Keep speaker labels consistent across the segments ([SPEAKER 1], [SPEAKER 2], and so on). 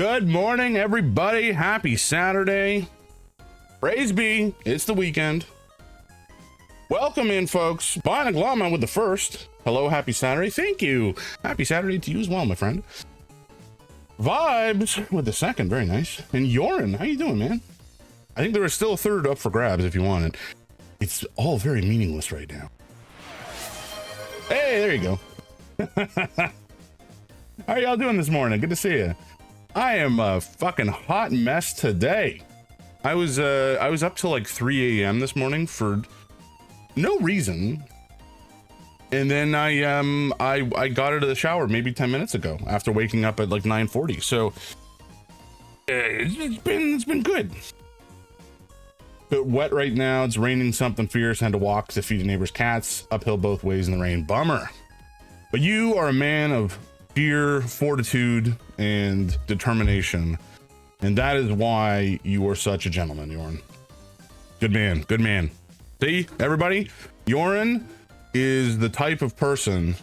[SPEAKER 1] Good morning, everybody. Happy Saturday. Praise be, it's the weekend. Welcome in, folks. Bionic Lawman with the first. Hello, happy Saturday. Thank you. Happy Saturday to you as well, my friend. Vibes with the second. Very nice. And Yorin, how you doing, man? I think there is still a third up for grabs if you want it. It's all very meaningless right now. Hey, there you go. How are y'all doing this morning? Good to see you. I am a fucking hot mess today. I was up till like 3 a.m. this morning for no reason. And then I got out of the shower maybe 10 minutes ago after waking up at like 9:40. So it's been good. Bit wet right now. It's raining something fierce. Had to walk to feed the neighbor's cats uphill both ways in the rain. Bummer. But you are a man of fear, fortitude, and determination, and that is why you are such a gentleman, Yorin. Good man, good man. See, everybody, Yorin is the type of person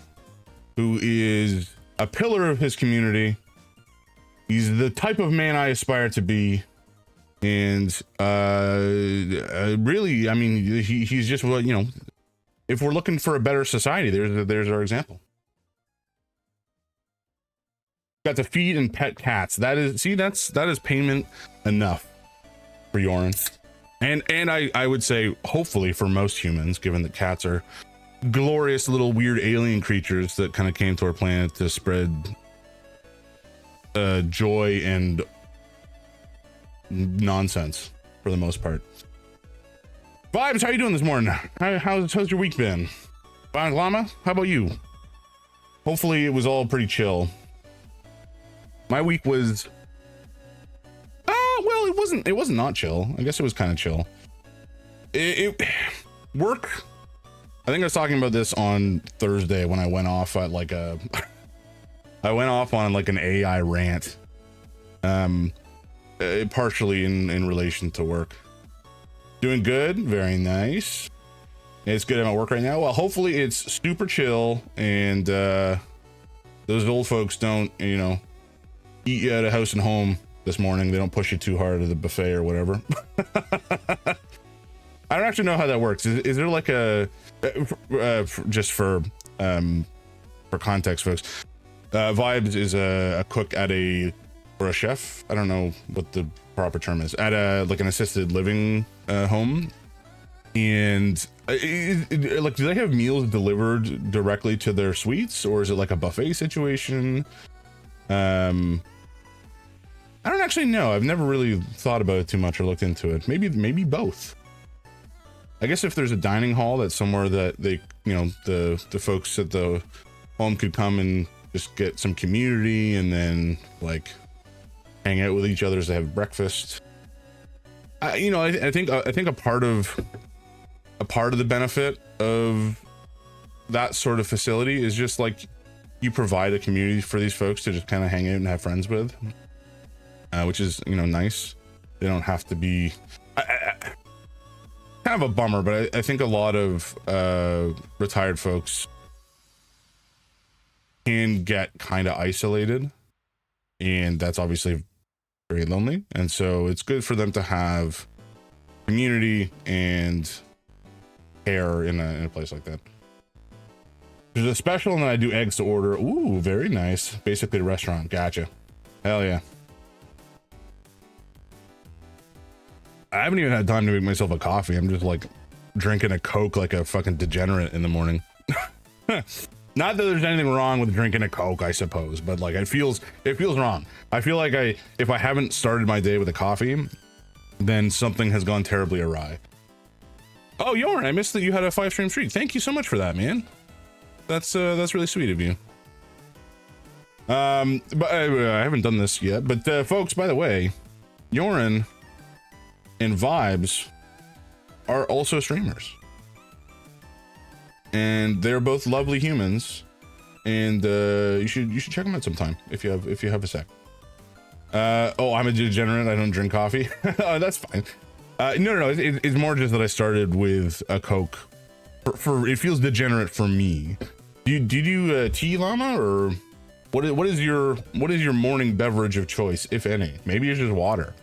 [SPEAKER 1] who is a pillar of his community. He's the type of man I aspire to be, and really, I mean, he's just, well, you know, if we're looking for a better society, there's our example. Got to feed and pet cats. That is, see, that is payment enough for Yorin, and I would say hopefully for most humans, given that cats are glorious little weird alien creatures that kind of came to our planet to spread joy and nonsense for the most part. Vibes, how you doing this morning? How's your week been? Bionic Llama, how about you? Hopefully it was all pretty chill. My week was, well, it wasn't not chill. I guess it was kind of chill. Work. I think I was talking about this on Thursday when I went off at like I went off on like an AI rant, partially in relation to work. Doing good. Very nice. It's good I'm at work right now. Well, hopefully it's super chill and, those old folks don't, you know, eat you at a house and home this morning. They don't push you too hard at the buffet or whatever. I don't actually know how that works. Is there like a just for context, folks? Vibes is a cook at or a chef. I don't know what the proper term is, at like an assisted living home. And like, do they have meals delivered directly to their suites, or is it like a buffet situation? I don't actually know. I've never really thought about it too much or looked into it. Maybe both. I guess if there's a dining hall that's somewhere that they, you know, the folks at the home could come and just get some community and then like hang out with each other as they have breakfast. You know, I think a part of the benefit of that sort of facility is just like you provide a community for these folks to just kind of hang out and have friends with, which is, you know, nice. They don't have to be kind of a bummer, but I think a lot of retired folks can get kind of isolated, and that's obviously very lonely. And so it's good for them to have community and care in a place like that. There's a special, and then I do eggs to order. Ooh, very nice. Basically a restaurant. Gotcha. Hell yeah. I haven't even had time to make myself a coffee. I'm just like drinking a Coke like a fucking degenerate in the morning. Not that there's anything wrong with drinking a Coke, I suppose, but like it feels wrong. I feel like if I haven't started my day with a coffee, then something has gone terribly awry. Oh, Yorin, I missed that you had a 5-stream streak. Thank you so much for that, man. That's really sweet of you. But I haven't done this yet. But folks, by the way, Yorin and Vibes are also streamers, and they're both lovely humans, and you should check them out sometime if you have a sec. Oh, I'm a degenerate. I don't drink coffee. Oh, that's fine. No. It's more just that I started with a Coke. For it feels degenerate for me. Do you do tea, Llama, or what is your morning beverage of choice, if any? Maybe it's just water.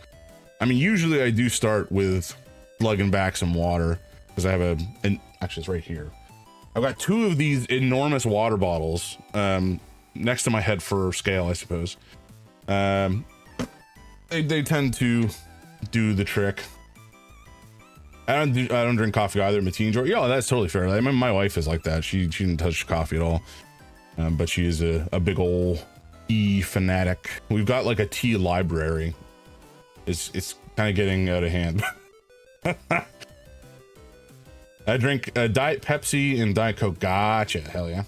[SPEAKER 1] I mean, usually I do start with lugging back some water because I have actually it's right here. I've got 2 of these enormous water bottles next to my head for scale, I suppose. They tend to do the trick. I don't drink coffee either. I'm a teen drawer. Yeah, that's totally fair. I mean, my wife is like that. She didn't touch coffee at all. But she is a big old tea fanatic. We've got like a tea library. It's kind of getting out of hand. I drink Diet Pepsi and Diet Coke. Gotcha. Hell yeah.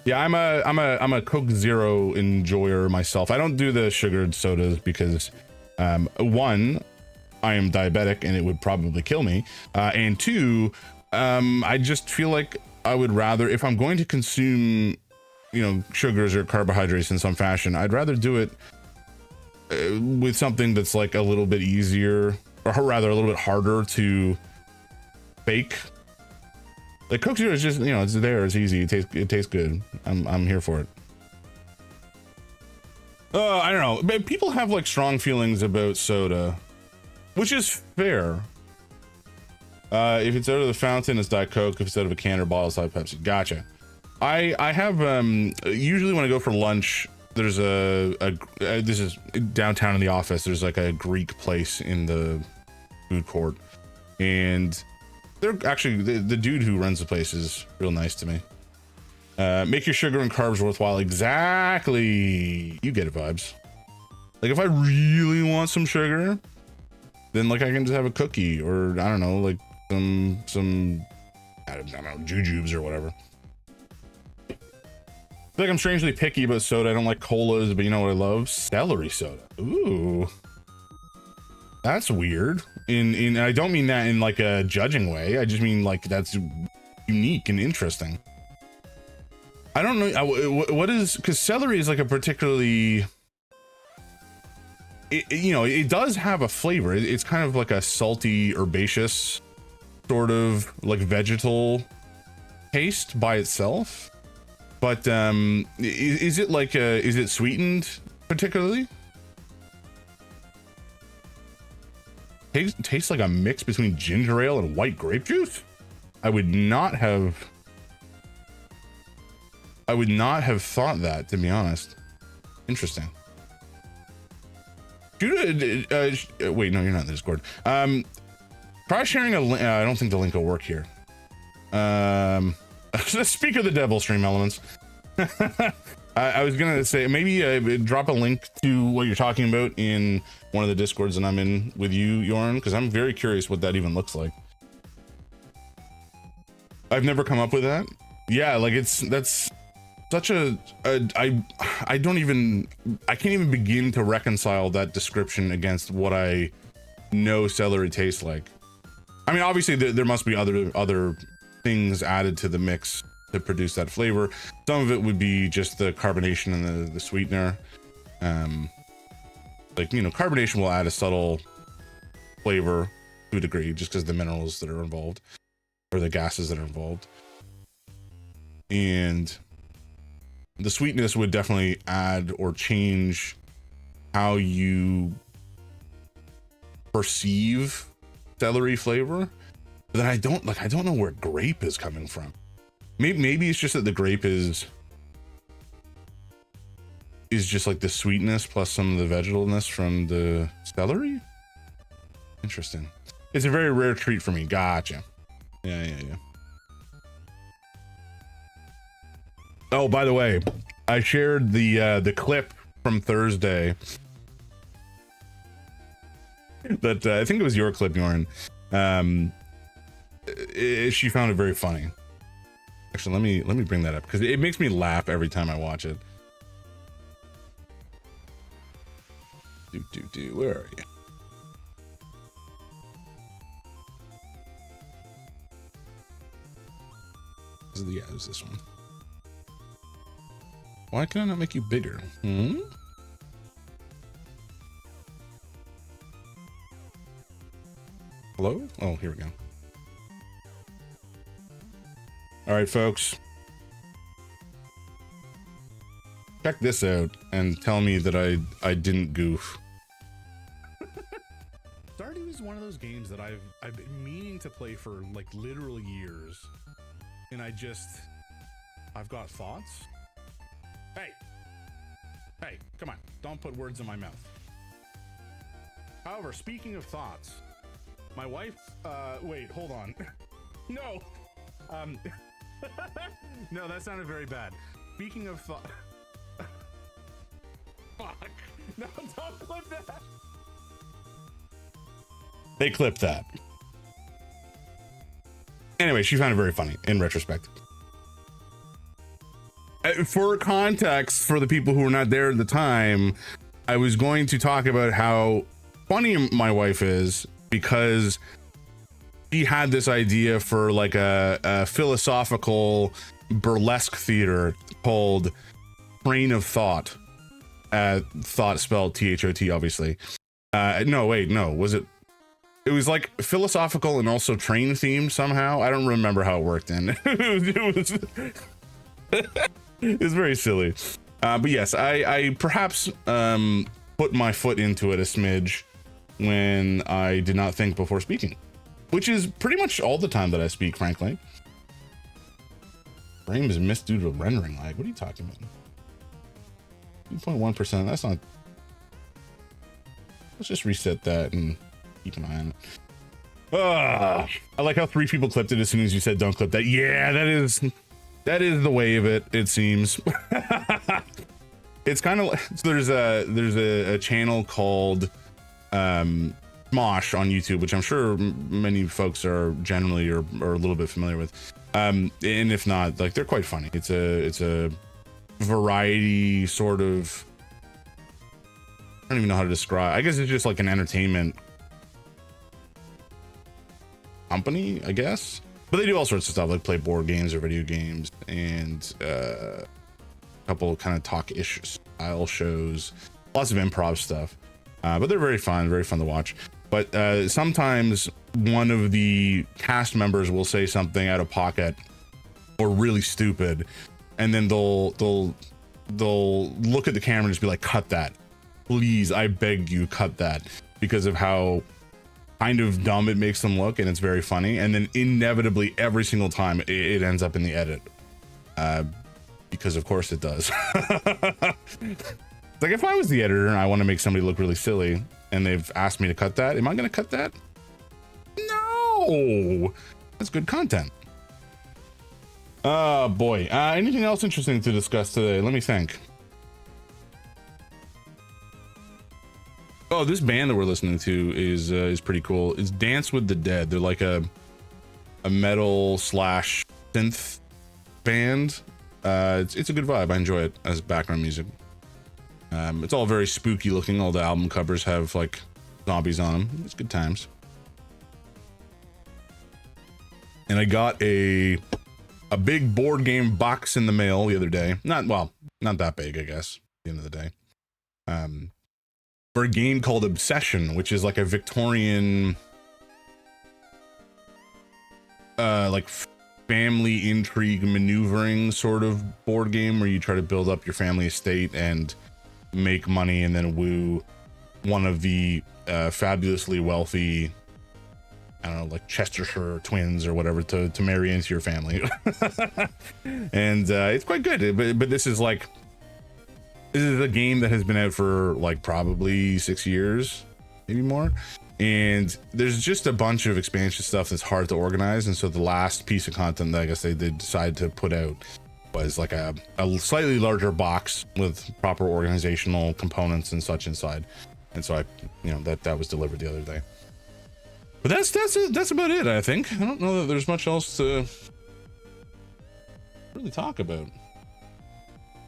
[SPEAKER 1] Yeah, I'm a Coke Zero enjoyer myself. I don't do the sugared sodas because one, I am diabetic and it would probably kill me. And 2, I just feel like I would rather, if I'm going to consume, you know, sugars or carbohydrates in some fashion, I'd rather do it with something that's like a little bit easier, or rather a little bit harder to bake. Like Coke Zero is just, you know, it's there, it's easy, it tastes good. I'm here for it. I don't know, but people have like strong feelings about soda, which is fair. If it's out of the fountain, it's Diet Coke. If it's out of a can or bottle, it's Diet Pepsi. Gotcha. I have usually when I go for lunch, there's this is downtown in the office. There's like a Greek place in the food court, and they're actually the dude who runs the place is real nice to me. Make your sugar and carbs worthwhile. Exactly. You get it, vibes. Like if I really want some sugar, then like I can just have a cookie, or I don't know, like some I don't know, jujubes or whatever. I feel like I'm strangely picky about soda. I don't like colas, but you know what I love? Celery soda. Ooh, that's weird. In I don't mean that in like a judging way. I just mean like that's unique and interesting. I don't know what is, because celery is like a particularly, you know, it does have a flavor. It's kind of like a salty, herbaceous sort of like vegetal taste by itself. But is it like is it sweetened particularly? Tastes like a mix between ginger ale and white grape juice. I would not have thought that, to be honest. Interesting. Wait, no, you're not in the Discord. Try sharing a link. I don't think the link will work here. Speak of the devil, stream elements. I was gonna say maybe drop a link to what you're talking about in one of the Discords that I'm in with you, Jorn, because I'm very curious what that even looks like. I've never come up with that. Yeah, like that's such a I can't even begin to reconcile that description against what I know celery tastes like. I mean, obviously there must be other things added to the mix to produce that flavor. Some of it would be just the carbonation and the sweetener. Like, you know, carbonation will add a subtle flavor to a degree just because the minerals that are involved or the gases that are involved. And the sweetness would definitely add or change how you perceive celery flavor. But then I don't know where grape is coming from. Maybe it's just that the grape is just like the sweetness plus some of the vegetalness from the celery. Interesting. It's a very rare treat for me. Gotcha. Yeah. Oh, by the way, I shared the clip from Thursday that I think it was your clip, Jorn. She found it very funny. Actually, let me bring that up because it makes me laugh every time I watch it. Where are you? Yeah, it was this one. Why can I not make you bigger? Hello? Oh, here we go. All right, folks. check this out and tell me that I didn't goof. Stardew is one of those games that I've been meaning to play for like literal years, and I've got thoughts. Hey, come on, don't put words in my mouth. However, speaking of thoughts, my wife, wait, hold on. No, no, that sounded very bad. Speaking of thought, fuck, no, don't clip that. They clipped that. Anyway, she found it very funny in retrospect. For context, for the people who were not there at the time, I was going to talk about how funny my wife is because she had this idea for like a philosophical burlesque theater called Train of Thought. Thought spelled T-H-O-T, obviously. No, wait, no, was it? It was like philosophical and also train themed somehow. I don't remember how it worked in. It was very silly. But yes, I perhaps put my foot into it a smidge when I did not think before speaking, which is pretty much all the time that I speak, frankly. Frame is missed due to rendering lag. What are you talking about? 2.1%. That's not. Let's just reset that and keep an eye on it. I like how 3 people clipped it as soon as you said don't clip that. Yeah, that is the way of it, it seems. It's kind of like, so there's a channel called Smosh on YouTube, which I'm sure many folks are generally or a little bit familiar with. And if not, like, they're quite funny. It's a variety sort of, I don't even know how to describe. I guess it's just like an entertainment company, I guess. But they do all sorts of stuff, like play board games or video games, and a couple kind of talk-ish style shows, lots of improv stuff. But they're very fun to watch. But sometimes one of the cast members will say something out of pocket or really stupid, and then they'll look at the camera and just be like, "Cut that, please! I beg you, cut that," because of how kind of dumb it makes them look, and it's very funny. And then inevitably every single time it ends up in the edit, because of course it does. Like, if I was the editor and I want to make somebody look really silly and they've asked me to cut that, am I going to cut that? No, that's good content. Oh boy. Anything else interesting to discuss today? Let me think. Oh, this band that we're listening to is pretty cool. It's Dance with the Dead. They're like a metal / synth band. It's a good vibe. I enjoy it as background music. It's all very spooky looking. All the album covers have like zombies on them. It's good times. And I got a big board game box in the mail the other day. Not that big, I guess, at the end of the day. For a game called Obsession, which is like a Victorian like family intrigue maneuvering sort of board game where you try to build up your family estate and make money and then woo one of the fabulously wealthy, I don't know, like Chestershire twins or whatever to marry into your family. And it's quite good, but this is a game that has been out for like probably 6 years, maybe more. And there's just a bunch of expansion stuff that's hard to organize. And so the last piece of content that I guess they decided to put out was like a slightly larger box with proper organizational components and such inside. And so that was delivered the other day. But that's about it, I think. I don't know that there's much else to really talk about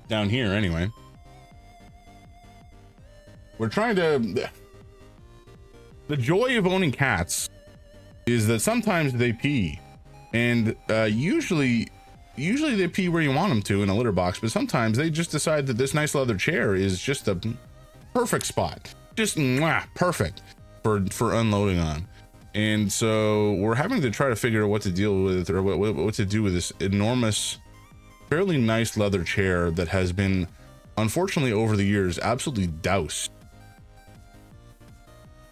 [SPEAKER 1] down here anyway. We're trying to... The joy of owning cats is that sometimes they pee, and usually they pee where you want them to in a litter box, but sometimes they just decide that this nice leather chair is just a perfect spot, just perfect for unloading on. And so we're having to try to figure out what to deal with, or what to do with this enormous, fairly nice leather chair that has been unfortunately over the years absolutely doused.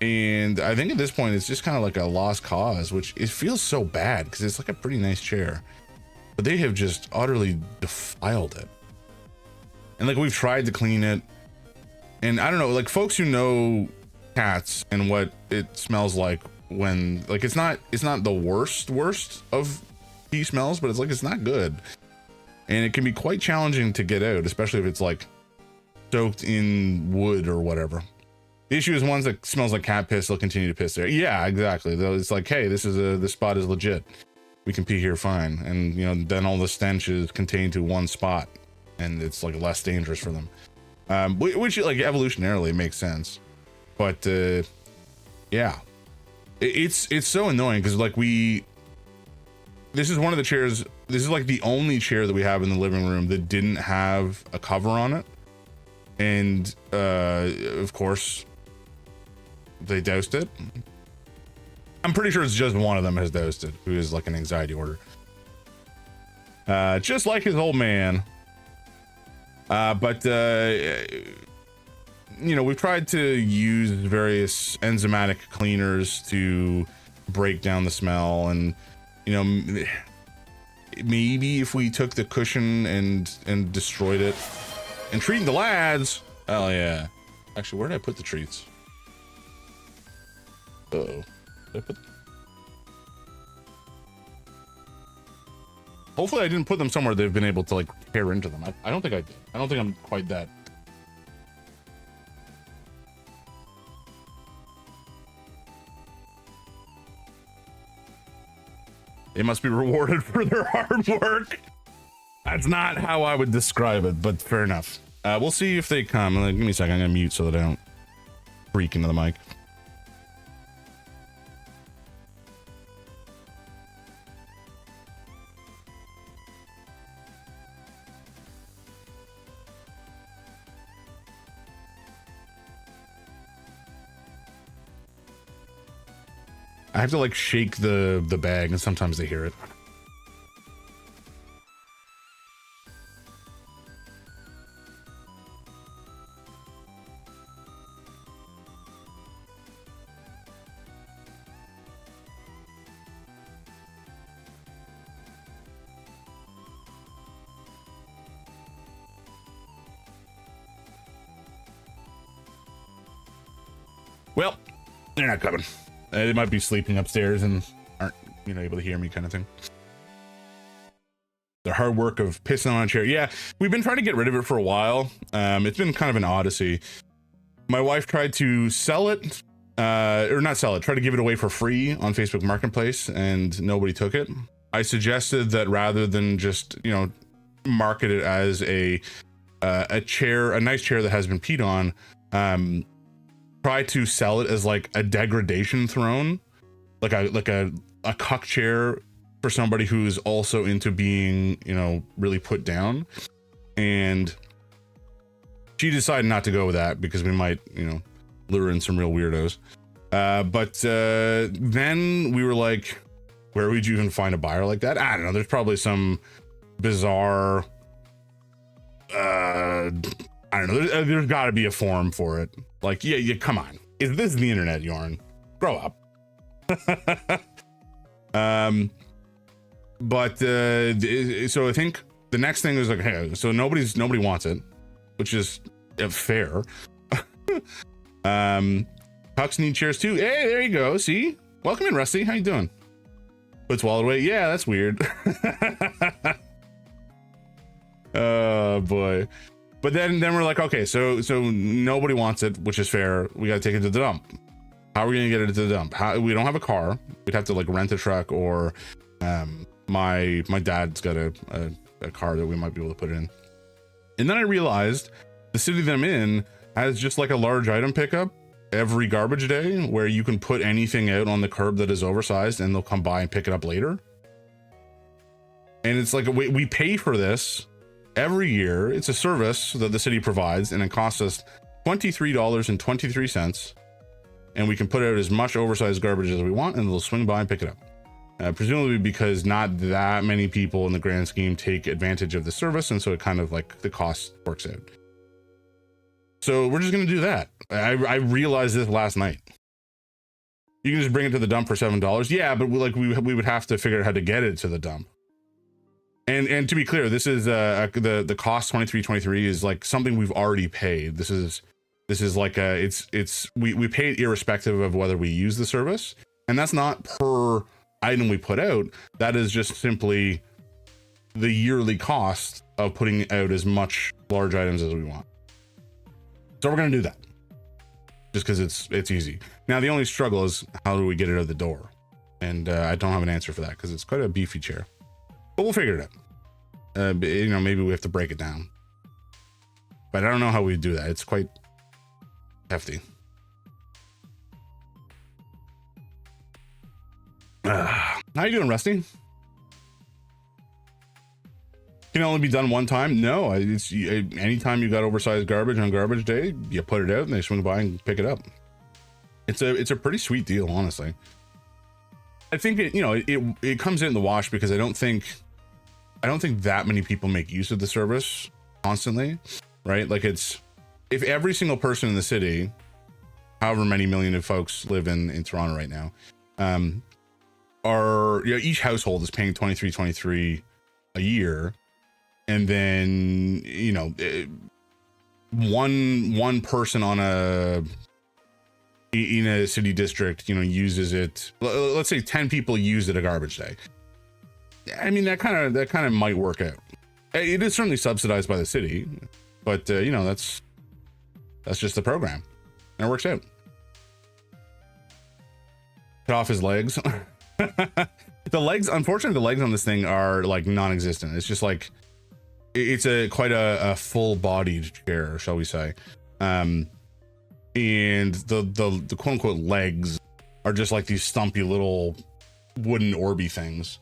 [SPEAKER 1] And I think at this point it's just kind of like a lost cause, which it feels so bad because it's like a pretty nice chair, but they have just utterly defiled it. And like we've tried to clean it, and I don't know, like folks who know cats and what it smells like when, like, it's not the worst of pee smells, but it's like, it's not good. And it can be quite challenging to get out, especially if it's like soaked in wood or whatever. The issue is ones that smells like cat piss, they'll continue to piss there. Yeah, exactly. It's like, hey, this spot is legit. We can pee here fine. And you know, then all the stench is contained to one spot and it's like less dangerous for them. Which like evolutionarily makes sense. But yeah, it's so annoying because like this is one of the chairs, this is like the only chair that we have in the living room that didn't have a cover on it. And of course, they doused it. I'm pretty sure it's just one of them has doused it, who is like an anxiety order. Just like his old man. But you know, we've tried to use various enzymatic cleaners to break down the smell, and you know, maybe if we took the cushion and destroyed it and treating the lads. Oh yeah, actually, where did I put the treats? Uh-oh. Did I put... Hopefully I didn't put them somewhere they've been able to like tear into them. I don't think I did. I don't think I'm quite that. They must be rewarded for their hard work. That's not how I would describe it, but fair enough. We'll see if they come. Give me a second. I'm gonna mute so that I don't freak into the mic. I have to like shake the bag, and sometimes they hear it. Well, they're not coming. They might be sleeping upstairs and aren't, you know, able to hear me, kind of thing. The hard work of pissing on a chair. Yeah, we've been trying to get rid of it for a while. It's been kind of an odyssey. My wife tried to sell it, or not sell it, try to give it away for free on Facebook Marketplace, and nobody took it. I suggested that rather than just, you know, market it as a chair, a nice chair that has been peed on, try to sell it as like a degradation throne, like a cuck chair for somebody who's also into being, you know, really put down. And she decided not to go with that because we might, you know, lure in some real weirdos. But then we were like, where would you even find a buyer like that? I don't know. There's probably some bizarre, I don't know. There's got to be a forum for it. Like, yeah, come on. Is this the internet, Yarn? Grow up. But so I think the next thing is like, hey, so nobody wants it, which is fair. Pucks need chairs too. Hey, there you go. See, welcome in, Rusty. How you doing? Puts wallet away. Yeah, that's weird. Oh boy. But then we're like, okay, so nobody wants it, which is fair. We got to take it to the dump. How are we gonna get it to the dump? We don't have a car. We'd have to like rent a truck, or my dad's got a car that we might be able to put it in. And then I realized the city that I'm in has just like a large item pickup every garbage day, where you can put anything out on the curb that is oversized, and they'll come by and pick it up later. And it's like we pay for this every year. It's a service that the city provides, and it costs us $23.23, and we can put out as much oversized garbage as we want, and they'll swing by and pick it up. Presumably because not that many people in the grand scheme take advantage of the service, and so it kind of like the cost works out. So we're just going to do that. I realized this last night. You can just bring it to the dump for $7. Yeah, but we would have to figure out how to get it to the dump. And to be clear, this is the cost 2323 is like something we've already paid. This is like we pay it irrespective of whether we use the service, and that's not per item we put out. That is just simply the yearly cost of putting out as much large items as we want. So we're gonna do that just because it's easy. Now the only struggle is how do we get it out the door, and I don't have an answer for that because it's quite a beefy chair, but we'll figure it out. You know, maybe we have to break it down, but I don't know how we do that. It's quite hefty. How you doing, Rusty? Can it only be done one time? No, it's anytime you got oversized garbage on garbage day, you put it out and they swing by and pick it up. It's a pretty sweet deal, honestly. I think it comes in the wash because I don't think that many people make use of the service constantly, right? Like if every single person in the city, however many million of folks live in Toronto right now, each household is paying 23.23 a year, and then one person in a city district uses it. Let's say 10 people use it a garbage day. I mean, that kind of might work out. It is certainly subsidized by the city, but that's just the program, and it works out. Cut off his legs. The legs, unfortunately, the legs on this thing are like non-existent. It's just like it's quite a full-bodied chair, shall we say. And the quote-unquote legs are just like these stumpy little wooden orby things.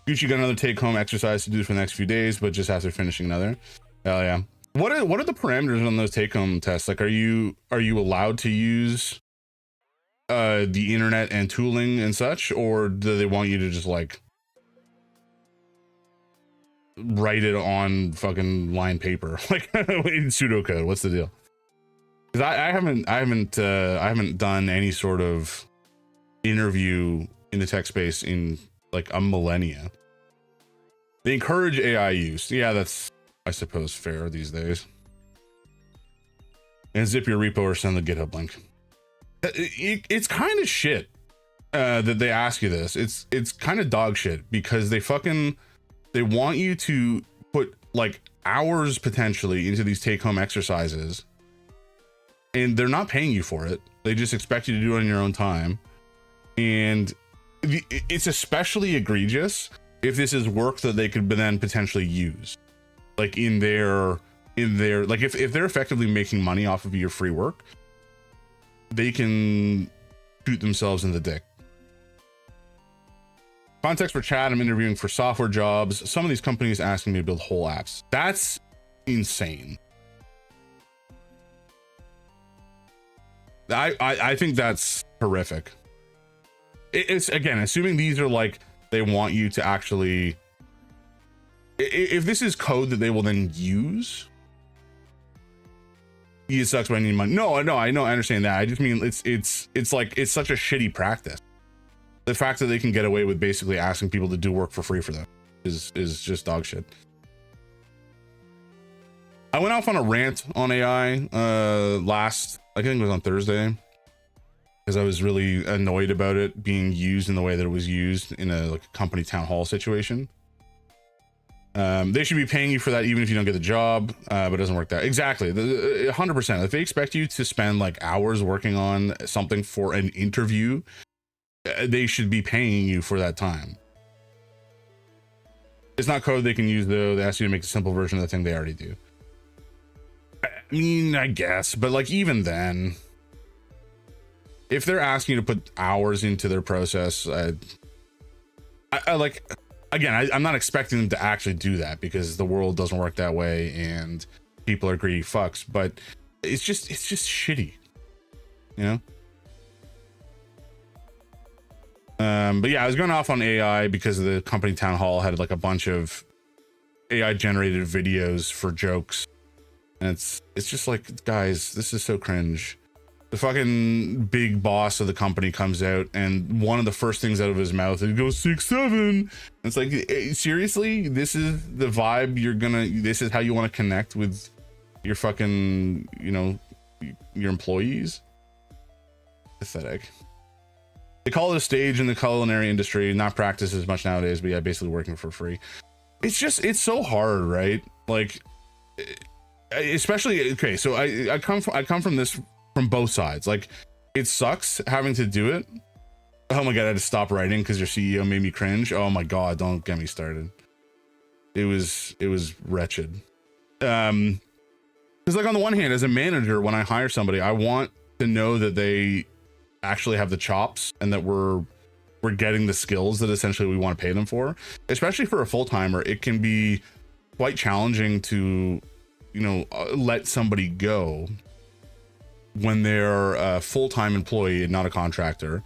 [SPEAKER 1] Gucci got another take-home exercise to do for the next few days, but just after finishing another. Hell yeah. What are the parameters on those take-home tests? Like, are you allowed to use the internet and tooling and such, or do they want you to just like write it on fucking lined paper, like in pseudocode? What's the deal? Because I haven't done any sort of interview in the tech space in like a millennia. They encourage AI use. Yeah, that's, I suppose, fair these days. And zip your repo or send the GitHub link. It's kind of shit that they ask you this. It's kind of dog shit because they want you to put like hours potentially into these take-home exercises, and they're not paying you for it. They just expect you to do it on your own time. And it's especially egregious if this is work that they could then potentially use, like in their like if they're effectively making money off of your free work, they can shoot themselves in the dick. Context for chat: I'm interviewing for software jobs. Some of these companies asking me to build whole apps. That's insane. I think that's horrific. It's, again, assuming these are like, they want you to actually, if this is code that they will then use, it sucks, but I need money. No, I know, I understand that. I just mean it's like, it's such a shitty practice. The fact that they can get away with basically asking people to do work for free for them is just dog shit. I went off on a rant on AI I think it was on Thursday, because I was really annoyed about it being used in the way that it was used in a company town hall situation. They should be paying you for that even if you don't get the job, but it doesn't work that exactly. 100%. If they expect you to spend like hours working on something for an interview, they should be paying you for that time. It's not code they can use though. They ask you to make a simple version of the thing they already do. I mean, I guess, but like even then, if they're asking you to put hours into their process, I like, again, I'm not expecting them to actually do that because the world doesn't work that way and people are greedy fucks, but it's just shitty, you know? But yeah, I was going off on AI because the company town hall had like a bunch of AI generated videos for jokes And it's just like, guys, this is so cringe. The fucking big boss of the company comes out, and one of the first things out of his mouth, he goes 6'7". It's like, seriously, this is the vibe this is how you want to connect with your fucking, you know, your employees? Pathetic. They call it a stage in the culinary industry, not practice as much nowadays, but yeah, basically working for free. It's so hard, right? Like, especially, okay, so I come from this from both sides. Like, it sucks having to do it. Oh my god, I had to stop writing because your CEO made me cringe. Oh my god, don't get me started. It was wretched. Because like, on the one hand, as a manager, when I hire somebody, I want to know that they actually have the chops and that we're getting the skills that essentially we want to pay them for. Especially for a full-timer, it can be quite challenging to, you know, let somebody go when they're a full-time employee and not a contractor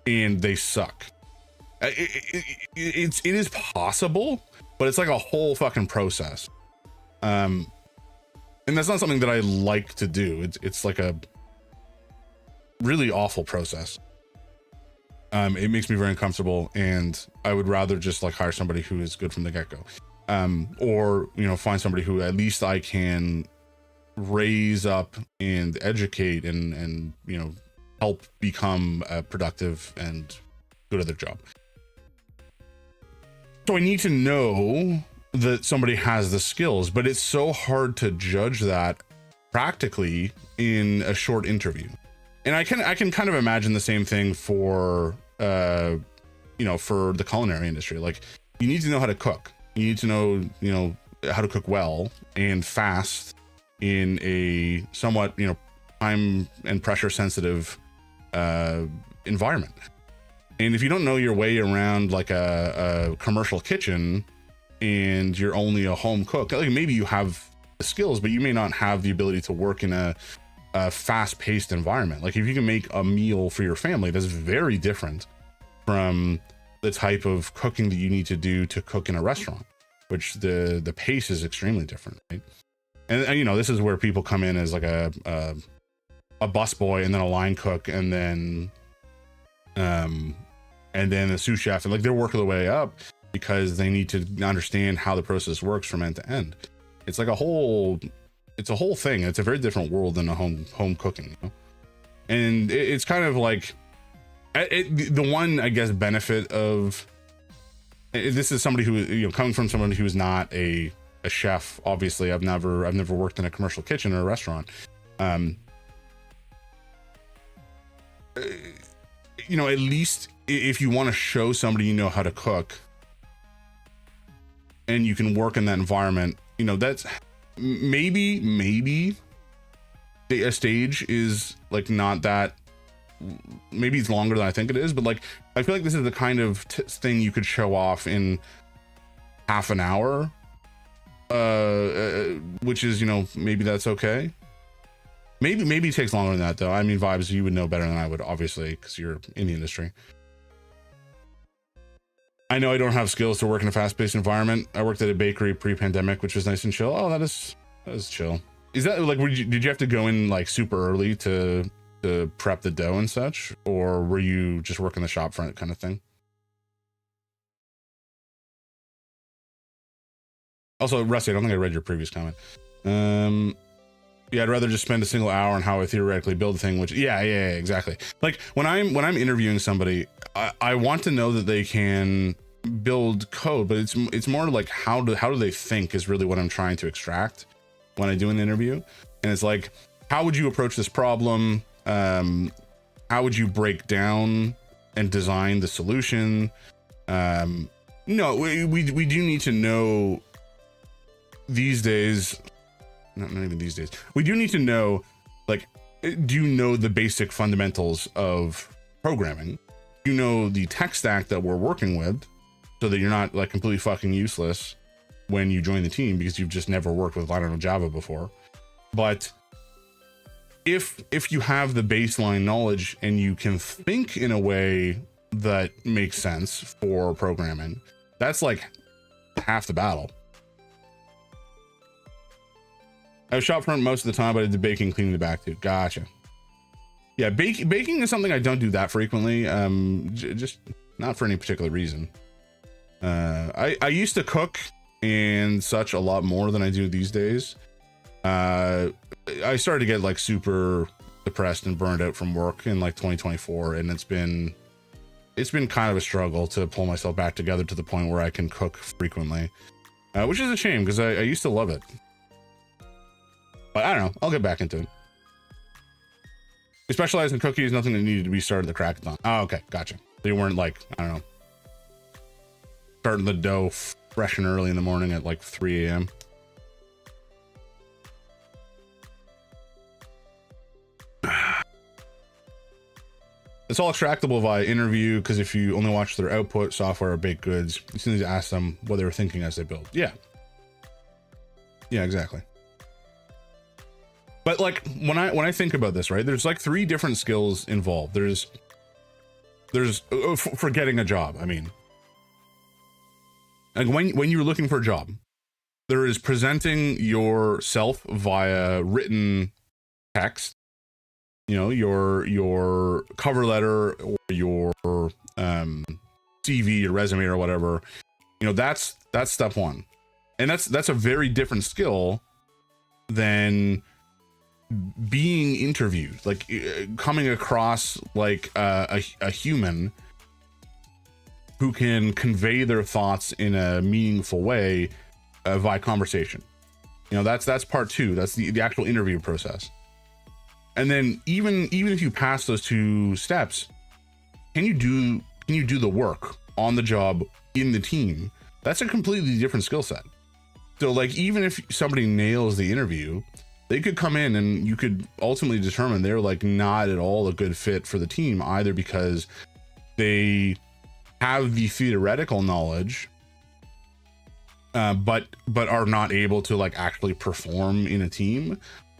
[SPEAKER 1] and they suck. It is possible, but it's like a whole fucking process. And that's not something that I like to do. It's like a really awful process. It makes me very uncomfortable, and I would rather just like hire somebody who is good from the get-go. Or, you know, find somebody who at least I can raise up and educate and you know, help become productive and good at their job. So I need to know that somebody has the skills, but it's so hard to judge that practically in a short interview. And I can kind of imagine the same thing for you know, for the culinary industry. Like, you need to know how to cook. You need to know, you know, how to cook well and fast in a somewhat, you know, time and pressure sensitive environment. And if you don't know your way around like a commercial kitchen and you're only a home cook, like, maybe you have the skills, but you may not have the ability to work in a fast-paced environment. Like, if you can make a meal for your family, that's very different from the type of cooking that you need to do to cook in a restaurant, which the pace is extremely different, right? And you know, this is where people come in as like a busboy and then a line cook and then a sous chef, and like, they're working their way up because they need to understand how the process works from end to end. It's like a whole thing. It's a very different world than a home cooking, you know? And it's kind of like the one, I guess, benefit of this is somebody who, you know, coming from someone who is not a chef. Obviously, I've never worked in a commercial kitchen or a restaurant. You know, at least if you want to show somebody you know how to cook and you can work in that environment, you know, that's maybe a stage is like not that, maybe it's longer than I think it is, but like, I feel like this is the kind of thing you could show off in half an hour, which is, you know, maybe that's okay. Maybe it takes longer than that though. I mean, Vibes, you would know better than I would, obviously, because you're in the industry. I know I don't have skills to work in a fast-paced environment. I worked at a bakery pre-pandemic, which was nice and chill. Oh, that is chill. Is that like, did you have to go in like super early to prep the dough and such, or were you just working the shop front kind of thing? Also, Rusty, I don't think I read your previous comment. Yeah, I'd rather just spend a single hour on how I theoretically build a thing, which yeah, exactly. Like, when I'm interviewing somebody, I want to know that they can build code, but it's more like how do they think is really what I'm trying to extract when I do an interview. And it's like, how would you approach this problem? How would you break down and design the solution? No, we do need to know these days. Not even these days. We do need to know, like, do you know the basic fundamentals of programming? Do you know the tech stack that we're working with, so that you're not like completely fucking useless when you join the team because you've just never worked with, I don't know, Java before. But if you have the baseline knowledge and you can think in a way that makes sense for programming, that's like half the battle. I shop front most of the time, but I did baking, cleaning the back too. Gotcha. Yeah, baking is something I don't do that frequently. Just not for any particular reason. I used to cook and such a lot more than I do these days. I started to get like super depressed and burned out from work in like 2024, and it's been kind of a struggle to pull myself back together to the point where I can cook frequently, which is a shame because I used to love it. But I don't know, I'll get back into it. You specialize in cookies, nothing that needed to be started at the crackathon. Oh, okay, gotcha. They weren't like, I don't know, starting the dough fresh and early in the morning at like 3 a.m. It's all extractable via interview, because if you only watch their output, software, or baked goods, you still need to ask them what they were thinking as they build. Yeah. Yeah, exactly. But like when I think about this, right, there's like 3 different skills involved. There's for getting a job. I mean, like when you're looking for a job, there is presenting yourself via written text, you know, your cover letter or your CV, your resume or whatever. You know, that's step 1. And that's a very different skill than being interviewed, like coming across like a human who can convey their thoughts in a meaningful way via conversation. You know, that's part 2. That's the actual interview process. And then even if you pass those 2 steps, can you do the work on the job in the team? That's a completely different skill set. So like, even if somebody nails the interview, they could come in and you could ultimately determine they're like not at all a good fit for the team, either because they have the theoretical knowledge, but are not able to like actually perform in a team,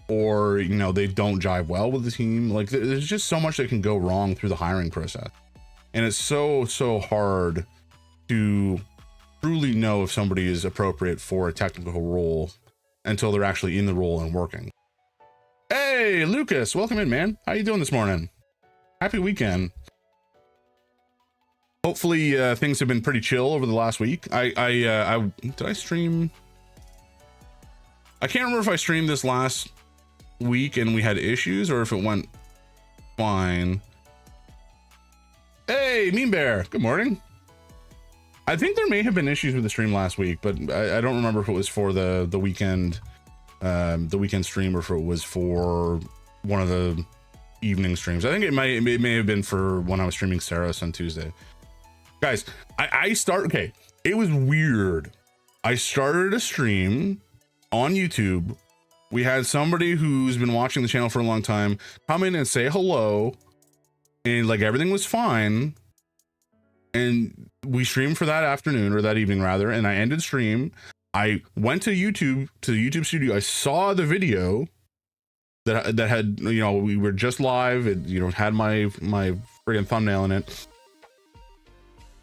[SPEAKER 1] or, you know, they don't jive well with the team. Like there's just so much that can go wrong through the hiring process. And it's so hard to truly know if somebody is appropriate for a technical role until they're actually in the role and working. Hey, Lucas, welcome in, man. How you doing this morning? Happy weekend. Hopefully things have been pretty chill over the last week. I did I stream? I can't remember if I streamed this last week and we had issues or if it went fine. Hey, Mean Bear, good morning. I think there may have been issues with the stream last week, but I don't remember if it was for the weekend stream or if it was for one of the evening streams. I think it may have been for when I was streaming Saros on Tuesday. Guys, okay, it was weird. I started a stream on YouTube. We had somebody who's been watching the channel for a long time come in and say hello, and like everything was fine. And we streamed for that afternoon, or that evening rather, and I ended stream. I went to the YouTube studio. I saw the video that had, you know, we were just live. It, you know, had my friggin' thumbnail in it.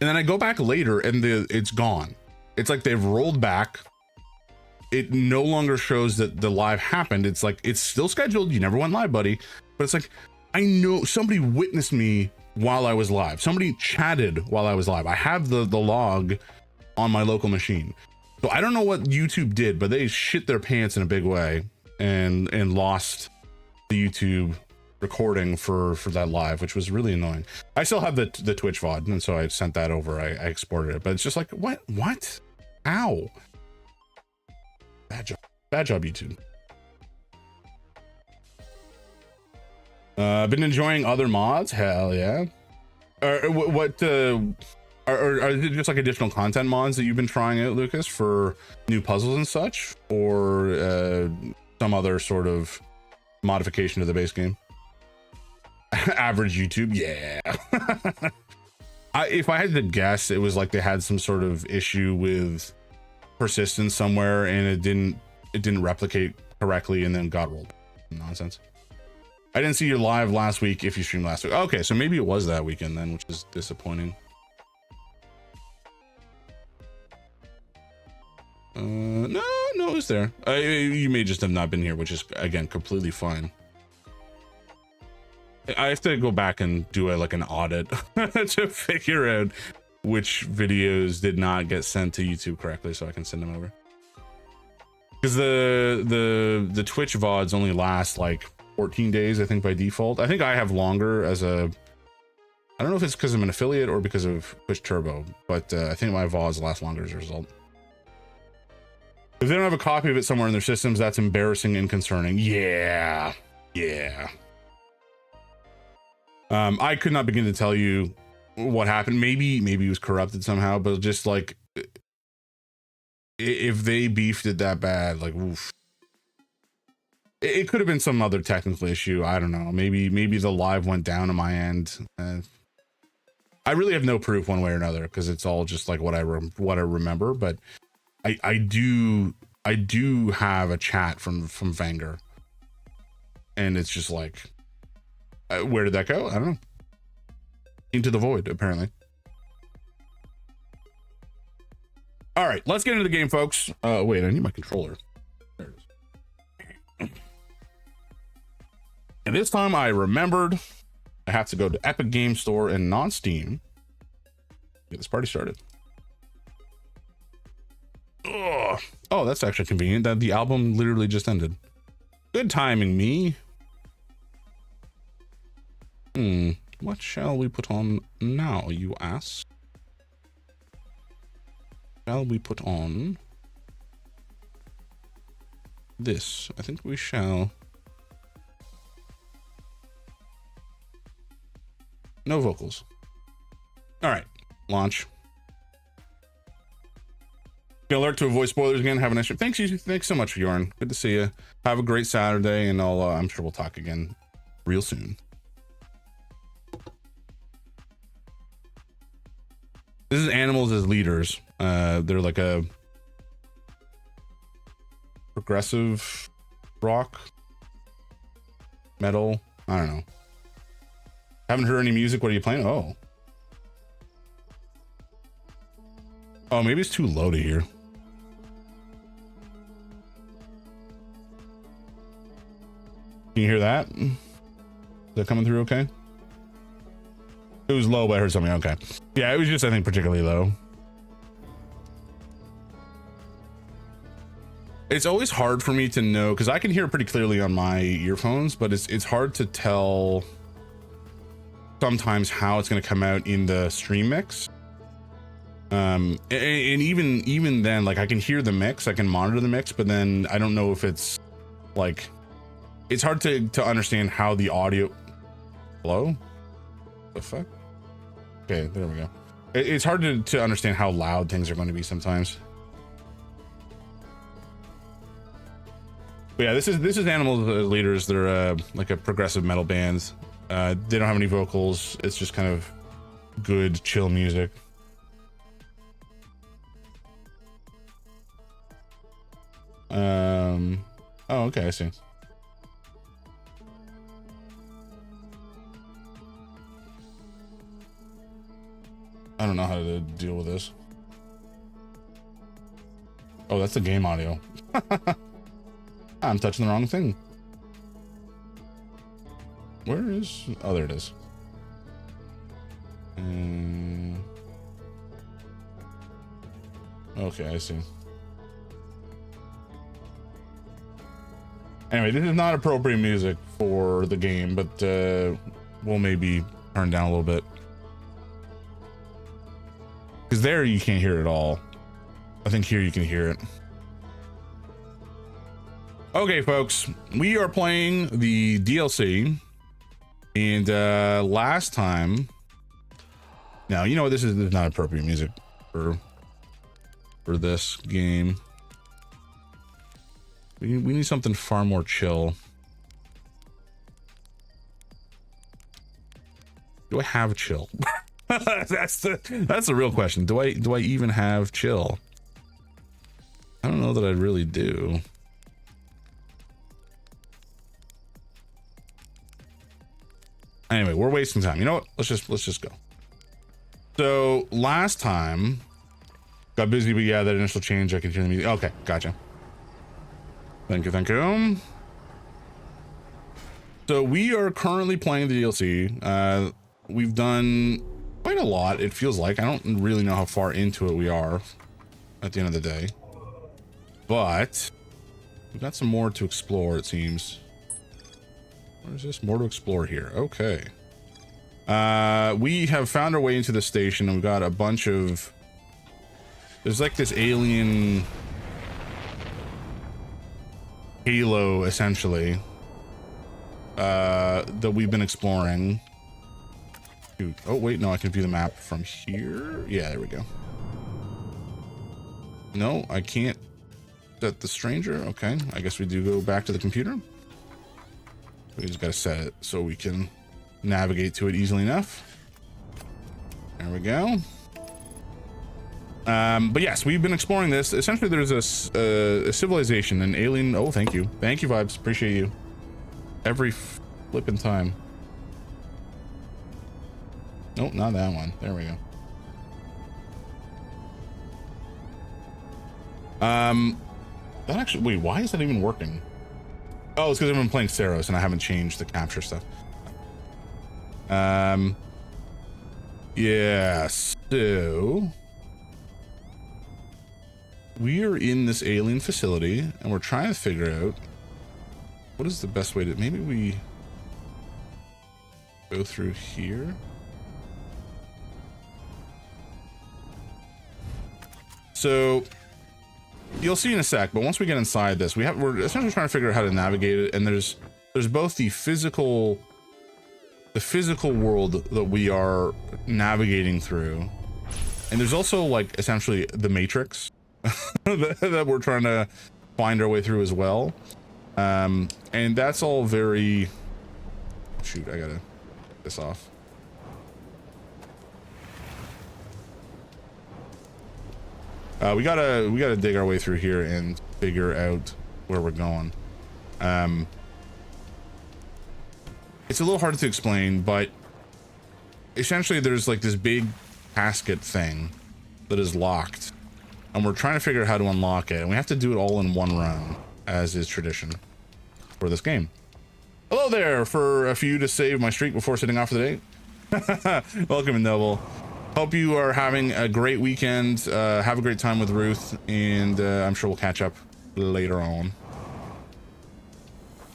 [SPEAKER 1] And then I go back later and it's gone. It's like they've rolled back. It no longer shows that the live happened. It's like, it's still scheduled. You never went live, buddy. But it's like, I know somebody witnessed me while I was live. Somebody chatted while I was live. I have the log on my local machine. So I don't know what YouTube did, but they shit their pants in a big way and lost the YouTube recording for that live, which was really annoying. I still have the Twitch VOD, and so I sent that over. I exported it, but it's just like, what? Ow. Bad job, YouTube. Been enjoying other mods? Hell yeah. What are it just like additional content mods that you've been trying out, Lucas, for new puzzles and such, or some other sort of modification to the base game? Average YouTube, yeah. If I had to guess, it was like they had some sort of issue with persistence somewhere, and it didn't replicate correctly, and then got rolled. Nonsense. I didn't see your live last week if you streamed last week. Okay, so maybe it was that weekend then, which is disappointing. No, no, it was there. You may just have not been here, which is, again, completely fine. I have to go back and do like an audit to figure out which videos did not get sent to YouTube correctly, so I can send them over. Because the Twitch VODs only last like 14 days, I think, by default. I think I have longer as a... I don't know if it's because I'm an affiliate or because of Twitch Turbo, but I think my VODs last longer as a result. If they don't have a copy of it somewhere in their systems, that's embarrassing and concerning. Yeah. Yeah. I could not begin to tell you what happened. Maybe it was corrupted somehow, but just like, if they beefed it that bad, like, oof. It could have been some other technical issue. I don't know. Maybe the live went down on my end. I really have no proof one way or another, because it's all just like what I remember. But I do have a chat from Vanger, and it's just like, where did that go? I don't know. Into the void, apparently. All right, let's get into the game, folks. Wait, I need my controller. There it is. And this time I remembered I have to go to Epic Game Store and not Steam. Get this party started. Ugh. Oh, that's actually convenient that the album literally just ended. Good timing, me. What shall we put on now, you ask? Shall we put on this? I think we shall. No vocals. All right, launch. Alert to avoid spoilers again. Have a nice trip. Thanks so much, Jorn. Good to see you. Have a great Saturday, and I'm sure we'll talk again real soon. This is Animals as Leaders. They're like a progressive rock, metal. I don't know. Haven't heard any music. What are you playing? Oh, maybe it's too low to hear. Can you hear that? Is that coming through okay? It was low, but I heard something. Okay. Yeah, it was just, I think, particularly low. It's always hard for me to know, because I can hear pretty clearly on my earphones, but it's hard to tell sometimes how it's going to come out in the stream mix. And even then, like, I can hear the mix, I can monitor the mix, but then I don't know if it's like, it's hard to understand how the audio. Hello? The fuck? Okay, there we go. It's hard to understand how loud things are going to be sometimes. But yeah, this is Animals as Leaders. They're like a progressive metal band. They don't have any vocals. It's just kind of good, chill music. Oh, okay, I see. I don't know how to deal with this. Oh, that's the game audio. I'm touching the wrong thing. Where is... Oh, there it is. Okay, I see. Anyway, this is not appropriate music for the game, but we'll maybe turn down a little bit. Because there you can't hear it at all. I think here you can hear it. Okay, folks, we are playing the DLC, and last time. Now you know what, this is not appropriate music for this game. We need something far more chill. Do I have chill? that's the real question. Do I even have chill? I don't know that I really do. Anyway, we're wasting time. You know what? Let's just go. So last time got busy, but yeah, that initial change, I can hear the music. Okay, gotcha. Thank you, thank you. So we are currently playing the DLC. We've done quite a lot, it feels like. I don't really know how far into it we are at the end of the day. But we've got some more to explore, it seems. Where's this? More to explore here. Okay. We have found our way into the station, and we've got a bunch of... There's like this alien halo, essentially, that we've been exploring. Shoot. Oh, wait, no, I can view the map from here. Yeah, there we go. No, I can't set the stranger. Okay, I guess we do go back to the computer. We just gotta set it so we can navigate to it easily enough. There we go. But yes, we've been exploring this. Essentially, there's a civilization, an alien. Oh, thank you, Vibes. Appreciate you. Every flipping time. Nope, not that one. There we go. That actually, wait, why is that even working? Oh, it's because I've been playing Saros and I haven't changed the capture stuff. Yeah, so we are in this alien facility and we're trying to figure out what is the best way to, maybe we go through here. So you'll see in a sec, but once we get inside this, we're essentially trying to figure out how to navigate it. And there's both the physical world that we are navigating through, and there's also like essentially the Matrix that we're trying to find our way through as well. And that's all very, shoot, I gotta get this off. We gotta dig our way through here and figure out where we're going. It's a little hard to explain, but essentially there's like this big casket thing that is locked, and we're trying to figure out how to unlock it, and we have to do it all in one run, as is tradition for this game. Hello there, for a few to save my streak before sitting off for the day. Welcome, Noble. Hope you are having a great weekend. Have a great time with Ruth, and I'm sure we'll catch up later on.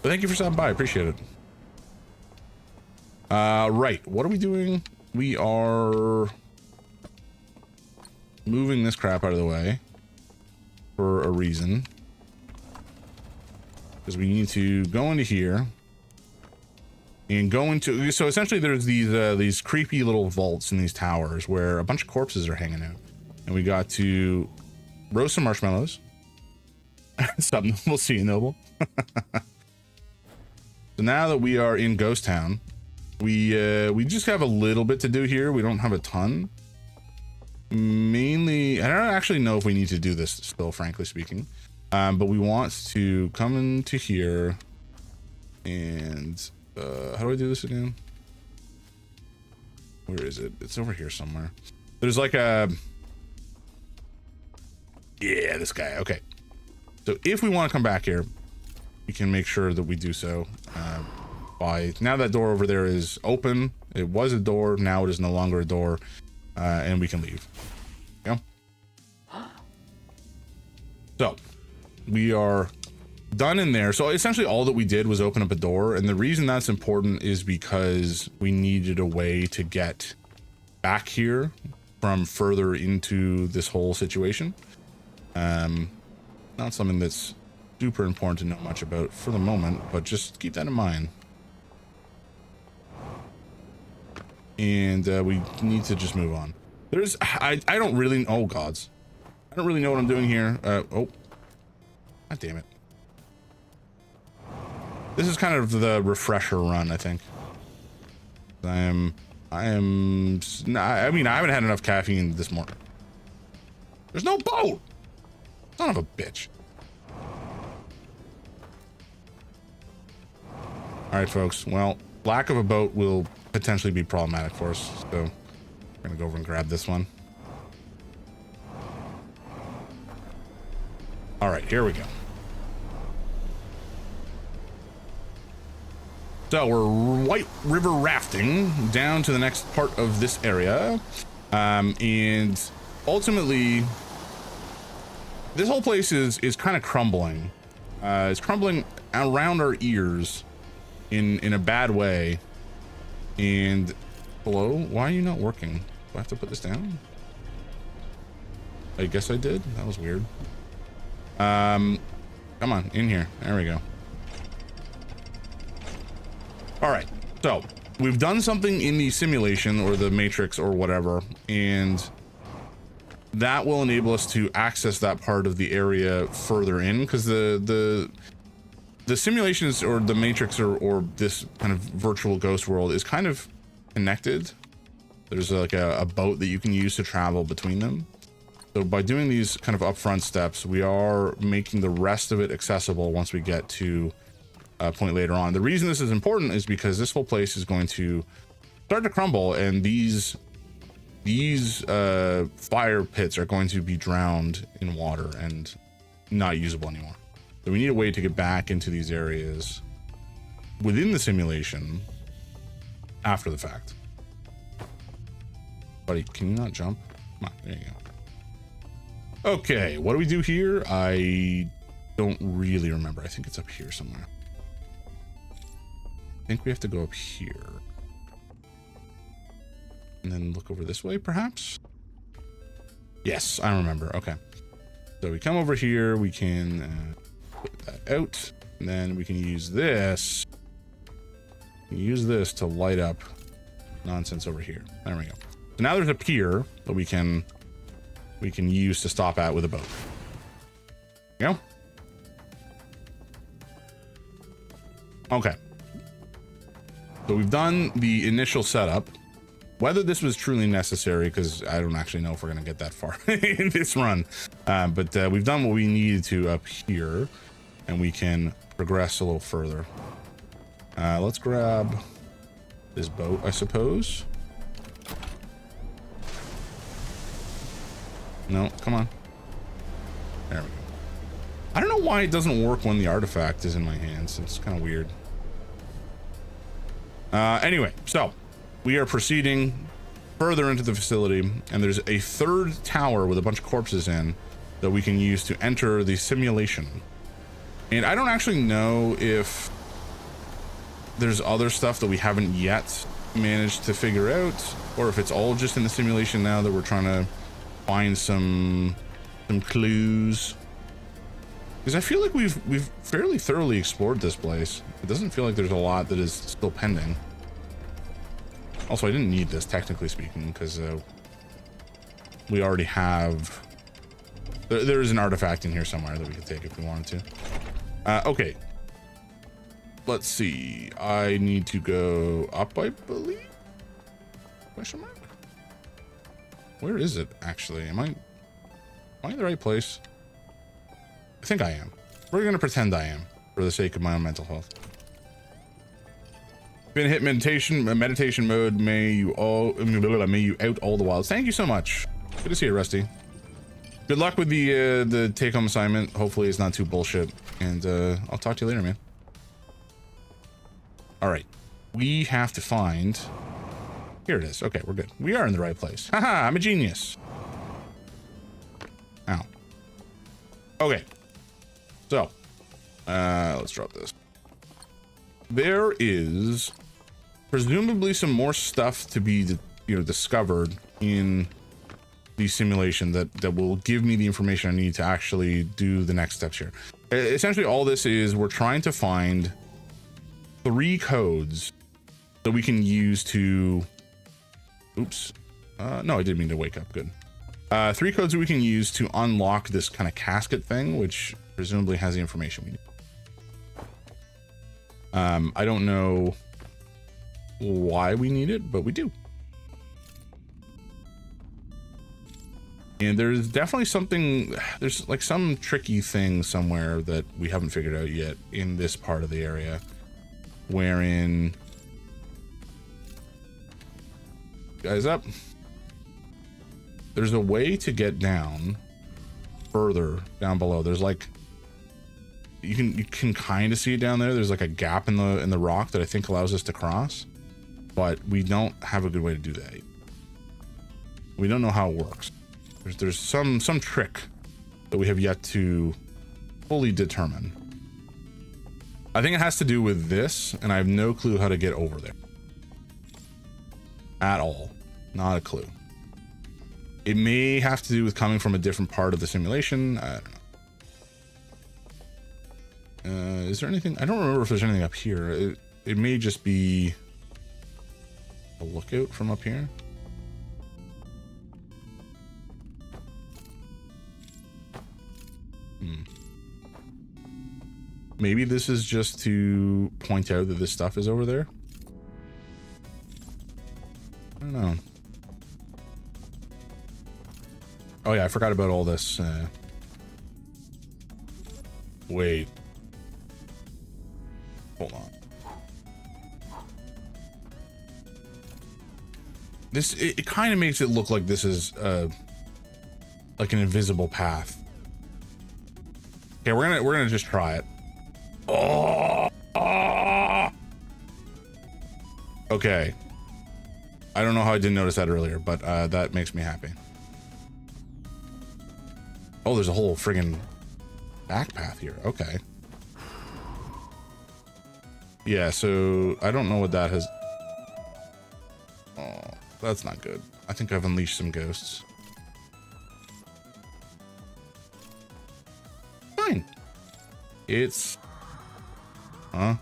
[SPEAKER 1] But thank you for stopping by. I appreciate it. Right, what are we doing? We are moving this crap out of the way for a reason, because we need to go into here and go into, so essentially there's these creepy little vaults in these towers where a bunch of corpses are hanging out, and we got to roast some marshmallows. Something we'll see you, Noble. So now that we are in Ghost Town, we just have a little bit to do here. We don't have a ton. Mainly, I don't actually know if we need to do this still, frankly speaking. But we want to come into here and how do I do this again? Where is it? It's over here somewhere. There's like a, yeah, this guy. Okay. So if we want to come back here, we can make sure that we do so. Now that door over there is open. It was a door, now it is no longer a door, and we can leave. Yeah. So we are done in there. So essentially all that we did was open up a door, and the reason that's important is because we needed a way to get back here from further into this whole situation. Not something that's super important to know much about for the moment, but just keep that in mind. And we need to just move on. I don't really, oh gods, I don't really know what I'm doing here. Oh, god damn it. This is kind of the refresher run, I think. I mean, I haven't had enough caffeine this morning. There's no boat. Son of a bitch. All right, folks. Well, lack of a boat will potentially be problematic for us, so we're gonna go over and grab this one. All right, here we go. So we're White River rafting down to the next part of this area. And ultimately, this whole place is kind of crumbling. It's crumbling around our ears in a bad way. And hello, why are you not working? Do I have to put this down? I guess I did. That was weird. Come on, in here. There we go. All right, so we've done something in the simulation or the matrix or whatever, and that will enable us to access that part of the area further in, because the simulations or the matrix or this kind of virtual ghost world is kind of connected. There's like a boat that you can use to travel between them. So by doing these kind of upfront steps, we are making the rest of it accessible once we get to a point later on. The reason this is important is because this whole place is going to start to crumble, and these fire pits are going to be drowned in water and not usable anymore. So we need a way to get back into these areas within the simulation after the fact. Buddy, can you not jump? Come on, there you go. Okay, what do we do here? I don't really remember. I think it's up here somewhere. I think we have to go up here. And then look over this way, perhaps? Yes, I remember. Okay. So we come over here, we can put that out, and then we can use this. Use this to light up nonsense over here. There we go. So now there's a pier that we can use to stop at with a boat. There you go. Okay. So we've done the initial setup. Whether this was truly necessary, because I don't actually know if we're going to get that far in this run. But we've done what we needed to up here, and we can progress a little further. Let's grab this boat, I suppose. No, come on. There we go. I don't know why it doesn't work when the artifact is in my hands. It's kind of weird. Anyway, so we are proceeding further into the facility, and there's a third tower with a bunch of corpses in that we can use to enter the simulation. And I don't actually know if there's other stuff that we haven't yet managed to figure out, or if it's all just in the simulation now that we're trying to find some clues. Because I feel like we've fairly thoroughly explored this place. It doesn't feel like there's a lot that is still pending. Also, I didn't need this, technically speaking, because we already have... There is an artifact in here somewhere that we could take if we wanted to. Okay. Let's see. I need to go up, I believe? Question mark? Where is it, actually? Am I in the right place? I think I am. We're going to pretend I am, for the sake of my own mental health. Been hit meditation mode. May you out all the wilds. Thank you so much. Good to see you, Rusty. Good luck with the take-home assignment. Hopefully it's not too bullshit. And I'll talk to you later, man. All right. We have to find... Here it is. Okay, we're good. We are in the right place. Haha, I'm a genius. Ow. Okay. So, let's drop this. There is presumably some more stuff to be, discovered in the simulation that will give me the information I need to actually do the next steps here. Essentially, all this is we're trying to find 3 codes that we can use to... Oops. No, I didn't mean to wake up. Good. 3 codes that we can use to unlock this kind of casket thing, which presumably has the information we need. I don't know why we need it, but we do. And there's definitely something, there's like some tricky thing somewhere that we haven't figured out yet in this part of the area, wherein... Guys up. There's a way to get down further down below. There's like You can kind of see it down there. There's like a gap in the rock that I think allows us to cross, but we don't have a good way to do that. We don't know how it works. There's some trick that we have yet to fully determine. I think it has to do with this, and I have no clue how to get over there. At all. Not a clue. It may have to do with coming from a different part of the simulation. I don't know. Is there anything? I don't remember if there's anything up here. It may just be a lookout from up here. Maybe this is just to point out that this stuff is over there. I don't know. Oh yeah, I forgot about all this. Wait. Hold on. It kind of makes it look like this is like an invisible path. Okay, we're gonna just try it. Oh. Okay. I don't know how I didn't notice that earlier, but that makes me happy. Oh, there's a whole friggin' back path here. Okay. Yeah, so I don't know what that has. Oh, that's not good. I think I've unleashed some ghosts. Fine. It's... Huh?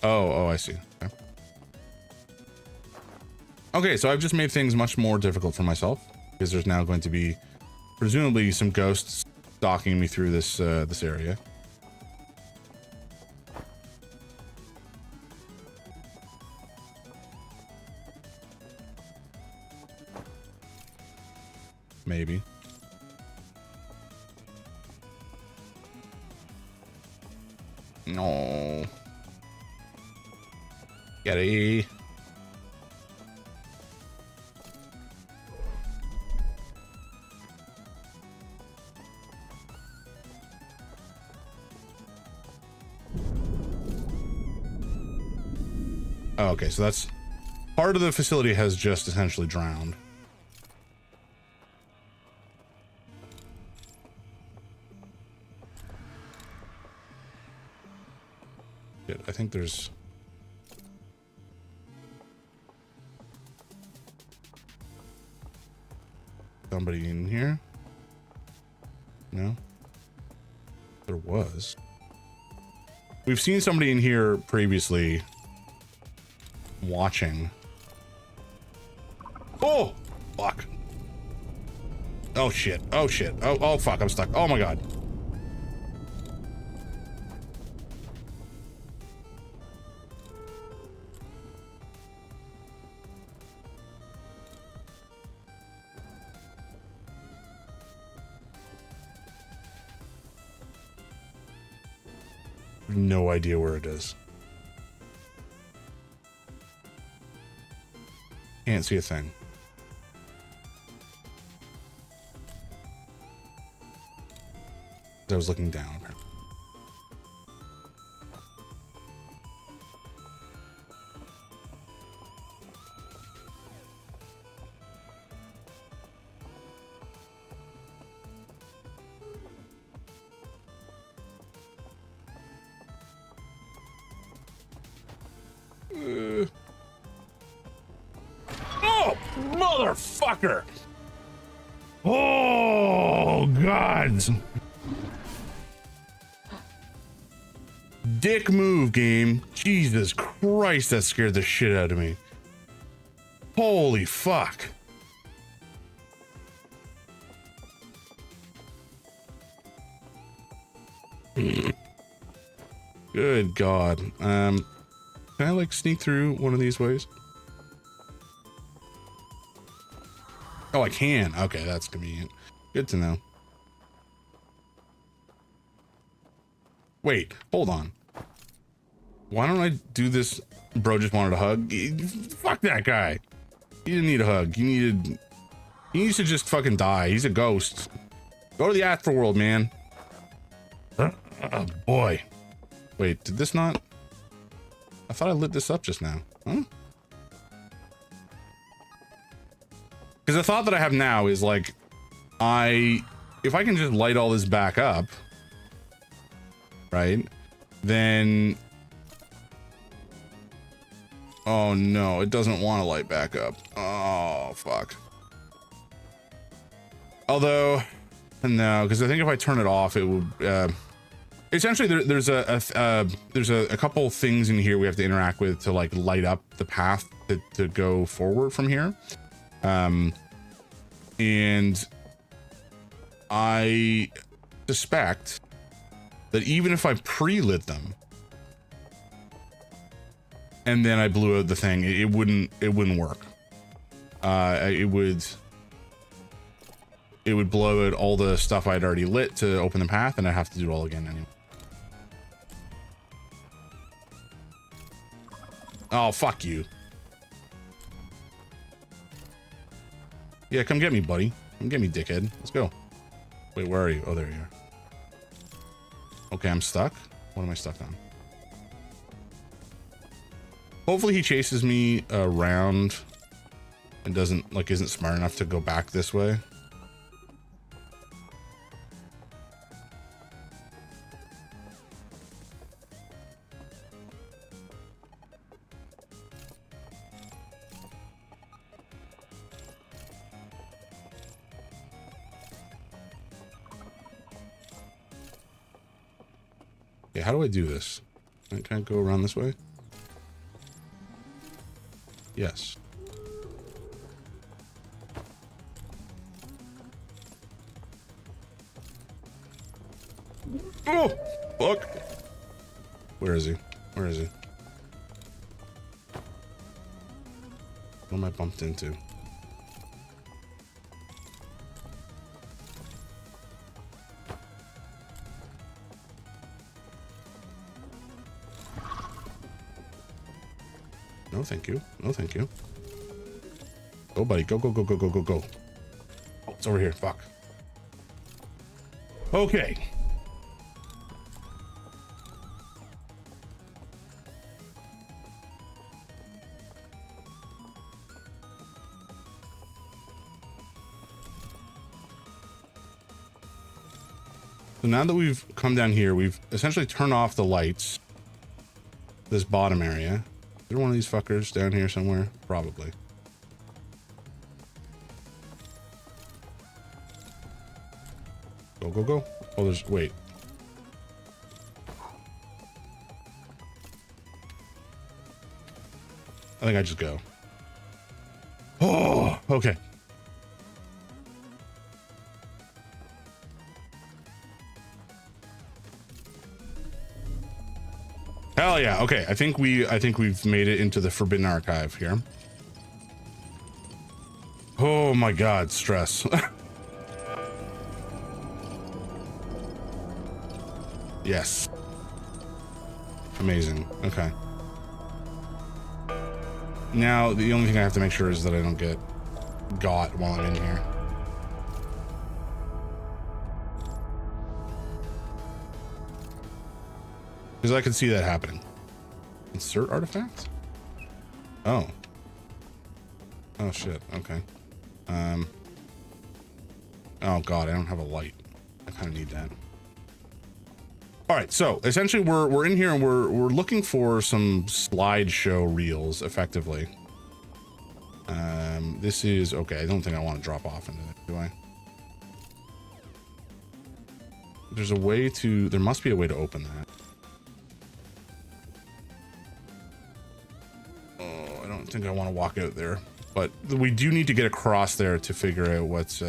[SPEAKER 1] Oh, I see. Okay. Okay, so I've just made things much more difficult for myself, because there's now going to be presumably some ghosts stalking me through this this area. Maybe. No. Get it. Oh, okay, so that's part of the facility has just essentially drowned. I think there's somebody in here. No, there was. We've seen somebody in here previously watching. Oh, fuck. Oh shit. Oh shit. Oh fuck, I'm stuck. Oh my god. No idea where it is. Can't see a thing. I was looking down. Oh, motherfucker! Oh, God! Dick move, game. Jesus Christ, that scared the shit out of me. Holy fuck. Good God. Can I like sneak through one of these ways? Oh, I can. Okay, that's convenient. Good to know. Wait, hold on. Why don't I do this? Bro just wanted a hug. Fuck that guy. He didn't need a hug. He needs to just fucking die. He's a ghost. Go to the afterworld, man. Oh, boy. Wait, did this not? I thought I lit this up just now. Huh? Because the thought that I have now is like, if I can just light all this back up, right? Then, oh no, it doesn't want to light back up. Oh, fuck. Although, no, because I think if I turn it off, it would, essentially there's a couple things in here we have to interact with to like light up the path to go forward from here. And I suspect that even if I pre-lit them and then I blew out the thing, it wouldn't work. It would blow out all the stuff I'd already lit to open the path, and I'd have to do it all again anyway. Oh, fuck you. Yeah, come get me, buddy. Come get me, dickhead. Let's go. Wait, where are you? Oh, there you are. Okay, I'm stuck. What am I stuck on? Hopefully he chases me around and isn't smart enough to go back this way. Okay, how do I do this? Can I go around this way? Yes. Oh, fuck. Where is he? Where is he? What am I bumped into? No, thank you. No, thank you. Go, buddy. Go, go, go, go, go, go, go. Oh, it's over here. Fuck. Okay. So now that we've come down here, we've essentially turned off the lights. This bottom area. Is there one of these fuckers down here somewhere? Probably. Go, go, go. Oh, there's... Wait. I think I just go. Oh, okay. Hell yeah. Okay. I think we've made it into the Forbidden Archive here. Oh my God. Stress. Yes. Amazing. Okay. Now, the only thing I have to make sure is that I don't get got while I'm in here. Because I can see that happening. Insert artifact? Oh. Oh shit, okay. Oh god, I don't have a light. I kind of need that. Alright, so essentially we're in here and we're looking for some slideshow reels, effectively. This is okay, I don't think I want to drop off into it, do I? There's a way to, there must be a way to open that. Oh, I don't think I want to walk out there, but we do need to get across there to figure out what's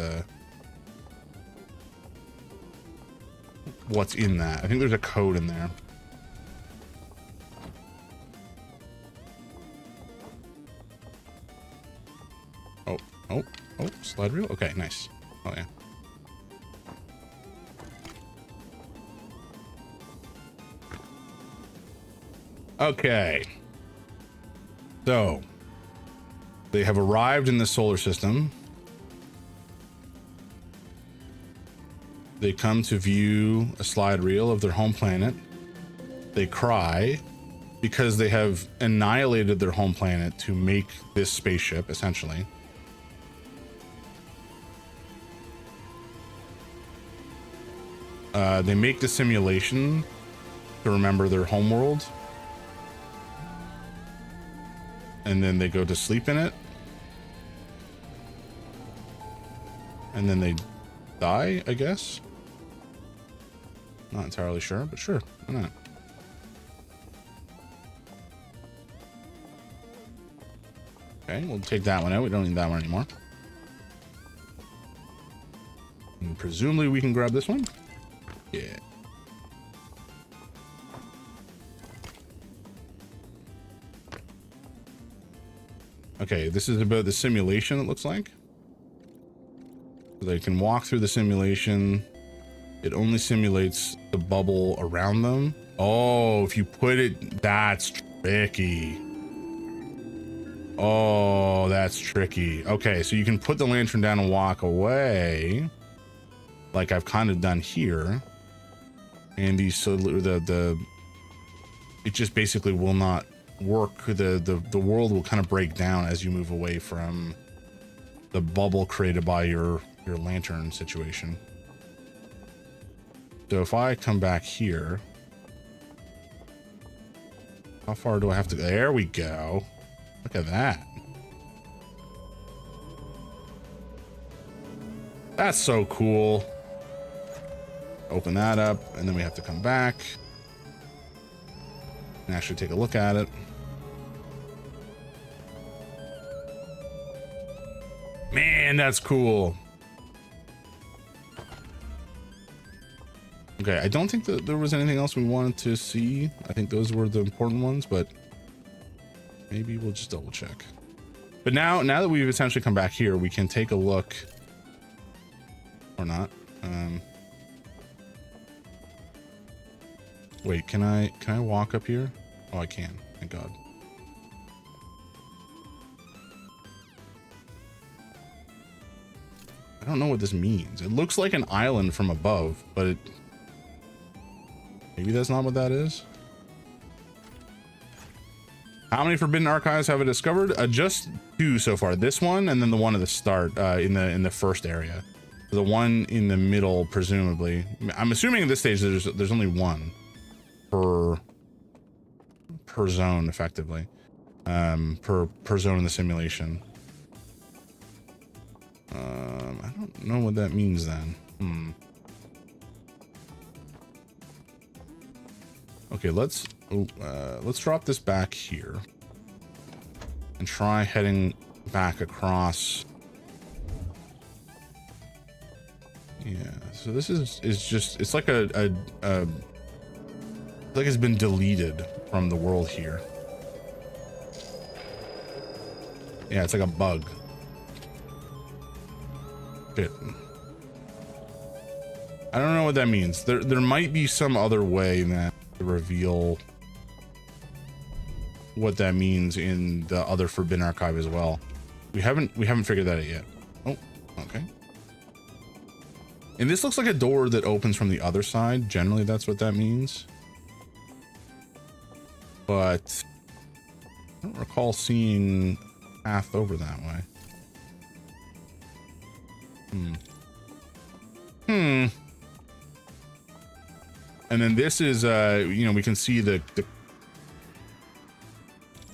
[SPEAKER 1] in that. I think there's a code in there. Oh, slide reel? Okay, nice. Oh yeah. Okay. So, they have arrived in the solar system. They come to view a slide reel of their home planet. They cry because they have annihilated their home planet to make this spaceship, essentially. They make the simulation to remember their homeworld. And then they go to sleep in it. And then they die, I guess. Not entirely sure, but sure, why not? Okay, we'll take that one out. We don't need that one anymore. And presumably we can grab this one. Yeah. Okay, this is about the simulation, it looks like. So they can walk through the simulation. It only simulates the bubble around them. Oh, if you put it, that's tricky. Oh, that's tricky. Okay, so you can put the lantern down and walk away, like I've kind of done here. And these, so it just basically will not work. The world will kind of break down as you move away from the bubble created by your lantern situation. So if I come back here, how far do I have to go? There we go. Look at that. That's so cool. Open that up, and then we have to come back and actually take a look at it. Man, that's cool. Okay, I don't think that there was anything else we wanted to see. I think those were the important ones, but maybe we'll just double check. But now that we've essentially come back here, we can take a look, or not. Wait, can I walk up here? Oh, I can. Thank God. I don't know what this means. It looks like an island from above, but maybe that's not what that is. How many Forbidden Archives have I discovered? Just 2 so far. This one, and then the one at the start, in the first area. The one in the middle, presumably. I'm assuming at this stage there's only one per zone, effectively. Per zone in the simulation. I don't know what that means then. Okay, let's drop this back here and try heading back across. Yeah, so this is just, it's like like it's been deleted from the world here. Yeah, it's like a bug. Shit. I don't know what that means. There might be some other way that to reveal what that means in the other Forbidden Archive as well. We haven't figured that out yet. Oh, okay. And this looks like a door that opens from the other side. Generally, that's what that means. But I don't recall seeing a path over that way. And then this is, you know, we can see the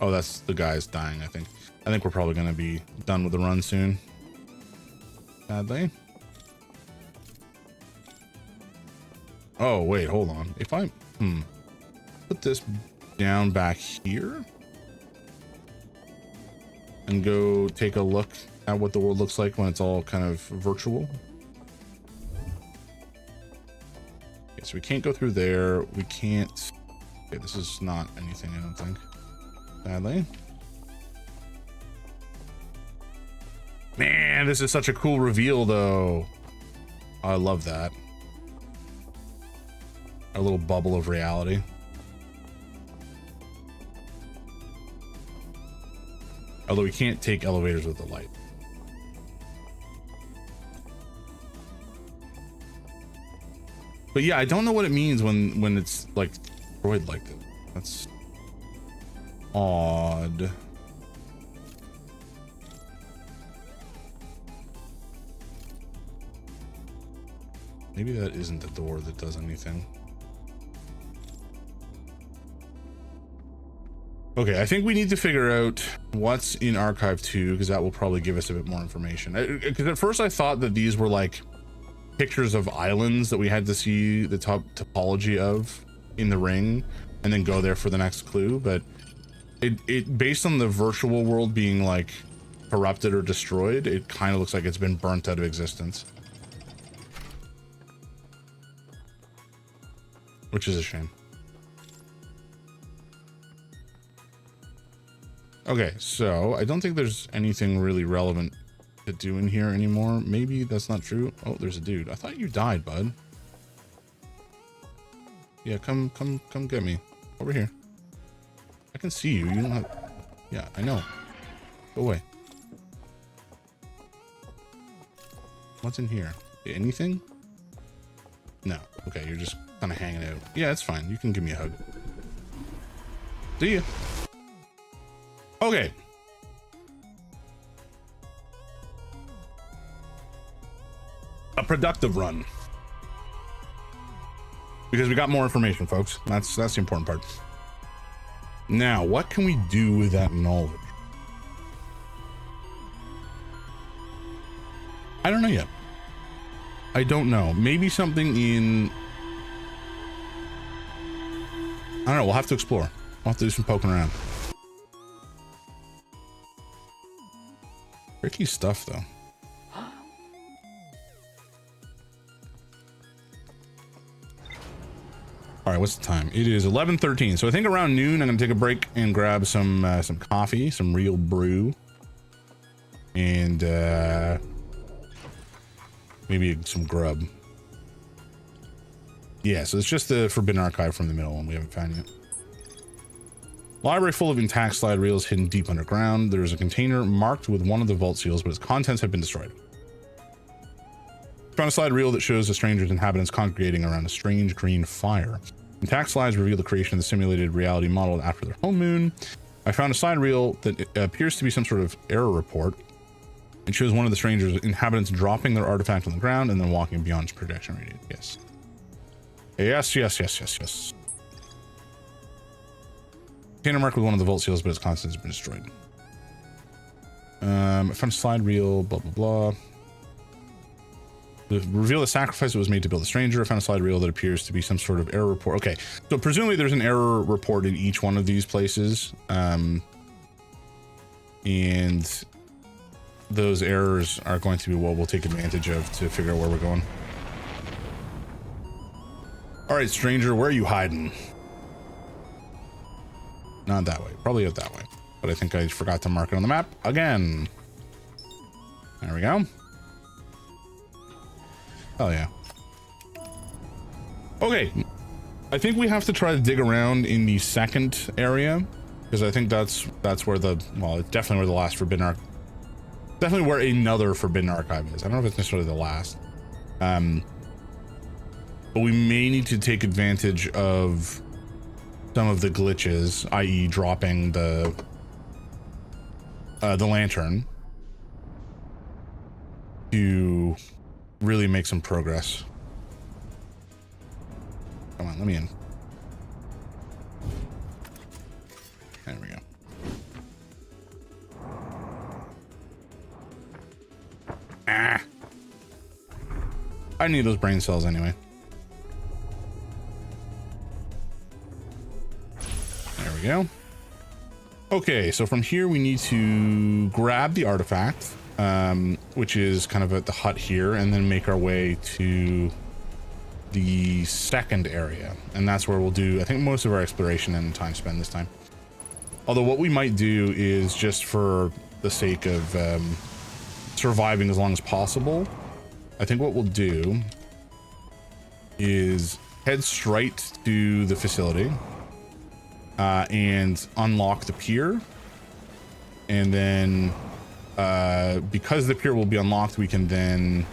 [SPEAKER 1] oh, that's the guy's dying, I think. I think we're probably going to be done with the run soon. Sadly. Oh, wait, hold on. If I, put this down back here and go take a look at what the world looks like when it's all kind of virtual. Okay, so we can't go through there. We can't. Okay, this is not anything, I don't think. Sadly. Man, this is such a cool reveal, though. I love that. A little bubble of reality. Although we can't take elevators with the light. But yeah, I don't know what it means when it's like destroyed like that. That's odd. Maybe that isn't the door that does anything. Okay, I think we need to figure out what's in Archive 2, because that will probably give us a bit more information. Because at first I thought that these were like pictures of islands that we had to see the topology of in the ring and then go there for the next clue, but it based on the virtual world being like corrupted or destroyed, it kind of looks like it's been burnt out of existence. Which is a shame. Okay, so I don't think there's anything really relevant to do in here anymore. Maybe that's not true. Oh, there's a dude. I thought you died, bud. Yeah, come get me. Over here. I can see you. You don't have... Yeah, I know. Go away. What's in here? Anything? No. Okay, you're just kind of hanging out. Yeah, it's fine. You can give me a hug. See ya. Okay. A productive run. Because we got more information, folks. That's the important part. Now, what can we do with that knowledge? I don't know yet. I don't know. Maybe something in... I don't know. We'll have to explore. We'll have to do some poking around. Tricky stuff, though. All right, what's the time? It is 11:13. So I think around noon, I'm gonna take a break and grab some coffee, some real brew, and maybe some grub. Yeah, so it's just the Forbidden Archive from the middle one we haven't found yet. Library full of intact slide reels hidden deep underground. There is a container marked with one of the vault seals, but its contents have been destroyed. Found a slide reel that shows a stranger's inhabitants congregating around a strange green fire. Intact slides reveal the creation of the simulated reality modeled after their home moon. I found a slide reel that appears to be some sort of error report. It shows one of the stranger's inhabitants dropping their artifact on the ground and then walking beyond its projection radius. Yes. Yes. Container marked with one of the vault seals, but its contents have been destroyed. I found a slide reel, blah, blah, blah. Reveal the sacrifice that was made to build a stranger. I found a slide reel that appears to be some sort of error report. Okay, so presumably there's an error report in each one of these places. And those errors are going to be what we'll take advantage of to figure out where we're going. All right, stranger, where are you hiding? Not that way, probably out that way. But I think I forgot to mark it on the map again. There we go. Oh yeah. Okay, I think we have to try to dig around in the second area, because I think that's where the, well, it's definitely where the last Forbidden Archive, definitely where another Forbidden Archive is. I don't know if it's necessarily the last, but we may need to take advantage of some of the glitches, i.e. dropping the lantern, to really make some progress. Come on, let me in. There we go. Ah, I need those brain cells anyway. There we go. Okay, so from here we need to grab the artifact, which is kind of at the hut here, and then make our way to the second area. And that's where we'll do, I think, most of our exploration and time spent this time. Although what we might do is, just for the sake of surviving as long as possible, I think what we'll do is head straight to the facility and unlock the pier. And then because the pier will be unlocked, we can then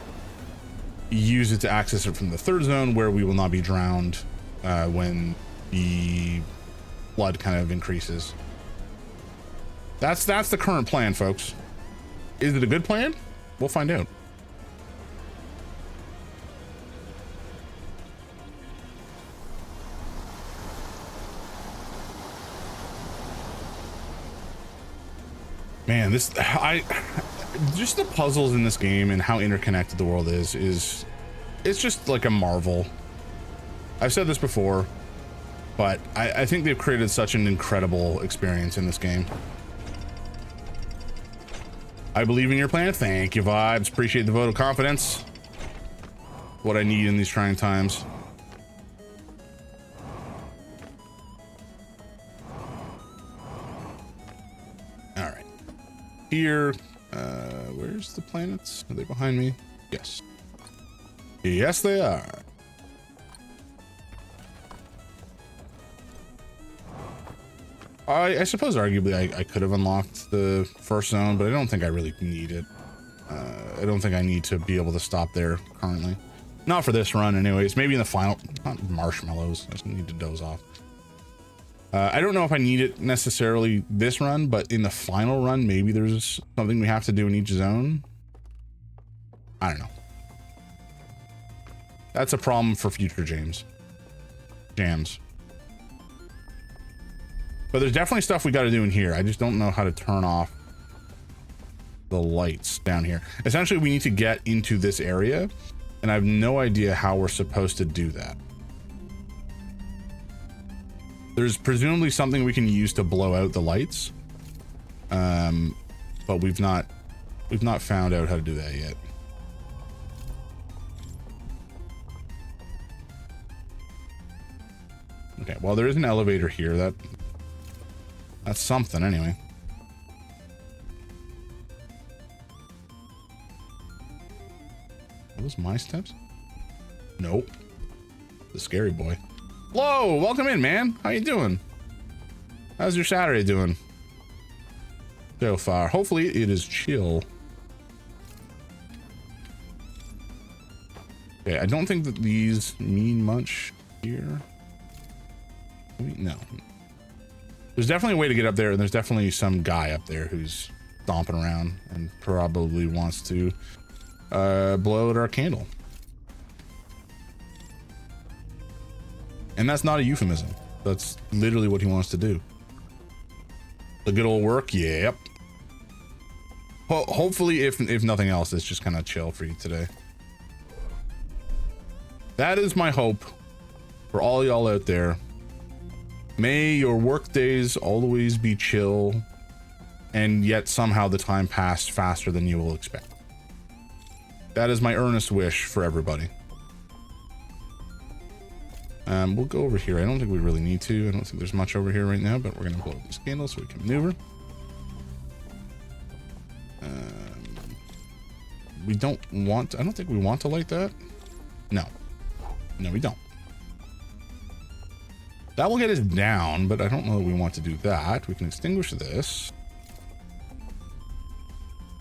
[SPEAKER 1] use it to access it from the third zone, where we will not be drowned when the flood kind of increases. That's the current plan, folks. Is it a good plan? We'll find out. Man, just the puzzles in this game and how interconnected the world is it's just like a marvel. I've said this before, but I think they've created such an incredible experience in this game. I believe in your plan. Thank you, Vibes. Appreciate the vote of confidence. What I need in these trying times. All right. Here, where's the planets? Are they behind me? Yes. Yes, they are. I suppose arguably I could have unlocked the first zone, but I don't think I really need it. I don't think I need to be able to stop there currently. Not for this run anyways. Maybe in the final, not marshmallows. I just need to doze off. I don't know if I need it necessarily this run, but in the final run, maybe there's something we have to do in each zone. I don't know. That's a problem for future jams. But there's definitely stuff we got to do in here. I just don't know how to turn off the lights down here. Essentially, we need to get into this area, and I have no idea how we're supposed to do that. There's presumably something we can use to blow out the lights, but we've not found out how to do that yet. Okay, well, there is an elevator here. That's something anyway. Are those my steps? Nope. The scary boy. Hello, welcome in, man. How you doing? How's your Saturday doing so far? Hopefully it is chill. Okay, I don't think that these mean much here. No. There's definitely a way to get up there, and there's definitely some guy up there who's stomping around and probably wants to blow out our candle. And that's not a euphemism. That's literally what he wants to do. The good old work, yep. Hopefully, if nothing else, it's just kind of chill for you today. That is my hope for all y'all out there. May your work days always be chill, and yet somehow the time passed faster than you will expect. That is my earnest wish for everybody. We'll go over here. I don't think we really need to. I don't think there's much over here right now, but we're going to blow these candles so we can maneuver. We don't want... I don't think we want to light that. No. No, we don't. That will get us down, but I don't know that we want to do that. We can extinguish this.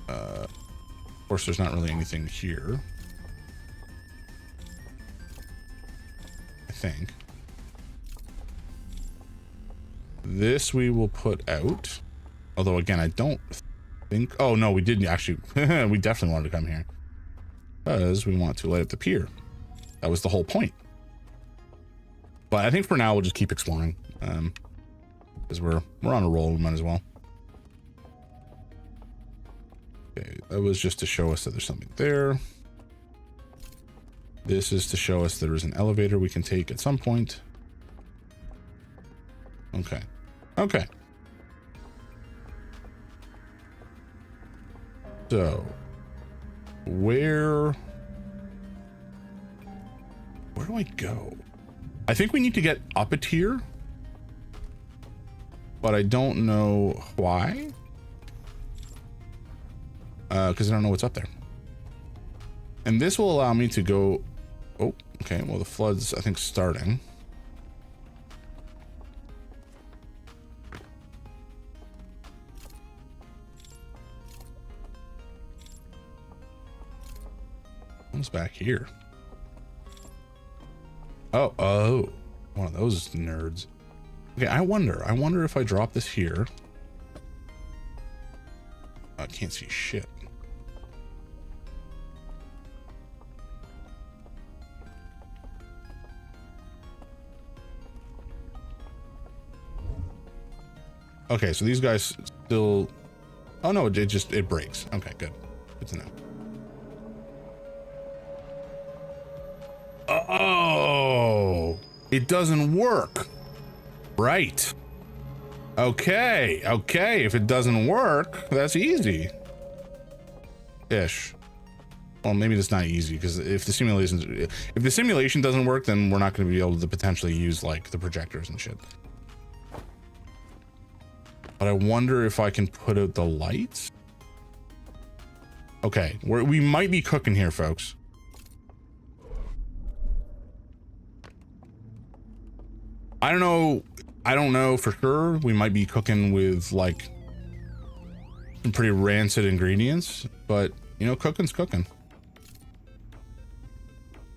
[SPEAKER 1] Of course, there's not really anything here. I think. This we will put out. Although, again, I don't think... Oh, no, we didn't actually... We definitely wanted to come here. Because we want to light up the pier. That was the whole point. But I think for now we'll just keep exploring, because we're on a roll. We might as well. Okay, that was just to show us that there's something there. This is to show us there is an elevator we can take at some point. Okay. Okay. So, where do I go? I think we need to get up a tier, but I don't know why. Because I don't know what's up there. And this will allow me to go... Oh, okay. Well, the flood's, I think, starting. What's back here? Oh, one of those nerds. Okay, I wonder if I drop this here. I can't see shit. Okay, so these guys still... Oh no, it breaks. Okay, good. Good to know. Oh, it doesn't work. Right. Okay, if it doesn't work, that's easy. Ish. Well, maybe it's not easy, because if the simulation doesn't work, then we're not going to be able to potentially use like the projectors and shit. But I wonder if I can put out the lights. Okay, we might be cooking here, folks. I don't know for sure. We might be cooking with like some pretty rancid ingredients, but you know, cooking's cooking.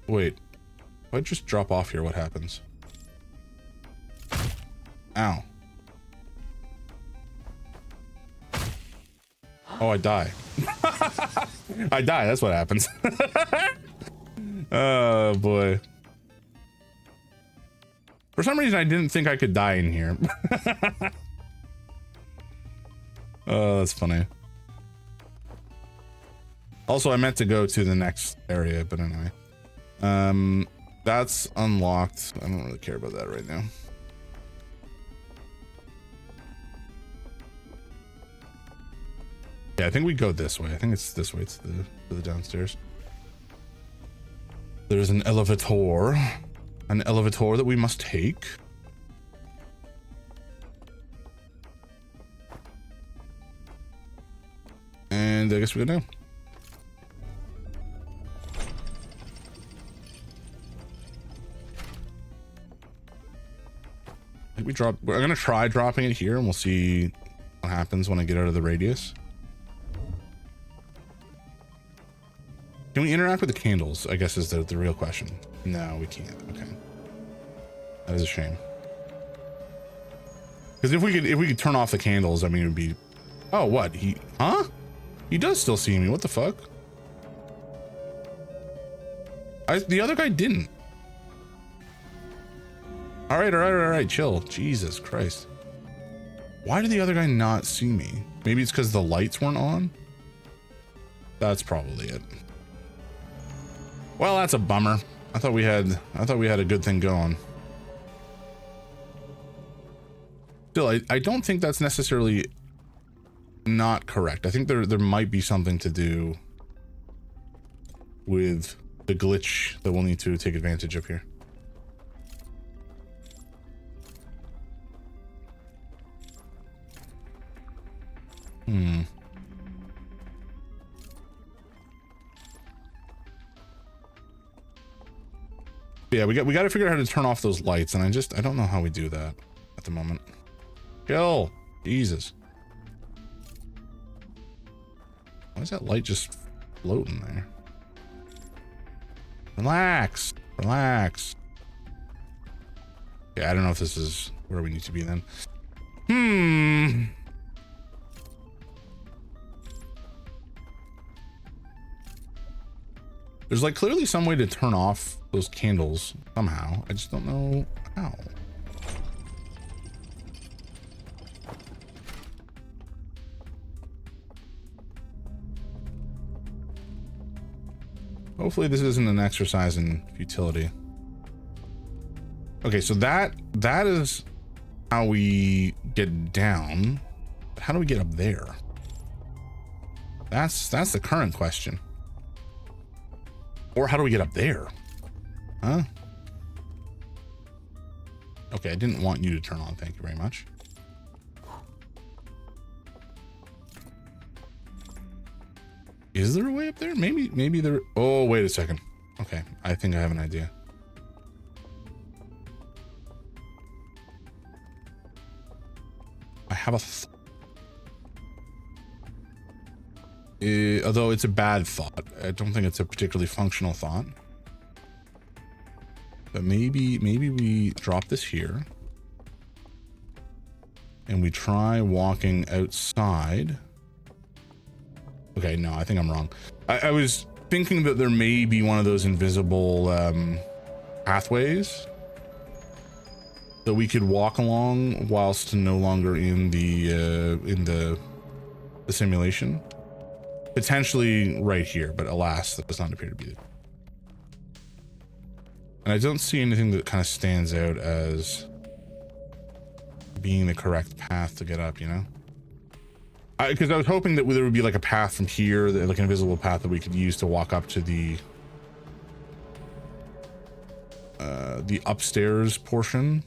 [SPEAKER 1] Wait, if I just drop off here, what happens? Ow. Oh, I die. I die, that's what happens. Oh boy. For some reason, I didn't think I could die in here. Oh, that's funny. Also, I meant to go to the next area, but anyway. That's unlocked. I don't really care about that right now. Yeah, I think we go this way. I think it's this way to the downstairs. There's an elevator. An elevator that we must take. And I guess we go now. I think we're gonna try dropping it here and we'll see what happens when I get out of the radius. Can we interact with the candles? I guess is the real question. No, we can't. Okay. That is a shame. Because if we could turn off the candles, I mean, it would be... Oh, what? Huh? He does still see me. What the fuck? The other guy didn't. All right. Chill. Jesus Christ. Why did the other guy not see me? Maybe it's because the lights weren't on? That's probably it. Well, that's a bummer. I thought we had a good thing going. Still, I don't think that's necessarily not correct. I think there might be something to do with the glitch that we'll need to take advantage of here. Yeah, we got to figure out how to turn off those lights, and I don't know how we do that at the moment. Kill! Jesus. Why is that light just floating there? Relax. Yeah, I don't know if this is where we need to be then. There's like clearly some way to turn off those candles somehow. I just don't know how. Hopefully this isn't an exercise in futility. Okay, so that is how we get down. But how do we get up there? That's the current question. Or how do we get up there? Huh? Okay, I didn't want you to turn on. Thank you very much. Is there a way up there? Maybe there... Oh, wait a second. Okay, I think I have an idea. I have a... Although it's a bad thought. I don't think it's a particularly functional thought. But maybe we drop this here. And we try walking outside. Okay, no, I think I'm wrong. I was thinking that there may be one of those invisible pathways that we could walk along whilst no longer in the simulation. Potentially right here, but alas, that does not appear to be it. And I don't see anything that kind of stands out as being the correct path to get up, you know? Because I was hoping that there would be like a path from here, like an invisible path that we could use to walk up to the upstairs portion.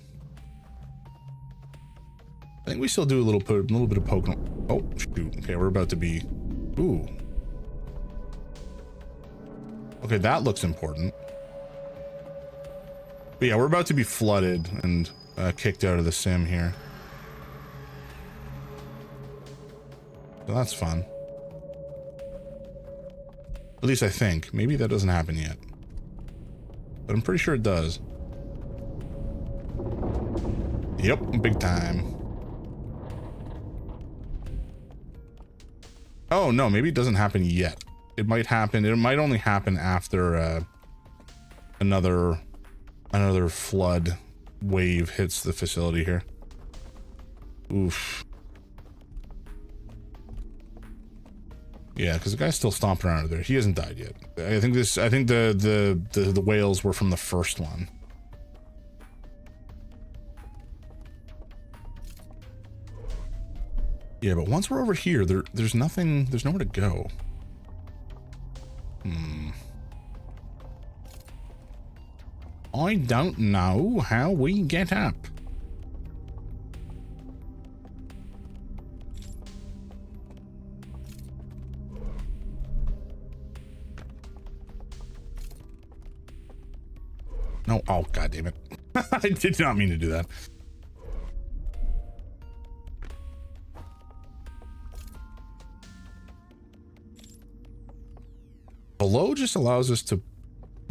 [SPEAKER 1] I think we still do a little bit of poking. Oh shoot! Okay, we're about to be. Ooh. Okay, that looks important. But yeah, we're about to be flooded and kicked out of the sim here. So that's fun. At least I think. Maybe that doesn't happen yet. But I'm pretty sure it does. Yep, big time. Oh no, maybe it doesn't happen yet. It might happen. It might only happen after another flood wave hits the facility here. Oof. Yeah, because the guy's still stomping around there. He hasn't died yet. I think the whales were from the first one. Yeah, but once we're over here, there's nothing. There's nowhere to go. I don't know how we get up. No, oh god damn it. I did not mean to do that. Below just allows us to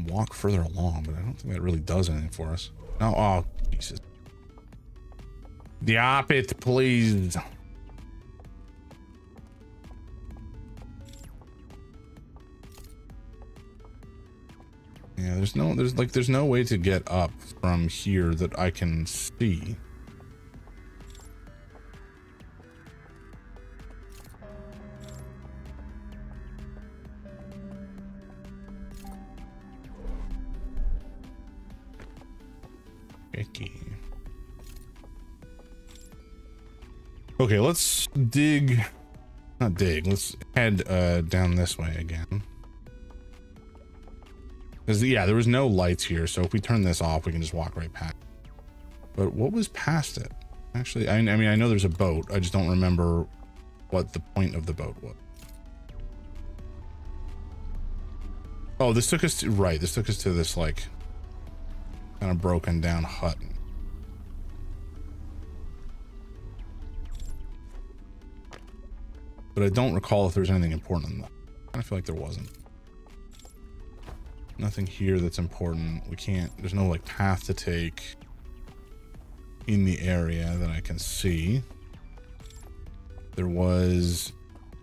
[SPEAKER 1] walk further along, but I don't think that really does anything for us. No, oh Jesus. Stop it, please. Yeah, there's no way to get up from here that I can see. Okay, let's not dig, let's head down this way again. Because yeah, there was no lights here, so if we turn this off, we can just walk right past. But what was past it? Actually, I mean, I know there's a boat, I just don't remember what the point of the boat was. Oh, this took us to, right, this took us to this like kind of broken down hut. But I don't recall if there's anything important in that. I kind of feel like there wasn't. Nothing here that's important. We can't, there's no like path to take in the area that I can see. There was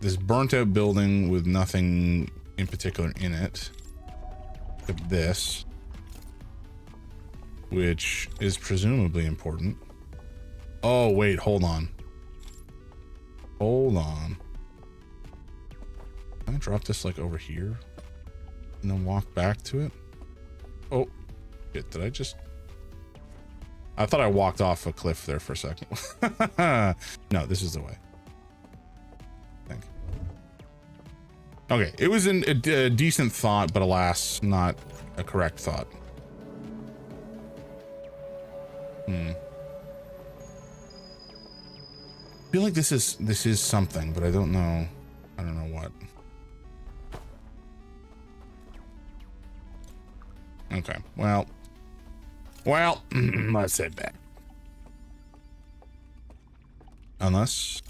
[SPEAKER 1] this burnt out building with nothing in particular in it. Except this, which is presumably important. Oh wait, hold on. Hold on. Can I drop this like over here and then walk back to it? Oh shit, did I just, I thought I walked off a cliff there for a second. No, this is the way, I think. Okay, it was a decent thought, but alas, not a correct thought. I feel like this is something, but I don't know what. Okay, well, let's head back. Unless,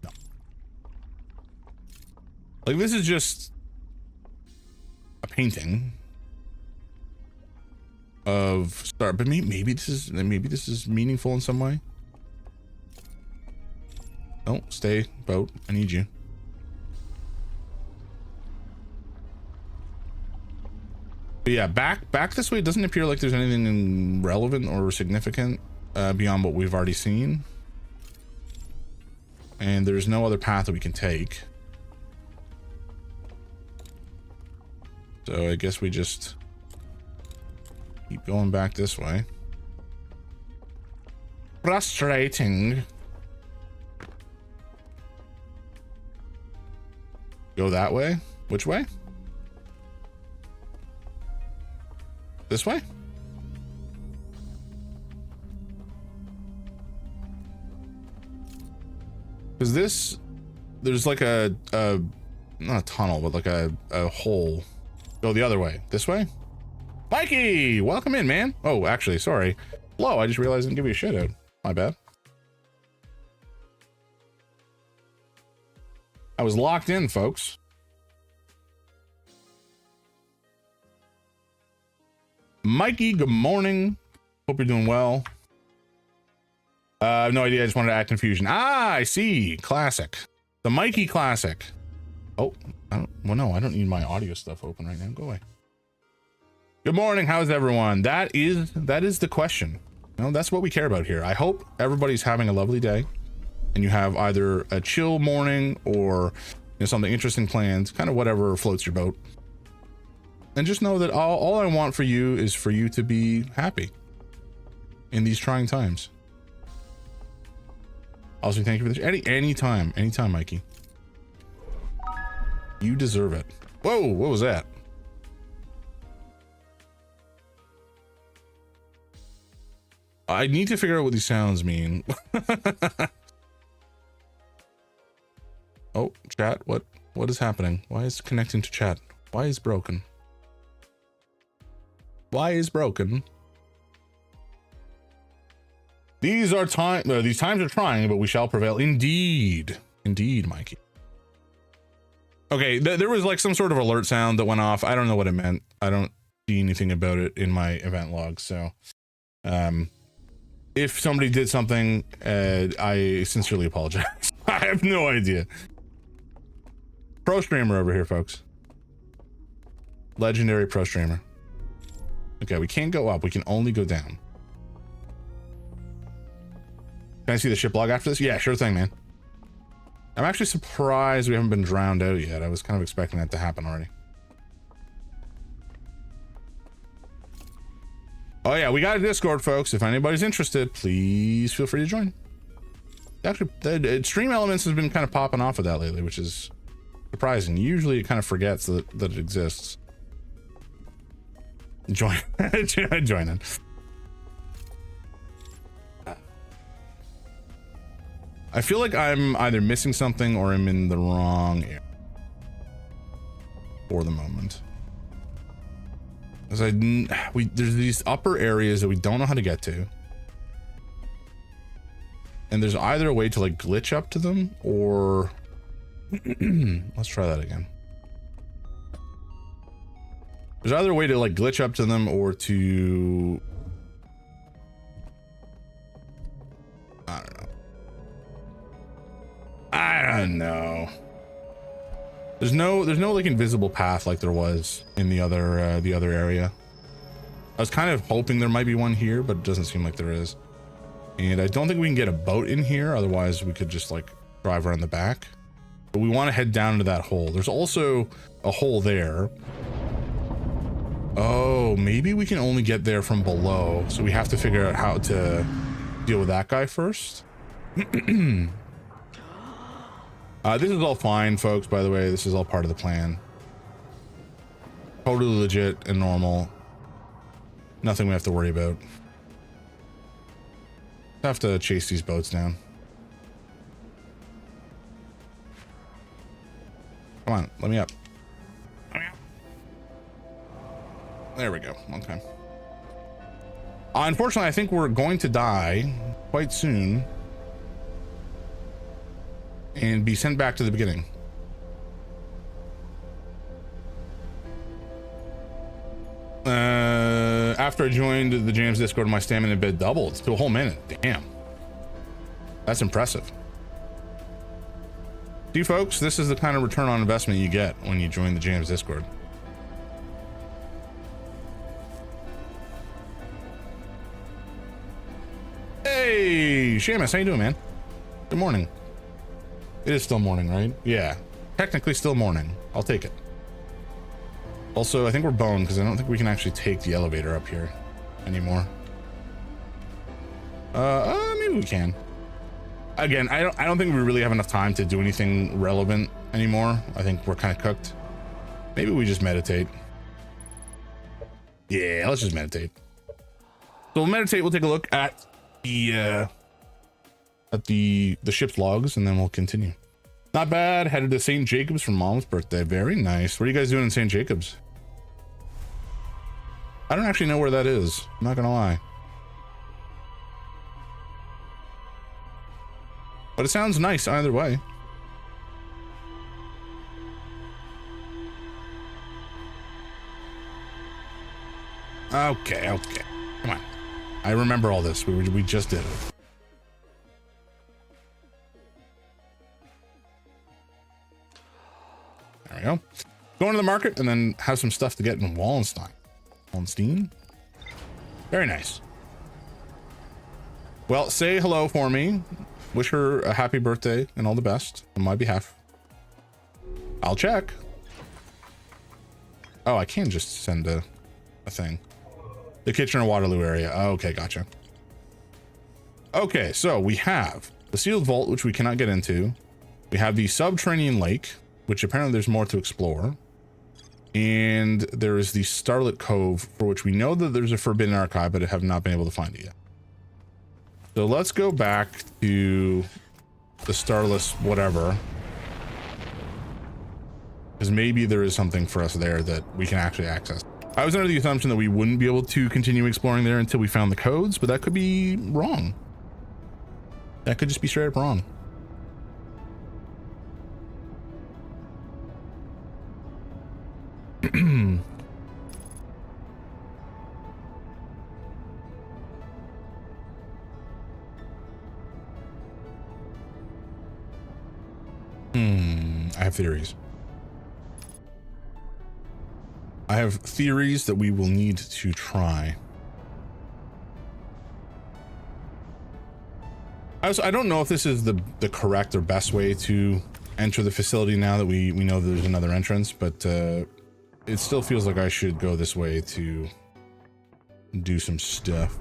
[SPEAKER 1] no. Like, this is just a painting of star, but maybe this is meaningful in some way. Oh, stay, boat. I need you. But yeah, back this way. It doesn't appear like there's anything relevant or significant beyond what we've already seen. And there's no other path that we can take. So I guess we just keep going back this way. Frustrating. Go that way? Which way? This way? Because there's like a not a tunnel, but like a hole. Go the other way. This way? Mikey, welcome in, man. Oh, actually, sorry. Hello, I just realized I didn't give you a shout out. My bad. I was locked in, folks. Mikey, good morning. Hope you're doing well. I have no idea. I just wanted to act confusion. Ah, I see. Classic. The Mikey classic. Oh, well, no, I don't need my audio stuff open right now. Go away. Good morning. How's everyone? That is the question. No, that's what we care about here. I hope everybody's having a lovely day and you have either a chill morning or something interesting planned, kind of whatever floats your boat. And just know that all I want for you is for you to be happy in these trying times. Also, thank you for this. Anytime, Mikey. You deserve it. Whoa, what was that? I need to figure out what these sounds mean. Oh, chat, what is happening? Why is connecting to chat? Why is broken? Why is broken? These times are trying, but we shall prevail. Indeed, Mikey. Okay, there was like some sort of alert sound that went off. I don't know what it meant. I don't see anything about it in my event log. So, if somebody did something, I sincerely apologize. I have no idea. Pro streamer over here, folks. Legendary pro streamer. Okay, we can't go up. We can only go down. Can I see the ship log after this? Yeah, sure thing, man. I'm actually surprised we haven't been drowned out yet. I was kind of expecting that to happen already. Oh yeah, we got a Discord, folks. If anybody's interested, please feel free to join. Actually, the Stream Elements has been kind of popping off of that lately, which is surprising. Usually it kind of forgets that it exists. Join in. I feel like I'm either missing something or I'm in the wrong area for the moment. As there's these upper areas that we don't know how to get to. And there's either a way to like glitch up to them or let's try that again. There's either a way to like glitch up to them or to I don't know. There's no like invisible path like there was in the other area. I was kind of hoping there might be one here, but it doesn't seem like there is. And I don't think we can get a boat in here, otherwise we could just like drive around the back. But we want to head down into that hole. There's also a hole there. Oh, maybe we can only get there from below, so we have to figure out how to deal with that guy first. This is all fine, folks, by the way. This is all part of the plan. Totally legit and normal. Nothing we have to worry about. Have to chase these boats down. Come on, let me up. There we go. Okay. Unfortunately, I think we're going to die quite soon and be sent back to the beginning. after I joined the James Discord, my stamina bid doubled to a whole minute. Damn. That's impressive. See, folks, this is the kind of return on investment you get when you join the James Discord. Hey, Seamus, how you doing, man? Good morning. It is still morning, right? Yeah, technically still morning. I'll take it. Also, I think we're boned because I don't think we can actually take the elevator up here anymore. Maybe we can. Again, I don't think we really have enough time to do anything relevant anymore. I think we're kind of cooked. Maybe we just meditate. Yeah, let's just meditate. So we'll meditate. We'll take a look at the ship's logs, and then we'll continue. Not bad. Headed to St. Jacobs for Mom's birthday. Very nice. What are you guys doing in St. Jacobs? I don't actually know where that is. I'm not gonna lie. But it sounds nice either way. Okay. Come on. I remember all this. We just did it. There we go. Going to the market and then have some stuff to get in Wallenstein. Wallenstein? Very nice. Well, say hello for me. Wish her a happy birthday and all the best on my behalf. I'll check. Oh, I can just send a thing. The Kitchener-Waterloo area. Oh, okay, gotcha. Okay, so we have the sealed vault, which we cannot get into. We have the subterranean lake, which apparently there's more to explore. And there is the Starlit Cove, for which we know that there's a forbidden archive, but I have not been able to find it yet. So let's go back to the Starless whatever. Because maybe there is something for us there that we can actually access. I was under the assumption that we wouldn't be able to continue exploring there until we found the codes, but that could be wrong. That could just be straight up wrong. I have theories. I have theories that we will need to try. I don't know if this is the correct or best way to enter the facility now that we know there's another entrance, but it still feels like I should go this way to do some stuff.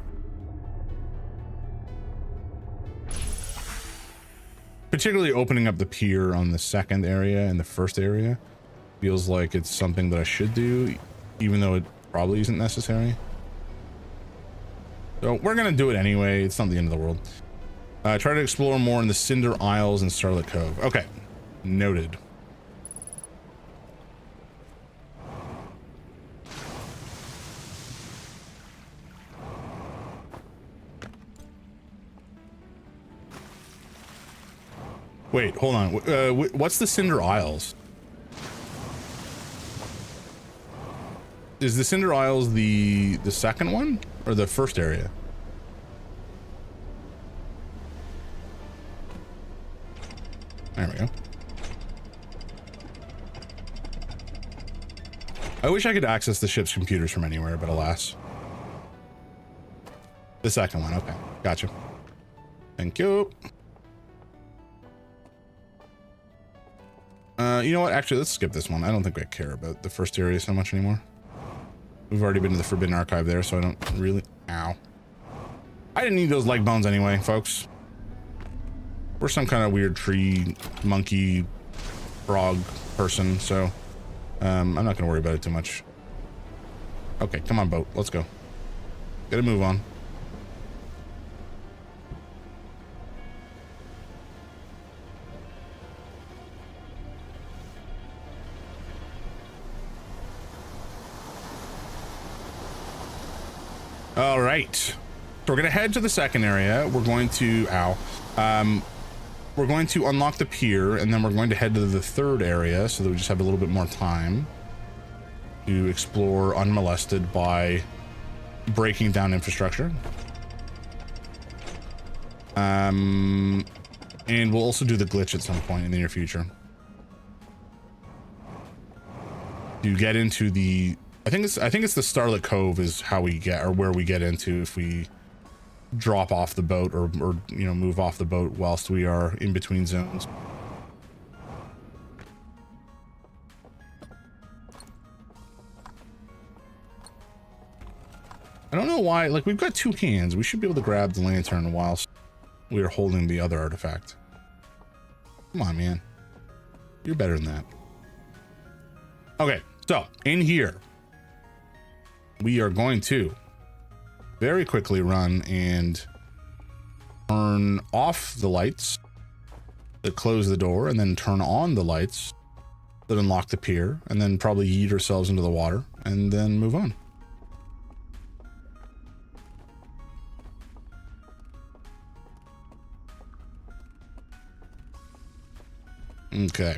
[SPEAKER 1] Particularly opening up the pier on the second area and the first area feels like it's something that I should do, even though it probably isn't necessary. So we're gonna do it anyway. It's not the end of the world. Try to explore more in the Cinder Isles and Starlit Cove. Okay, noted. Wait, hold on. What's the Cinder Isles? Is the Cinder Isles the second one or the first area? There we go. I wish I could access the ship's computers from anywhere, but alas. The second one, okay. Gotcha. Thank you. You know what? Actually, let's skip this one. I don't think I care about the first area so much anymore. We've already been to the Forbidden Archive there, so I don't really... Ow. I didn't need those leg bones anyway, folks. We're some kind of weird tree, monkey, frog person, so... I'm not gonna worry about it too much. Okay, come on, boat. Let's go. Gotta move on. All right, so we're gonna head to the second area. We're going to we're going to unlock the pier, and then we're going to head to the third area so that we just have a little bit more time to explore unmolested by breaking down infrastructure. And we'll also do the glitch at some point in the near future. You get into the, I think it's the Starlit Cove is how we get, or where we get into if we drop off the boat or you know, move off the boat whilst we are in between zones. I don't know why, like, we've got two hands. We should be able to grab the lantern whilst we are holding the other artifact. Come on, man. You're better than that. Okay, so in here, we are going to very quickly run and turn off the lights that close the door, and then turn on the lights that unlock the pier, and then probably yeet ourselves into the water, and then move on. Okay.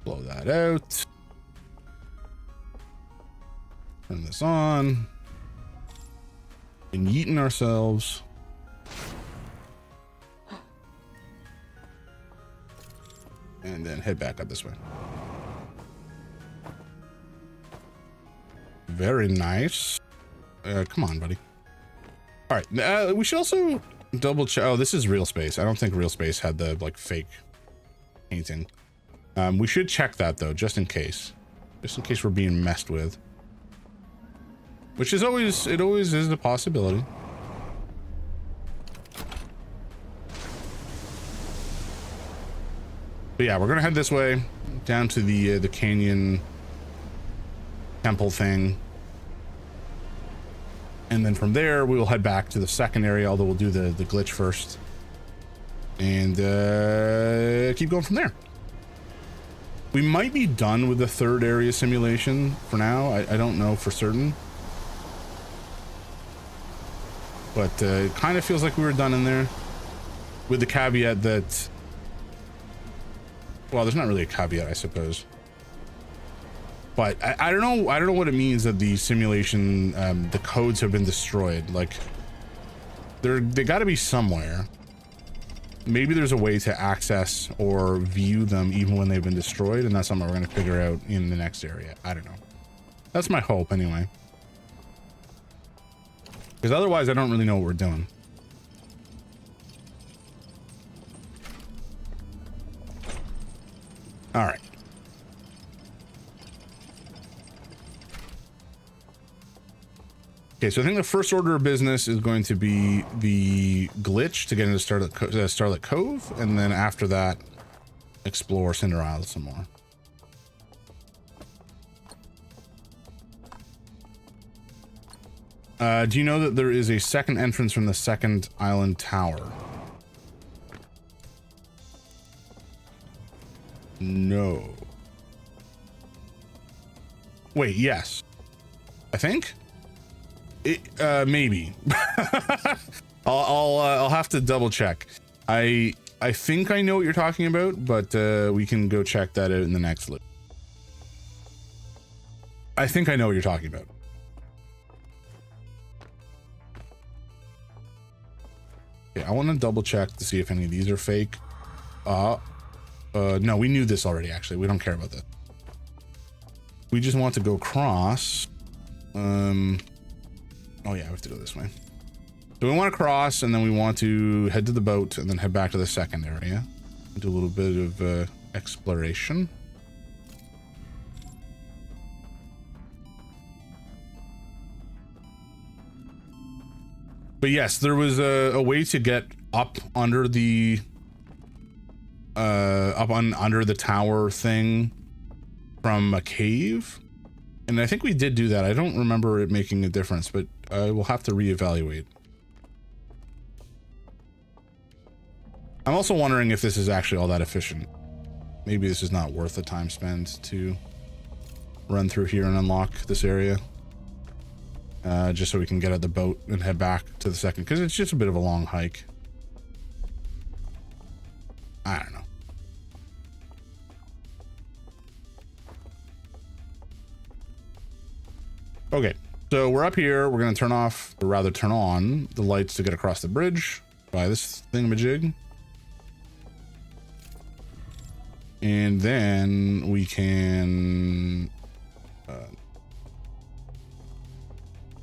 [SPEAKER 1] Blow that out. Turn this on. And yeeting ourselves. And then head back up this way. Very nice. Come on, buddy. All right. We should also double check. Oh, this is real space. I don't think real space had the like fake painting. We should check that though, just in case we're being messed with, which is always, it always is a possibility. But yeah, we're gonna head this way down to the canyon temple thing. And then from there, we will head back to the second area, although we'll do the glitch first. And keep going from there. We might be done with the third area simulation for now. I don't know for certain. But it kind of feels like we were done in there. With the caveat that... Well, there's not really a caveat, I suppose. But I don't know what it means that the simulation, the codes have been destroyed. Like, they got to be somewhere. Maybe there's a way to access or view them even when they've been destroyed, and that's something we're going to figure out in the next area. I don't know. That's my hope, anyway. Because otherwise, I don't really know what we're doing. All right. Okay, so I think the first order of business is going to be the glitch to get into Starlit Cove, and then after that, explore Cinder Isle some more. Do you know that there is a second entrance from the second island tower? No. Wait, yes. I think? Maybe. I'll have to double check. I think I know what you're talking about, but we can go check that out in the next loop. I think I know what you're talking about. Okay, I want to double check to see if any of these are fake. No, we knew this already, actually. We don't care about that. We just want to go across. Oh yeah, we have to go this way. So we want to cross, and then we want to head to the boat, and then head back to the second area. Do a little bit of exploration. But yes, there was a way to get up under the under the tower thing from a cave. And I think we did do that. I don't remember it making a difference, but we'll have to reevaluate. I'm also wondering if this is actually all that efficient. Maybe this is not worth the time spent to run through here and unlock this area. Just so we can get out the boat and head back to the second, because it's just a bit of a long hike. I don't know. Okay, So we're up here. We're going to turn off, or rather turn on the lights to get across the bridge by this thingamajig. And then we can...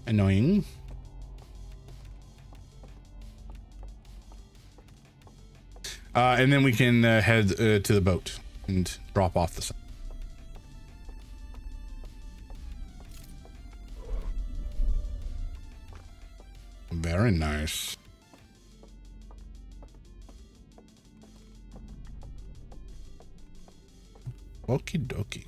[SPEAKER 1] annoying. And then we can head to the boat and drop off the side. Very nice. Okie dokie.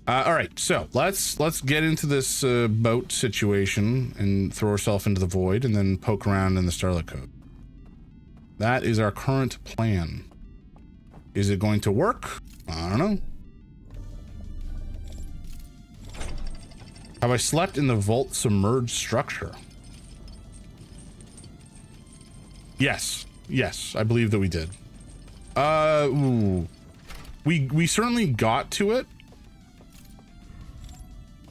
[SPEAKER 1] All right, so let's get into this boat situation and throw ourselves into the void and then poke around in the Starlight Cove. That is our current plan. Is it going to work? I don't know. Have I slept in the vault submerged structure? Yes. Yes, I believe that we did. Ooh. We certainly got to it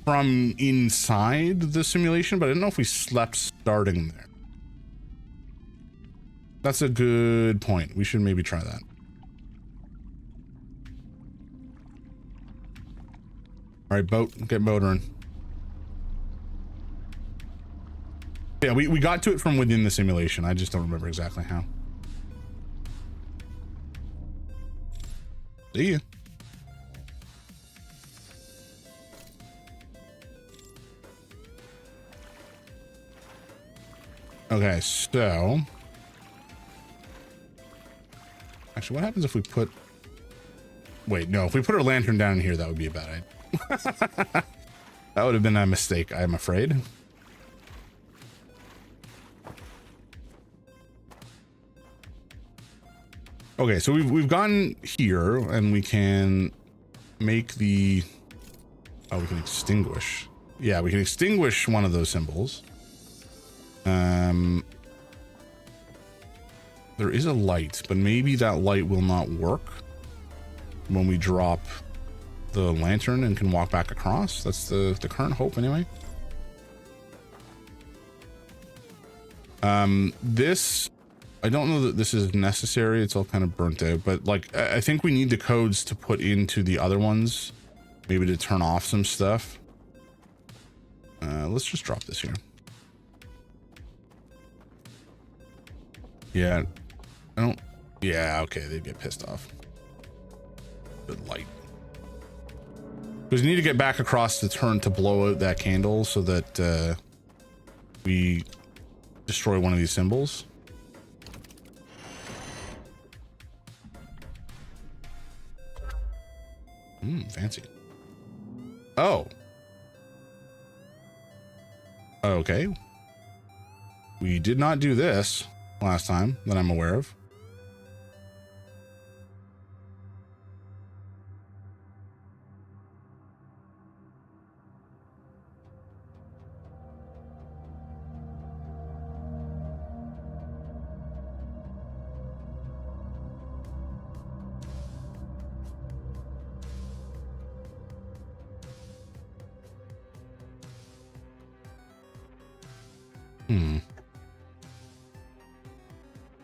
[SPEAKER 1] from inside the simulation, but I don't know if we slept starting there. That's a good point. We should maybe try that. All right, boat, get motoring. Yeah, we got to it from within the simulation. I just don't remember exactly how. See ya. Okay, so... Actually, what happens if we put... Wait, no, if we put our lantern down here, that would be a bad idea. That would have been a mistake, I'm afraid. Okay, so we've gotten here, and we can make the... Oh, we can extinguish. Yeah, we can extinguish one of those symbols. There is a light, but maybe that light will not work when we drop the lantern and can walk back across. That's the current hope anyway. This, I don't know that this is necessary. It's all kind of burnt out, but like, I think we need the codes to put into the other ones, maybe to turn off some stuff. Let's just drop this here. Yeah, I don't, yeah, okay, they'd get pissed off. Good light. Because we need to get back across the turn to blow out that candle so that we destroy one of these symbols. Fancy. Oh. Okay. We did not do this last time that I'm aware of.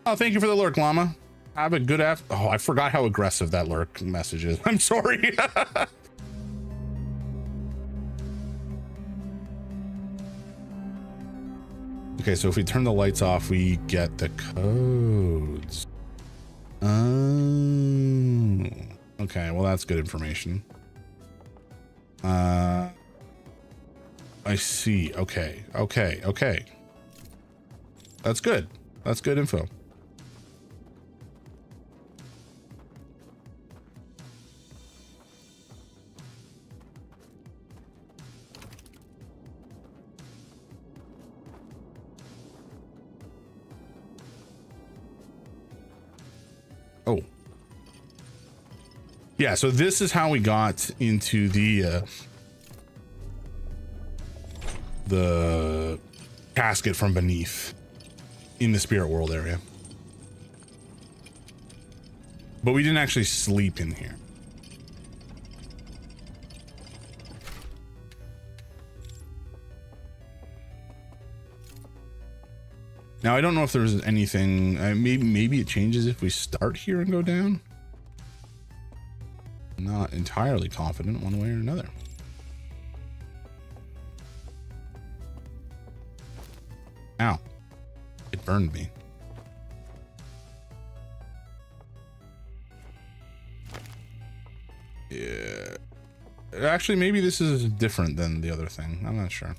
[SPEAKER 1] Oh, thank you for the lurk, llama. Have a good oh, I forgot how aggressive that lurk message is. I'm sorry. Okay, so if we turn the lights off, we get the codes. Oh. Okay, well, that's good information. I see. Okay. That's good. That's good info. Oh. Yeah, so this is how we got into the casket from beneath in the spirit world area. But we didn't actually sleep in here. Now, I don't know if there's anything, maybe it changes if we start here and go down. Not entirely confident one way or another. Ow. It burned me. Yeah. Actually, maybe this is different than the other thing. I'm not sure.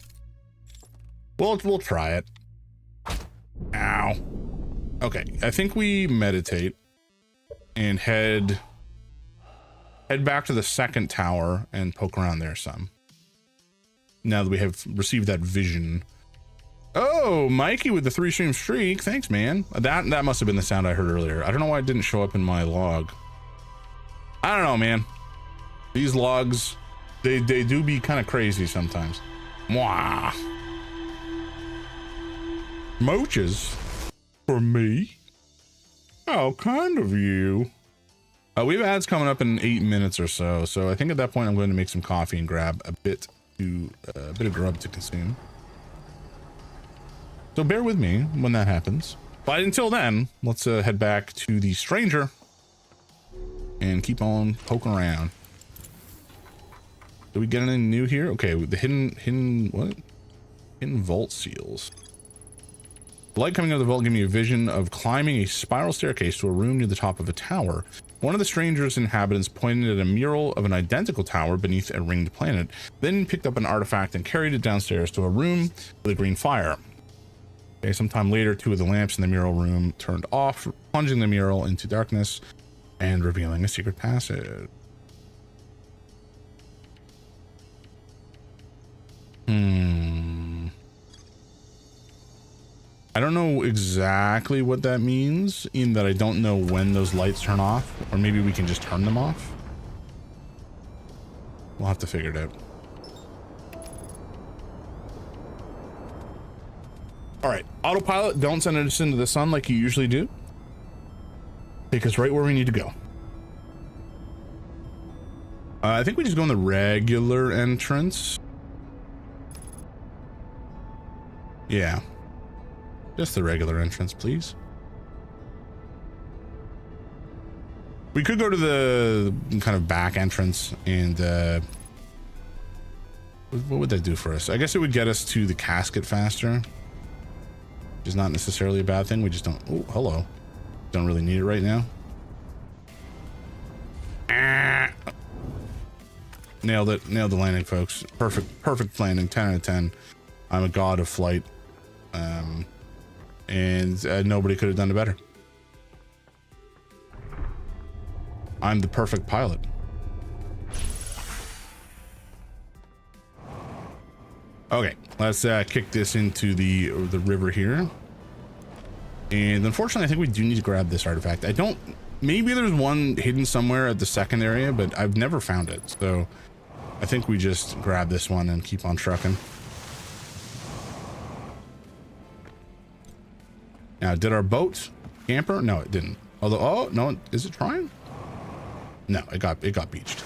[SPEAKER 1] We'll try it. Ow. Okay, I think we meditate and head back to the second tower and poke around there some. Now that we have received that vision. Oh, Mikey with the 3-stream streak. Thanks, man. That must have been the sound I heard earlier. I don't know why it didn't show up in my log. I don't know, man. These logs, they do be kind of crazy sometimes. Mwah. Moches for me? How kind of you. We have ads coming up in 8 minutes or so, so I think at that point I'm going to make some coffee and grab a bit of grub to consume. So bear with me when that happens. But until then, let's head back to the stranger and keep on poking around. Do we get anything new here? Okay, the hidden vault seals. The light coming out of the vault gave me a vision of climbing a spiral staircase to a room near the top of a tower. One of the stranger's inhabitants pointed at a mural of an identical tower beneath a ringed planet, then picked up an artifact and carried it downstairs to a room with a green fire. Okay, sometime later, 2 of the lamps in the mural room turned off, plunging the mural into darkness and revealing a secret passage. I don't know exactly what that means, in that I don't know when those lights turn off, or maybe we can just turn them off. We'll have to figure it out. All right, autopilot, don't send us into the sun like you usually do. Take us right where we need to go. I think we just go in the regular entrance. Yeah. Just the regular entrance, please. We could go to the kind of back entrance and what would that do for us? I guess it would get us to the casket faster, which is not necessarily a bad thing. We just don't, oh, hello. Don't really need it right now. Nailed it. Nailed the landing, folks. Perfect landing. 10 out of 10. I'm a god of flight. And nobody could have done it better. I'm the perfect pilot. Okay, let's kick this into the river here. And unfortunately, I think we do need to grab this artifact. I don't, maybe there's one hidden somewhere at the second area, but I've never found it. So I think we just grab this one and keep on trucking. Now, did our boat camper? No, it didn't. Although, oh no, is it trying? No, it got beached.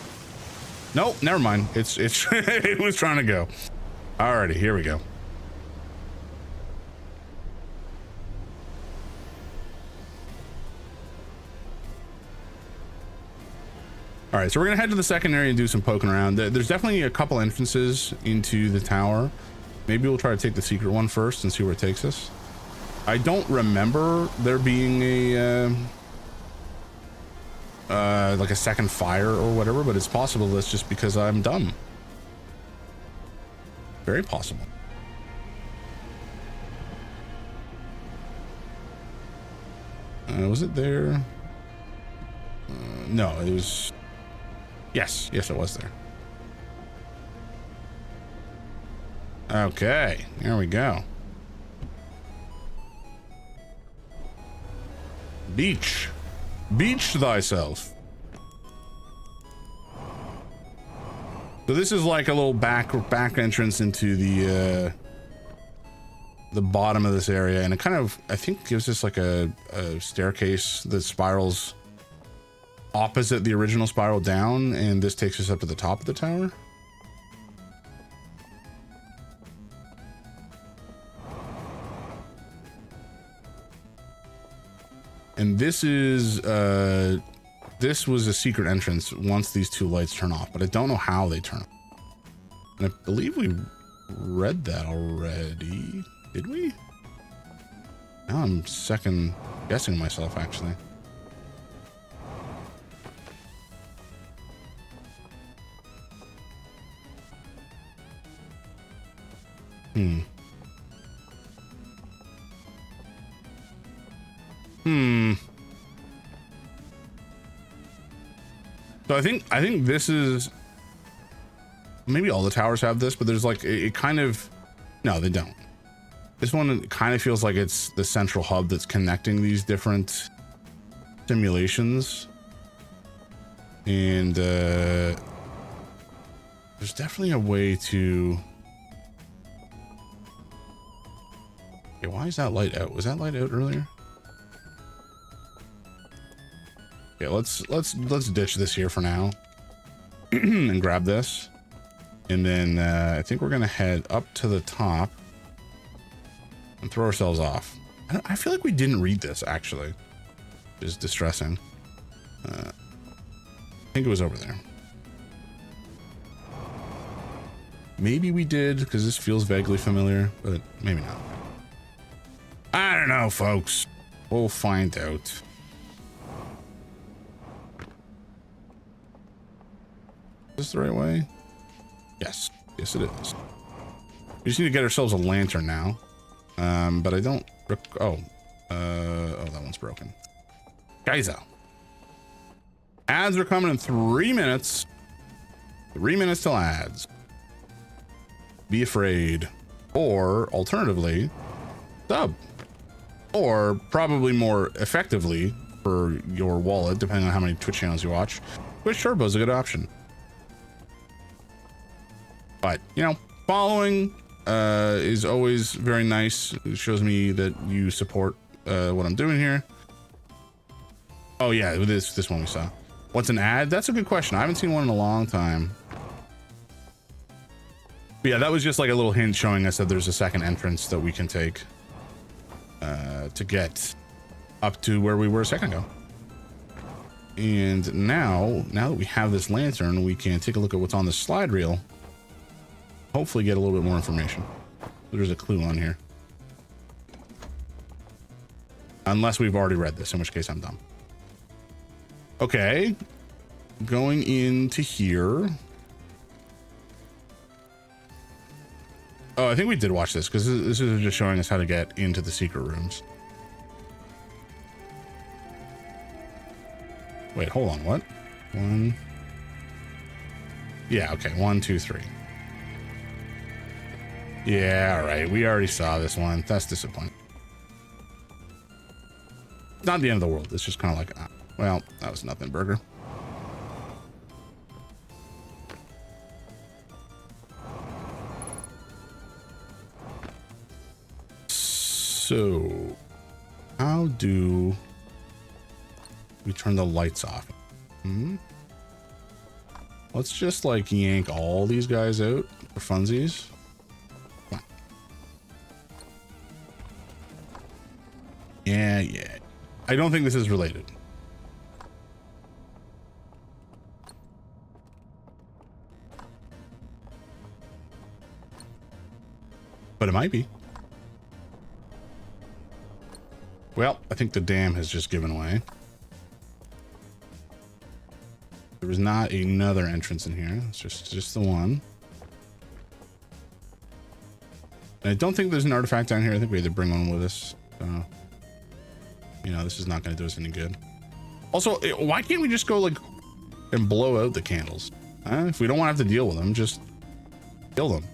[SPEAKER 1] Nope, never mind. It's it was trying to go. Alrighty, here we go. All right, so we're gonna head to the second area and do some poking around. There's definitely a couple entrances into the tower. Maybe we'll try to take the secret one first and see where it takes us. I don't remember there being a like a second fire or whatever, but it's possible that's just because I'm dumb. Very possible. Was it there? No, it was. Yes, it was there. Okay, here we go. Beach thyself. So this is like a little back entrance into the bottom of this area, and it kind of, I think, gives us like a staircase that spirals opposite the original spiral down, and this takes us up to the top of the tower. And this is this was a secret entrance once these two lights turn off, but I don't know how they turn off. And I believe we read that already. Did we? Now I'm second guessing myself, actually. So I think this is, maybe all the towers have this, but there's like it kind of, no, they don't. This one kind of feels like it's the central hub that's connecting these different simulations. And there's definitely a way to, okay, why is that light out? Was that light out earlier? Okay, let's ditch this here for now and grab this. And then I think we're gonna head up to the top and throw ourselves off. I feel like we didn't read this, actually, which is distressing. I think it was over there. Maybe we did, because this feels vaguely familiar, but maybe not. I don't know, folks. We'll find out. Is this the right way? Yes. Yes, it is. We just need to get ourselves a lantern now. But I don't... Oh, that one's broken. Geyser. Ads are coming in 3 minutes. 3 minutes till ads. Be afraid. Or, alternatively, sub. Or, probably more effectively for your wallet, depending on how many Twitch channels you watch, Twitch Turbo is a good option. But, you know, following is always very nice. It shows me that you support what I'm doing here. Oh yeah, this one we saw. What's an ad? That's a good question. I haven't seen one in a long time. But yeah, that was just like a little hint showing us that there's a second entrance that we can take to get up to where we were a second ago. And now that we have this lantern, we can take a look at what's on the slide reel. Hopefully get a little bit more information. There's a clue on here. Unless we've already read this, in which case I'm dumb. Okay. Going into here. Oh, I think we did watch this, because this is just showing us how to get into the secret rooms. Wait, hold on, what? One. Yeah, okay, 1, 2, 3. Yeah, all right. We already saw this one. That's disappointing. Not the end of the world. It's just kind of like, well, that was nothing, burger. So, how do we turn the lights off? Let's just like yank all these guys out for funsies. Yeah. I don't think this is related. But it might be. Well, I think the dam has just given way. There was not another entrance in here. It's just the one. And I don't think there's an artifact down here. I think we had to bring one with us. So, you know, this is not going to do us any good. Also, why can't we just go like and blow out the candles? If we don't want to have to deal with them, just kill them.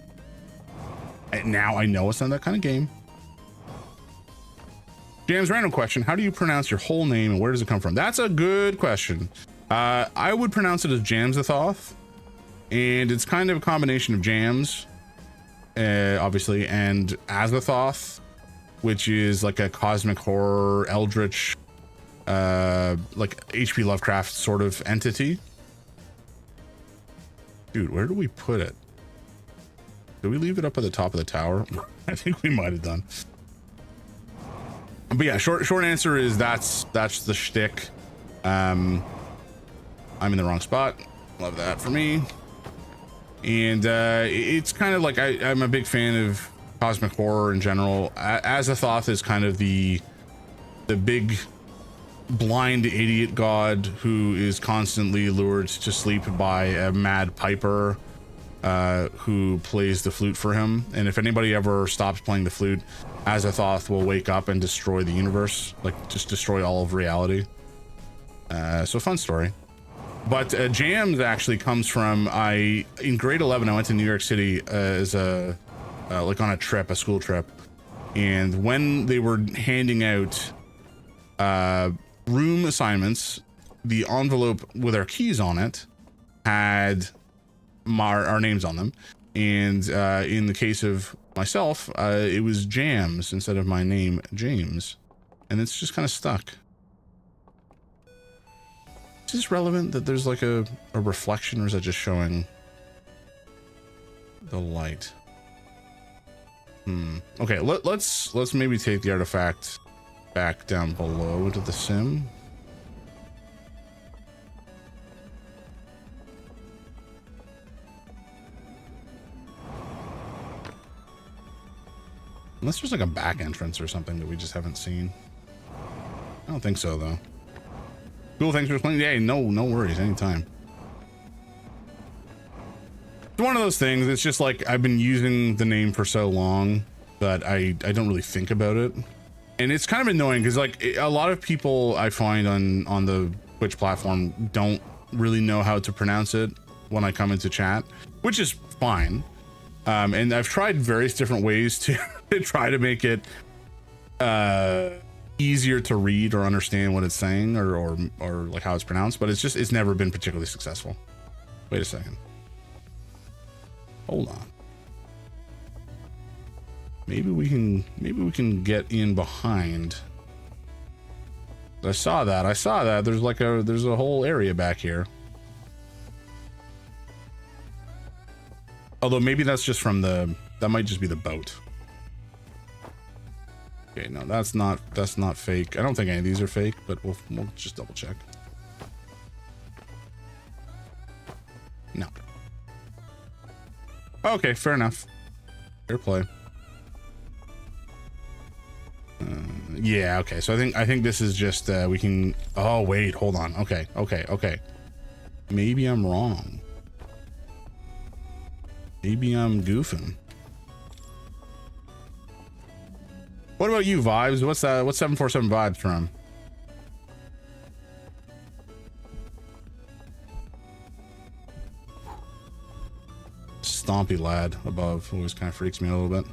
[SPEAKER 1] And now I know it's not that kind of game. James, random question. How do you pronounce your whole name and where does it come from? That's a good question. I would pronounce it as Jamsathoth. And it's kind of a combination of Jams, obviously, and Azathoth, which is like a cosmic horror, eldritch, like H.P. Lovecraft sort of entity. Dude, where do we put it? Did we leave it up at the top of the tower? I think we might have done. But yeah, short answer is that's the shtick. I'm in the wrong spot. Love that for me. And it's kind of like I'm a big fan of cosmic horror in general. Azathoth is kind of the big blind idiot god who is constantly lured to sleep by a mad piper who plays the flute for him. And if anybody ever stops playing the flute, Azathoth will wake up and destroy the universe, like just destroy all of reality. So fun story. But Jams actually comes from, in grade 11 I went to New York City as like on a trip, a school trip, and when they were handing out room assignments, the envelope with our keys on it had our names on them, and in the case of myself, it was Jams instead of my name, James, and it's just kind of stuck. Is this relevant that there's like a reflection, or is that just showing the light? Okay, let's maybe take the artifact back down below to the sim. Unless there's like a back entrance or something that we just haven't seen. I don't think so though. Cool, thanks for explaining. Yeah, no worries, anytime. It's one of those things. It's just like I've been using the name for so long that I don't really think about it, and it's kind of annoying because like a lot of people I find on the Twitch platform don't really know how to pronounce it when I come into chat, which is fine. And I've tried various different ways to try to make it easier to read or understand what it's saying or like how it's pronounced, but it's never been particularly successful. Wait a second. Hold on. Maybe we can get in behind. I saw that. There's a whole area back here. Although maybe that's just from that might just be the boat. Okay, no, that's not fake. I don't think any of these are fake, but we'll just double check. No. Okay, fair enough. Fair play. Yeah, okay. So I think this is just we can. Oh wait, hold on. Okay. Maybe I'm wrong. Maybe I'm goofing. What about you, Vibes? What's 747 Vibes from? Stompy lad above always kind of freaks me a little bit.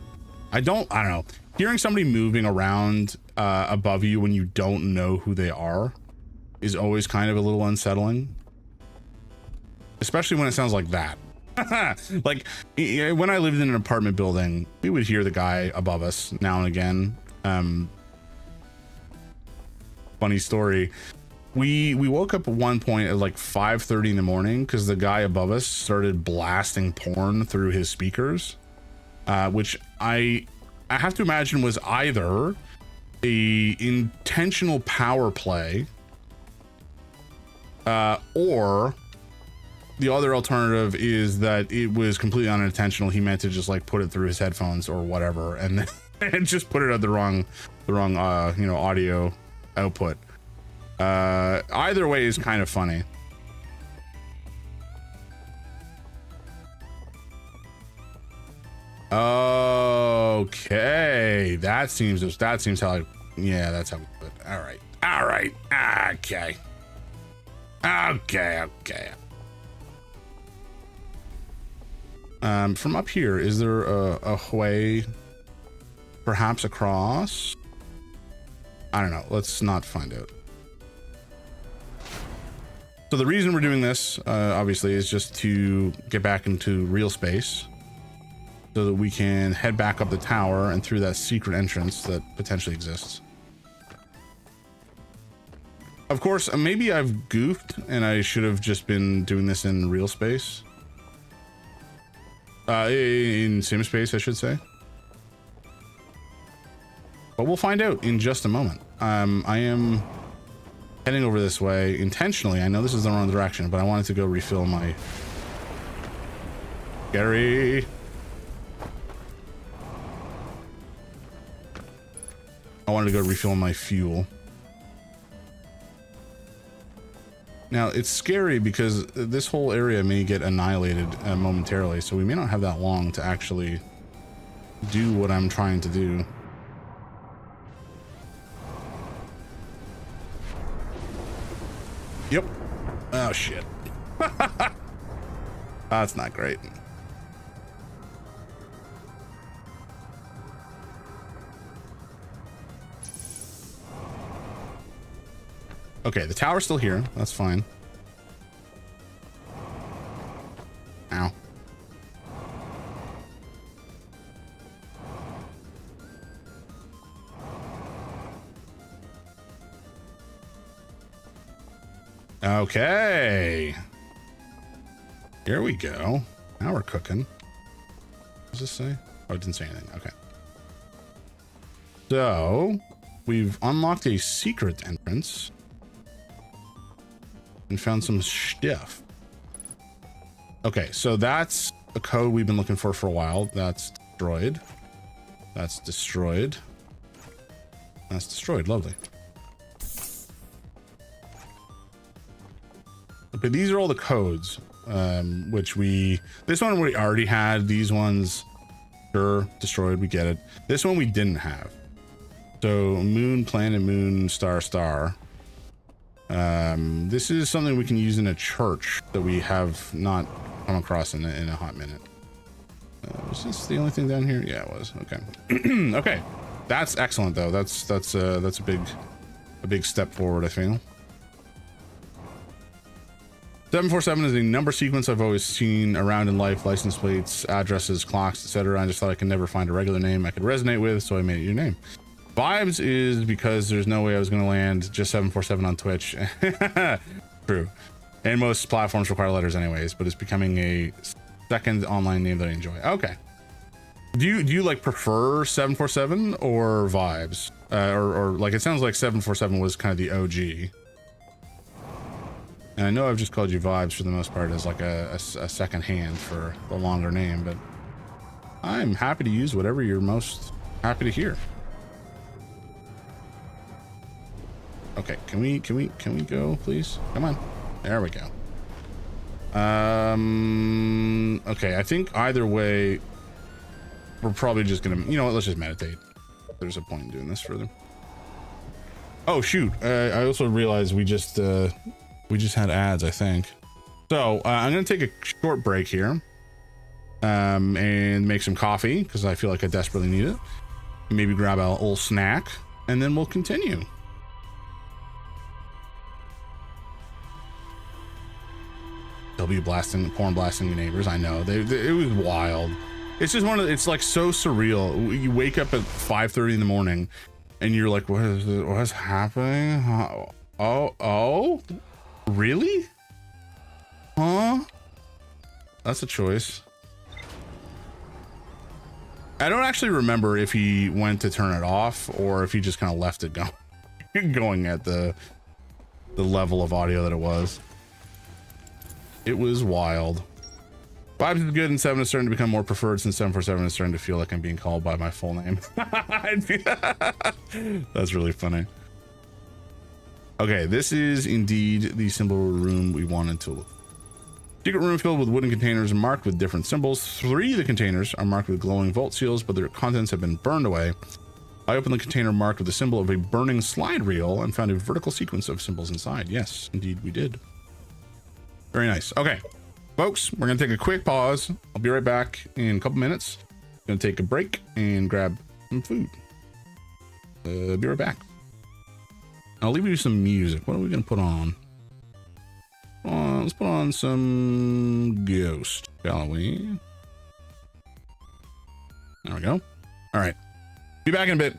[SPEAKER 1] I don't know. Hearing somebody moving around above you when you don't know who they are is always kind of a little unsettling. Especially when it sounds like that. Like when I lived in an apartment building, we would hear the guy above us now and again. Funny story. We woke up at one point at like 5:30 in the morning because the guy above us started blasting porn through his speakers, which I have to imagine was either a intentional power play, or the other alternative is that it was completely unintentional. He meant to just like put it through his headphones or whatever, and just put it at the wrong audio output. Either way is kind of funny. Okay, that seems how yeah, that's how we put it. All right, okay. From up here, is there a way perhaps across? I don't know. Let's not find out. So the reason we're doing this, obviously, is just to get back into real space so that we can head back up the tower and through that secret entrance that potentially exists. Of course, maybe I've goofed and I should have just been doing this in real space. In sim space, I should say. but we'll find out in just a moment. I am heading over this way intentionally. I know this is the wrong direction, but I wanted to go refill my... Gary! I wanted to go refill my fuel. Now, it's scary because this whole area may get annihilated momentarily, so we may not have that long to actually do what I'm trying to do. Yep. Oh, shit. That's not great. Okay, the tower's still here. That's fine. Ow. Okay. Here we go. Now we're cooking. What does this say? Oh, it didn't say anything. Okay. So, we've unlocked a secret entrance. And found some stuff. Okay, so that's a code we've been looking for a while. That's destroyed. That's destroyed. That's destroyed. Lovely. Okay, these are all the codes, which this one we already had. These ones, sure, destroyed. We get it. This one we didn't have. So moon, planet, moon, star, star. This is something we can use in a church that we have not come across in a hot minute. Was this the only thing down here? Yeah, it was. Okay. Okay, that's excellent though. That's a big step forward, I feel. 747 is a number sequence I've always seen around in life: license plates, addresses, clocks, etc. I just thought I could never find a regular name I could resonate with, so I made it your name. Vibes is because there's no way I was going to land just 747 on Twitch. True. And most platforms require letters anyways, but it's becoming a second online name that I enjoy. Okay. Do you like prefer 747 or Vibes? Or like, it sounds like 747 was kind of the OG. And I know I've just called you Vibes for the most part as like a second hand for the longer name, but I'm happy to use whatever you're most happy to hear. Okay, can we go, please? Come on. There we go. Okay, I think either way, we're probably just gonna, you know what, let's just meditate. There's a point in doing this further. Oh shoot, I also realized we just had ads, I think. So I'm gonna take a short break here, and make some coffee because I feel like I desperately need it. Maybe grab a little snack, and then we'll continue. W blasting, porn blasting your neighbors. I know it was wild. It's just it's like so surreal. You wake up at 5:30 in the morning and you're like, what's happening? Oh, really? Huh? That's a choice. I don't actually remember if he went to turn it off or if he just kind of left it going at the level of audio that it was. It was wild. Vibes is good and 7 is starting to become more preferred since 747 is starting to feel like I'm being called by my full name. That's really funny. Okay, this is indeed the symbol room we wanted to look. Secret room filled with wooden containers marked with different symbols. 3 of the containers are marked with glowing vault seals, but their contents have been burned away. I opened the container marked with the symbol of a burning slide reel and found a vertical sequence of symbols inside. Yes, indeed we did. Very nice. Okay, folks, we're gonna take a quick pause. I'll be right back in a couple minutes. Gonna take a break and grab some food. Be right back. I'll leave you some music. What are we gonna put on? Let's put on some Ghost, shall we? There we go. All right, be back in a bit.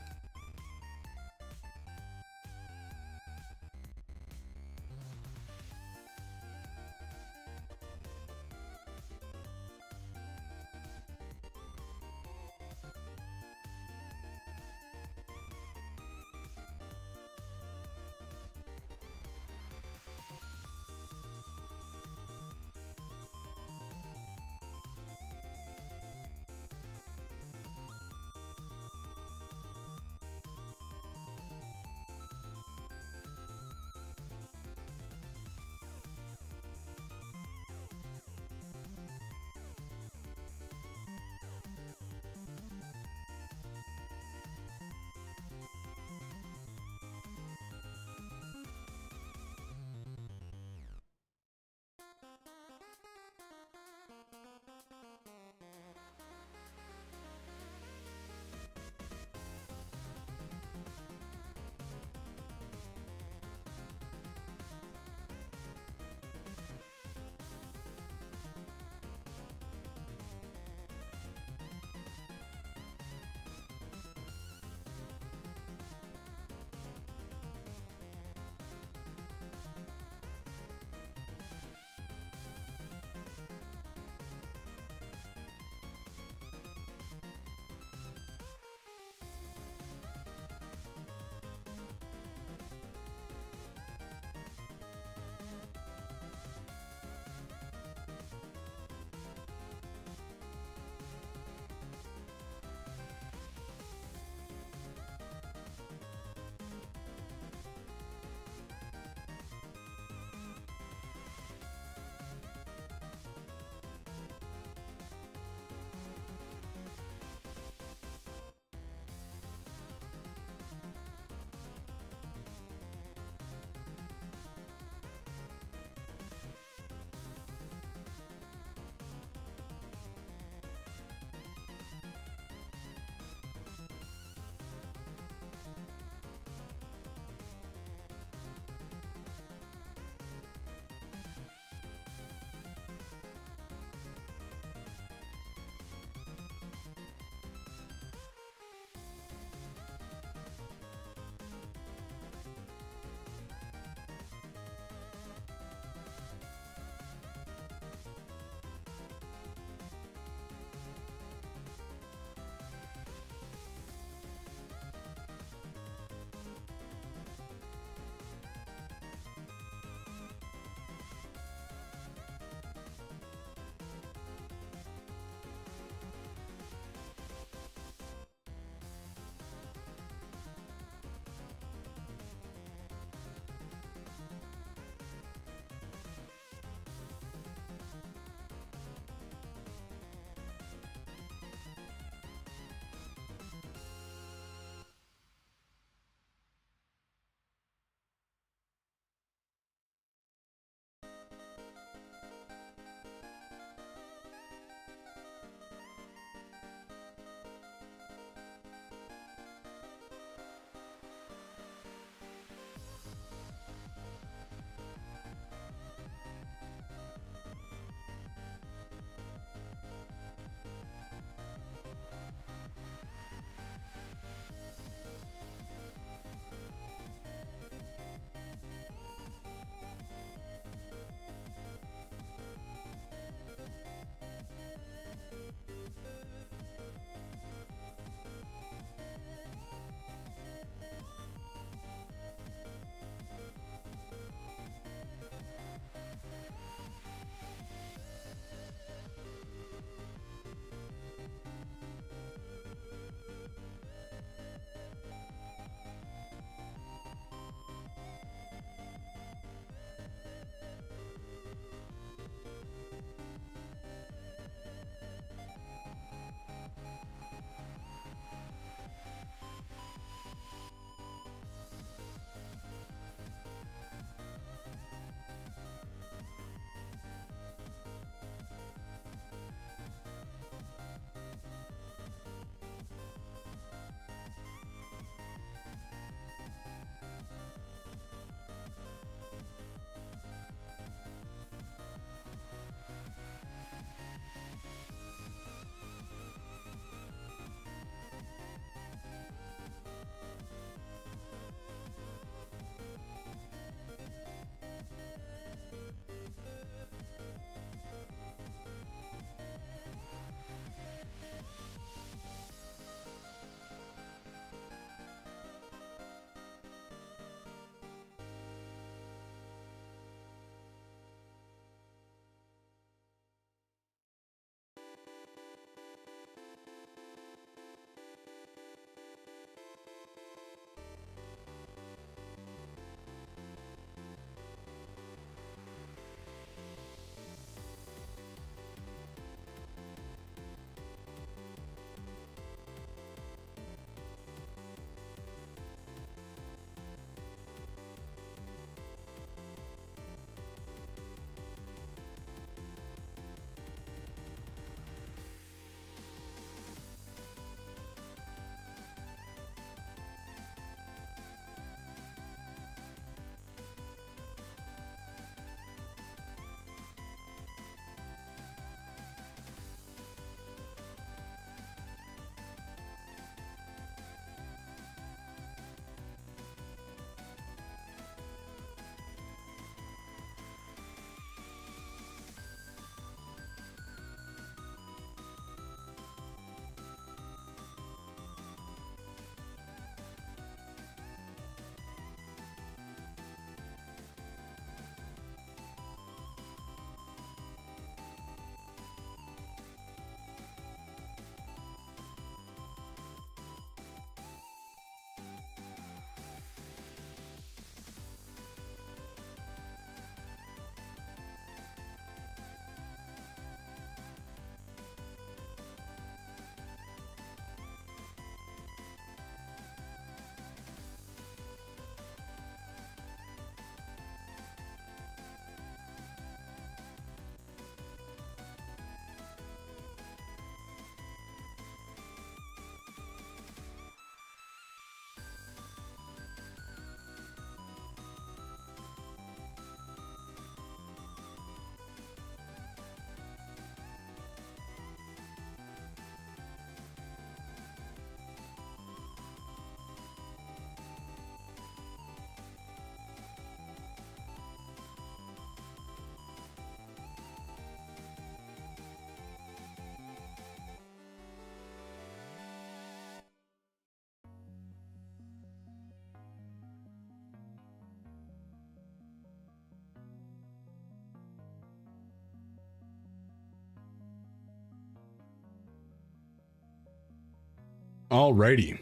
[SPEAKER 1] Alrighty.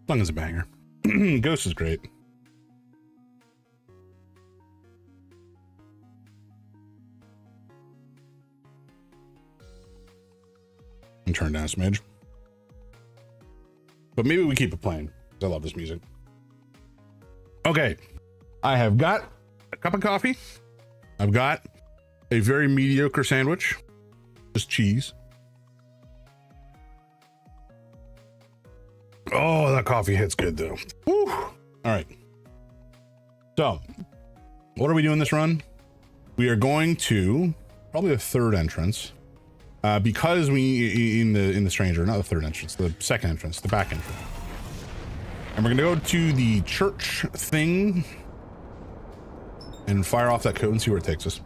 [SPEAKER 1] Song is a banger. Ghost is great. And turn down a smidge. But maybe we keep it playing. I love this music. Okay. I have got a cup of coffee. I've got a very mediocre sandwich. Just cheese. Oh, that coffee hits good though. Woo. All right. So, what are we doing this run? We are going to probably the third entrance. Because we in the stranger, not the third entrance, the second entrance, the back entrance. And we're gonna go to the church thing and fire off that code and see where it takes us.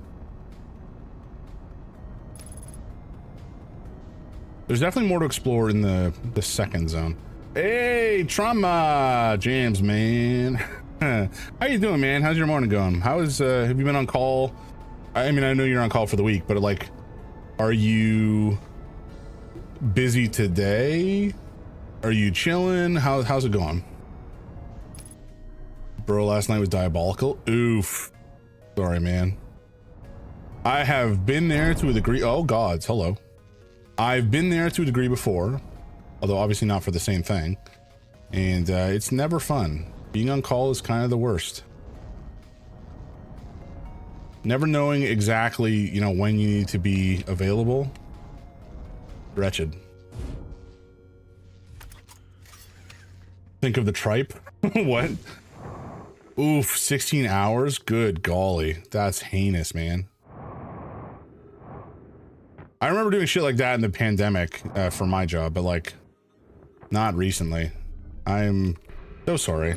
[SPEAKER 1] There's definitely more to explore in the second zone. Hey, Trauma Jams, man. How you doing, man? How's your morning going? How is have you been on call? I mean, I know you're on call for the week, but like, are you busy today? Are you chilling? How's it going? Bro, last night was diabolical. Oof. Sorry, man. I have been there to a degree. Oh gods, hello. I've been there to a degree before, although obviously not for the same thing. And it's never fun. Being on call is kind of the worst. Never knowing exactly, you know, when you need to be available. Wretched. Think of the tripe. What? Oof, 16 hours? Good golly. That's heinous, man. I remember doing shit like that in the pandemic for my job, but like, not recently. I'm so sorry.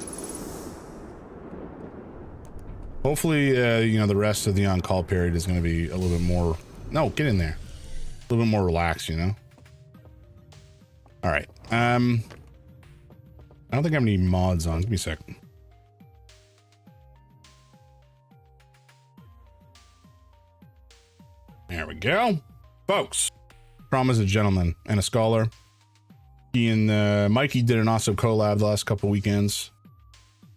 [SPEAKER 1] Hopefully, you know, the rest of the on-call period is going to be a little bit more... No, get in there. A little bit more relaxed, you know? All right. I don't think I have any mods on. Give me a sec. There we go. Folks, Trauma's a gentleman and a scholar. He and Mikey did an awesome collab the last couple weekends.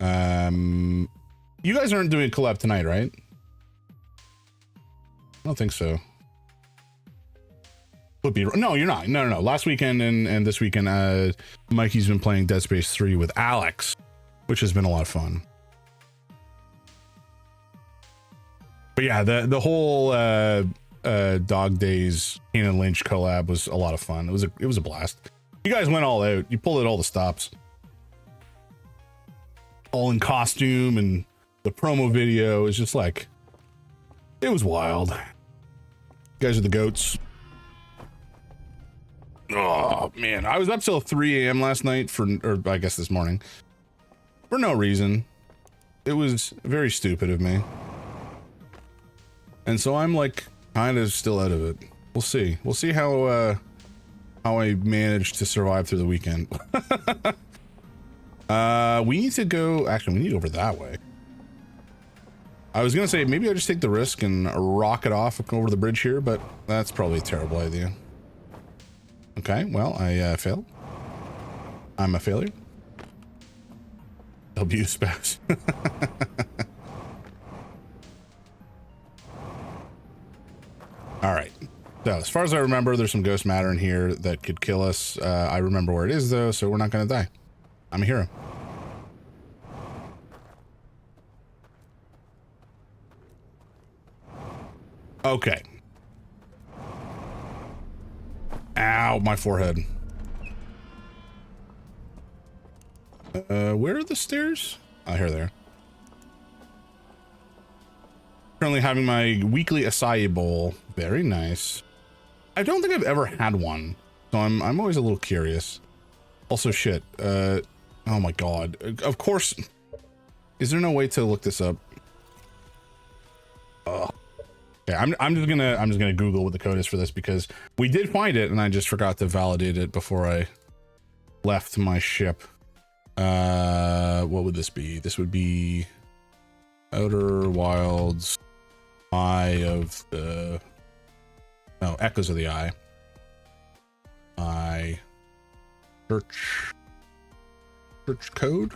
[SPEAKER 1] You guys aren't doing a collab tonight, right? I don't think so. Would be no, you're not. No. Last weekend and this weekend, Mikey's been playing Dead Space 3 with Alex, which has been a lot of fun. But yeah, the whole Dog Days Kane and Lynch collab was a lot of fun. It was a blast. You guys went all out. You pulled at all the stops. All in costume, and the promo video is just like, it was wild. You guys are the goats. Oh man, I was up till 3 a.m. last night or I guess this morning, for no reason. It was very stupid of me. And so I'm like kind of still out of it. We'll see. We'll see how I managed to survive through the weekend. We need to go, actually we need to go over that way. I was gonna say maybe I just take the risk and rocket off over the bridge here, but that's probably a terrible idea. Okay, well, I failed. I'm a failure. W spouse. All right. So as far as I remember, there's some ghost matter in here that could kill us. I remember where it is though, so we're not gonna die. I'm a hero. Okay. Ow, my forehead. Where are the stairs? Oh, here they are. Currently having my weekly acai bowl. Very nice. I don't think I've ever had one, so I'm always a little curious. Also, shit. Oh my god. Of course. Is there no way to look this up? Ugh. Okay, I'm just gonna Google what the code is for this because we did find it and I just forgot to validate it before I left my ship. What would this be? This would be Outer Wilds, Eye of the No, Echoes of the Eye. Search code.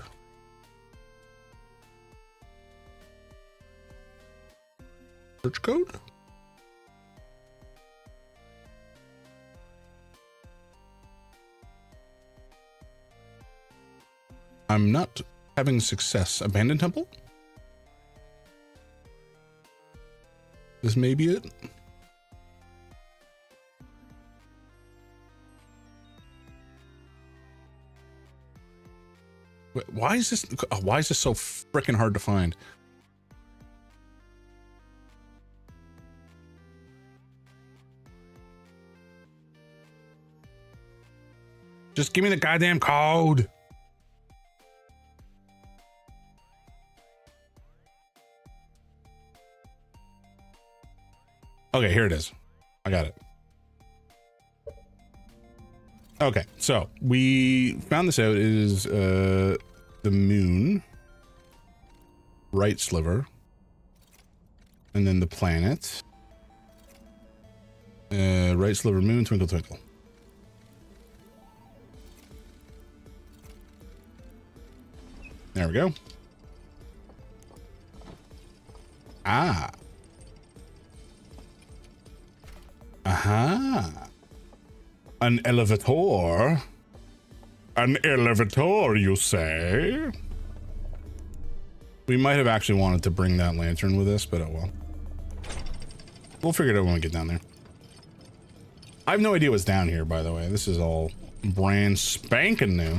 [SPEAKER 1] Search code. I'm not having success. Abandoned temple? This may be it. Wait, why is this so freaking hard to find? Just give me the goddamn code. Okay, here it is. I got it. Okay, so we found this out. It is the moon, right sliver, and then the planet. Right sliver, moon, twinkle, twinkle. There we go. Ah. Aha. An elevator. An elevator, you say? We might have actually wanted to bring that lantern with us, but oh well. We'll figure it out when we get down there. I have no idea what's down here, by the way. This is all brand spanking new.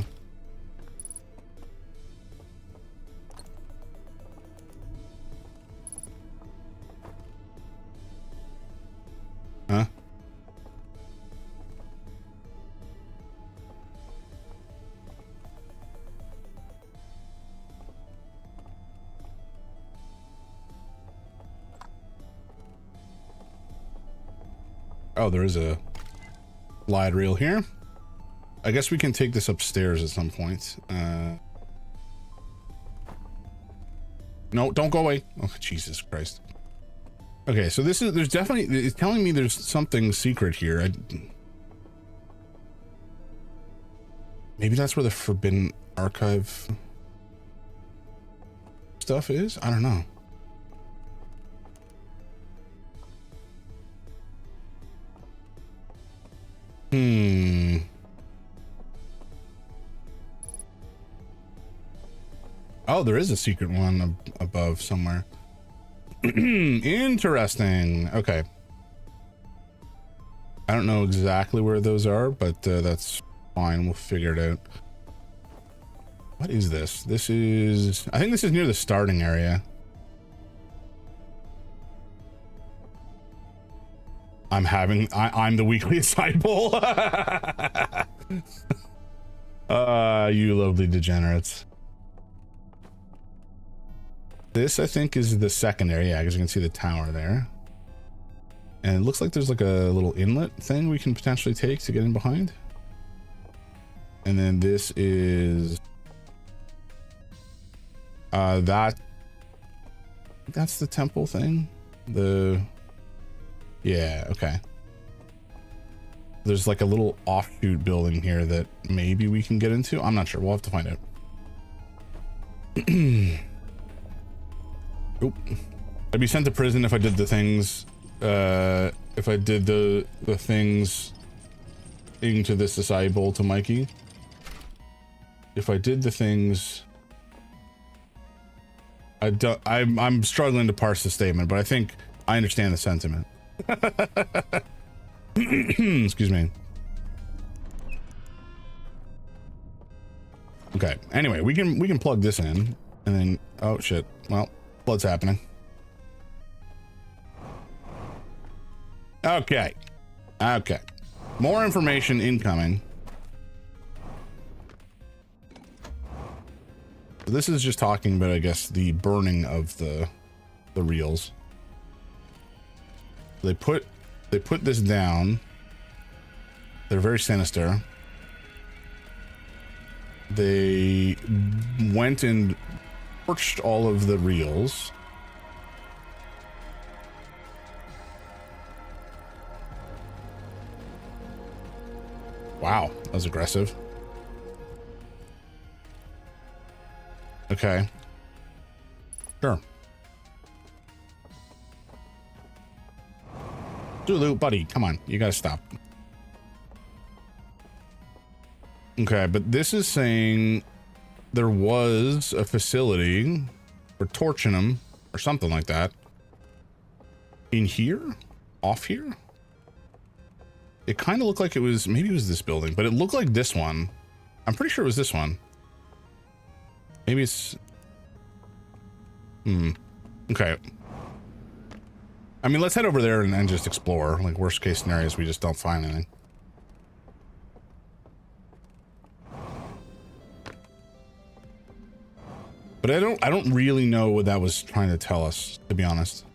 [SPEAKER 1] Huh? Oh, there is a slide reel here. I guess we can take this upstairs at some point. No, don't go away. Oh, Jesus Christ. Okay, so this is, there's definitely, it's telling me there's something secret here. Maybe that's where the Forbidden Archive stuff is? I don't know. Oh, there is a secret one above somewhere. Interesting. Okay. I don't know exactly where those are, but that's fine. We'll figure it out. What is this? This is... I think this is near the starting area. I'm the weekly disciple. You lovely degenerates. This, I think, is the second area, because you can see the tower there. And it looks like there's like a little inlet thing we can potentially take to get in behind. And then this is... that's the temple thing. Yeah, okay. There's like a little offshoot building here that maybe we can get into. I'm not sure. We'll have to find out. Oop. I'd be sent to prison if I did the things, if I did the things into this acai bowl to Mikey. If I did the things... I'm struggling to parse the statement, but I think I understand the sentiment. Excuse me. Okay, anyway, we can plug this in, and then... Oh, shit. Well... What's happening? Okay. More information incoming. So this is just talking about, I guess, the burning of the reels. They put this down. They're very sinister. They went and torched all of the reels. Wow, that was aggressive. Okay. Sure. Zulu, buddy, come on. You gotta stop. Okay, but this is saying there was a facility for torching them or something like that. In here? Off here? It kind of looked like it was, maybe it was this building, but it looked like this one. I'm pretty sure it was this one. Maybe it's... Okay. I mean, let's head over there and just explore. Like, worst case scenarios, we just don't find anything. But I don't really know what that was trying to tell us, to be honest.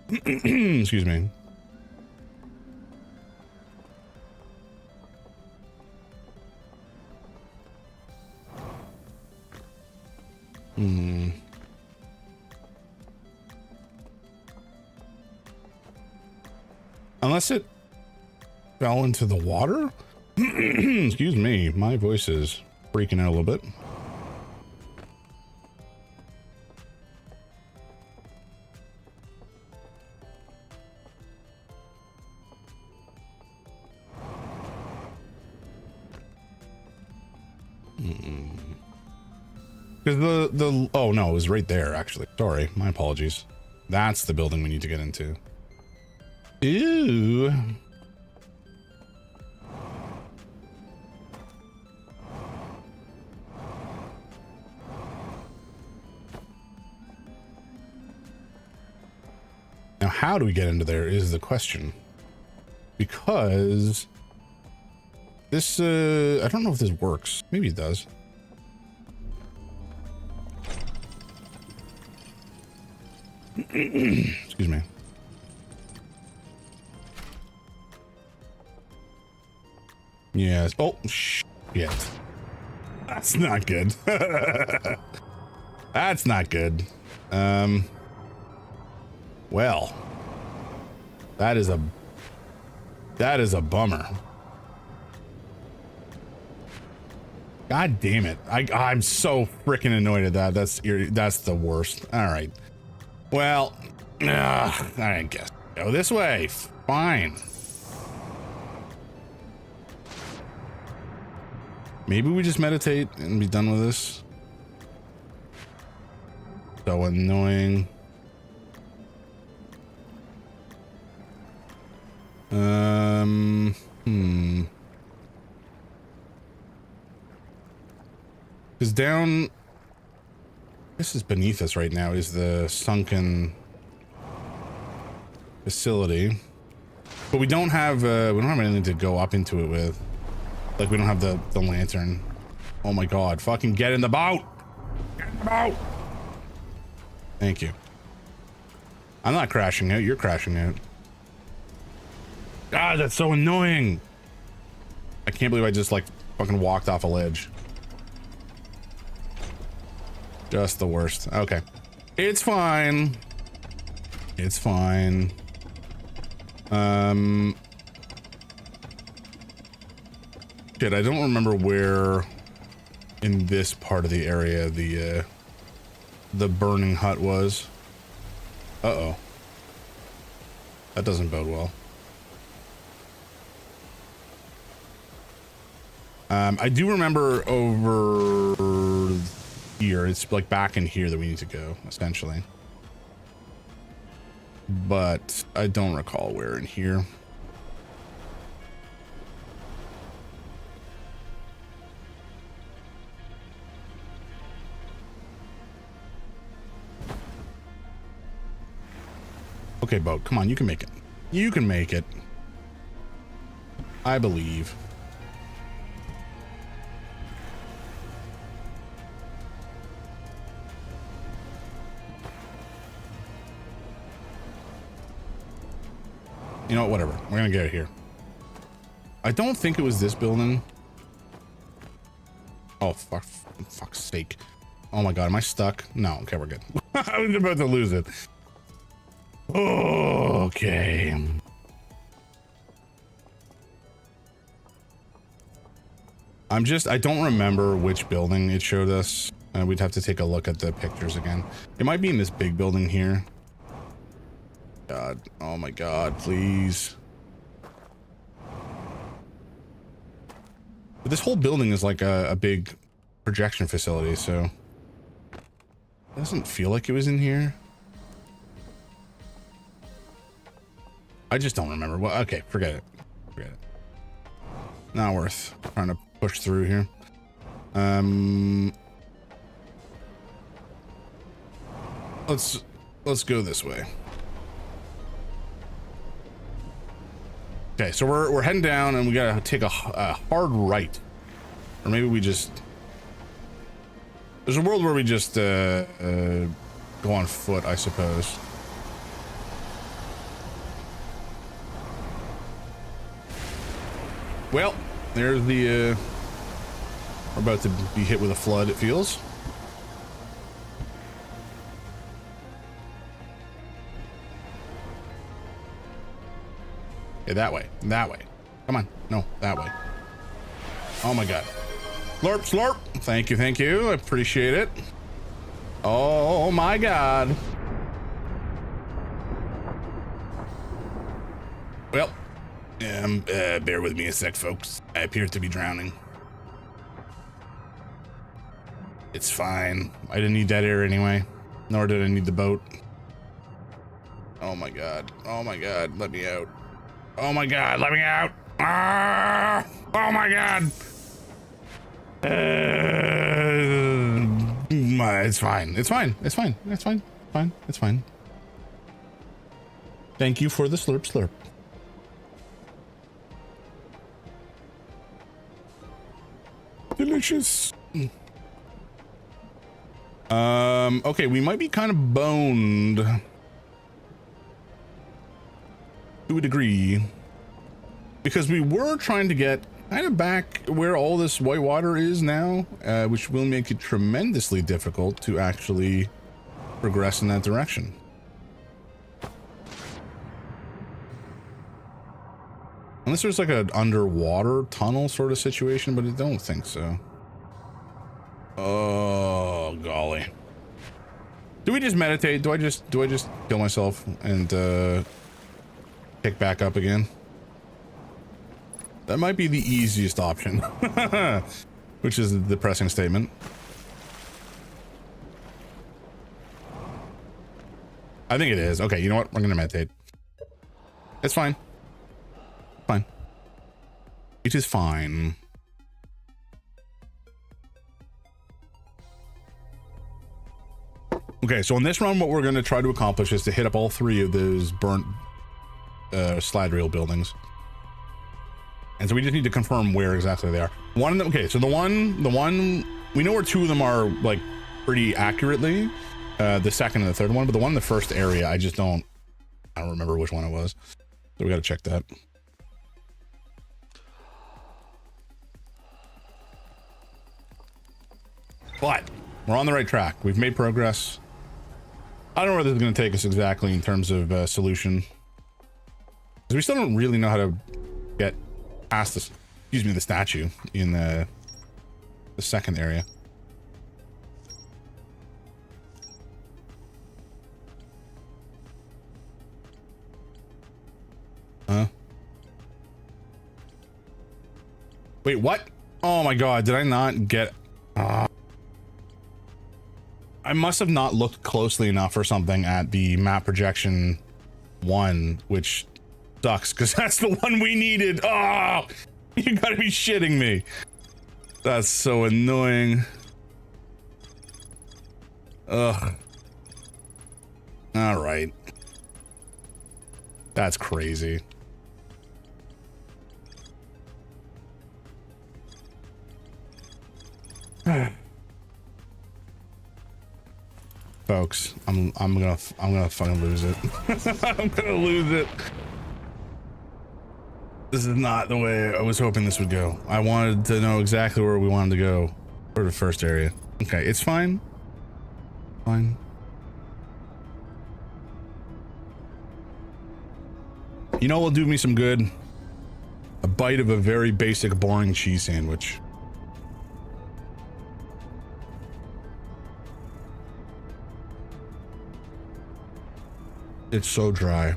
[SPEAKER 1] Excuse me. Unless it fell into the water? Excuse me, my voice is freaking out a little bit. Because oh no, it was right there actually. Sorry, my apologies. That's the building we need to get into. Ew. Now, how do we get into there is the question. Because this, I don't know if this works. Maybe it does. Excuse me. Yes. Oh, shit. That's not good. That's not good. Well, that is a bummer. God damn it. I'm so freaking annoyed at that. That's the worst. All right. Well, I guess go this way. Fine. Maybe we just meditate and be done with this. So annoying. Because down, this is beneath us right now, is the sunken facility. But we don't have anything to go up into it with. Like, we don't have the lantern. Oh my god, fucking get in the boat! Get in the boat! Thank you. I'm not crashing out, you're crashing out. God, that's so annoying! I can't believe I just, like, fucking walked off a ledge. Just the worst. Okay. It's fine. It's fine. Shit, I don't remember where in this part of the area the burning hut was. Uh-oh. That doesn't bode well. I do remember over here, it's like back in here that we need to go, essentially. But I don't recall where in here. Okay, boat, come on, you can make it. You can make it. I believe. You know what, whatever. We're gonna get it here. I don't think it was this building. Oh, fuck's sake. Oh my god, am I stuck? No, okay, we're good. I was about to lose it. Okay. I don't remember which building it showed us. We'd have to take a look at the pictures again. It might be in this big building here. God, oh my God, please. But this whole building is like a big projection facility, so it doesn't feel like it was in here. I just don't remember. Well, okay, forget it. Forget it. Not worth trying to push through here. Let's go this way. Okay, so we're heading down, and we gotta take a hard right, or maybe we just. There's a world where we just go on foot, I suppose. Well, there's the. We're about to be hit with a flood, it feels. Yeah, that way. That way. Come on. No, that way. Oh my God. Slurp, slurp. Thank you, thank you. I appreciate it. Oh my God. Well, bear with me a sec, folks. I appear to be drowning. It's fine. I didn't need that air anyway. Nor did I need the boat. Oh my God. Oh my God. Let me out. Oh my God. Let me out. Ah! Oh my God. It's fine. It's fine. It's fine. It's fine. Fine. It's fine. Thank you for the slurp slurp. Delicious. Okay, we might be kind of boned to a degree, because we were trying to get kind of back where all this white water is now, which will make it tremendously difficult to actually progress in that direction. Unless there's like an underwater tunnel sort of situation, but I don't think so. Oh, golly. Do we just meditate? Do I just kill myself and pick back up again? That might be the easiest option. Which is a depressing statement. I think it is. Okay, you know what? We're gonna meditate. It's fine. Fine. It is fine. Okay, so in this run, what we're going to try to accomplish is to hit up all three of those burnt slide rail buildings. And so we just need to confirm where exactly they are. One of them, okay, so the one, we know where two of them are, like, pretty accurately. The second and the third one, but the one in the first area, I don't remember which one it was. So we got to check that. But we're on the right track. We've made progress. I don't know where this is going to take us exactly in terms of solution. Because we still don't really know how to get past this, excuse me, the statue in the second area. Wait, what? Oh my God, did I not get... I must have not looked closely enough or something at the map projection 1, which sucks because that's the one we needed. Oh, you gotta be shitting me. That's so annoying. Ugh. All right. That's crazy. Folks, I'm gonna fucking lose it. I'm gonna lose it. This is not the way I was hoping this would go. I wanted to know exactly where we wanted to go for the first area. Okay, it's fine. Fine. You know what will do me some good? A bite of a very basic, boring cheese sandwich. It's so dry.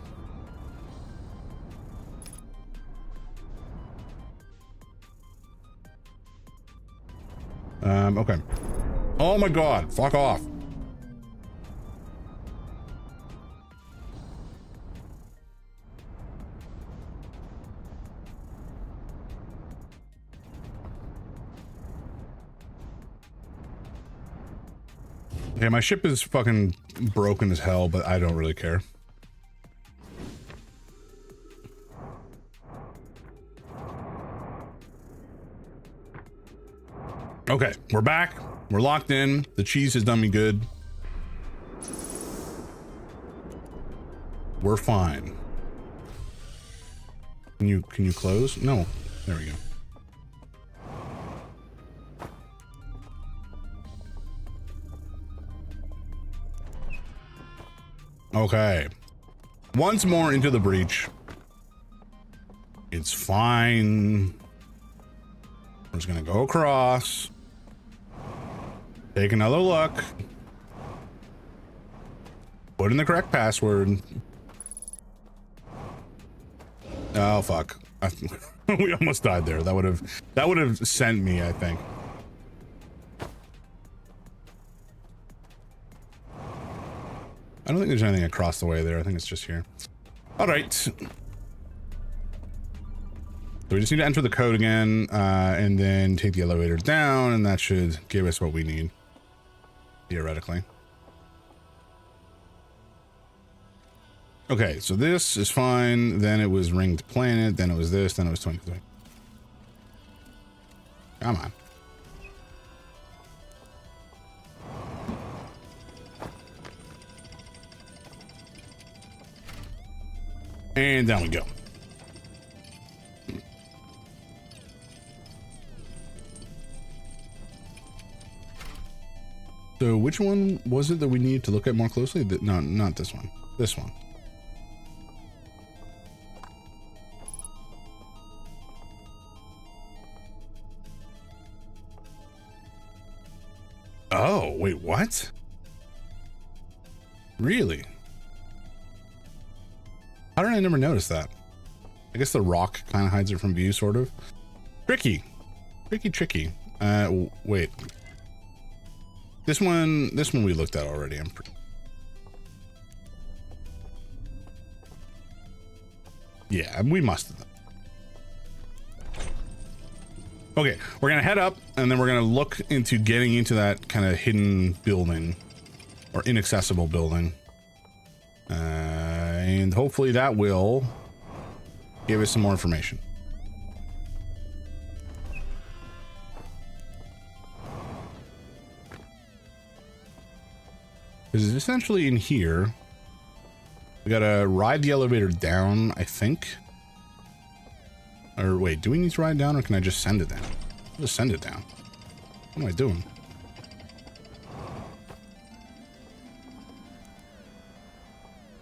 [SPEAKER 1] Okay. Oh my God, fuck off. Okay, my ship is fucking broken as hell, but I don't really care. Okay, we're back. We're locked in. The cheese has done me good. We're fine. Can you close? No. There we go. Okay. Once more into the breach. It's fine. We're just gonna go across. Take another look. Put in the correct password. Oh fuck. We almost died there. That would have sent me, I think. I don't think there's anything across the way there. I think it's just here. All right. So we just need to enter the code again, and then take the elevator down, and that should give us what we need. Theoretically. Okay, so this is fine. Then it was Ringed Planet. Then it was this. Then it was 23. Come on. And down we go. So which one was it that we needed to look at more closely? No, not this one. This one. Oh, wait, what? Really? How did I never notice that? I guess the rock kind of hides it from view, sort of. Tricky. Tricky. Wait. This one we looked at already. Yeah, we must have. Okay, we're gonna head up, and then we're gonna look into getting into that kind of hidden building, or inaccessible building, and hopefully that will give us some more information. Because it's essentially in here. We gotta ride the elevator down, I think. Or wait, do we need to ride down, or can I just send it down? I'll just send it down. What am I doing?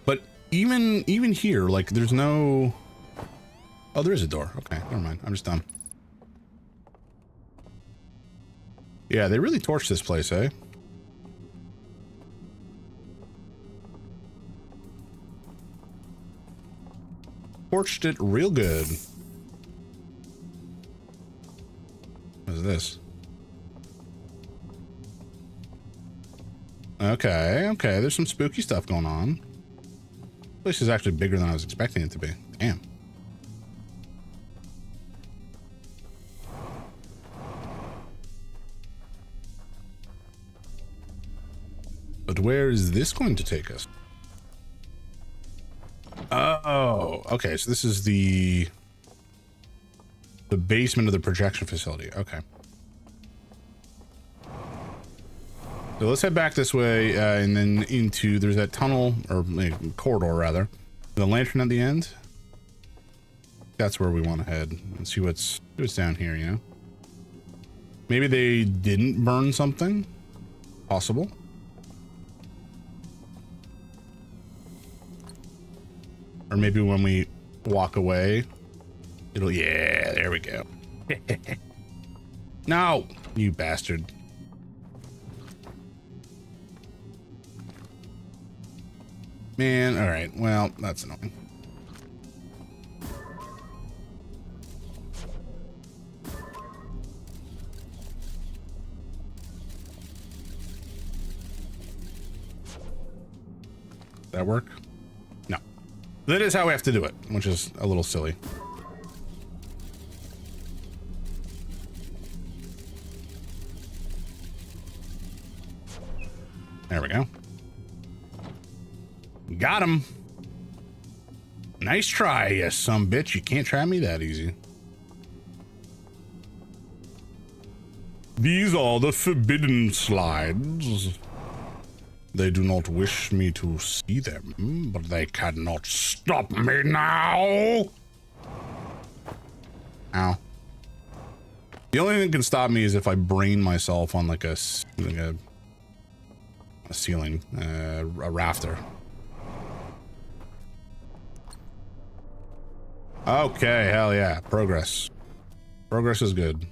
[SPEAKER 1] But even here, like, there's no... Oh, there is a door. Okay, never mind. I'm just dumb. Yeah, they really torched this place, eh? Torched it real good. What is this? Okay, there's some spooky stuff going on. This place is actually bigger than I was expecting it to be. Damn. But where is this going to take us? Oh, okay, so this is the basement of the projection facility. Okay. So let's head back this way, and then into, there's that tunnel, or corridor rather, the lantern at the end. That's where we want to head and see what's down here, you know? Maybe they didn't burn something? Possible. Or maybe when we walk away, it'll, yeah, there we go. No, you bastard. Man, all right. Well, that's annoying. That work? No. That is how we have to do it, which is a little silly. There we go. Got him. Nice try, you sumbitch. You can't try me that easy. These are the forbidden slides. They do not wish me to see them, but they cannot stop me now. Ow. The only thing that can stop me is if I brain myself on like a ceiling, a rafter. Okay, hell yeah. Progress. Progress is good.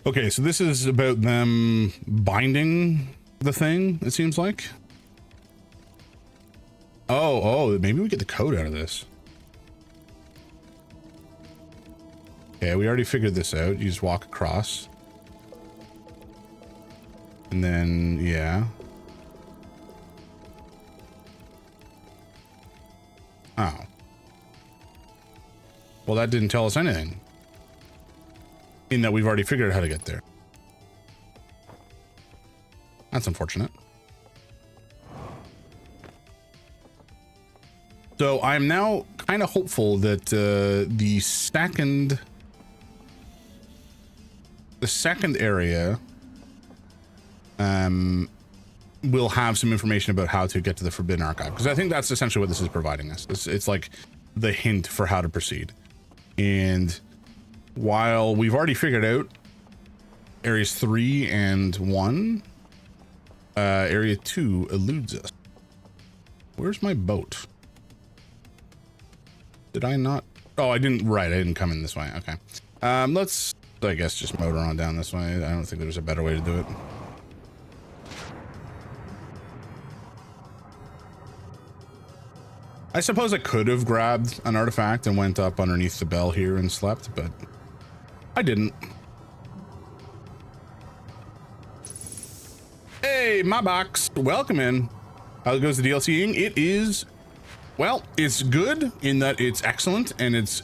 [SPEAKER 1] Okay, so this is about them binding the thing, it seems like. Oh, maybe we get the code out of this. Okay, we already figured this out. You just walk across. And then, yeah. Oh. Well, that didn't tell us anything. In that we've already figured out how to get there. That's unfortunate. So I'm now kind of hopeful that the second area will have some information about how to get to the Forbidden Archive, because I think that's essentially what this is providing us. It's like the hint for how to proceed. And while we've already figured out areas 3 and 1, area 2 eludes us. Where's my boat? Did I not? Oh, I didn't. Right, I didn't come in this way. Okay. Let's, I guess, just motor on down this way. I don't think there's a better way to do it. I suppose I could have grabbed an artifact and went up underneath the bell here and slept, but I didn't. Hey, my box. Welcome in. How goes the DLCing? It is, well, it's good in that it's excellent, and it's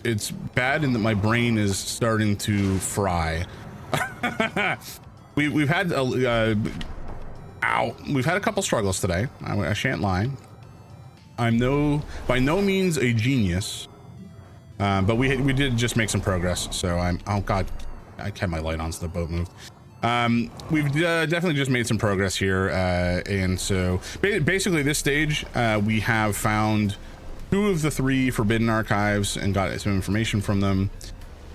[SPEAKER 1] bad in that my brain is starting to fry. We've had we've had a couple struggles today. I shan't lie. I'm by no means a genius. But we did just make some progress, so oh god, I kept my light on so the boat moved. We've definitely just made some progress here, and so basically this stage, we have found 2 of the 3 Forbidden Archives and got some information from them,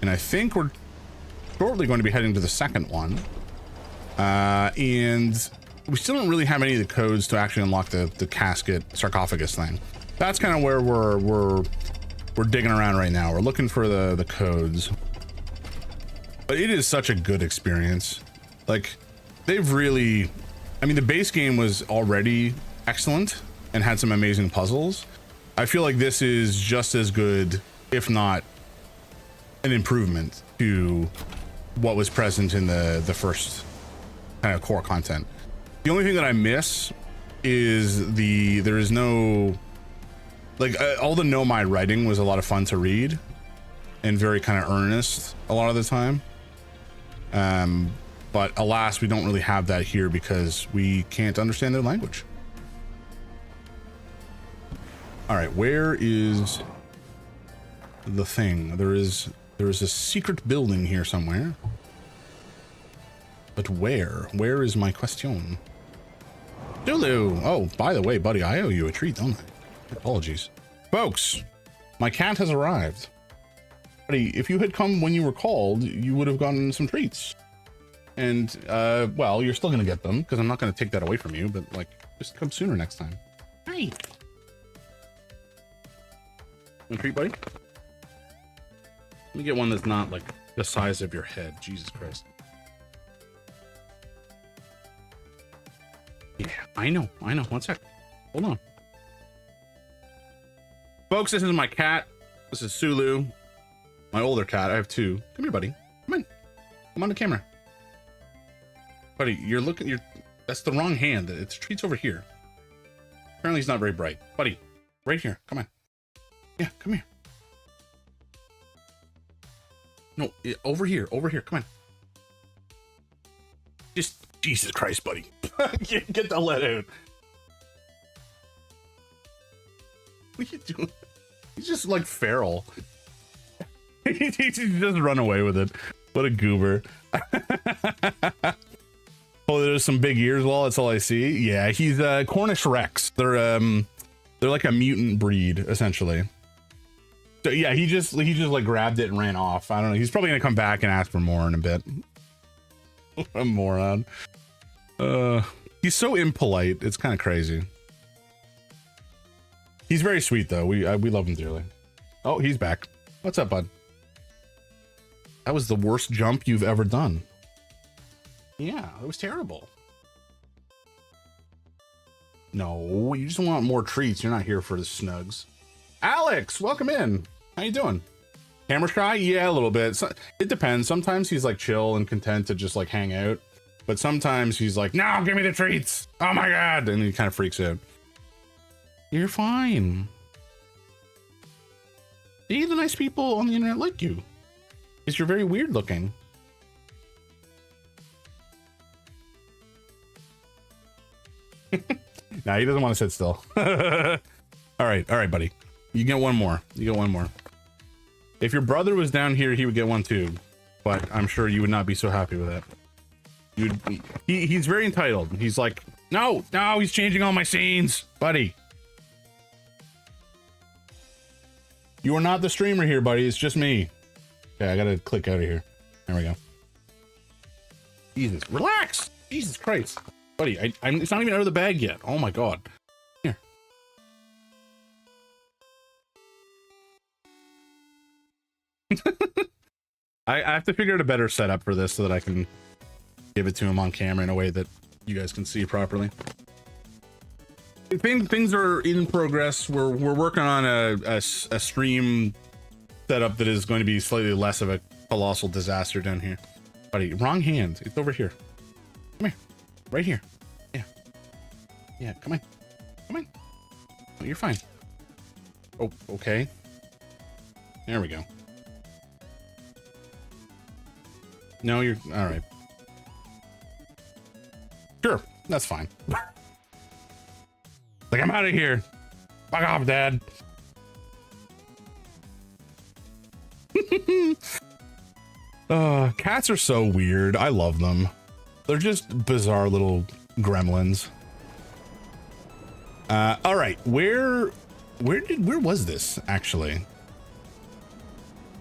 [SPEAKER 1] and I think we're shortly going to be heading to the second one, and we still don't really have any of the codes to actually unlock the casket sarcophagus thing. That's kind of where we're digging around right now. We're looking for the codes. But it is such a good experience. Like, they've really, I mean, the base game was already excellent and had some amazing puzzles. I feel like this is just as good, if not an improvement to what was present in the first kind of core content. The only thing that I miss is there is no, like, all the Nomai writing was a lot of fun to read and very kind of earnest a lot of the time. But alas, we don't really have that here because we can't understand their language. All right, where is the thing? There is a secret building here somewhere. But where? Where is my question? Dulu! Oh, by the way, buddy, I owe you a treat, don't I? Apologies. Folks, my cat has arrived. Buddy, if you had come when you were called, you would have gotten some treats. And, well, you're still gonna get them, because I'm not gonna take that away from you, but, like, just come sooner next time. Hi! Want a treat, buddy? Let me get one that's not, like, the size of your head. Jesus Christ. Yeah, I know. One sec. Hold on. Folks, this is my cat. This is Sulu. My older cat. I have two. Come here, buddy. Come in. Come on the camera. Buddy, that's the wrong hand. It's treats over here. Apparently he's not very bright. Buddy, right here. Come on. Yeah, come here. No, over here. Come on. Just, Jesus Christ, buddy. Get the let out. What are you doing? He's just like feral. He just run away with it. What a goober. Oh, there's some big ears. Well, that's all I see. Yeah, he's Cornish Rex. They're like a mutant breed, essentially. So yeah, he just like grabbed it and ran off. I don't know. He's probably gonna come back and ask for more in a bit. What a moron. He's so impolite. It's kind of crazy. He's very sweet though. We love him dearly. Oh, he's back. What's up, bud? That was the worst jump you've ever done. Yeah, it was terrible. No, you just want more treats. You're not here for the snugs. Alex, welcome in. How you doing? Camera shy? Yeah, a little bit. So, it depends. Sometimes he's like chill and content to just like hang out. But sometimes he's like, no, give me the treats. Oh my God. And he kind of freaks out. You're fine. See, the nice people on the internet like you. Because you're very weird looking. Nah, he doesn't want to sit still. All right, buddy. You get one more. If your brother was down here, he would get one too. But I'm sure you would not be so happy with that. He's very entitled. He's like, no, he's changing all my scenes, buddy. You are not the streamer here, buddy. It's just me. Okay, I gotta click out of here. There we go. Jesus, relax. Jesus Christ. Buddy, it's not even out of the bag yet. Oh my God. Here. I have to figure out a better setup for this so that I can give it to him on camera in a way that you guys can see properly. Things are in progress. We're working on a stream setup that is going to be slightly less of a colossal disaster down here. Buddy, wrong hand. It's over here. Come here. Right here. Yeah, come on. Oh, you're fine. Oh, okay. There we go. No, you're all right. Sure, that's fine. Like, I'm out of here. Fuck off, Dad. Cats are so weird. I love them. They're just bizarre little gremlins. All right, where was this actually?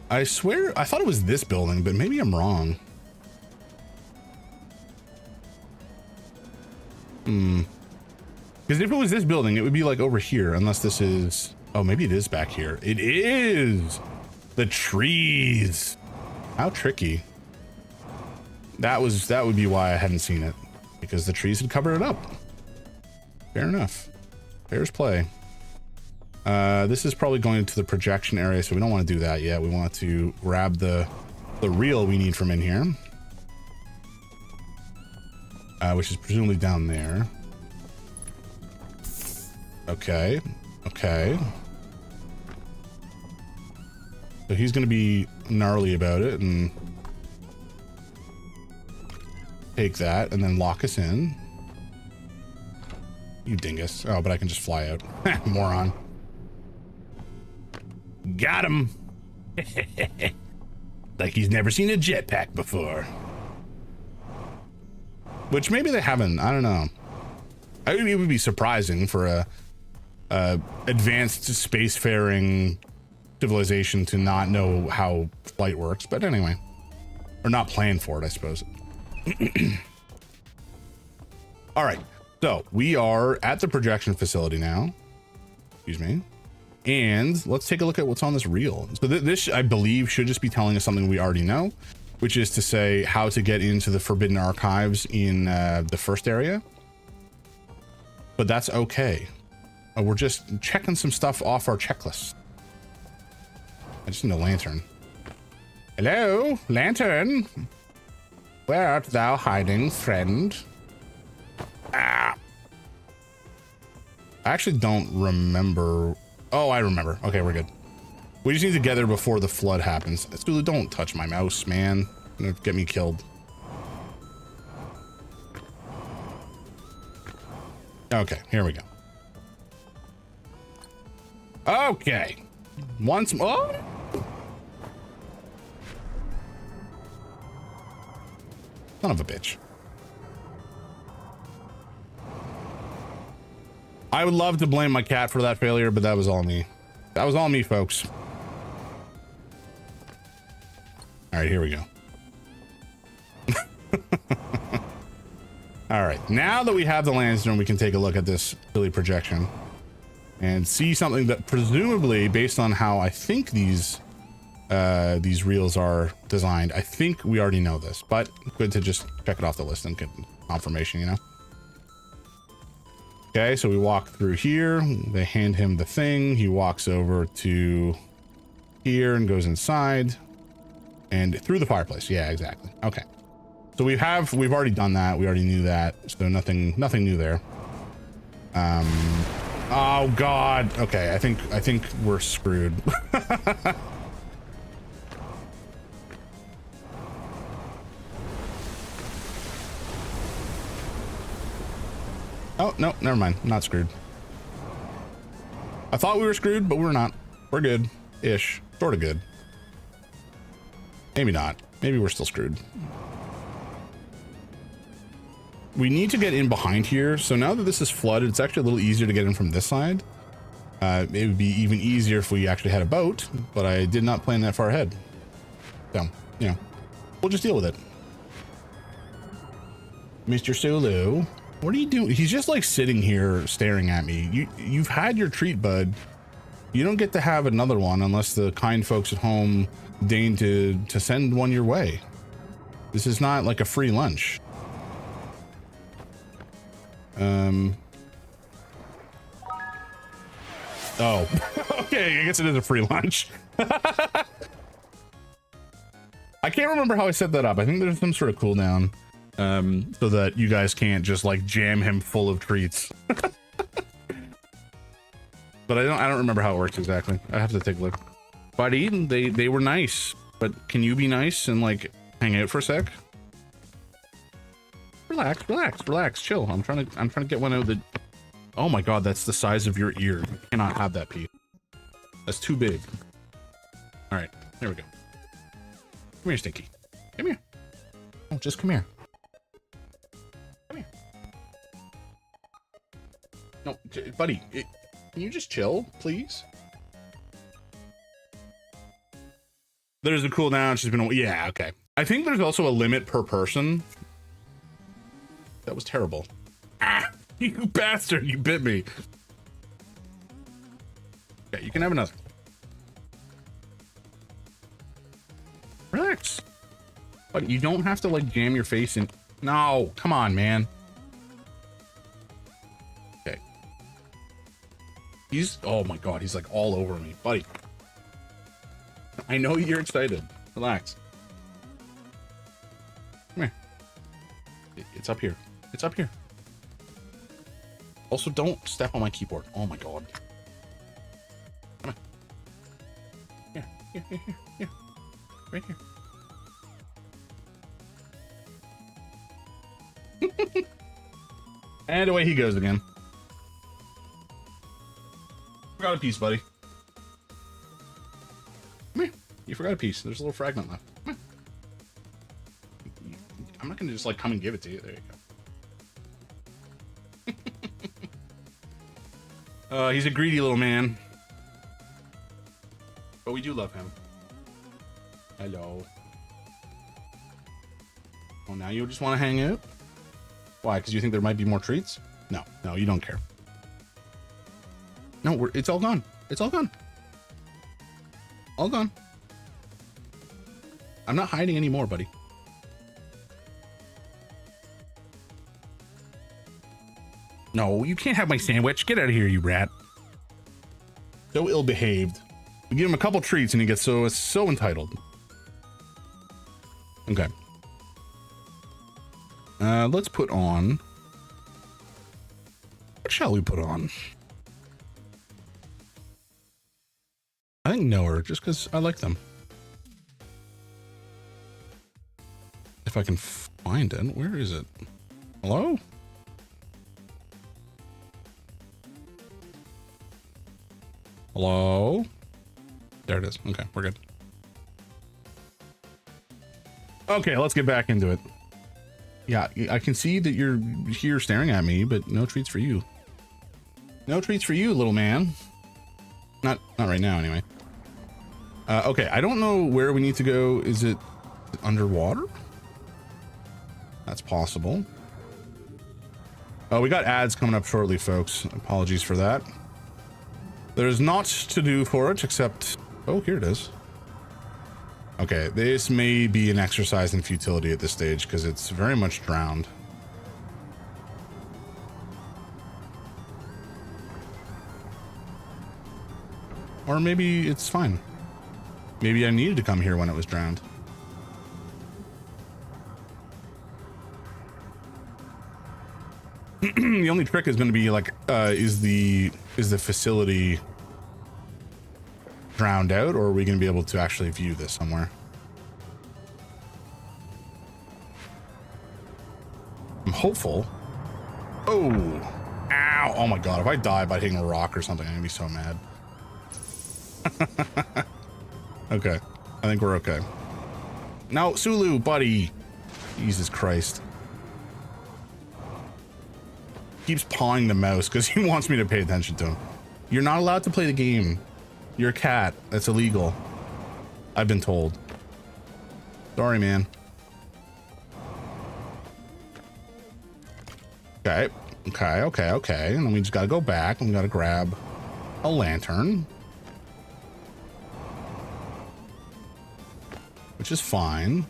[SPEAKER 1] I swear I thought it was this building, but maybe I'm wrong. Because if it was this building, it would be like over here, unless this is, oh, maybe it is back here. It is the trees. How tricky. That would be why I hadn't seen it, because the trees had covered it up. Fair enough. Fair's play. This is probably going to the projection area, so we don't want to do that yet. We want to grab the reel we need from in here, which is presumably down there. Okay. So he's going to be gnarly about it and take that and then lock us in. You dingus. Oh, but I can just fly out. Moron. Got him. Like he's never seen a jetpack before. Which maybe they haven't. I don't know. It would be surprising for a advanced spacefaring civilization to not know how flight works, but anyway, or not plan for it, I suppose. All right, so we are at the projection facility now. Excuse me. And let's take a look at what's on this reel. So this, I believe, should just be telling us something we already know, which is to say how to get into the Forbidden Archives in the first area. but that's okay. We're just checking some stuff off our checklist. I just need a lantern. Hello, lantern. Where art thou hiding, friend? Ah. I actually don't remember. Oh, I remember. Okay, we're good. We just need to get there before the flood happens. Sulu, don't touch my mouse, man. You're gonna get me killed. Okay, here we go. Okay. Once more. Oh! Son of a bitch. I would love to blame my cat for that failure, but that was all me. That was all me, folks. All right, here we go. All right, now that we have the lantern, we can take a look at this silly projection and see something that presumably, based on how I think these reels are designed, I think we already know this, but good to just check it off the list and get confirmation, you know? Okay, so we walk through here. They hand him the thing. He walks over to here and goes inside and through the fireplace. Yeah, exactly. Okay. So we've already done that. We already knew that. So nothing new there. Oh God. Okay. I think we're screwed. Oh, no, never mind. I'm not screwed. I thought we were screwed, but we're not. We're good. Ish. Sort of good. Maybe not. Maybe we're still screwed. We need to get in behind here. So now that this is flooded, it's actually a little easier to get in from this side. It would be even easier if we actually had a boat, but I did not plan that far ahead. So, you know, we'll just deal with it. Mr. Sulu. What are you doing? He's just like sitting here staring at me. You've had your treat, bud. You don't get to have another one unless the kind folks at home deign to send one your way. This is not like a free lunch. Oh, okay. I guess it is a free lunch. I can't remember how I set that up. I think there's some sort of cooldown. So that you guys can't just like jam him full of treats. But I don't remember how it works exactly. I have to take a look. Buddy, they were nice, but can you be nice and like hang out for a sec? Relax, chill. I'm trying to get one out that. Oh my God, that's the size of your ear. You cannot have that piece. That's too big. All right, there we go. Come here, Stinky. Come here. Oh, just come here. No, buddy, can you just chill, please? There's a cooldown. She's been, yeah, okay. I think there's also a limit per person. That was terrible. Ah, you bastard, you bit me. Okay, you can have another. Relax. But you don't have to like jam your face in. No, come on, man. Oh my God, he's like all over me, buddy. I know you're excited. Relax. Come here. It's up here. It's up here. Also, don't step on my keyboard. Oh my God. Come on. Here. Right here. And away he goes again. Forgot a piece, buddy. Come here. You forgot a piece. There's a little fragment left. Come here. I'm not gonna just like come and give it to you. There you go. He's a greedy little man. But we do love him. Hello. Oh, now you just want to hang out? Why? Because you think there might be more treats? No, you don't care. No, it's all gone. It's all gone. All gone. I'm not hiding anymore, buddy. No, you can't have my sandwich. Get out of here, you rat. So ill-behaved. We give him a couple treats and he gets so entitled. Okay. Let's put on... What shall we put on? I think Knower, just because I like them. If I can find it. Where is it? Hello? Hello? There it is. Okay, we're good. Okay, let's get back into it. Yeah, I can see that you're here staring at me, but no treats for you. No treats for you, little man. Not right now, anyway. Okay, I don't know where we need to go. Is it underwater? That's possible. Oh, we got ads coming up shortly, folks. Apologies for that. There's not to do for it except... Oh, here it is. Okay, this may be an exercise in futility at this stage because it's very much drowned. Or maybe it's fine. Maybe I needed to come here when it was drowned. The only trick is going to be like, is the facility drowned out, or are we going to be able to actually view this somewhere? I'm hopeful. Oh, ow! Oh my god! If I die by hitting a rock or something, I'm gonna be so mad. Okay, I think we're okay. No, Sulu, buddy. Jesus Christ. Keeps pawing the mouse because he wants me to pay attention to him. You're not allowed to play the game. You're a cat. That's illegal. I've been told. Sorry, man. Okay. Okay. And then we just gotta go back and we gotta grab a lantern. Which is fine.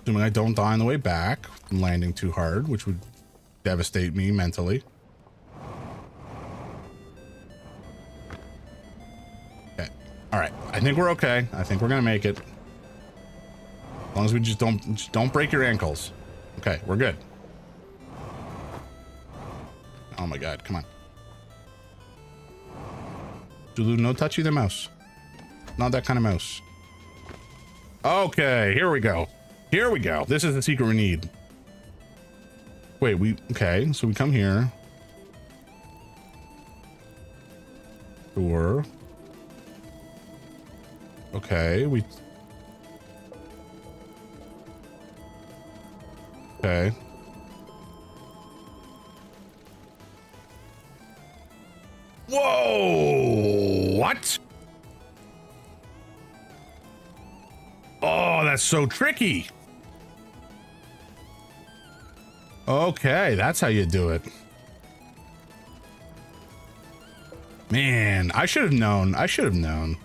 [SPEAKER 1] Assuming I don't die on the way back from landing too hard, which would devastate me mentally. Okay. All right. I think we're okay. I think we're gonna make it. As long as we just don't break your ankles. Okay, we're good. Oh my god, come on. Zulu, no touchy the mouse. Not that kind of mouse. Okay, here we go. Here we go. This is the secret we need. Wait, okay, so we come here. Sure. Okay, okay. Whoa! What? Oh, that's so tricky. Okay, that's how you do it. Man, I should have known. I should have known.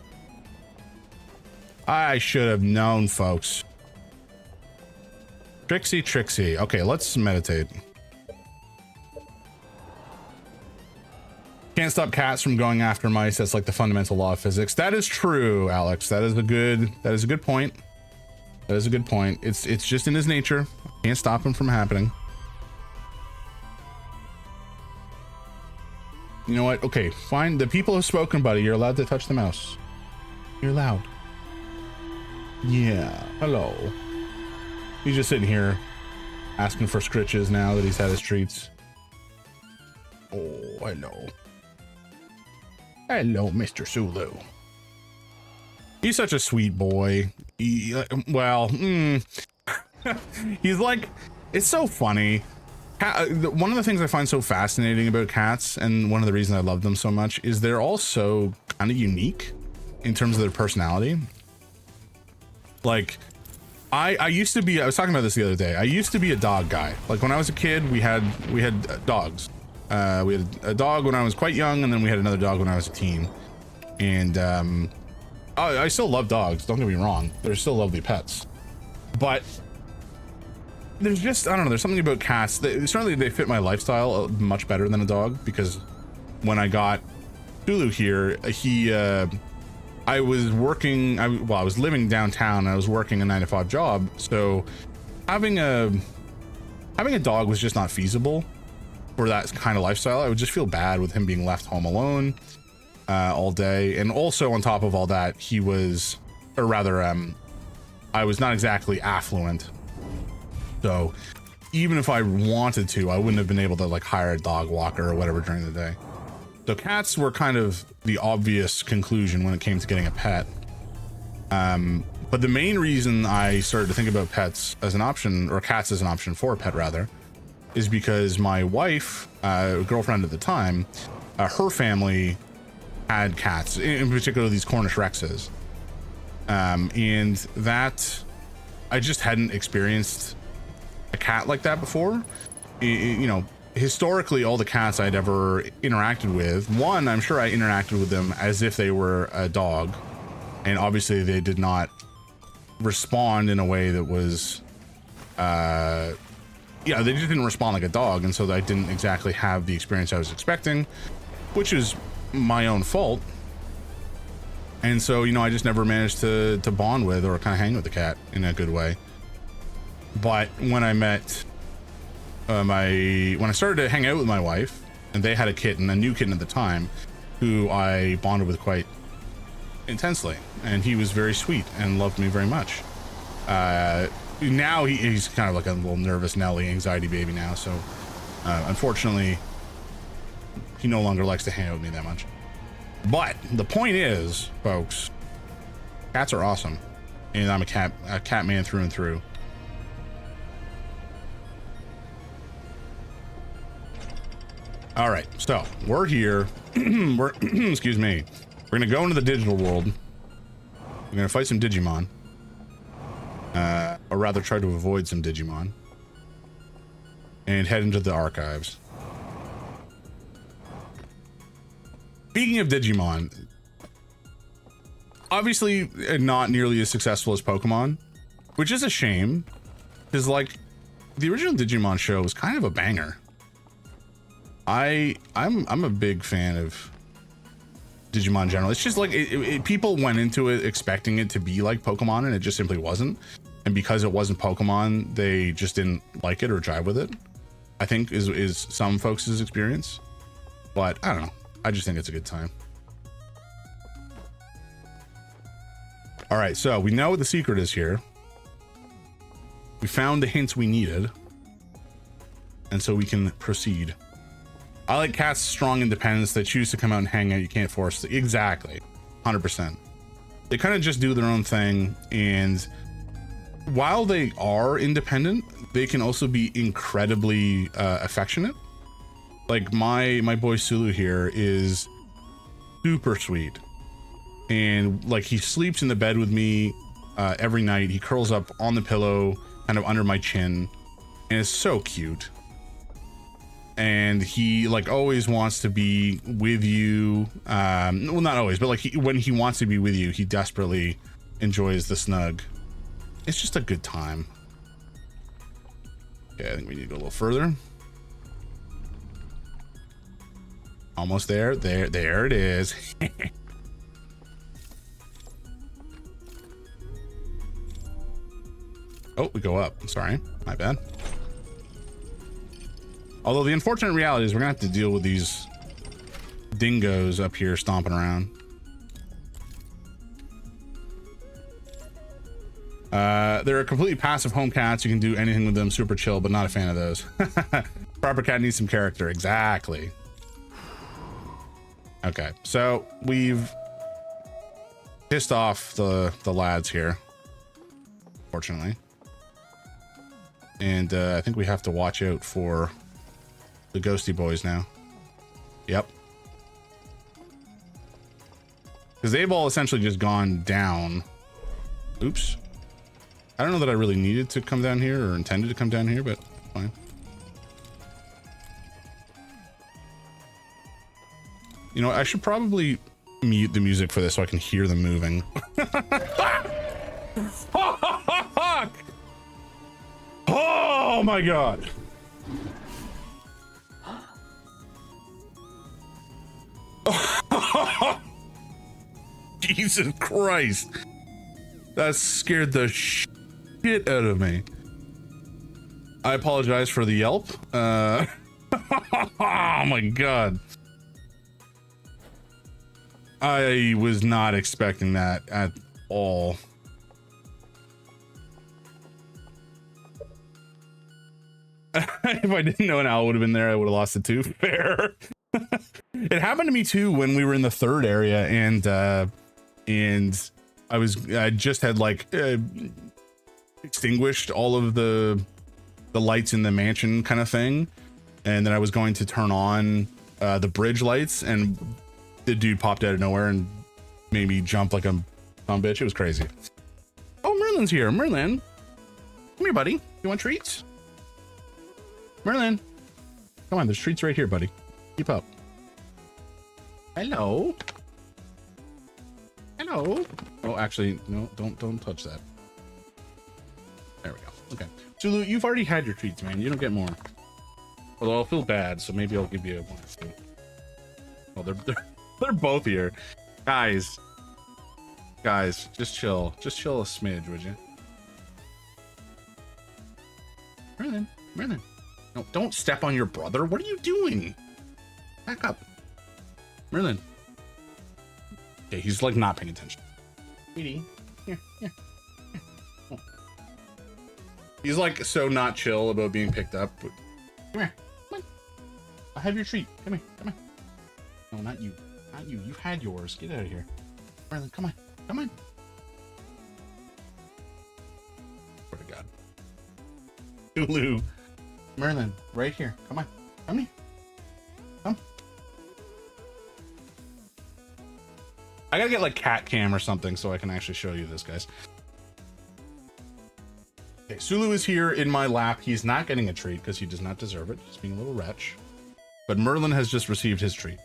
[SPEAKER 1] I should have known, folks. Trixie. Okay, let's meditate. Can't stop cats from going after mice. That's like the fundamental law of physics. That is true, Alex. That is a good point. That is a good point. It's just in his nature. Can't stop him from happening. You know what? Okay, fine. The people have spoken, buddy. You're allowed to touch the mouse. You're allowed. Yeah. Hello. He's just sitting here asking for scritches now that he's had his treats. Oh, hello. Hello, Mr. Sulu. He's such a sweet boy. He's like, it's so funny. One of the things I find so fascinating about cats, and one of the reasons I love them so much, is they're all so kind of unique in terms of their personality. Like, I used to be, I was talking about this the other day. I used to be a dog guy. Like when I was a kid, we had dogs. We had a dog when I was quite young, and then we had another dog when I was a teen. And I still love dogs, don't get me wrong. They're still lovely pets. But there's just, I don't know, there's something about cats that certainly they fit my lifestyle much better than a dog, because when I got Tulu here, I was working, I was living downtown and I was working a 9-to-5 job, so having a dog was just not feasible for that kind of lifestyle. I would just feel bad with him being left home alone all day. And also on top of all that, he was, or rather, I was not exactly affluent. So even if I wanted to, I wouldn't have been able to like hire a dog walker or whatever during the day. So cats were kind of the obvious conclusion when it came to getting a pet. But the main reason I started to think about pets as an option, or cats as an option for a pet rather, is because my wife, girlfriend at the time, her family had cats, in particular these Cornish Rexes. And that, I just hadn't experienced a cat like that before. You know, historically, all the cats I'd ever interacted with, one, I'm sure I interacted with them as if they were a dog. And obviously they did not respond in a way that was, yeah, they just didn't respond like a dog. And so I didn't exactly have the experience I was expecting, which is my own fault. And so, you know, I just never managed to bond with or kind of hang with the cat in a good way. But when I met when I started to hang out with my wife, and they had a kitten, a new kitten at the time, who I bonded with quite intensely, and he was very sweet and loved me very much. Now he's kind of like a little nervous Nelly, anxiety baby now, so unfortunately he no longer likes to hang out with me that much. But the point is, folks, cats are awesome, and I'm a cat man through and through. All right, so we're here. We're excuse me. We're gonna go into the digital world. We're gonna fight some Digimon, or rather, try to avoid some Digimon, and head into the archives. Speaking of Digimon, obviously not nearly as successful as Pokemon, which is a shame, because like the original Digimon show was kind of a banger. I'm a big fan of Digimon in general. It's just like people went into it expecting it to be like Pokemon, and it just simply wasn't. And because it wasn't Pokemon, they just didn't like it or jive with it, I think is some folks' experience. But I don't know. I just think it's a good time. All right, so we know what the secret is here. We found the hints we needed, and so we can proceed. I like cats' strong independence. They choose to come out and hang out. You can't force them. Exactly. 100%. They kind of just do their own thing. And while they are independent, they can also be incredibly affectionate. Like my boy Sulu here is super sweet. And like he sleeps in the bed with me every night. He curls up on the pillow, kind of under my chin. And it's so cute. And he like always wants to be with you. Well, not always, but like when he wants to be with you, he desperately enjoys the snug. It's just a good time. Okay, I think we need to go a little further. Almost there. There it is. Oh, we go up. Sorry, my bad. Although the unfortunate reality is we're gonna have to deal with these dingoes up here stomping around. They're completely passive home cats. You can do anything with them, super chill, but not a fan of those. Proper cat needs some character. Exactly. Okay, so we've pissed off the lads here, fortunately. And I think we have to watch out for the ghosty boys now. Yep. Because they've all essentially just gone down. Oops. I don't know that I really needed to come down here or intended to come down here, but fine. You know, I should probably mute the music for this so I can hear them moving. Oh Oh my god. Jesus Christ. That scared the shit out of me. I apologize for the yelp. Oh my god. I was not expecting that at all. If I didn't know an owl would have been there, I would have lost it too. Fair. It happened to me too when we were in the third area, and I just had like extinguished all of the lights in the mansion kind of thing, and then I was going to turn on the bridge lights, and the dude popped out of nowhere and made me jump like a dumb bitch. It was crazy. Oh, Merlin's here. Merlin, come here, buddy. You want treats? Merlin, come on. There's treats right here, buddy. Keep up. Hello. Hello. Oh, actually, no. Don't touch that. There we go. Okay. Zulu, you've already had your treats, man. You don't get more. Although I'll feel bad, so maybe I'll give you one or two. Oh, they're both here. Guys, just chill. Just chill a smidge, would you? Merlin. No, don't step on your brother. What are you doing? Back up. Merlin. Okay, he's like not paying attention. Sweetie, here. Oh. He's like so not chill about being picked up. Come here. Come on. I'll have your treat. Come here. No, not you. You've had yours. Get out of here. Merlin, come on. Swear to God. Hulu. Merlin, right here. Come on. Come here. Come. I gotta get like cat cam or something so I can actually show you this, guys. Okay, Sulu is here in my lap. He's not getting a treat because he does not deserve it. He's being a little wretch. But Merlin has just received his treat.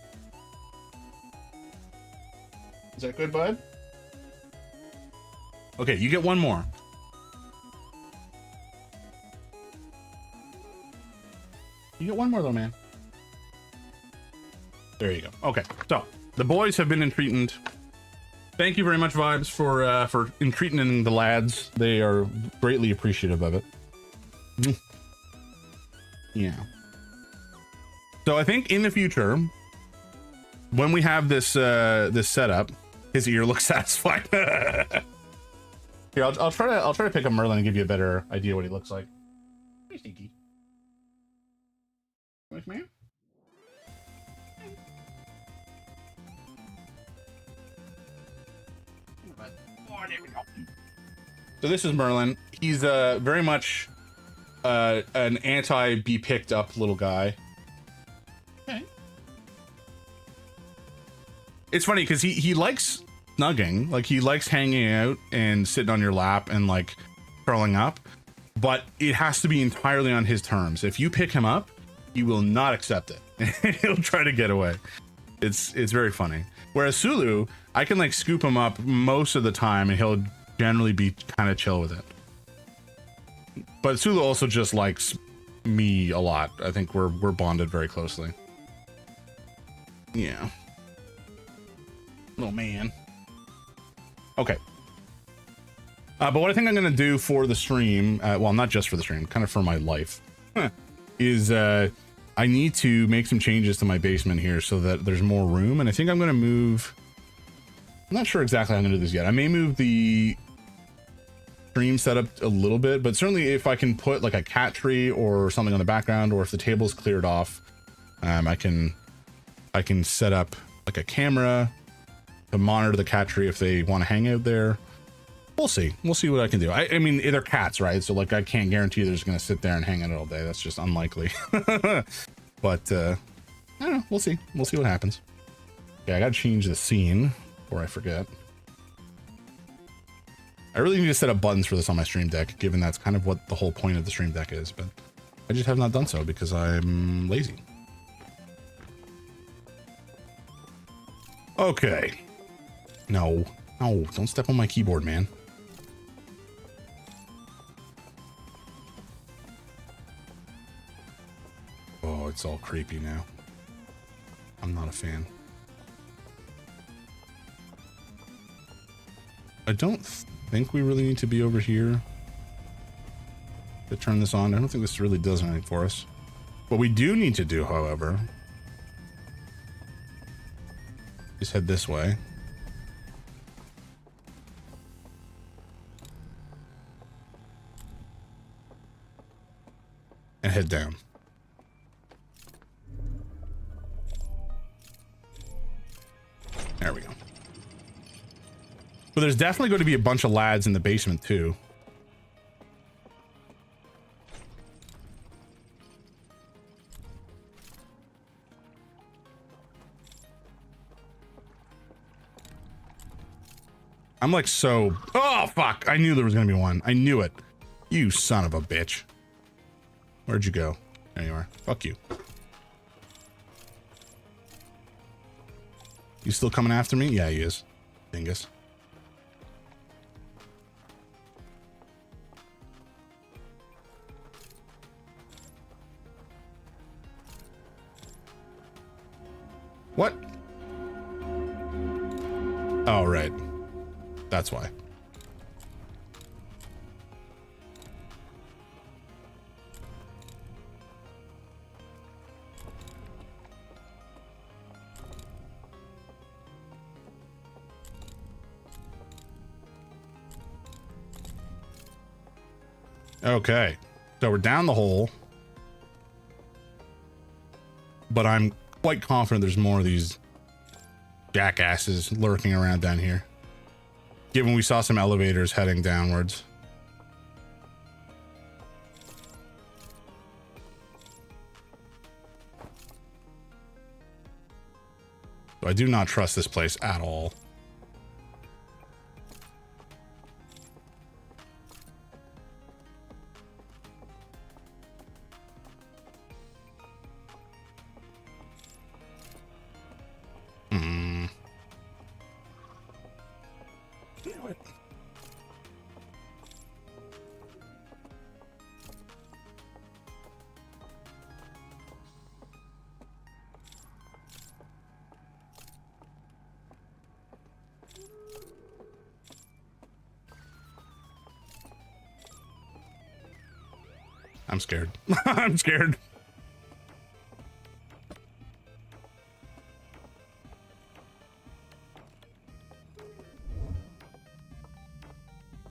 [SPEAKER 1] Is that good, bud? Okay, you get one more. You get one more though, man. There you go. Okay, so the boys have been entreated. Thank you very much, Vibes, for entreating the lads. They are greatly appreciative of it. Yeah. So I think in the future, when we have this this setup, his ear looks satisfied. Here, I'll try to pick up Merlin and give you a better idea what he looks like. Hey, Stinky. Nice man. Oh, there we go. So this is Merlin. He's very much an anti-be picked up little guy. Okay. It's funny because he likes snugging, like he likes hanging out and sitting on your lap and like curling up, but it has to be entirely on his terms. If you pick him up, he will not accept it. He'll try to get away. It's very funny. Whereas Sulu, I can like scoop him up most of the time and he'll generally be kind of chill with it. But Sulu also just likes me a lot. I think we're bonded very closely. Yeah. Little man. Okay. But what I think I'm gonna do for the stream, well, not just for the stream, kind of for my life, is I need to make some changes to my basement here so that there's more room. And I think I'm gonna move. I'm not sure exactly how I'm gonna do this yet. I may move the stream setup a little bit, but certainly if I can put like a cat tree or something on the background, or if the table's cleared off, I can set up like a camera to monitor the cat tree if they want to hang out there. We'll see what I can do. I mean, they're cats, right? So like I can't guarantee they're just gonna sit there and hang out all day. That's just unlikely. But I don't know, we'll see what happens. Yeah, I gotta change the scene before I forget. I really need to set up buttons for this on my stream deck, given that's kind of what the whole point of the stream deck is, but I just have not done so because I'm lazy. Okay. No, don't step on my keyboard, man. Oh, it's all creepy now. I'm not a fan. I don't think we really need to be over here to turn this on. I don't think this really does anything for us. What we do need to do, however, is head this way. And head down. There we go. But there's definitely going to be a bunch of lads in the basement too. I'm like so... Oh, fuck. I knew there was going to be one. I knew it. You son of a bitch. Where'd you go? There you are. Fuck you. You still coming after me? Yeah, he is. Dingus. What? Oh, right. That's why. Okay, so we're down the hole, but I'm quite confident there's more of these jackasses lurking around down here, given we saw some elevators heading downwards. So I do not trust this place at all. I'm scared. I'm scared.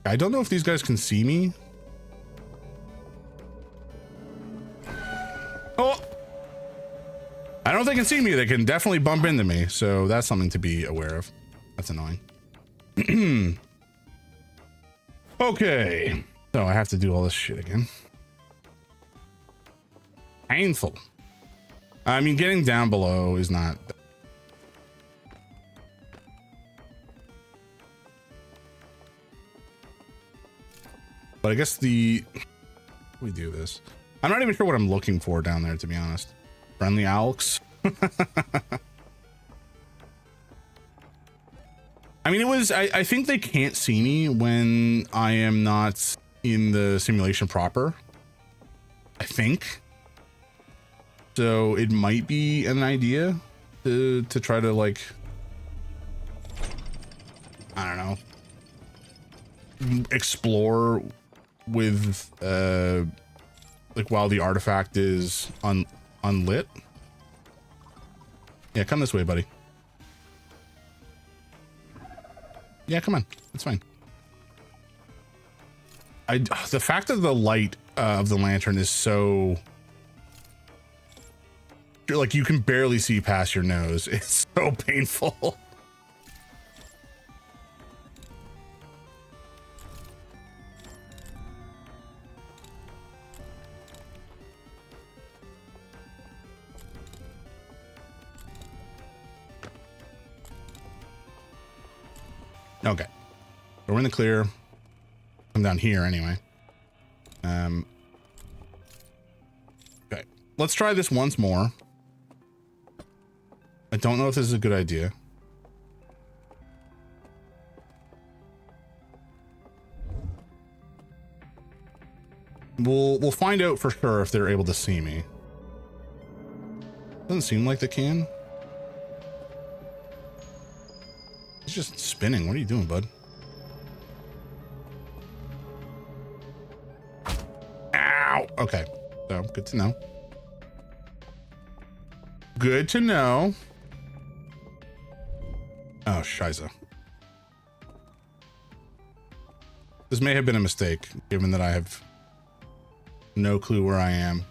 [SPEAKER 1] I don't know if these guys can see me. Oh! I don't know if they can see me. They can definitely bump into me. So that's something to be aware of. That's annoying. Okay. So I have to do all this shit again. Painful. I mean, getting down below is not... But I guess we do this. I'm not even sure what I'm looking for down there, to be honest. Friendly Alex. I mean, I think they can't see me when I am not in the simulation proper. I think. So it might be an idea to try to, like, I don't know, explore with like while the artifact is unlit. Yeah, come this way, buddy. Yeah, come on. It's fine. The fact that the light of the lantern is so... like you can barely see past your nose. It's so painful. Okay, so we're in the clear. Come down here anyway. Okay, let's try this once more. I don't know if this is a good idea. We'll find out for sure if they're able to see me. Doesn't seem like they can. It's just spinning. What are you doing, bud? Ow! Okay. So, good to know. Good to know. Oh, shiza. This may have been a mistake, given that I have no clue where I am,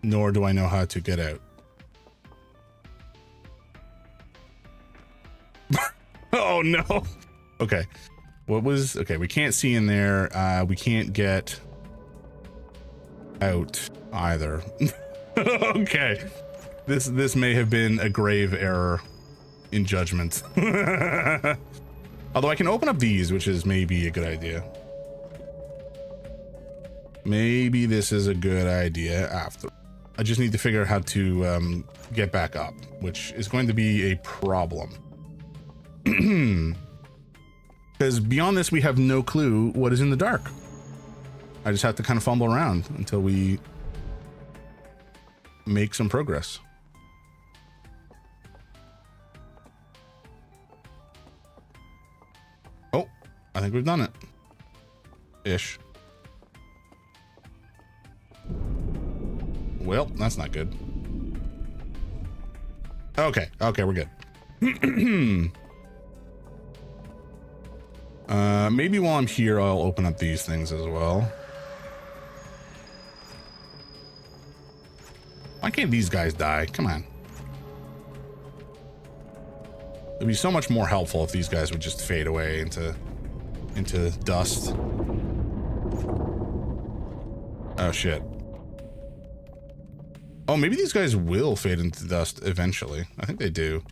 [SPEAKER 1] nor do I know how to get out. Oh no. Okay. What was, okay, we can't see in there. We can't get out either. Okay. This may have been a grave error in judgment. Although I can open up these, which is maybe a good idea. Maybe this is a good idea after. I just need to figure out how to get back up, which is going to be a problem. Because beyond this, we have no clue what is in the dark. I just have to kind of fumble around until we make some progress. Oh, I think we've done it. Ish. Well, that's not good. Okay, okay, we're good. Maybe while I'm here, I'll open up these things as well. Why can't these guys die? Come on. It'd be so much more helpful if these guys would just fade away into dust. Oh shit. Oh, maybe these guys will fade into dust eventually. I think they do.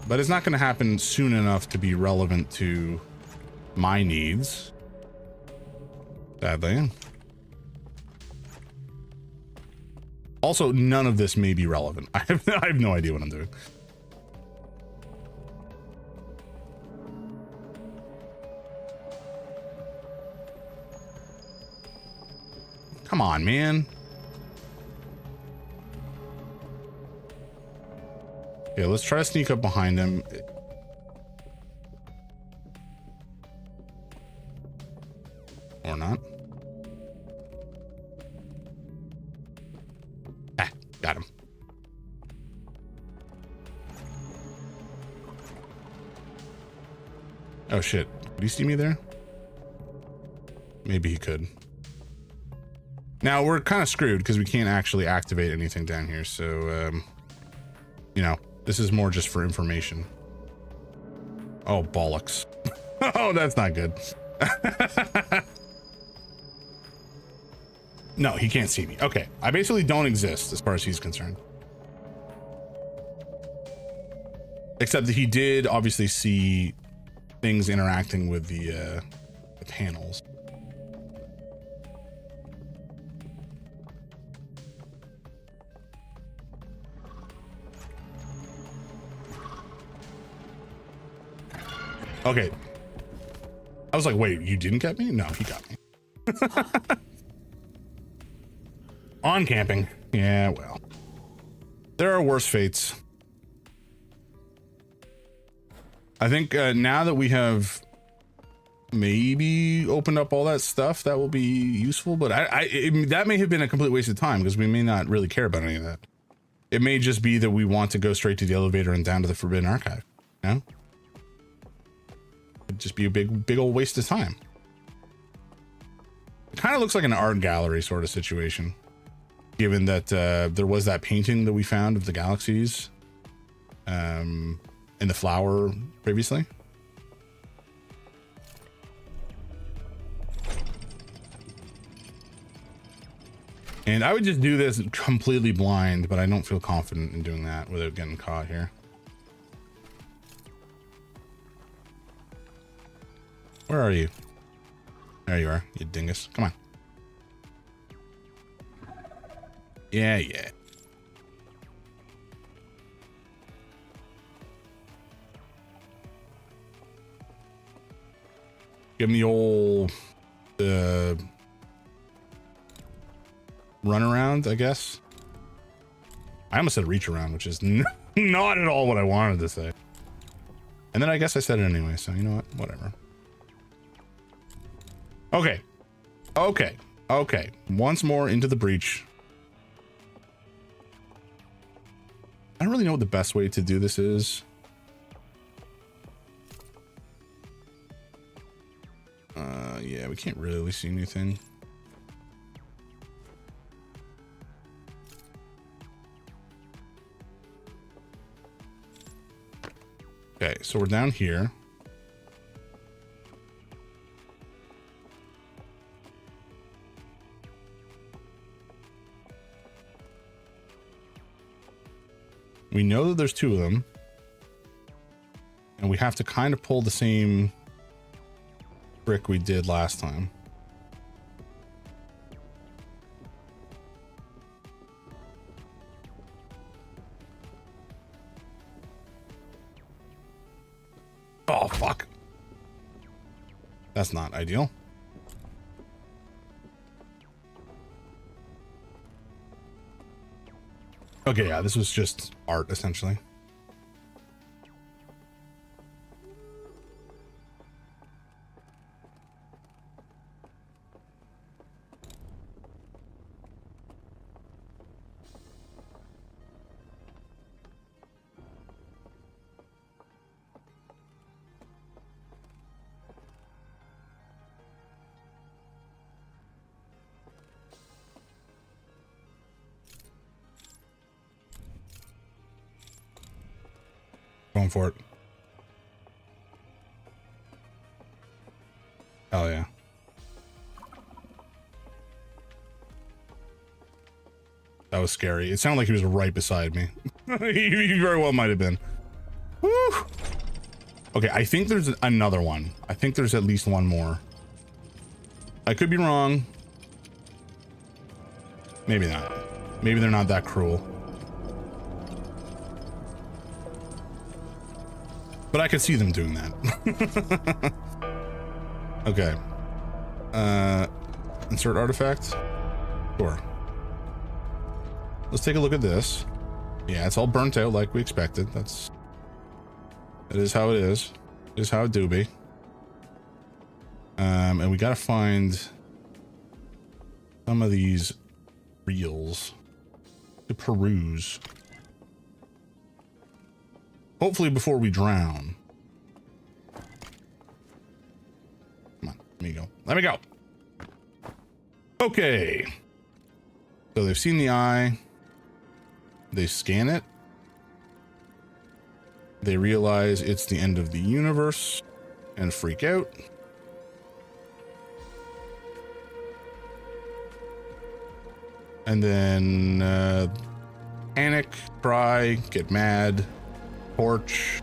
[SPEAKER 1] But it's not going to happen soon enough to be relevant to my needs. Sadly. Also, none of this may be relevant. I have no idea what I'm doing. Come on, man. Okay, let's try to sneak up behind him. Or not. Ah, got him. Oh shit. Did he see me there? Maybe he could. Now we're kind of screwed because we can't actually activate anything down here. So, you know, this is more just for information. Oh, bollocks. Oh, that's not good. No, he can't see me. Okay, I basically don't exist as far as he's concerned. Except that he did obviously see things interacting with the panels. Okay. I was like, wait, you didn't get me? No, he got me. On camping. Yeah, well. There are worse fates. I think now that we have maybe opened up all that stuff, that will be useful. But that may have been a complete waste of time because we may not really care about any of that. It may just be that we want to go straight to the elevator and down to the Forbidden Archive. You know? It'd just be a big old waste of time. It kind of looks like an art gallery sort of situation, given that there was that painting that we found of the galaxies in the flower previously. And I would just do this completely blind, but I don't feel confident in doing that without getting caught here. Where are you? There you are, you dingus. Come on. Yeah, yeah. Give him the old run around, I guess. I almost said reach around, which is not at all what I wanted to say. And then I guess I said it anyway, so you know what? Whatever. Okay. Okay. Okay. Once more into the breach. I don't really know what the best way to do this is. Yeah, we can't really see anything. Okay, so we're down here. We know that there's two of them. And we have to kind of pull the same trick we did last time. Oh, fuck. That's not ideal. Okay, yeah, this was just art, essentially. Going for it. Hell yeah. That was scary. It sounded like he was right beside me. He very well might have been. Woo! Okay, I think there's another one. I think there's at least one more. I could be wrong. Maybe not. Maybe they're not that cruel. But I could see them doing that. Okay. Insert artifact. Sure. Let's take a look at this. Yeah, it's all burnt out like we expected. That is how it is. It is how it do be. And we gotta find some of these reels to peruse. Hopefully before we drown. Come on, let me go. Let me go. Okay. So they've seen the eye. They scan it. They realize it's the end of the universe and freak out. And then panic, cry, get mad. Torch,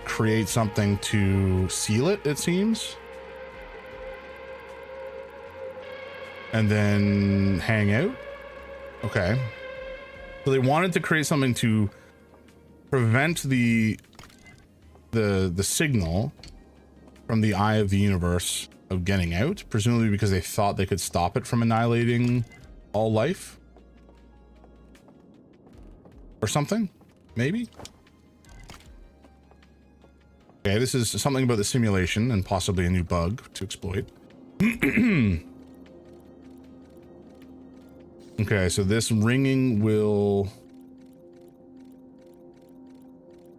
[SPEAKER 1] create something to seal it, it seems, and then hang out. Okay, so they wanted to create something to prevent the signal from the eye of the universe of getting out, presumably because they thought they could stop it from annihilating all life or something. Maybe. Okay, this is something about the simulation and possibly a new bug to exploit. Okay, so this ringing will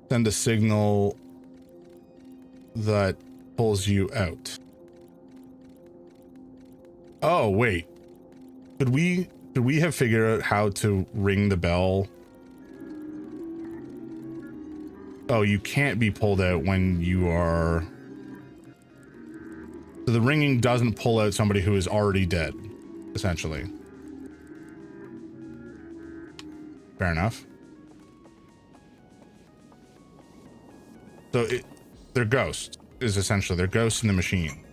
[SPEAKER 1] send a signal that pulls you out. Oh, wait. Could we have figured out how to ring the bell? Oh, you can't be pulled out when you are... So the ringing doesn't pull out somebody who is already dead, essentially. Fair enough. So they're ghosts, is essentially. They're ghosts in the machine.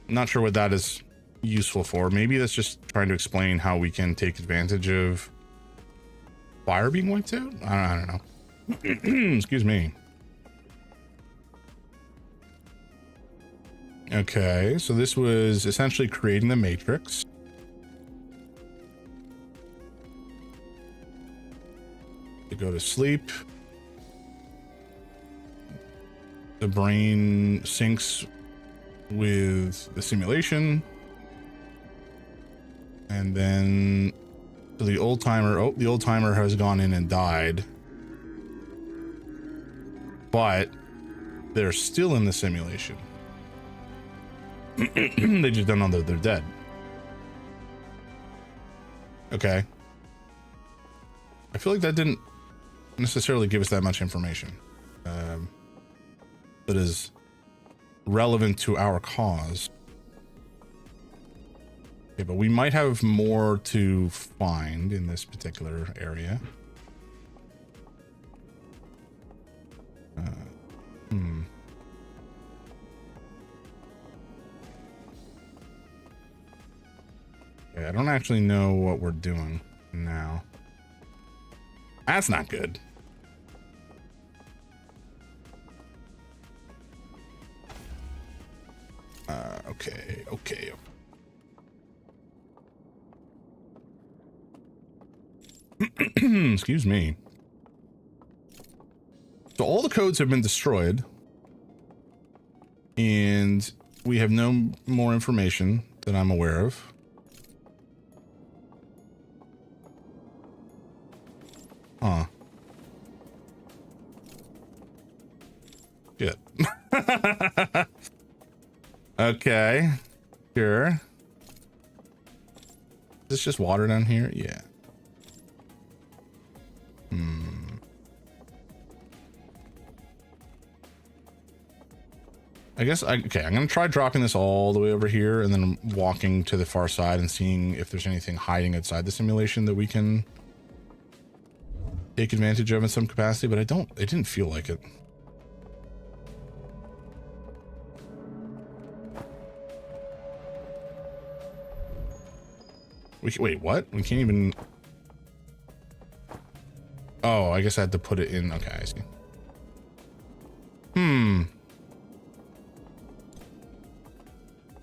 [SPEAKER 1] I'm not sure what that is useful for. Maybe that's just trying to explain how we can take advantage of fire being wiped out? I don't know. Excuse me. Okay, so this was essentially creating the matrix. To go to sleep. The brain syncs with the simulation. And then the old timer, oh, the old timer has gone in and died. But they're still in the simulation. They just don't know that they're dead. Okay. I feel like that didn't necessarily give us that much information that is relevant to our cause. Okay, but we might have more to find in this particular area. Okay, I don't actually know what we're doing now. That's not good. Okay. Excuse me. So all the codes have been destroyed. And we have no more information that I'm aware of. Huh. Shit. Okay. Sure. Is this just water down here? Yeah. Okay, I'm gonna try dropping this all the way over here and then walking to the far side and seeing if there's anything hiding outside the simulation that we can take advantage of in some capacity, but it didn't feel like it. Wait, what? We can't even... Oh, I guess I had to put it in. Okay, I see.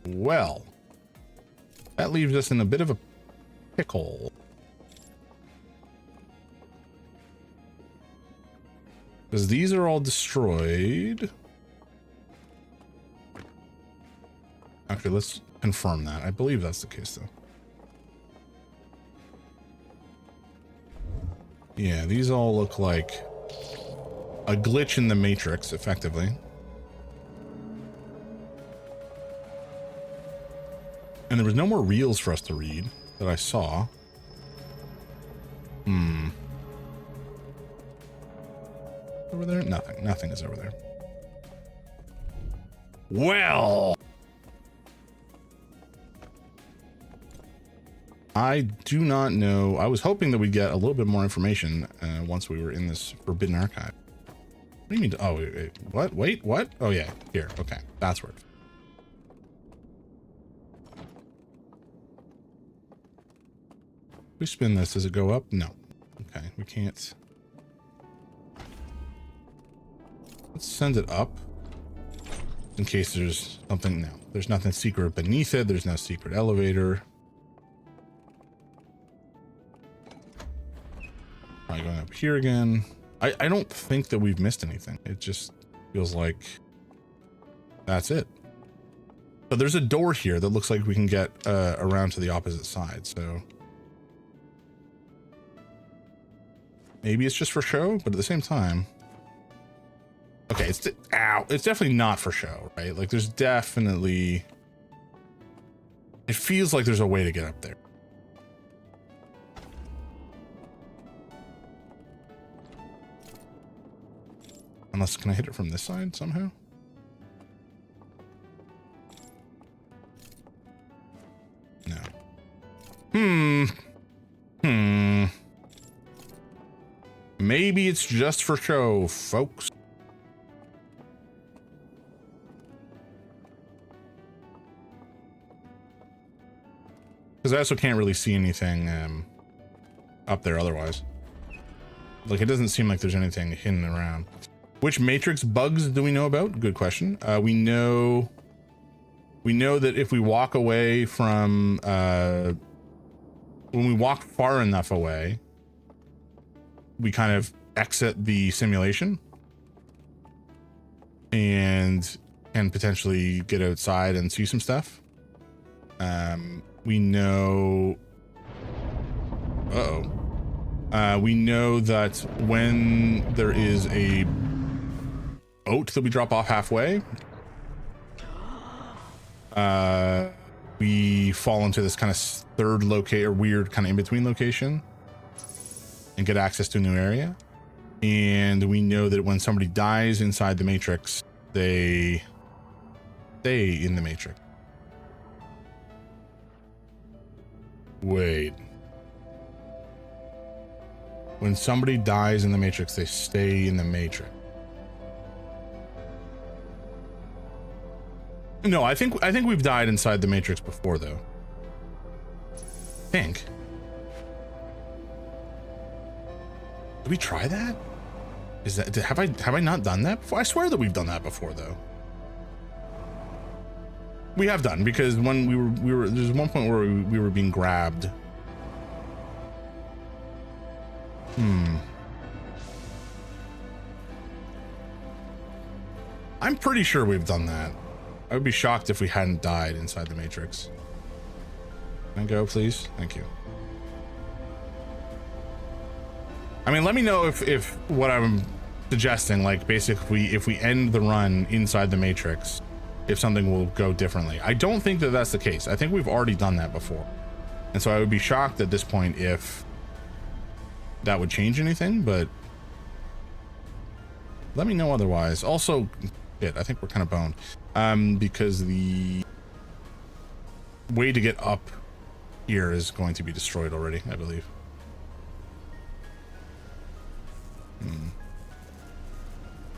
[SPEAKER 1] Well, that leaves us in a bit of a pickle. Because these are all destroyed. Okay, let's confirm that. I believe that's the case, though. Yeah, these all look like a glitch in the matrix, effectively. And there was no more reels for us to read that I saw. Over there? Nothing. Nothing is over there. Well, I do not know. I was hoping that we'd get a little bit more information once we were in this forbidden archive. What do you mean? Oh, wait, what? Wait, what? Oh, yeah. Here. Okay. That's where. We spin this. Does it go up? No. Okay. We can't. Let's send it up. In case there's something. No. There's nothing secret beneath it. There's no secret elevator. Probably going up here again. I don't think that we've missed anything. It just feels like that's it. But there's a door here that looks like we can get around to the opposite side. So maybe it's just for show, but at the same time. Okay, it's definitely not for show, right? Like there's definitely, it feels like there's a way to get up there. Unless, can I hit it from this side somehow? No. Maybe it's just for show, folks. Because I also can't really see anything up there otherwise. Like, it doesn't seem like there's anything hidden around. Which matrix bugs do we know about? Good question. We know We know that if we walk away from, when we walk far enough away, we kind of exit the simulation and can potentially get outside and see some stuff. We know, we know that when there is a boat that we drop off halfway, we fall into this kind of third locate or weird kind of in-between location and get access to a new area. And we know that when somebody dies inside the Matrix, they stay in the Matrix. Wait. When somebody dies in the Matrix, they stay in the Matrix. No, I think we've died inside the Matrix before, though. Did we try that? Is that, have I not done that before? I swear that we've done that before, though. We have done, because when we were there's one point where we were being grabbed. I'm pretty sure we've done that. I would be shocked if we hadn't died inside the Matrix. Can I go, please? Thank you. I mean, let me know if what I'm suggesting, like basically if we end the run inside the Matrix, if something will go differently. I don't think that that's the case. I think we've already done that before. And so I would be shocked at this point if that would change anything, but let me know otherwise. Also, I think we're kind of boned, because the way to get up here is going to be destroyed already, I believe.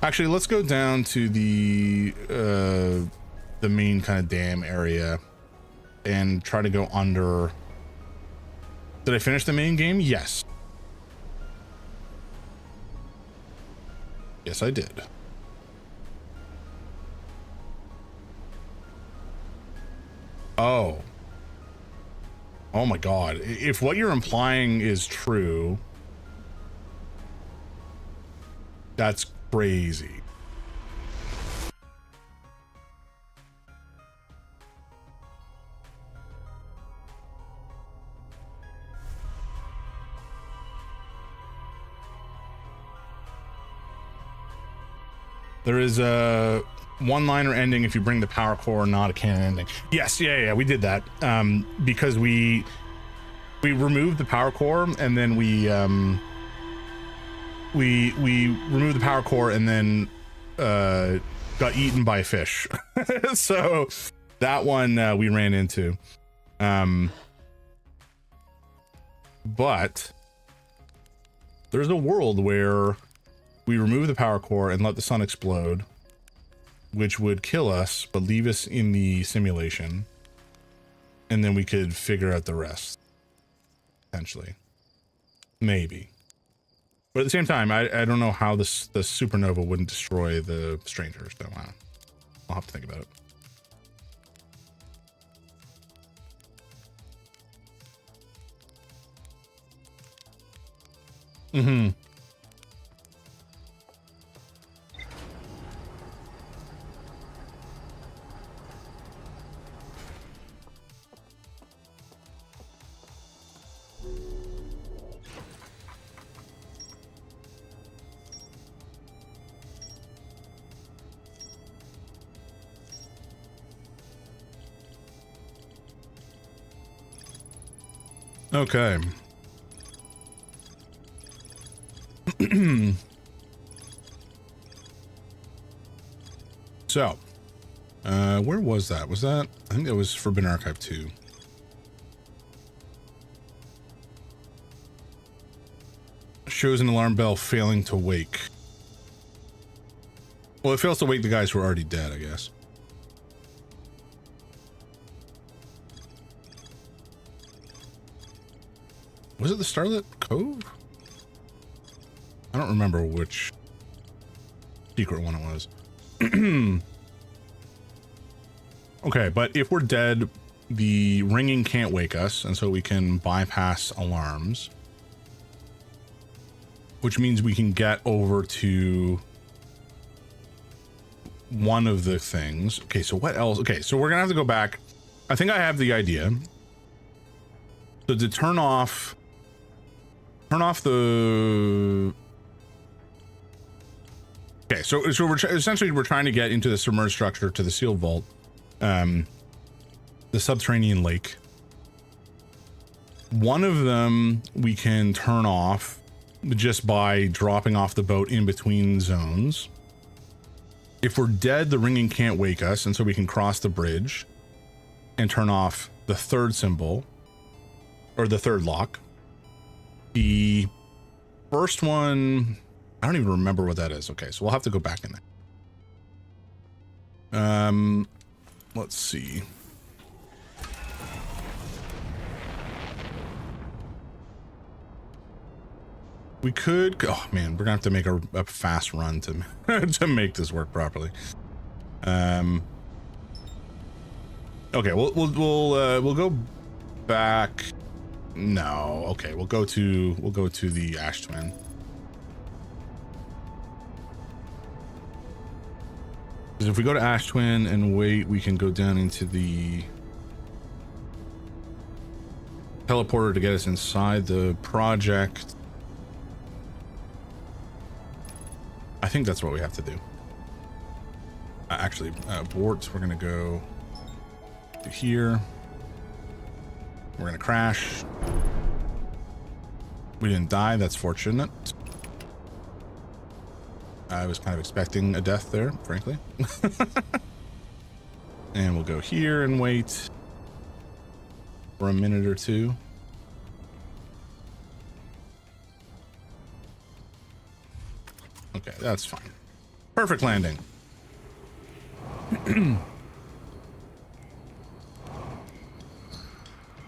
[SPEAKER 1] Actually, let's go down to the main kind of dam area and try to go under. Did I finish the main game? Yes. Yes, I did. Oh my God. If what you're implying is true, that's crazy. There is a one-liner ending if you bring the power core, not a canon ending. Yes, yeah, we did that because we removed the power core, and then we removed the power core and then got eaten by a fish. So that one we ran into. But there's a world where we remove the power core and let the sun explode, which would kill us but leave us in the simulation, and then we could figure out the rest, potentially, maybe. But at the same time, I don't know how the supernova wouldn't destroy the strangers, so I'll have to think about it. Okay. So, where was that? Was that? I think that was Forbidden Archive 2. Shows an alarm bell failing to wake. Well, it fails to wake the guys who are already dead, I guess. Was it the Starlit Cove? I don't remember which secret one it was. Okay, but if we're dead, the ringing can't wake us, and so we can bypass alarms. Which means we can get over to one of the things. Okay, so what else? Okay, so we're gonna have to go back. I think I have the idea. So to turn off the... Okay, so we're essentially we're trying to get into the submerged structure to the sealed vault, the subterranean lake. One of them we can turn off just by dropping off the boat in between zones. If we're dead, the ringing can't wake us, and so we can cross the bridge and turn off the third symbol, or the third lock. The first one, I don't even remember what that is. Okay, so we'll have to go back in there. Let's see. We could, oh man, we're gonna have to make a fast run to to make this work properly. Okay, we'll go back. No, okay, we'll go to the Ash Twin. Because if we go to Ash Twin and wait, we can go down into the teleporter to get us inside the project. I think that's what we have to do. Actually, abort. We're gonna go to here. We're gonna crash. We didn't die. That's fortunate. I was kind of expecting a death there, frankly. And we'll go here and wait for a minute or two. Okay, that's fine. Perfect landing.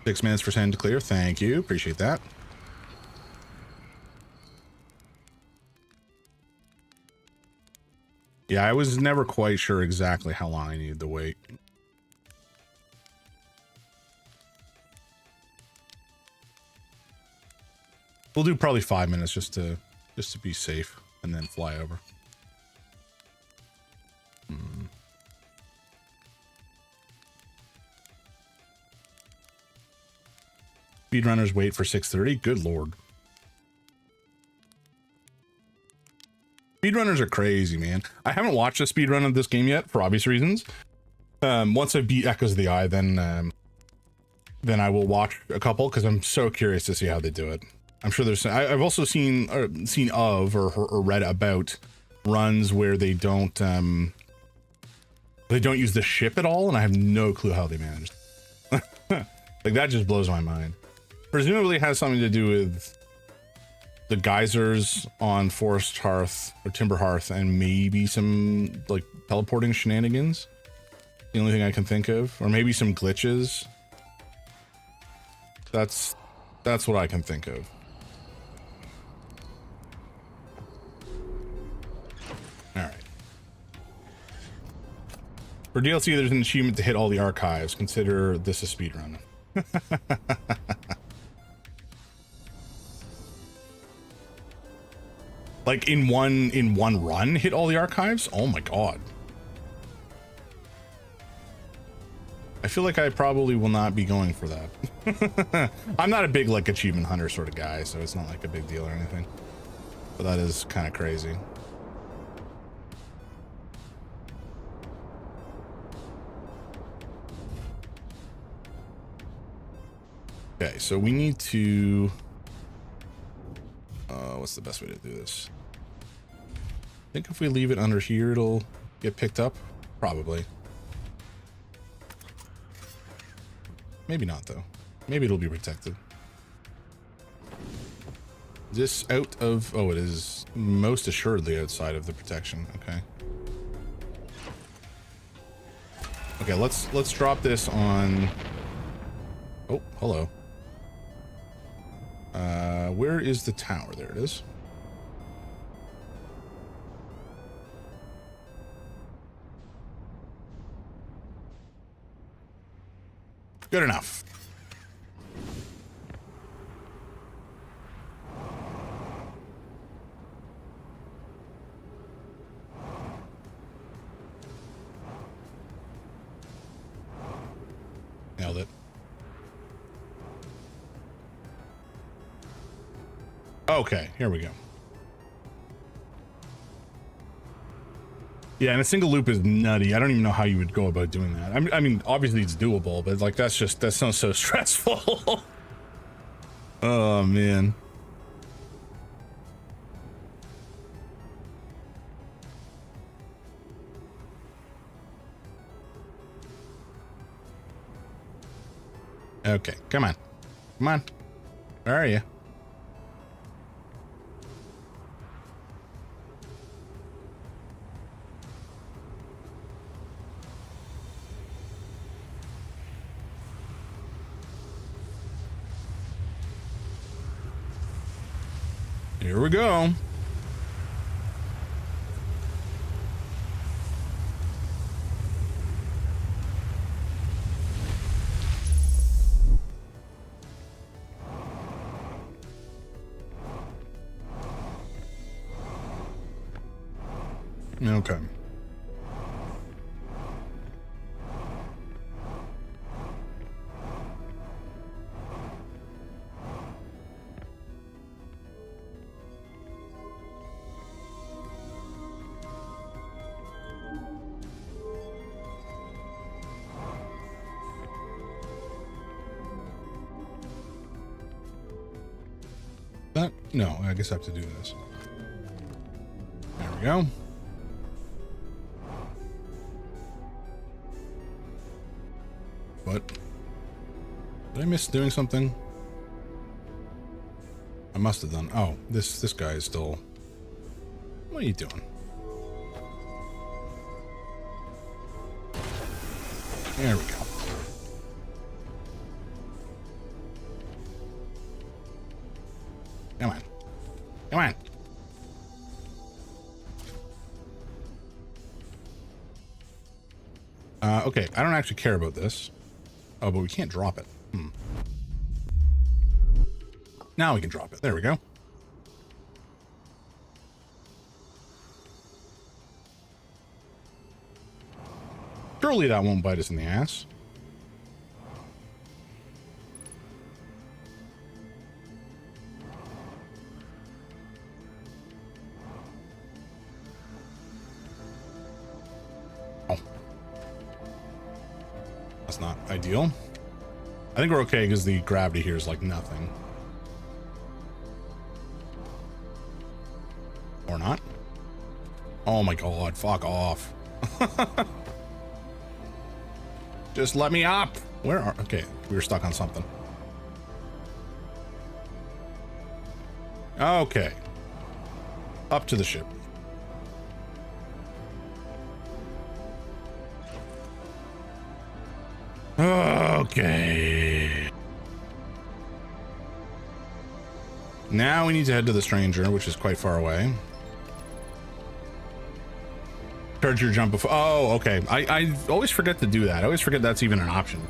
[SPEAKER 1] 6 minutes for sand to clear. Thank you. Appreciate that. Yeah, I was never quite sure exactly how long I needed to wait. We'll do probably 5 minutes just to be safe, and then fly over. Speedrunners wait for 6:30. Good lord. Speedrunners are crazy, man. I haven't watched a speedrun of this game yet for obvious reasons. Once I beat Echoes of the Eye, then I will watch a couple because I'm so curious to see how they do it. I'm sure there's. I've also seen or read about runs where they don't use the ship at all, and I have no clue how they managed. Like that just blows my mind. Presumably, it has something to do with the geysers on Forest Hearth or Timber Hearth, and maybe some like teleporting shenanigans. The only thing I can think of, or maybe some glitches. That's what I can think of. All right. For DLC, there's an achievement to hit all the archives. Consider this a speedrun. Like in one run, hit all the archives? Oh my god. I feel like I probably will not be going for that. I'm not a big like achievement hunter sort of guy, so it's not like a big deal or anything. But that is kind of crazy. Okay, so we need to what's the best way to do this? I think if we leave it under here, it'll get picked up. Probably. Maybe not, though. Maybe it'll be protected. Is this out of... Oh, it is most assuredly outside of the protection. Okay. Okay, let's drop this on... Oh, hello. Where is the tower? There it is. Good enough. Nailed it. Okay, here we go. Yeah, and a single loop is nutty. I don't even know how you would go about doing that. I mean, obviously it's doable, but like that sounds so stressful. Oh man. Okay, come on. Come on. Where are you? Here we go. Okay. No, I guess I have to do this. There we go. What? Did I miss doing something? I must have done. Oh, this guy is still. What are you doing? There we go. Come on. Come on. Okay, I don't actually care about this. Oh, but we can't drop it. Now we can drop it. There we go. Surely that won't bite us in the ass. Not ideal. I think we're okay because the gravity here is like nothing. Or not. Oh my god, fuck off. Just let me up. Where are... Okay, we were stuck on something. Okay. Up to the ship. Okay. Now we need to head to the stranger, which is quite far away. Charge your jump before. Oh, okay. I always forget to do that. I always forget that's even an option.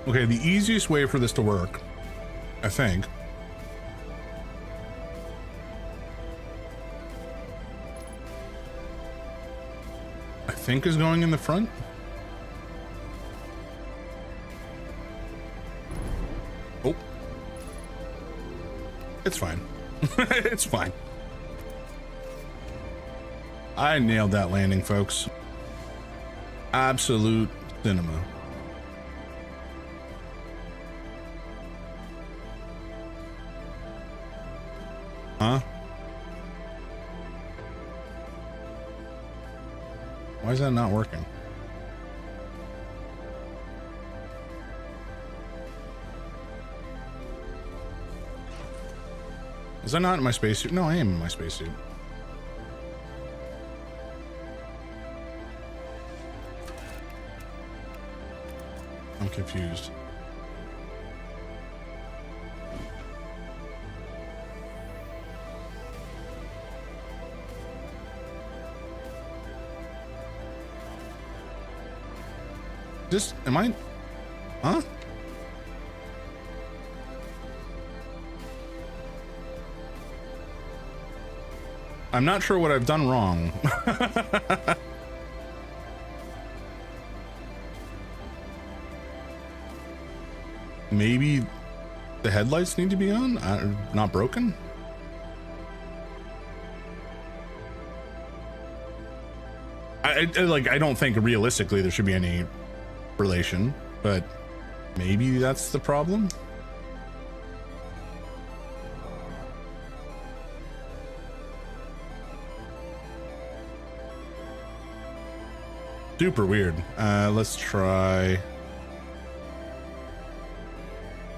[SPEAKER 1] Okay, the easiest way for this to work, I think, is going in the front. Oh. It's fine. It's fine. I nailed that landing, folks. Absolute cinema. Huh? Why is that not working? Was I not in my spacesuit? No, I am in my spacesuit. I'm confused. Am I? Huh? I'm not sure what I've done wrong. Maybe the headlights need to be on? Not broken? I don't think realistically there should be any relation, but maybe that's the problem. Super weird. Let's try.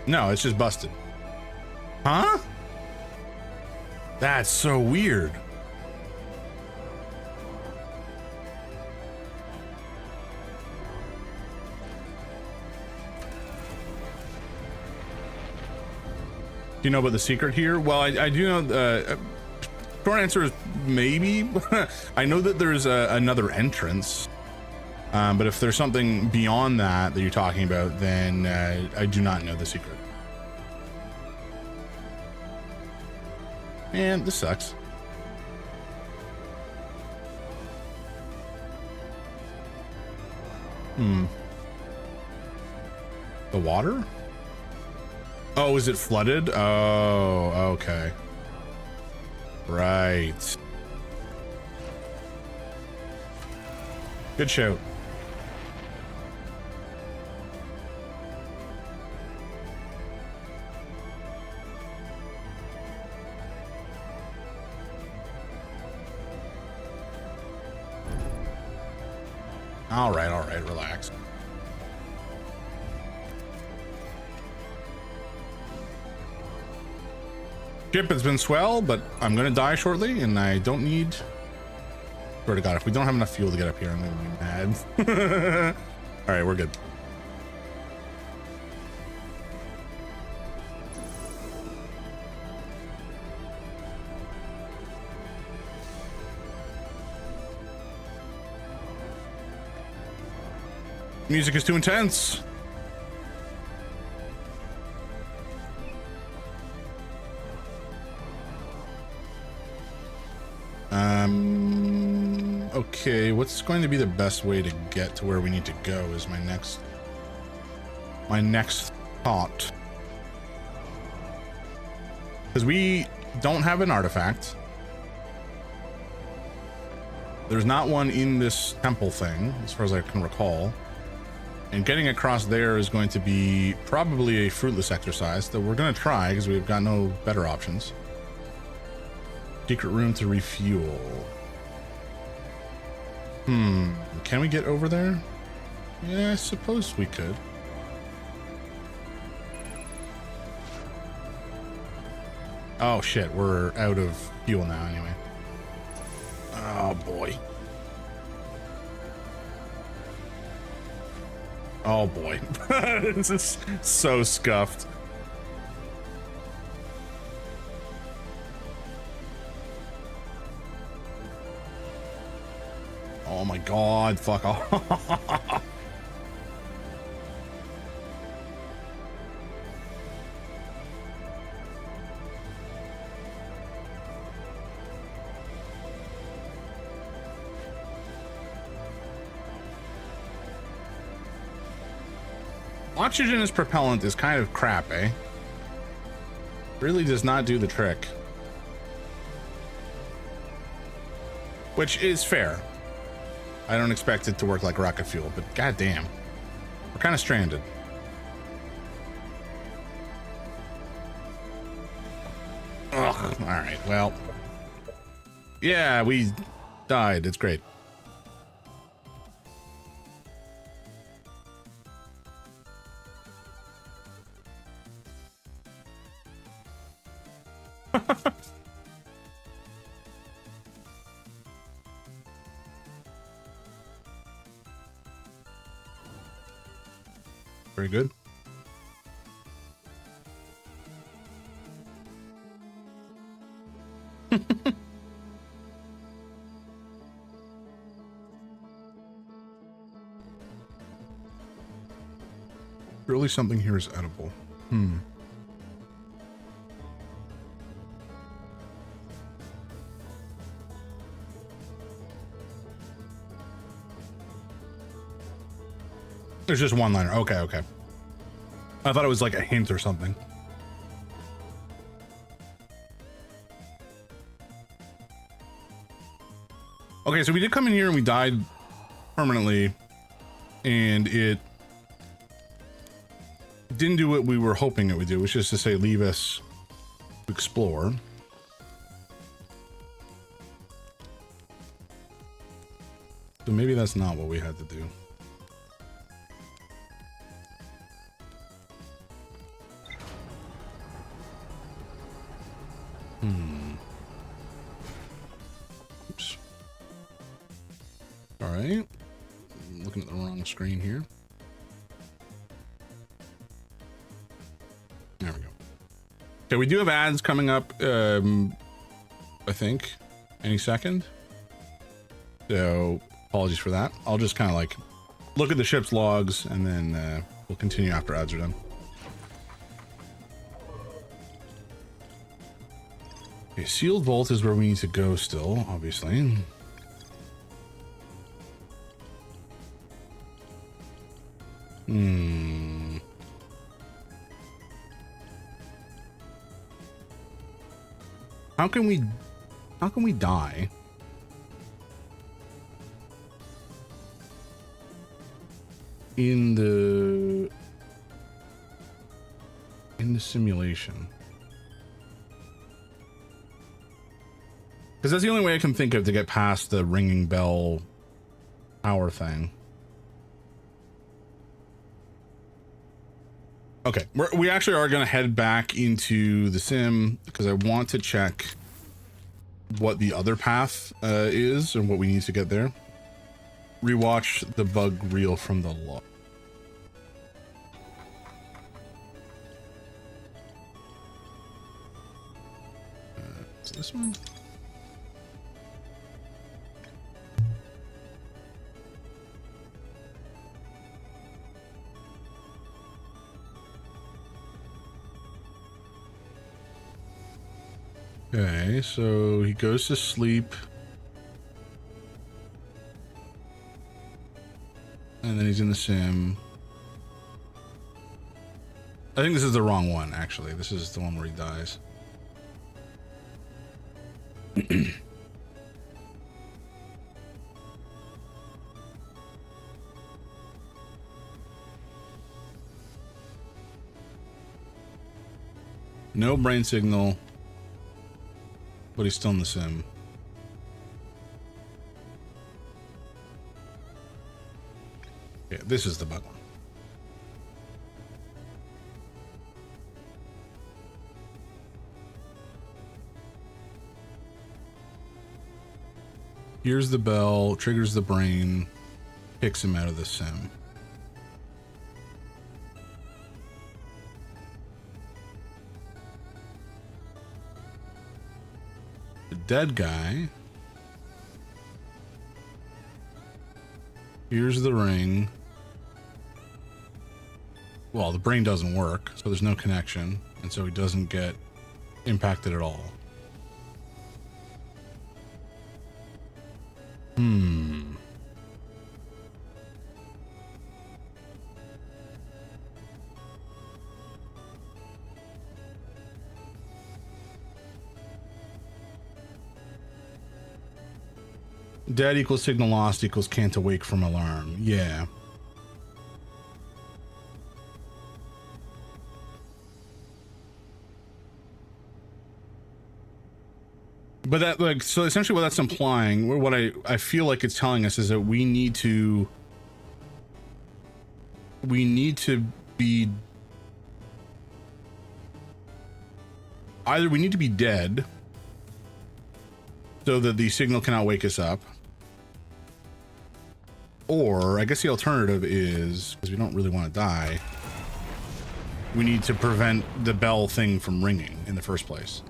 [SPEAKER 1] No, it's just busted. Huh? That's so weird. Do you know about the secret here? Well, I do know. Short answer is maybe. I know that there's another entrance, but if there's something beyond that you're talking about, then I do not know the secret. Man, this sucks. The water? Oh, is it flooded? Oh, okay. Right. Good shout. All right, relax. Ship has been swell, but I'm gonna die shortly, and I don't need. Swear to God, if we don't have enough fuel to get up here, I'm gonna be mad. All right, we're good. Music is too intense. Okay, what's going to be the best way to get to where we need to go is my next thought. Because we don't have an artifact. There's not one in this temple thing, as far as I can recall. And getting across there is going to be probably a fruitless exercise that we're going to try because we've got no better options. Secret room to refuel. Can we get over there? Yeah, I suppose we could. Oh shit, we're out of fuel now anyway. Oh boy. Oh boy. This is so scuffed. Oh my God, fuck off. Oxygen as propellant is kind of crap, eh? Really does not do the trick. Which is fair. I don't expect it to work like rocket fuel, but goddamn, we're kind of stranded. Ugh, all right, well, yeah, we died. It's great. Very good. Surely something here is edible. There's just one liner. Okay, okay. I thought it was like a hint or something. Okay, so we did come in here and we died permanently, and it didn't do what we were hoping it would do, which is to say leave us to explore. So maybe that's not what we had to do. Oops. All right. I'm looking at the wrong screen here. There we go. Okay, we do have ads coming up, I think, any second. So apologies for that. I'll just kind of like look at the ship's logs and then we'll continue after ads are done. Okay, sealed vault is where we need to go still, obviously. How can we die? In the simulation? Because that's the only way I can think of to get past the ringing bell power thing. Okay, we actually are going to head back into the sim because I want to check what the other path is and what we need to get there. Rewatch the bug reel from the log. Is this one? Okay, so he goes to sleep. And then he's in the sim. I think this is the wrong one, actually. This is the one where he dies. No brain signal. But he's still in the sim. Yeah, this is the bug one. Hears the bell, triggers the brain, kicks him out of the sim. The dead guy hears the ring. Well, the brain doesn't work, so there's no connection, and so he doesn't get impacted at all. Dead equals signal lost equals can't awake from alarm. Yeah. But that, like, so essentially what that's implying, or what I feel like it's telling us, is that we need to be either we need to be dead so that the signal cannot wake us up, or I guess the alternative is, because we don't really want to die, we need to prevent the bell thing from ringing in the first place.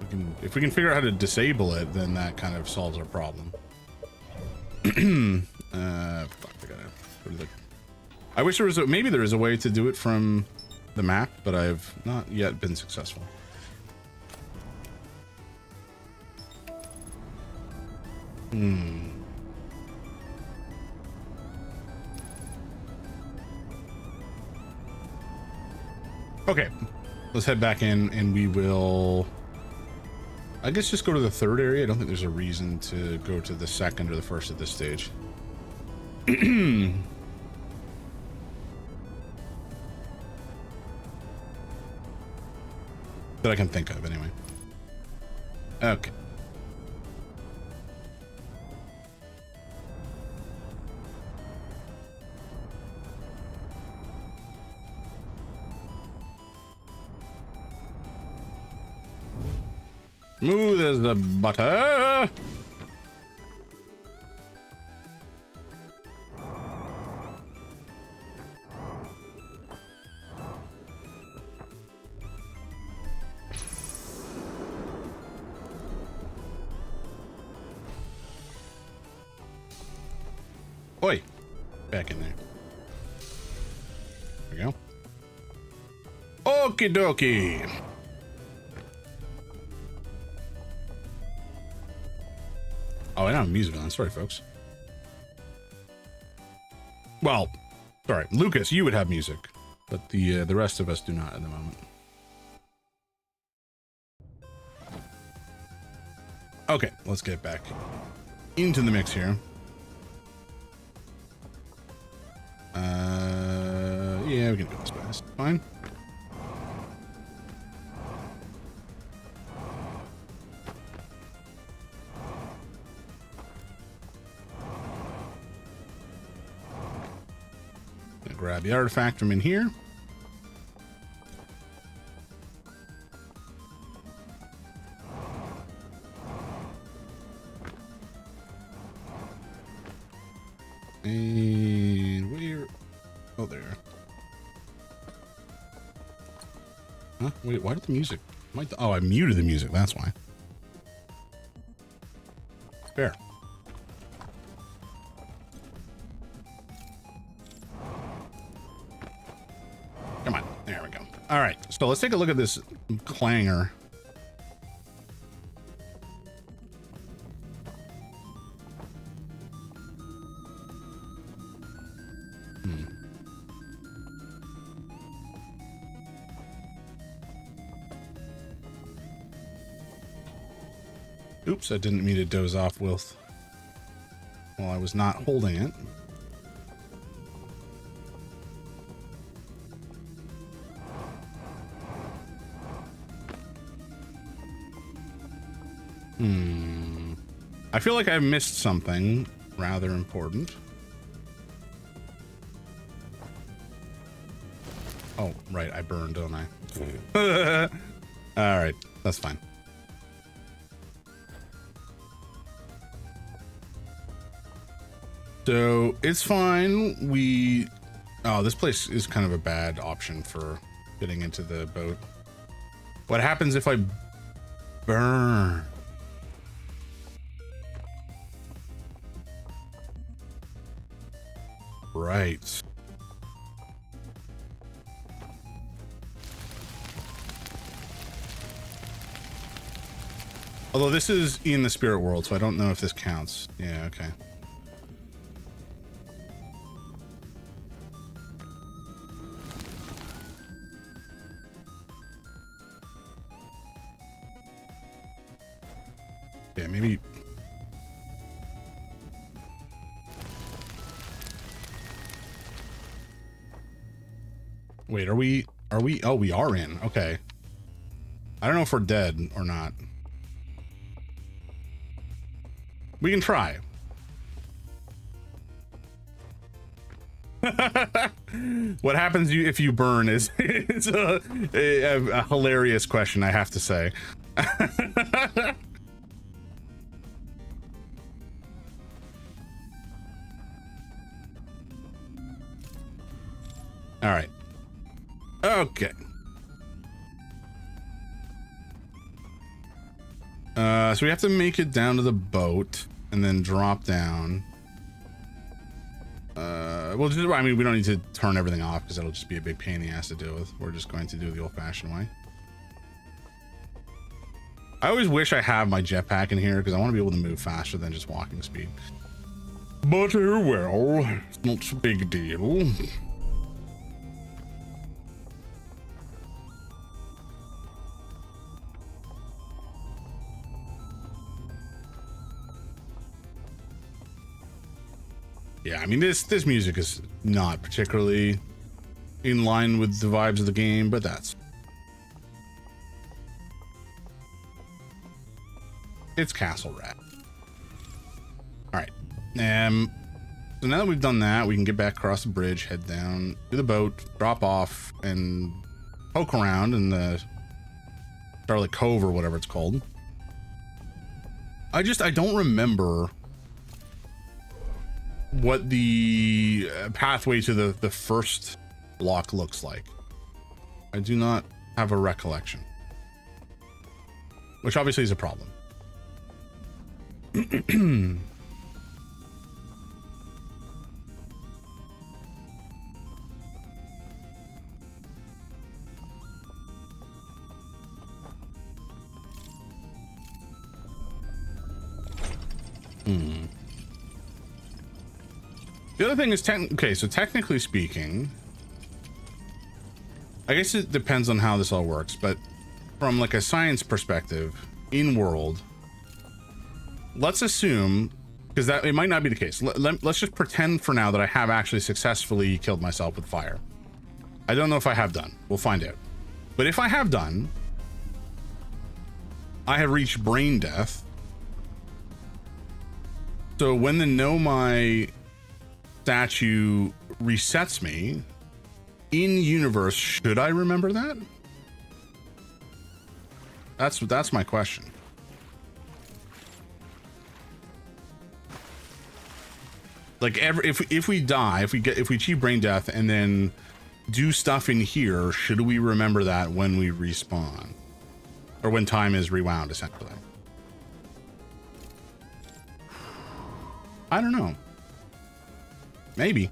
[SPEAKER 1] If we can figure out how to disable it, then that kind of solves our problem. Fuck, I gotta go to the... I wish there was maybe there is a way to do it from the map, but I've not yet been successful. Okay, let's head back in and we will, I guess, just go to the third area. I don't think there's a reason to go to the second or the first at this stage. That I can think of, anyway. Okay. Smooth as the butter. Oi, back in there. There we go. Okie dokie. Oh, I don't have music on. Sorry, folks. Well, sorry, Lucas, you would have music, but the rest of us do not at the moment. Okay, let's get back into the mix here. Yeah, we can go this way. That's fine. Grab the artifact from in here. And where? Oh, there. Huh? Wait, why did the music? Oh, I muted the music. That's why. Fair. Come on. There we go. All right. So let's take a look at this clanger. Oops, I didn't mean to doze off while I was not holding it. I feel like I missed something rather important. Oh, right, I burned, don't I? All right, that's fine. So it's fine. Oh, this place is kind of a bad option for getting into the boat. What happens if I burn? Right. Although this is in the spirit world, so I don't know if this counts. Yeah, okay. Yeah, maybe. Wait, are we? Oh, we are in. Okay. I don't know if we're dead or not. We can try. What happens if you burn is it's a hilarious question, I have to say. All right. Okay. So we have to make it down to the boat and then drop down. Well, just, I mean, we don't need to turn everything off because that'll just be a big pain in the ass to deal with. We're just going to do it the old-fashioned way. I always wish I have my jetpack in here because I want to be able to move faster than just walking speed. But well, it's not a big deal. Yeah, I mean, this music is not particularly in line with the vibes of the game, but it's Castle Rat. All right. So now that we've done that, we can get back across the bridge, head down to the boat, drop off, and poke around in the Starlit Cove or whatever it's called. I don't remember what the pathway to the first block looks like. I do not have a recollection, which obviously is a problem. The other thing is, okay, so technically speaking, I guess it depends on how this all works, but from like a science perspective, in world, let's assume, because that it might not be the case. Let's just pretend for now that I have actually successfully killed myself with fire. I don't know if I have done. We'll find out. But if I have done, I have reached brain death. So when the Nomai statue resets me in universe, should I remember that? That's my question. Like if we die, if we achieve brain death and then do stuff in here, should we remember that when we respawn, or when time is rewound, essentially? I don't know. Maybe.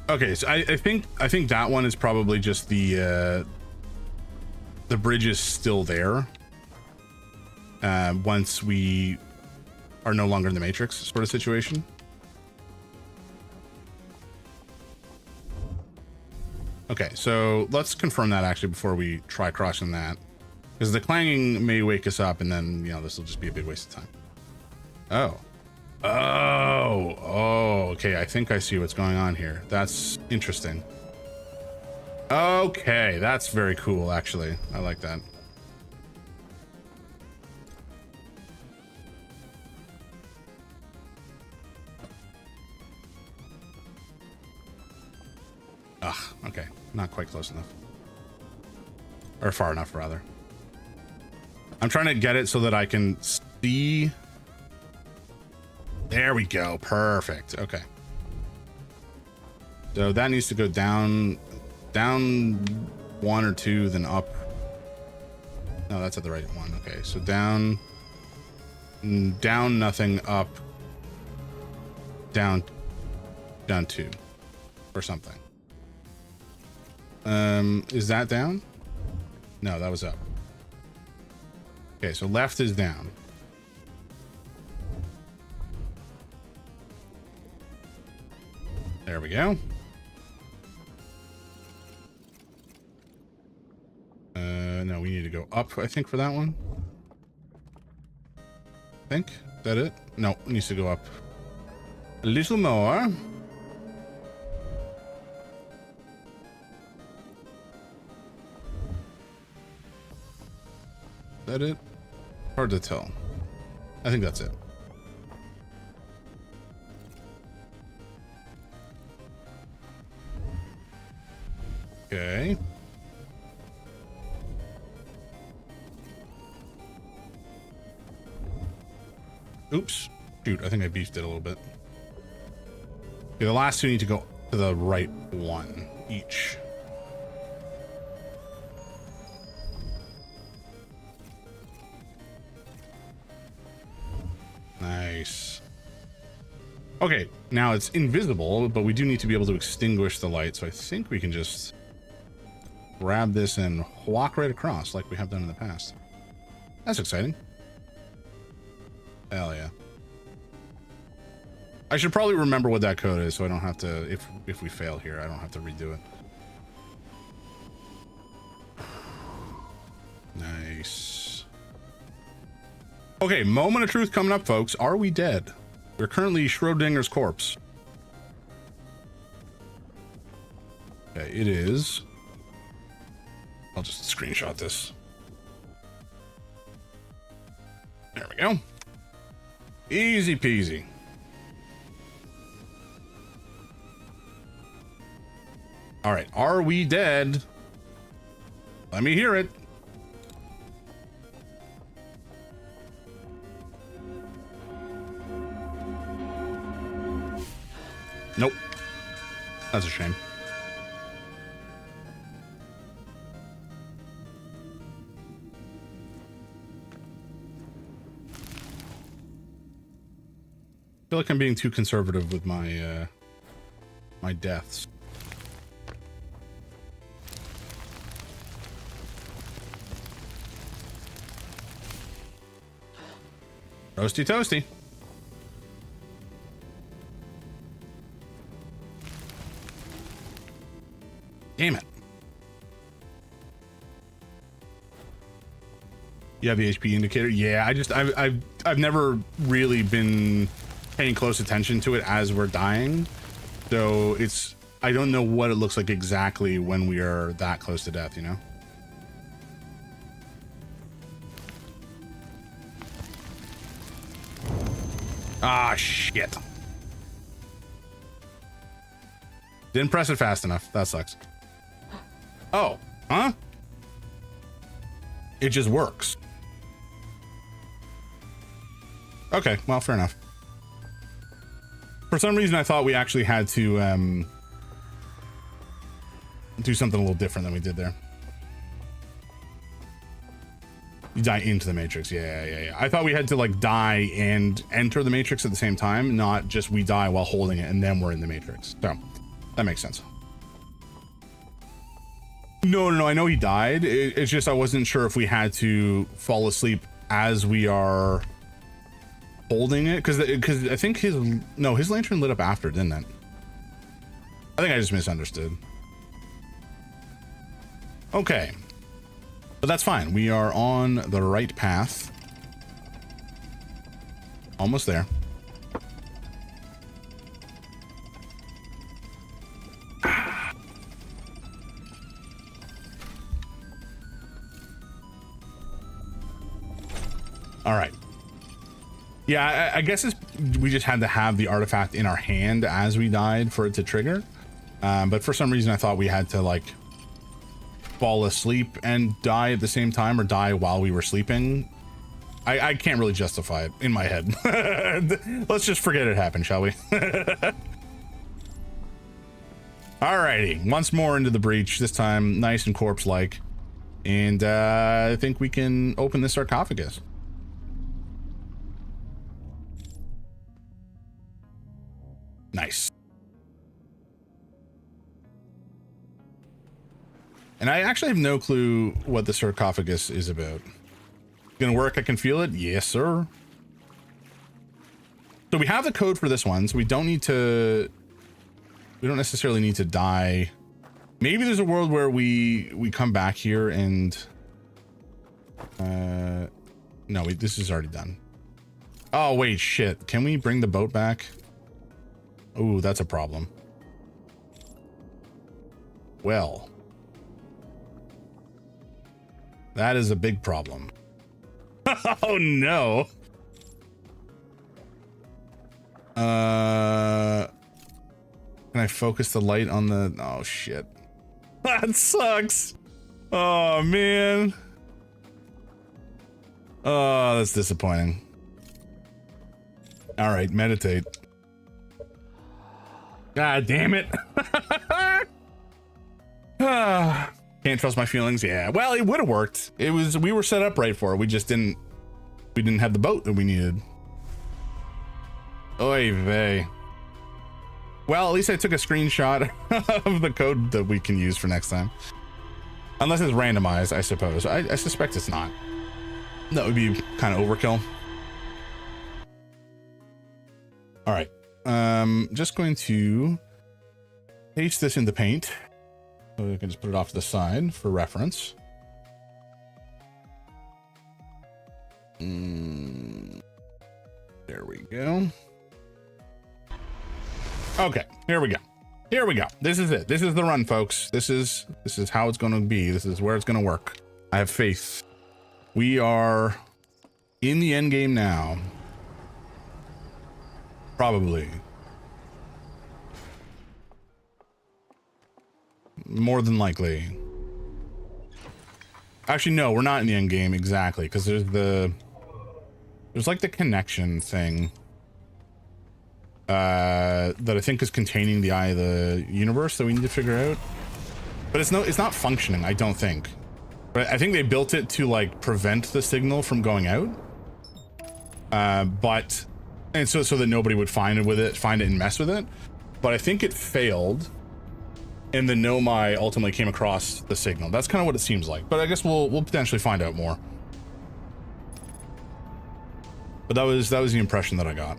[SPEAKER 1] Okay, so I think that one is probably just the bridge is still there. Once we are no longer in the Matrix sort of situation. Okay, so let's confirm that actually before we try crossing that, because the clanging may wake us up and then, you know, this will just be a big waste of time. Oh, okay, I think I see what's going on here. That's interesting. Okay, that's very cool, actually. I like that. Okay, not quite close enough, or far enough rather. I'm trying to get it so that I can see. There we go, perfect. Okay, so that needs to go down one or two, then up. No, that's at the right one. Okay, so down nothing, up down two or something. Is that down? No, that was up. Okay, so left is down. There we go. No, we need to go up, I think, for that one. I think. Is that it? No, it needs to go up a little more. Is that it? Hard to tell. I think that's it. Okay. Oops. Shoot, I think I beefed it a little bit. Okay, the last two need to go to the right one each. Nice. Okay, now it's invisible, but we do need to be able to extinguish the light, so I think we can just grab this and walk right across like we have done in the past. That's exciting. Hell yeah. I should probably remember what that code is so I don't have to, if we fail here, I don't have to redo it. Nice. Okay, moment of truth coming up, folks. Are we dead? We're currently Schrodinger's corpse. Okay, it is. I'll just screenshot this. There we go. Easy peasy. All right, are we dead? Let me hear it. Nope. That's a shame. I feel like I'm being too conservative with my my deaths. Roasty toasty. Damn it. You have the HP indicator? Yeah, I've never really been paying close attention to it as we're dying. So I don't know what it looks like exactly when we are that close to death, you know? Ah, shit. Didn't press it fast enough. That sucks. Oh, huh? It just works. Okay, well, fair enough. For some reason, I thought we actually had to do something a little different than we did there. You die into the Matrix. Yeah. I thought we had to like die and enter the Matrix at the same time, not just we die while holding it and then we're in the Matrix. So that makes sense. No, I know he died. It's just I wasn't sure if we had to fall asleep as we are holding it, because I think his lantern lit up after, didn't it? I think I just misunderstood. Okay, but that's fine. We are on the right path. Almost there. All right. Yeah, I guess we just had to have the artifact in our hand as we died for it to trigger. But for some reason, I thought we had to like fall asleep and die at the same time, or die while we were sleeping. I can't really justify it in my head. Let's just forget it happened, shall we? Alrighty, once more into the breach, this time nice and corpse-like. And I think we can open this sarcophagus. Nice. And I actually have no clue what the sarcophagus is about. Gonna work? I can feel it. Yes, sir. So we have the code for this one, so we don't necessarily need to die. Maybe there's a world where we come back here and no, this is already done. Oh wait, shit. Can we bring the boat back? Oh, that's a problem. Well, that is a big problem. Oh no. Can I focus the light on the, oh shit. That sucks. Oh man. Oh, that's disappointing. All right, meditate. God damn it. Can't trust my feelings. Yeah, well, it would have worked. We were set up right for it. We just didn't have the boat that we needed. Oy vey. Well, at least I took a screenshot of the code that we can use for next time. Unless it's randomized, I suppose. I suspect it's not. That would be kind of overkill. All right. Just going to paste this into Paint. So we can just put it off to the side for reference. There we go. Okay, here we go. Here we go. This is it. This is the run, folks. This is how it's going to be. This is where it's going to work. I have faith. We are in the end game now. Probably. More than likely. Actually, no, we're not in the end game exactly, because there's like the connection thing that I think is containing the eye of the universe that we need to figure out. But it's not functioning, I don't think. But I think they built it to like prevent the signal from going out. So that nobody would find it and mess with it. But I think it failed. And the Nomai ultimately came across the signal. That's kind of what it seems like. But I guess we'll potentially find out more. But that was the impression that I got.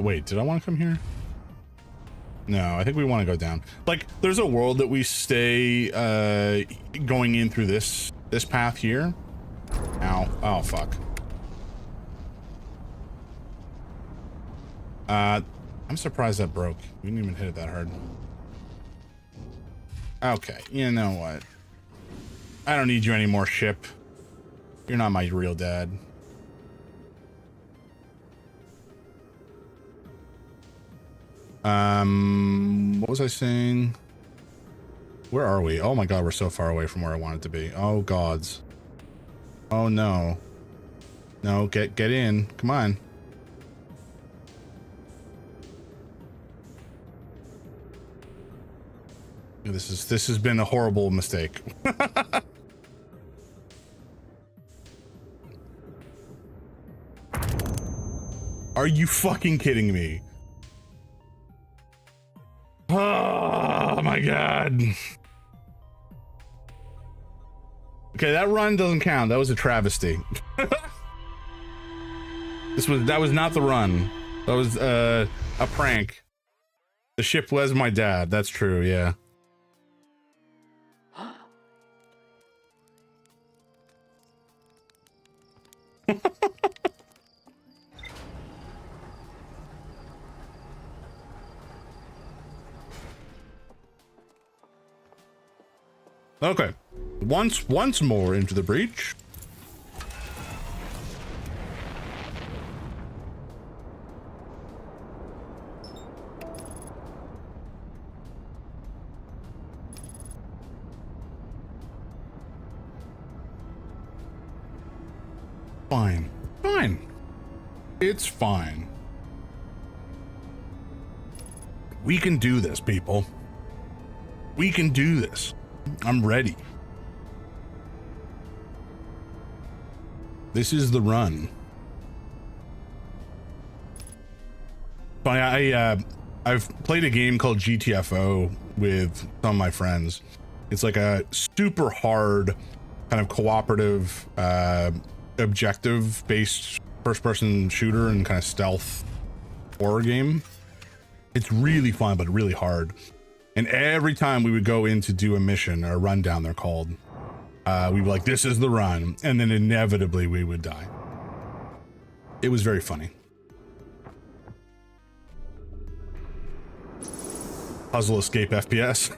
[SPEAKER 1] Wait, did I want to come here? No, I think we want to go down. Like, there's a world that we stay going in through this path here. Ow. Oh, fuck. I'm surprised that broke. We didn't even hit it that hard. Okay, you know what? I don't need you anymore, ship. You're not my real dad. What was I saying? Where are we? Oh my god, we're so far away from where I wanted to be. Oh gods. Oh no. No, get in. Come on. This has been a horrible mistake. Are you fucking kidding me? Oh my god. Okay, that run doesn't count. That was a travesty. That was not the run. That was a prank. The ship was my dad. That's true, yeah. Okay, once more into the breach. Fine. It's fine. We can do this, people. We can do this. I'm ready. This is the run. I've played a game called GTFO with some of my friends. It's like a super hard kind of cooperative objective based first person shooter and kind of stealth horror game. It's really fun, but really hard. And every time we would go in to do a mission or a rundown, they're called, we'd be like, this is the run. And then inevitably we would die. It was very funny. Puzzle escape FPS.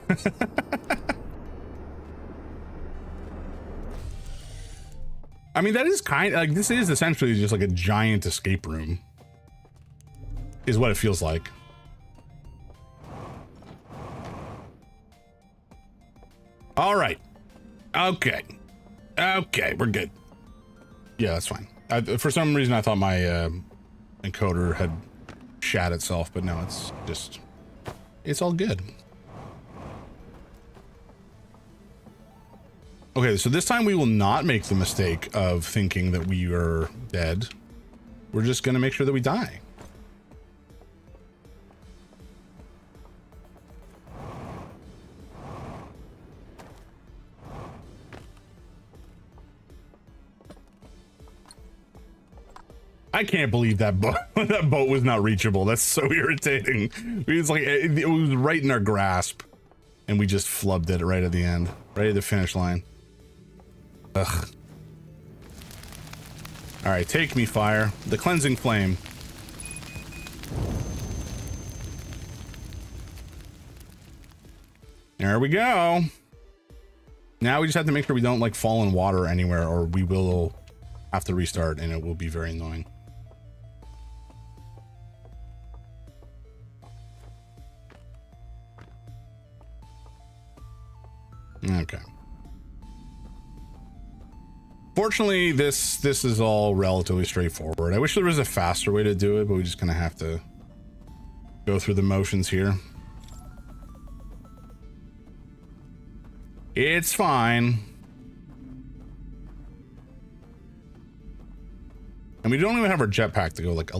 [SPEAKER 1] I mean, that is kind of like, this is essentially just like a giant escape room, is what it feels like. All right. Okay, we're good. Yeah, that's fine. For some reason, I thought my encoder had shat itself, but no, it's just, it's all good. Okay, so this time we will not make the mistake of thinking that we are dead. We're just going to make sure that we die. I can't believe that boat that boat was not reachable. That's so irritating. It's like it was right in our grasp, and we just flubbed it right at the end, right at the finish line. Ugh. All right, take me, fire. The cleansing flame. There we go. Now we just have to make sure we don't like fall in water anywhere, or we will have to restart, and it will be very annoying. Okay. Fortunately, this is all relatively straightforward. I wish there was a faster way to do it, but we're just gonna have to go through the motions here. It's fine. And we don't even have our jetpack to go like a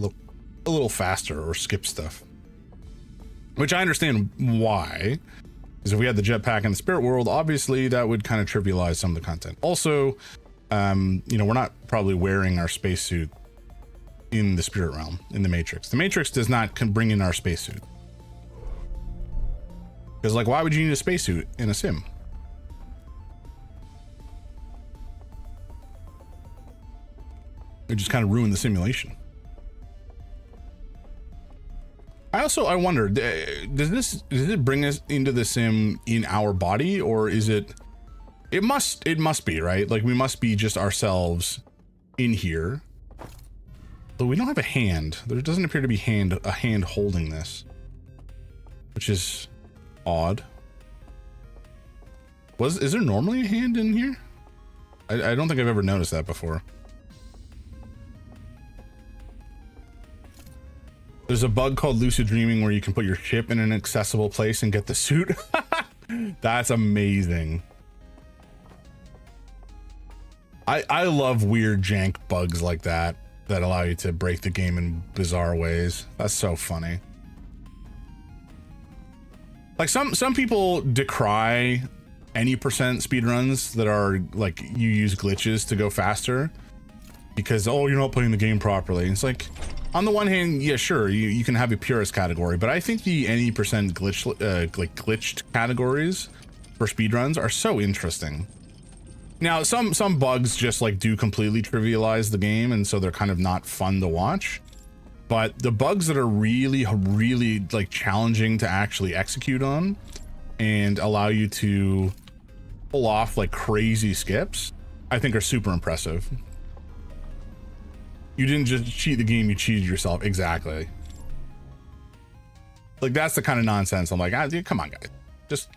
[SPEAKER 1] little faster or skip stuff. Which I understand why. Because if we had the jetpack in the spirit world, obviously that would kind of trivialize some of the content. Also, you know, we're not probably wearing our spacesuit in the spirit realm, in the Matrix. The Matrix does not bring in our spacesuit. Because, like, why would you need a spacesuit in a sim? It just kind of ruined the simulation. I wonder, does it bring us into the sim in our body, or is it? It must be, right? Like, we must be just ourselves in here. But we don't have a hand. There doesn't appear to be a hand holding this, which is odd. Is there normally a hand in here? I don't think I've ever noticed that before. There's a bug called lucid dreaming where you can put your ship in an accessible place and get the suit. That's amazing. I love weird jank bugs like that allow you to break the game in bizarre ways. That's so funny. Like some people decry any percent speedruns that are like you use glitches to go faster because, oh, you're not playing the game properly. It's like, on the one hand, yeah, sure, you can have a purist category, but I think the any percent glitched categories for speedruns are so interesting. Now, some bugs just like do completely trivialize the game, and so they're kind of not fun to watch. But the bugs that are really, really like challenging to actually execute on and allow you to pull off like crazy skips, I think are super impressive. You didn't just cheat the game, you cheated yourself. Exactly. Like, that's the kind of nonsense. I'm like, dude, come on, guys. Just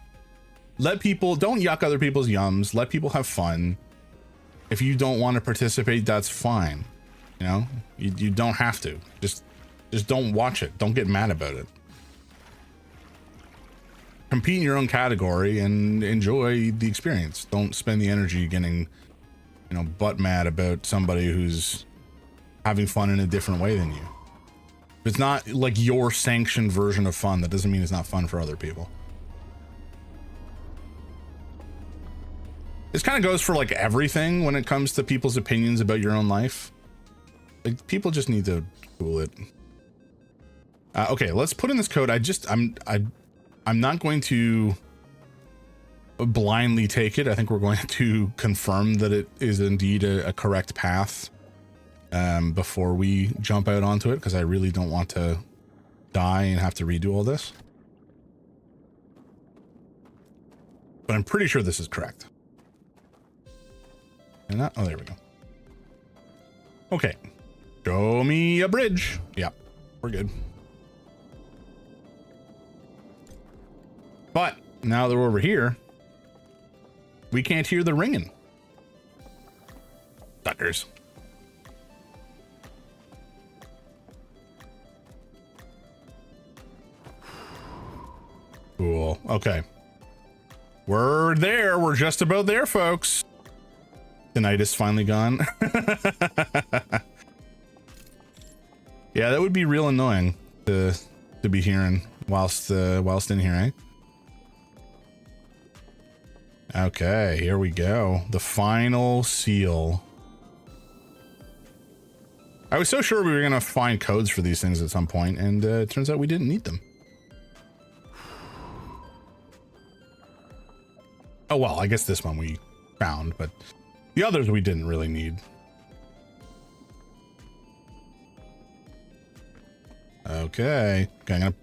[SPEAKER 1] let people, don't yuck other people's yums. Let people have fun. If you don't want to participate, that's fine. You know, you don't have to. Just don't watch it. Don't get mad about it. Compete in your own category and enjoy the experience. Don't spend the energy getting, you know, butt mad about somebody who's having fun in a different way than you. If it's not like your sanctioned version of fun, that doesn't mean it's not fun for other people. This kind of goes for like everything when it comes to people's opinions about your own life. Like, people just need to cool it. Okay, let's put in this code. I'm not going to blindly take it. I think we're going to confirm that it is indeed a correct path before we jump out onto it, because I really don't want to die and have to redo all this. But I'm pretty sure this is correct. And that, oh, there we go. Okay. Show me a bridge. Yeah, we're good. But now that we're over here, we can't hear the ringing. Suckers. Cool. Okay. We're there. We're just about there, folks. The night is finally gone. Yeah, that would be real annoying to be hearing whilst in here, eh? Okay, here we go. The final seal. I was so sure we were gonna find codes for these things at some point, and it turns out we didn't need them. Oh well, I guess this one we found, but the others we didn't really need. Okay, I'm gonna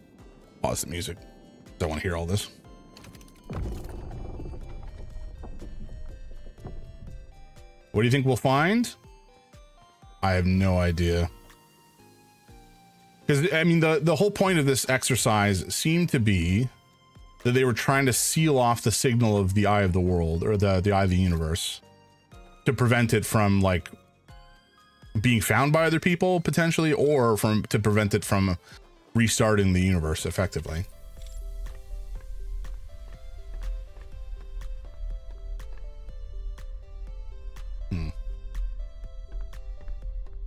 [SPEAKER 1] pause the music. Don't want to hear all this. What do you think we'll find? I have no idea. Because, I mean, the whole point of this exercise seemed to be that they were trying to seal off the signal of the eye of the world, or the eye of the universe, to prevent it from, like, being found by other people, potentially, or to prevent it from restarting the universe effectively.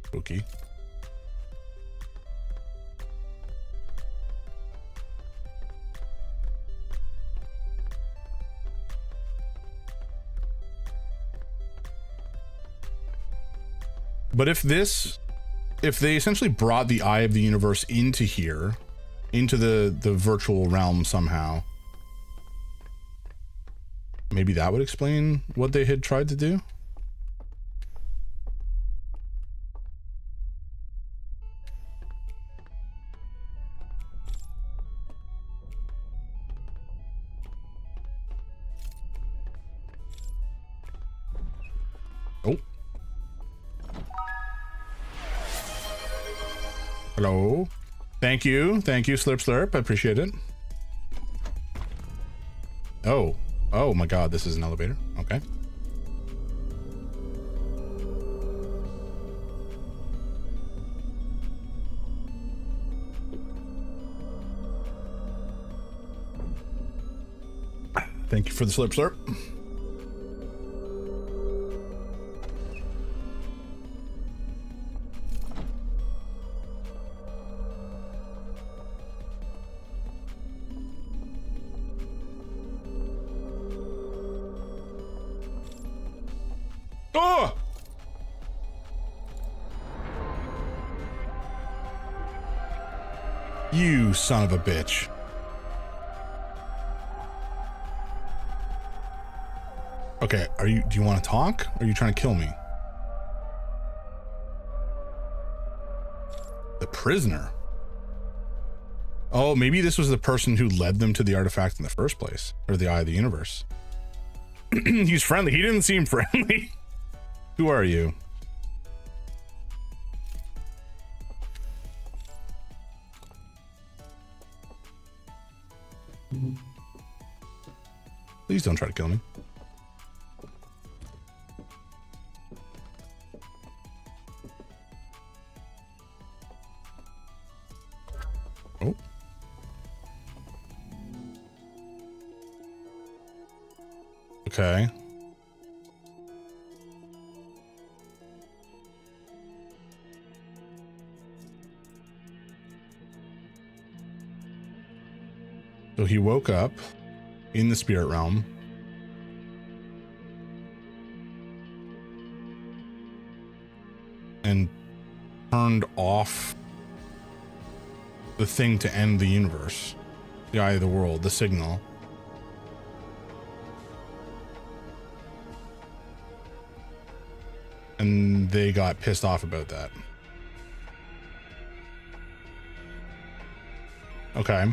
[SPEAKER 1] Spooky. But if they essentially brought the eye of the universe into here, into the virtual realm somehow, maybe that would explain what they had tried to do. Oh. Hello. Thank you, Slurp Slurp. I appreciate it. Oh my God, this is an elevator. Okay. Thank you for the Slurp Slurp. Oh! You son of a bitch. Okay, do you want to talk? Or are you trying to kill me? The prisoner. Oh, maybe this was the person who led them to the artifact in the first place, or the eye of the universe. He's friendly. He didn't seem friendly. Who are you? Please don't try to kill me. Oh. Okay. So he woke up in the spirit realm. And turned off the thing to end the universe. The eye of the world, the signal. And they got pissed off about that. Okay.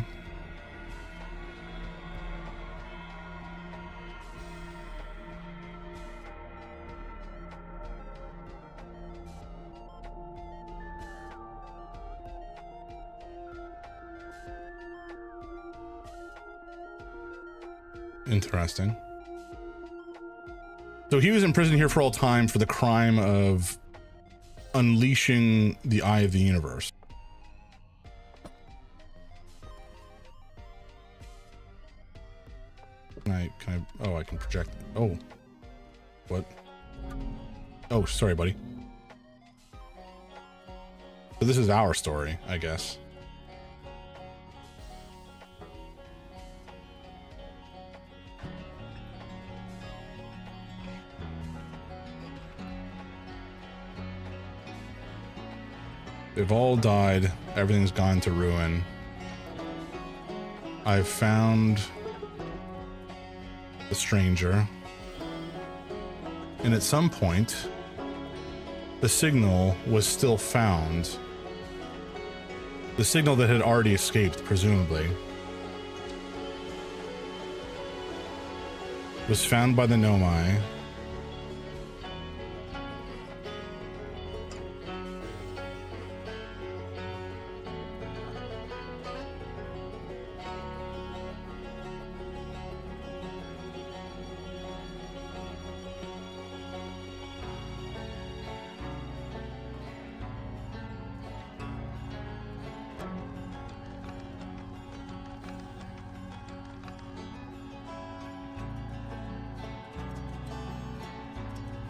[SPEAKER 1] Interesting. So he was in prison here for all time for the crime of unleashing the eye of the universe. oh, I can project. Oh. What? Oh, sorry, buddy. So this is our story, I guess. They've all died. Everything's gone to ruin. I've found the stranger. And at some point, the signal was still found. The signal that had already escaped, presumably, was found by the Nomai.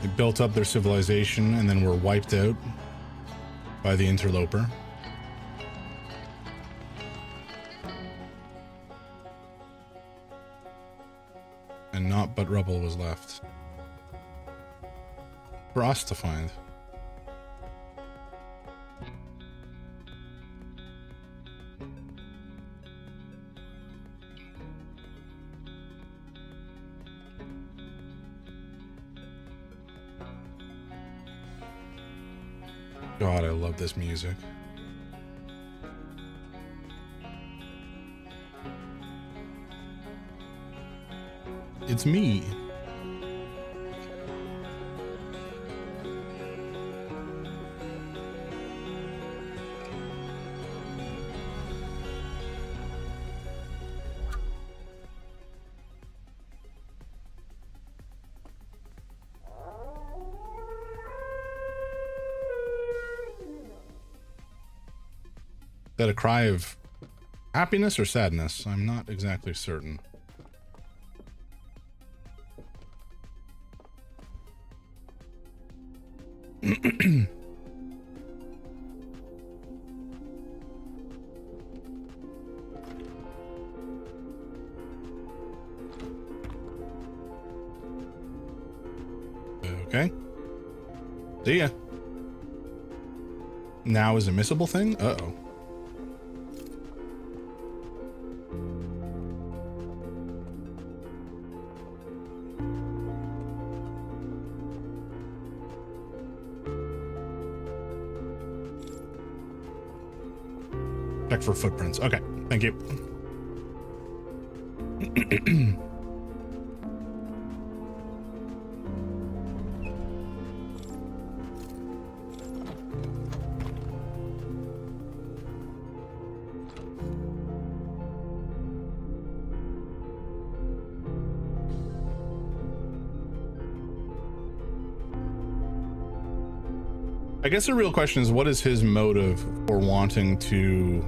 [SPEAKER 1] They built up their civilization and then were wiped out by the interloper. And naught but rubble was left for us to find. God, I love this music. It's me. Is that a cry of happiness or sadness? I'm not exactly certain. Okay. See ya. Now is a missable thing? Uh-oh. Check for footprints. Okay, thank you. I guess the real question is, what is his motive for wanting to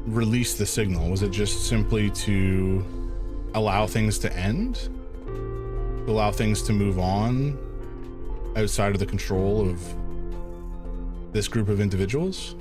[SPEAKER 1] release the signal? Was it just simply to allow things to end? Allow things to move on outside of the control of this group of individuals?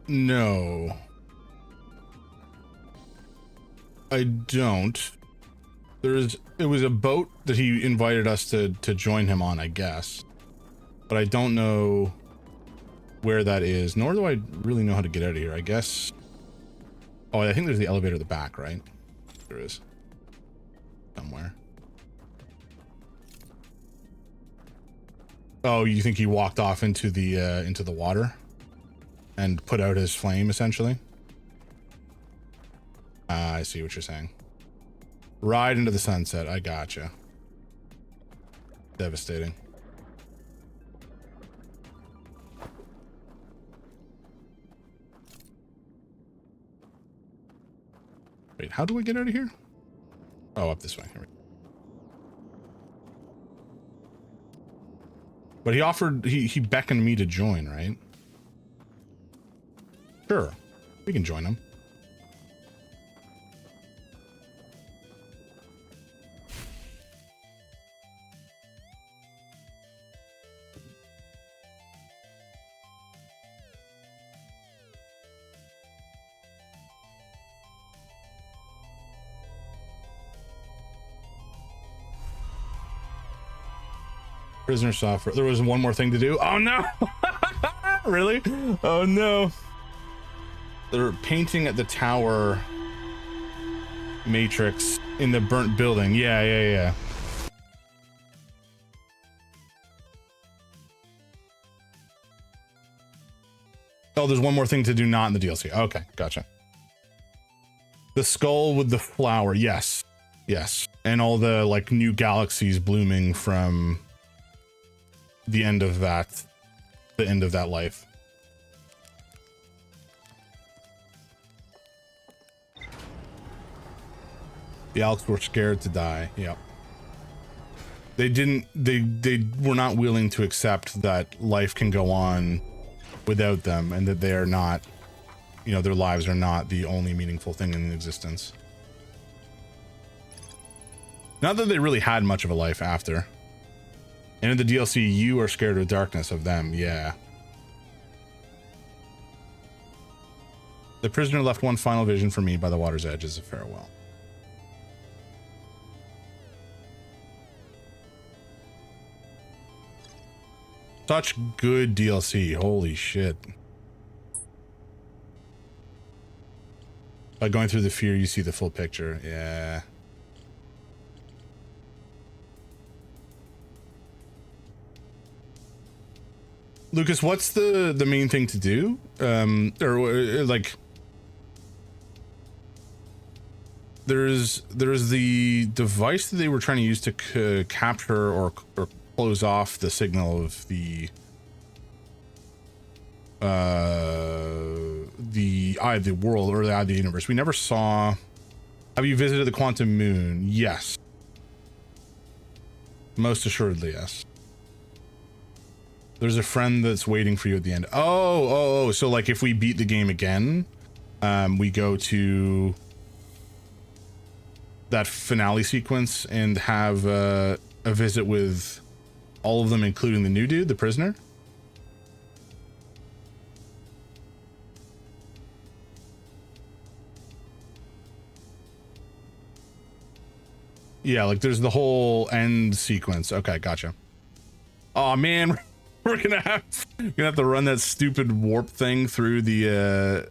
[SPEAKER 1] No. I don't. It was a boat that he invited us to join him on, I guess. But I don't know where that is, nor do I really know how to get out of here. I guess. Oh, I think there's the elevator at the back, right? There is. Somewhere. Oh, you think he walked off into the water and put out his flame, essentially? I see what you're saying. Ride into the sunset. I gotcha. Devastating. Wait, how do I get out of here? Oh, up this way. Here we go. But he beckoned me to join, right? Sure. We can join him. Prisoner software. There was one more thing to do. Oh no! Really? Oh no. They're painting at the tower matrix in the burnt building. Yeah. Oh, there's one more thing to do not in the DLC. Okay, gotcha. The skull with the flower. Yes. And all the like new galaxies blooming from the end of that life. The Alks were scared to die. Yep. They were not willing to accept that life can go on without them, and that they are not, their lives are not the only meaningful thing in existence. Not that they really had much of a life after. And in the DLC, you are scared of darkness of them. Yeah. The prisoner left one final vision for me by the water's edge as a farewell. Such good DLC. Holy shit. By going through the fear, you see the full picture. Yeah. Lucas, what's the main thing to do? Or like, there's the device that they were trying to use to capture or close off the signal of the eye of the world, or the eye of the universe. We never saw. Have you visited the quantum moon? Yes. Most assuredly, yes. There's a friend that's waiting for you at the end. Oh, so like if we beat the game again, we go to that finale sequence and have a visit with all of them, including the new dude, the prisoner. Yeah, like there's the whole end sequence. Okay, gotcha. Oh man, we're gonna have to run that stupid warp thing through the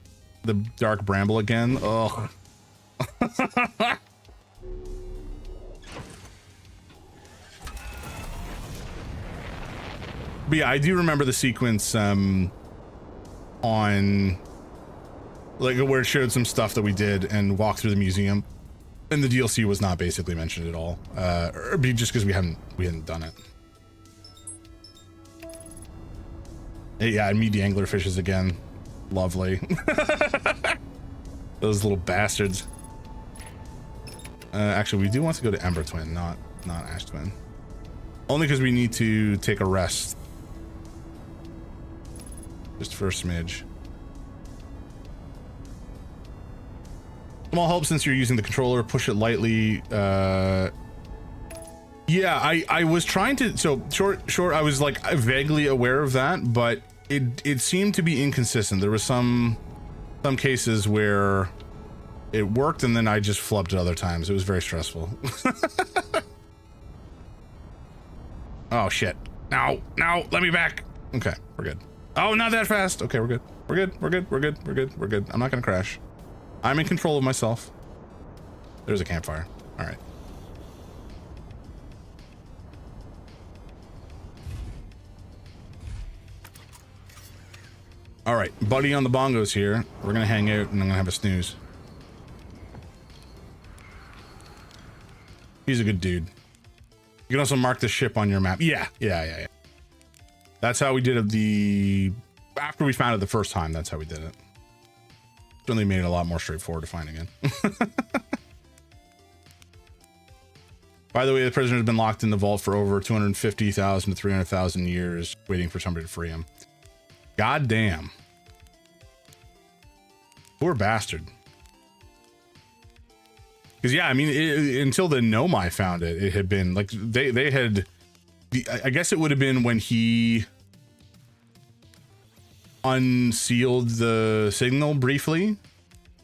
[SPEAKER 1] dark bramble again. Oh. But yeah, I do remember the sequence on like where it showed some stuff that we did and walked through the museum, and the DLC was not basically mentioned at all, or just because we hadn't done it. Yeah, I meet the anglerfishes again. Lovely. Those little bastards. Actually, we do want to go to Ember Twin, not Ash Twin. Only because we need to take a rest. Just for a smidge. Small help since you're using the controller. Push it lightly. Yeah, I was trying to. So short. I was like vaguely aware of that, but it seemed to be inconsistent. There was some cases where it worked, and then I just flubbed at other times. It was very stressful. Oh shit! No, let me back. Okay, we're good. Oh, not that fast. Okay, we're good. We're good. We're good. We're good. We're good. We're good. I'm not gonna crash. I'm in control of myself. There's a campfire. All right. All right, buddy on the bongos here. We're gonna hang out and I'm gonna have a snooze. He's a good dude. You can also mark the ship on your map. Yeah. That's how we did it after we found it the first time, that's how we did it. Certainly made it a lot more straightforward to find again. By the way, the prisoner has been locked in the vault for over 250,000 to 300,000 years, waiting for somebody to free him. God damn. Poor bastard. Because yeah, I mean, until the Nomai found it, it had been like they had. I guess it would have been when he unsealed the signal briefly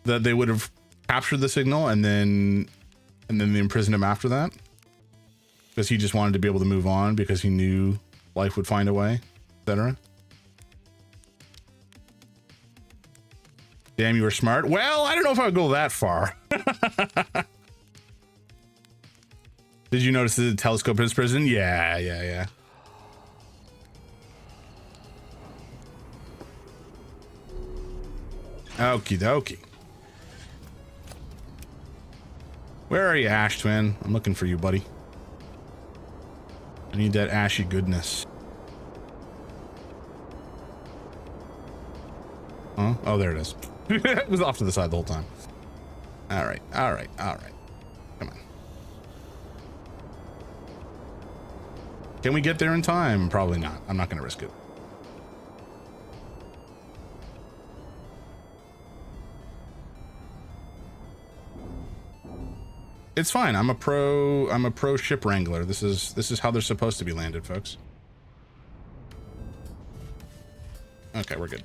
[SPEAKER 1] that they would have captured the signal, and then they imprisoned him after that because he just wanted to be able to move on because he knew life would find a way, etc. Damn, you were smart. Well, I don't know if I would go that far. Did you notice the telescope in his prison? Yeah. Okie dokie. Where are you, Ash Twin? I'm looking for you, buddy. I need that ashy goodness. Huh? Oh, there it is. It was off to the side the whole time. All right. Come on. Can we get there in time? Probably not. I'm not going to risk it. It's fine. I'm a pro ship wrangler. This is how they're supposed to be landed, folks. Okay, we're good.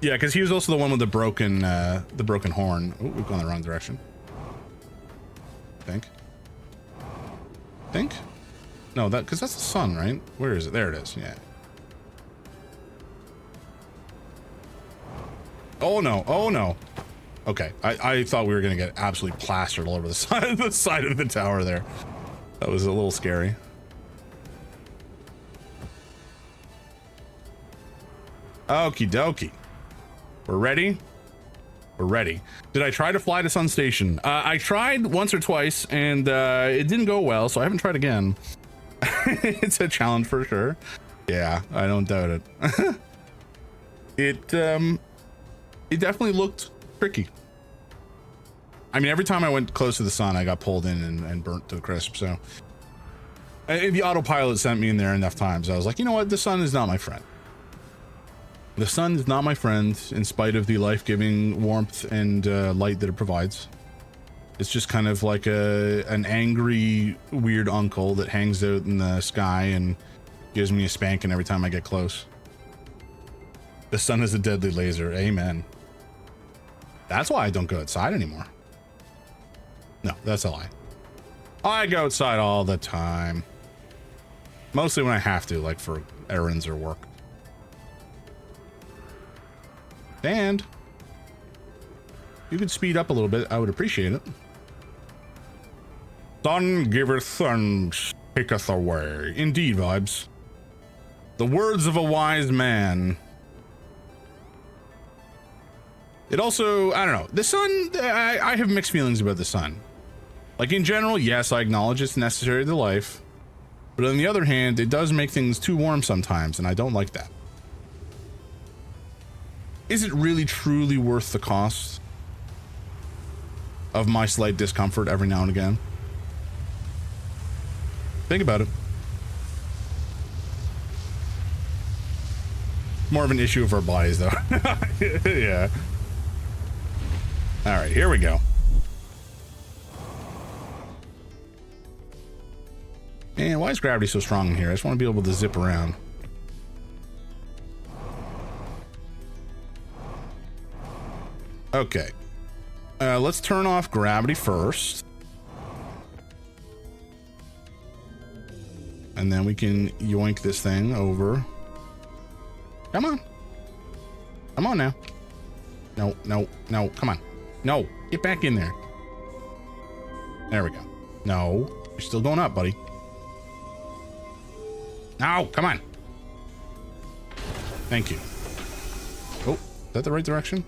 [SPEAKER 1] Yeah, because he was also the one with the broken horn. Oh, we've gone the wrong direction. Think? No, because that's the sun, right? Where is it? There it is. Yeah. Oh no. Okay, I thought we were gonna get absolutely plastered all over the side of the tower there. That was a little scary. Okie dokie. We're ready. Did I try to fly to Sun Station? I tried once or twice and it didn't go well, so I haven't tried again. It's a challenge for sure. Yeah, I don't doubt it. It definitely looked tricky. I mean, every time I went close to the sun, I got pulled in and burnt to a crisp. So the autopilot sent me in there enough times. I was like, you know what? The sun is not my friend. The sun is not my friend, in spite of the life-giving warmth and light that it provides. It's just kind of like an angry, weird uncle that hangs out in the sky and gives me a spanking every time I get close. The sun is a deadly laser. Amen. That's why I don't go outside anymore. No, that's a lie. I go outside all the time. Mostly when I have to, like for errands or work. And you could speed up a little bit, I would appreciate it. Sun giveth and taketh away. Indeed, vibes. The words of a wise man. It also, I don't know, the sun, I have mixed feelings about the sun. Like in general, yes, I acknowledge it's necessary to life. But on the other hand, it does make things too warm sometimes, and I don't like that. Is it really truly worth the cost of my slight discomfort every now and again? Think about it. More of an issue of our bodies, though. Yeah. All right, here we go. And why is gravity so strong in here? I just want to be able to zip around. Okay. Let's turn off gravity first. And then we can yoink this thing over. Come on. Come on now. No, no, no, come on. No, get back in there. There we go. No, you're still going up, buddy. No, come on. Thank you. Oh, is that the right direction?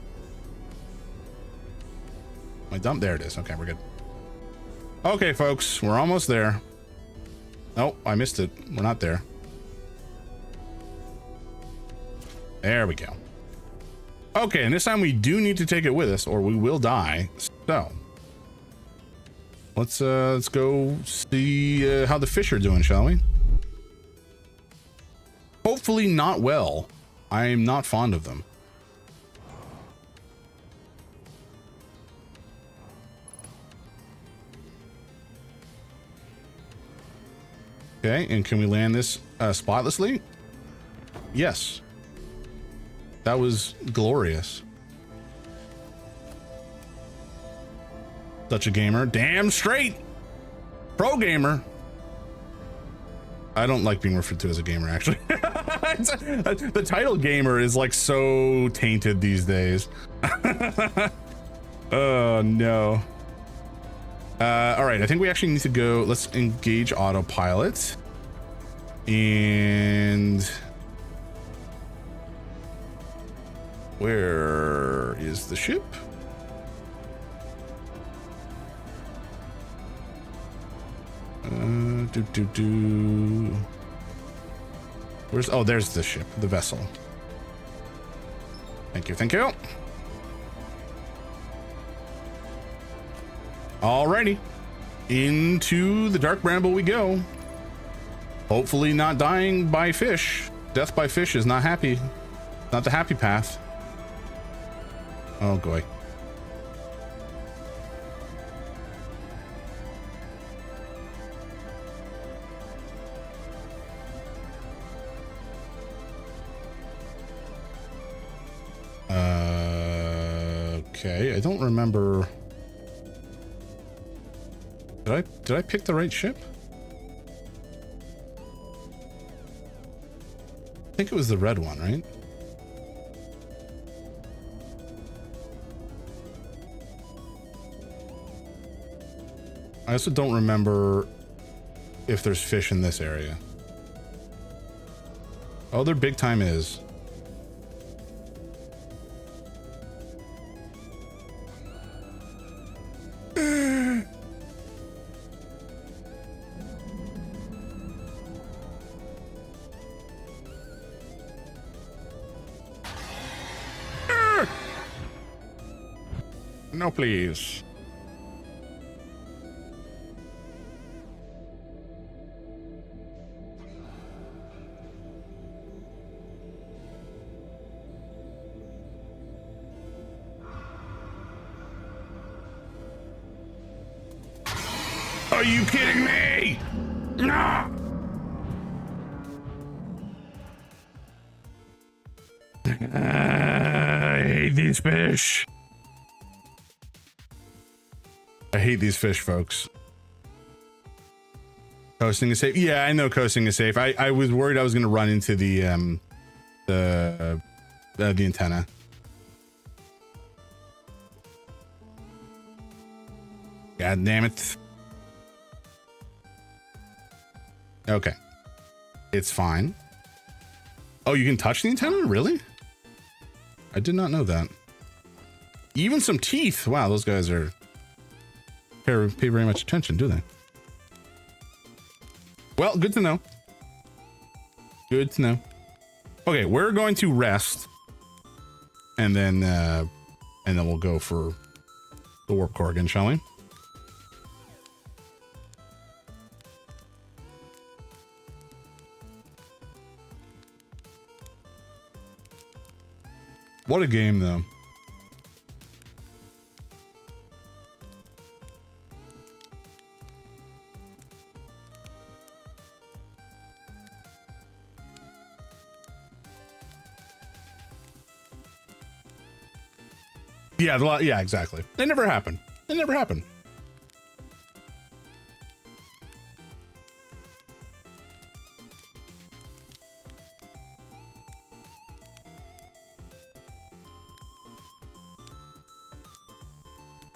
[SPEAKER 1] My dump, there it is. Okay, we're good. Okay, folks, we're almost there. Oh, I missed it. We're not there. There we go. Okay, and this time we do need to take it with us or we will die. So let's go see how the fish are doing, shall we? Hopefully not well. I am not fond of them. Okay, and can we land this spotlessly? Yes. That was glorious. Such a gamer. Damn straight. Pro gamer. I don't like being referred to as a gamer, actually. The title gamer is like so tainted these days. Oh no. All right, I think we actually need to go. Let's engage autopilot. And where is the ship? Where's, oh, there's the ship, the vessel. Thank you, thank you. Alrighty, into the dark bramble we go. Hopefully not dying by fish. Death by fish is not happy. Not the happy path. Oh boy. Okay, I don't remember. Did I pick the right ship? I think it was the red one, right? I also don't remember if there's fish in this area. Oh, there big time is. No, please. Are you kidding me? No! I hate these fish. I hate these fish, folks. Coasting is safe. Yeah, I know coasting is safe. I was worried I was going to run into the antenna. God damn it. Okay. It's fine. Oh, you can touch the antenna? Really? I did not know that. Even some teeth. Wow, those guys are pay very much attention, do they? Well, good to know. Good to know. Okay, we're going to rest, and then we'll go for the warp core again, shall we? What a game, though. Yeah, yeah, exactly. It never happened. It never happened.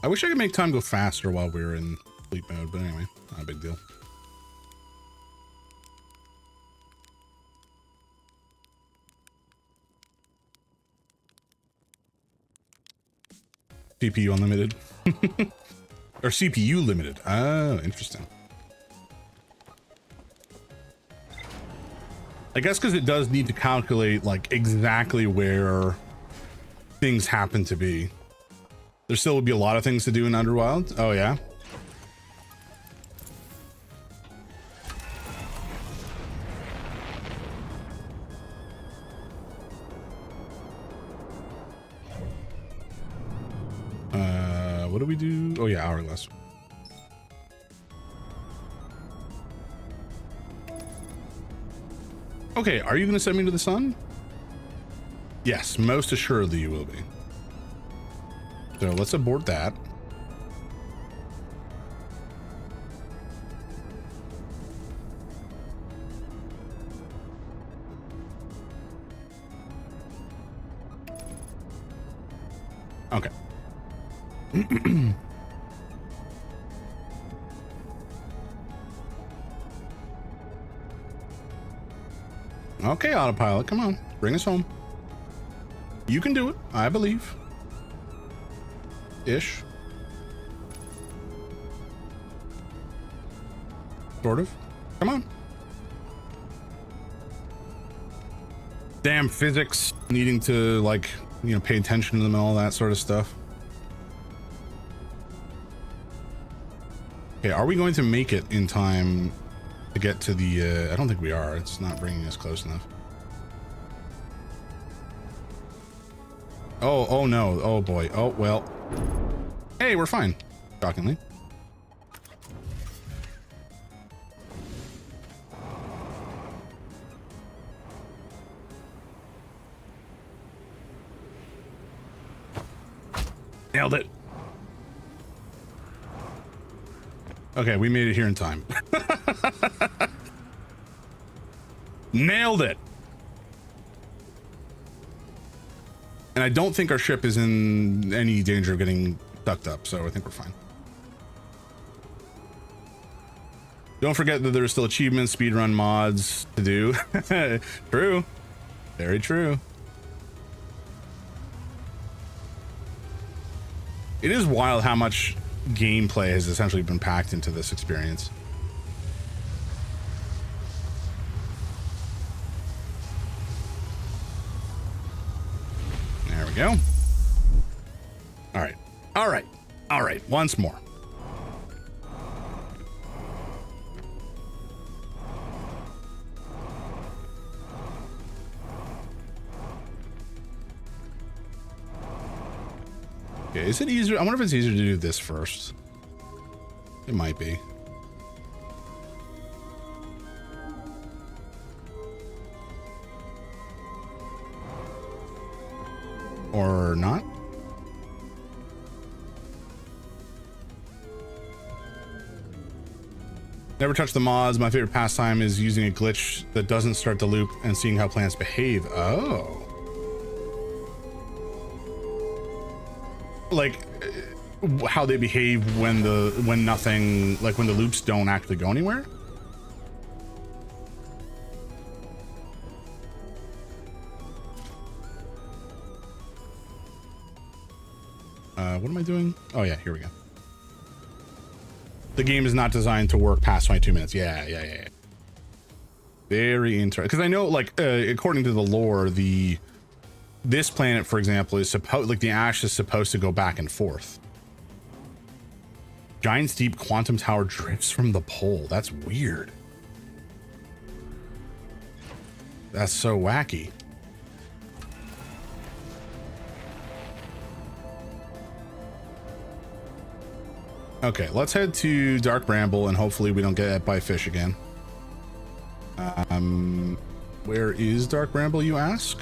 [SPEAKER 1] I wish I could make time go faster while we were in sleep mode, but anyway, not a big deal. CPU unlimited. Or CPU limited. Oh, interesting. I guess because it does need to calculate like exactly where things happen to be. There still would be a lot of things to do in Underwild. Oh yeah. What do we do? Oh yeah, hourglass. Okay, are you going to send me to the sun? Yes, most assuredly you will be. So let's abort that. Okay. Okay, autopilot, come on, bring us home. You can do it, I believe. Ish. Sort of. Come on. Damn physics, needing to, like, you know, pay attention to them and all that sort of stuff. Okay, are we going to make it in time to get to the, I don't think we are. It's not bringing us close enough. Oh no. Oh boy. Oh, well. Hey, we're fine. Shockingly. Nailed it. Okay, we made it here in time. Nailed it. And I don't think our ship is in any danger of getting sucked up, so I think we're fine. Don't forget that there are still achievements, speedrun mods to do. True. Very true. It is wild how much gameplay has essentially been packed into this experience. There we go. All right, once more. Okay, is it easier? I wonder if it's easier to do this first. It might be. Or not? Never touch the mods. My favorite pastime is using a glitch that doesn't start the loop and seeing how plants behave. Oh. Like how they behave when nothing, like when the loops don't actually go anywhere. What am I doing? Oh yeah, here we go. The game is not designed to work past 22 minutes. Yeah. Very interesting. Because I know, like, according to the lore, this planet, for example, is supposed, like, the ash is supposed to go back and forth. Giant steep quantum tower drifts from the pole. That's weird. That's so wacky. Okay, let's head to Dark Bramble and hopefully we don't get hit by fish again. Where is Dark Bramble, you ask?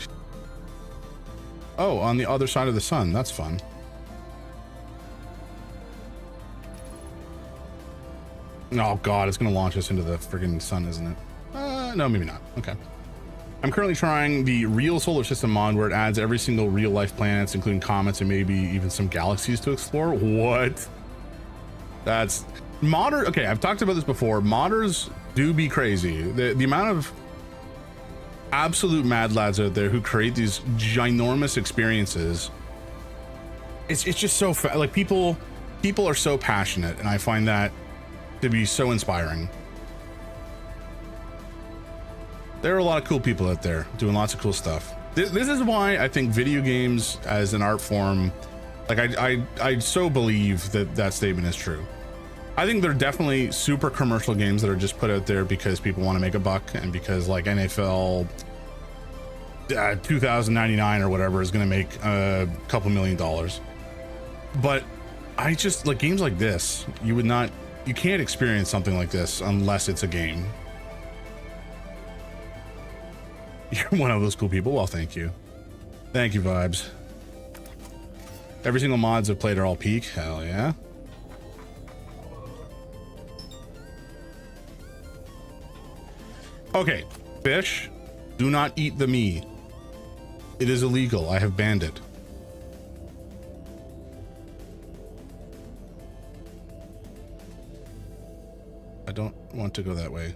[SPEAKER 1] Oh, on the other side of the sun. That's fun. Oh god, it's gonna launch us into the friggin' sun, isn't it? No, maybe not. Okay. I'm currently trying the real solar system mod where it adds every single real life planets, including comets and maybe even some galaxies to explore. What? That's modder. Okay, I've talked about this before. Modders do be crazy. The amount of absolute mad lads out there who create these ginormous experiences. It's just so like people are so passionate, and I find that to be so inspiring. There are a lot of cool people out there doing lots of cool stuff. This is why I think video games as an art form, like I so believe that statement is true. I think they're definitely super commercial games that are just put out there because people want to make a buck, and because like NFL 2099 or whatever is going to make a couple $1 million. But I just like games like this. You can't experience something like this unless it's a game. You're one of those cool people. Well, thank you. Thank you, Vibes. Every single mods I've played are all peak. Hell yeah. Okay, fish, do not eat the me. It is illegal. I have banned it. I don't want to go that way.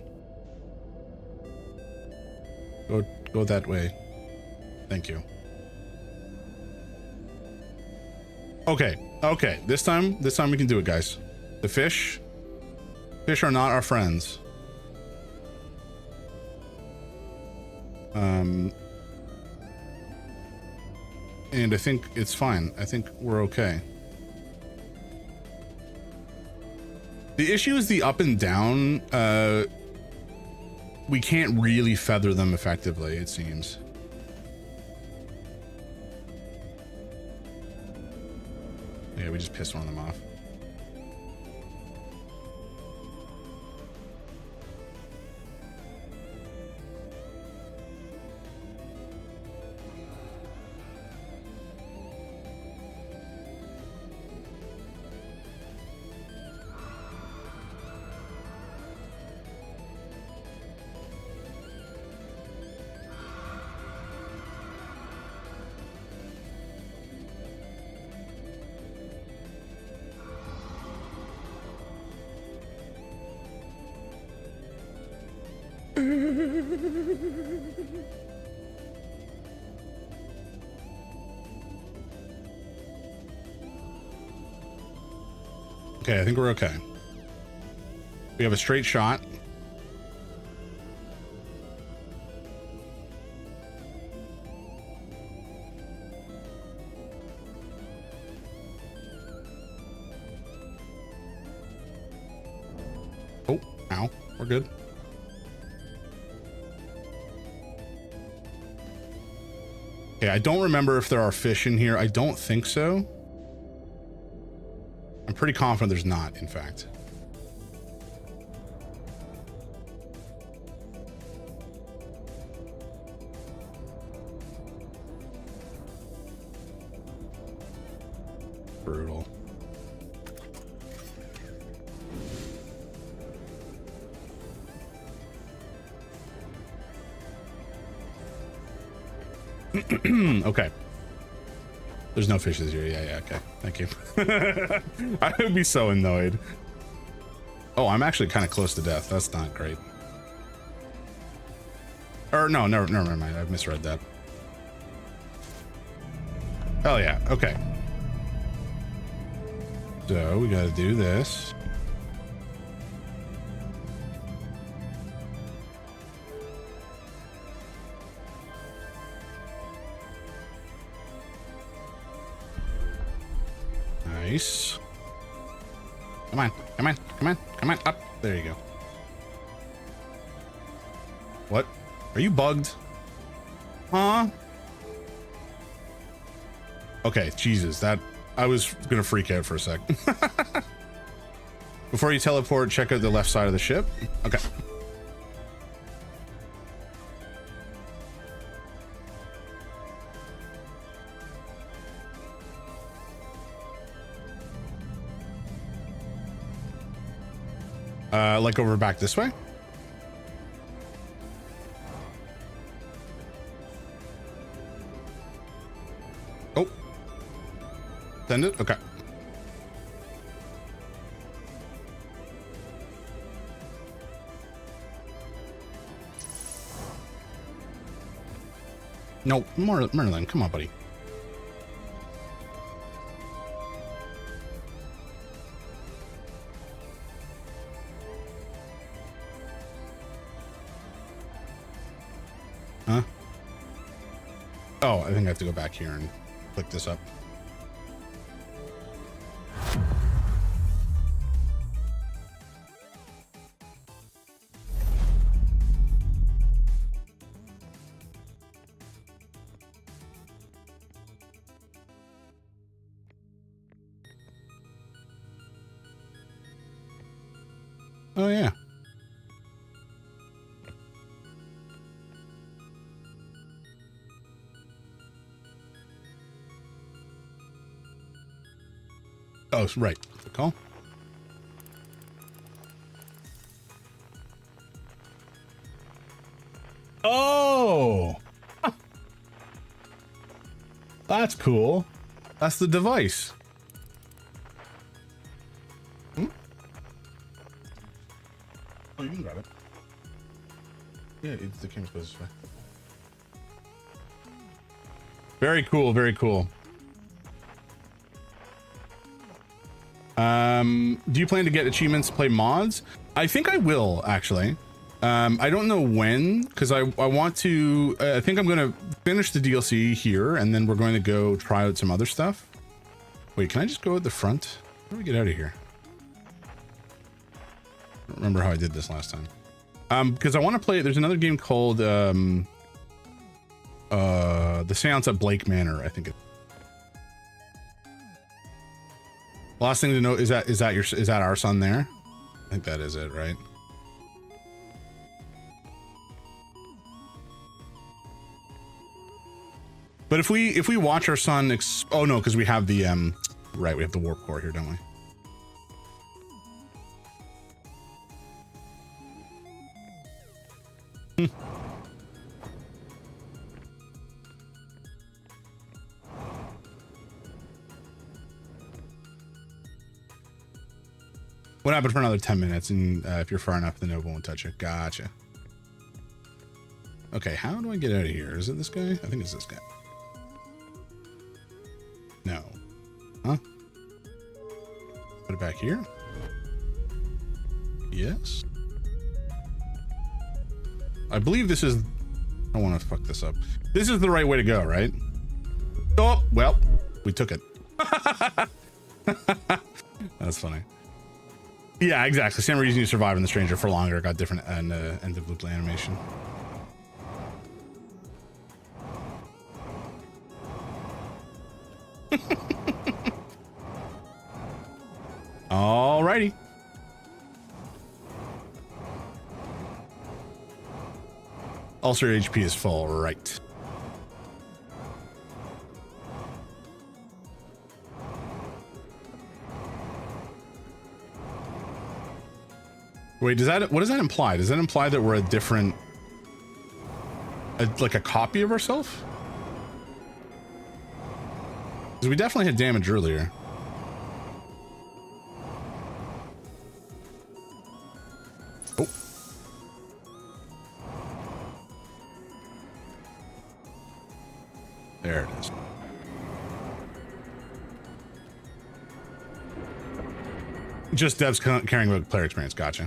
[SPEAKER 1] Go that way. Thank you. Okay. This time we can do it, guys. The fish are not our friends. And I think it's fine. I think we're okay. The issue is the up and down. We can't really feather them effectively, it seems. Yeah, we just pissed one of them off. Okay, I think we're okay. We have a straight shot. Oh, ow, we're good. Okay, I don't remember if there are fish in here. I don't think so. I'm pretty confident there's not, in fact. Brutal. Okay. There's no fishes here. Yeah, okay. Thank you. I would be so annoyed. Oh, I'm actually kind of close to death. That's not great. Or no, never mind. I've misread that. Hell yeah. Okay. So we gotta do this. Nice. Come on, up. There you go. What? Are you bugged? Huh? Okay, Jesus, that I was gonna freak out for a sec. Before you teleport, check out the left side of the ship. Okay. Like over back this way. Send it? Okay. No, Merlin, come on, buddy. Huh? Oh, I think I have to go back here and click this up. Oh, yeah. Oh, right. Good call. Oh! That's cool. That's the device. Hmm? Oh, you can grab it. Yeah, it's the king's goes this way. Very cool, very cool. Do you plan to get achievements to play mods? I think I will, actually. I don't know when, because I want to, I think I'm going to finish the DLC here, and then we're going to go try out some other stuff. Wait, can I just go at the front? How do we get out of here? I don't remember how I did this last time. Because I want to play, there's another game called, The Seance at Blake Manor, I think it. Last thing to note is that our son there? I think that is it, right? But if we watch our son, oh no, because we have the right, we have the warp core here, don't we? What happened for another 10 minutes, and if you're far enough, the Nova won't touch it. Gotcha. Okay, how do I get out of here? Is it this guy? I think it's this guy. No. Huh? Put it back here? Yes. I believe this is... I don't want to fuck this up. This is the right way to go, right? Oh, well, we took it. That's funny. Yeah, exactly. Same reason you survive in The Stranger for longer. Got different end of loop animation. Alrighty. Also, your HP is full, right? Wait, what does that imply? Does that imply that we're a different, like a copy of ourselves? Because we definitely had damage earlier. Oh. There it is. Just devs caring about player experience. Gotcha.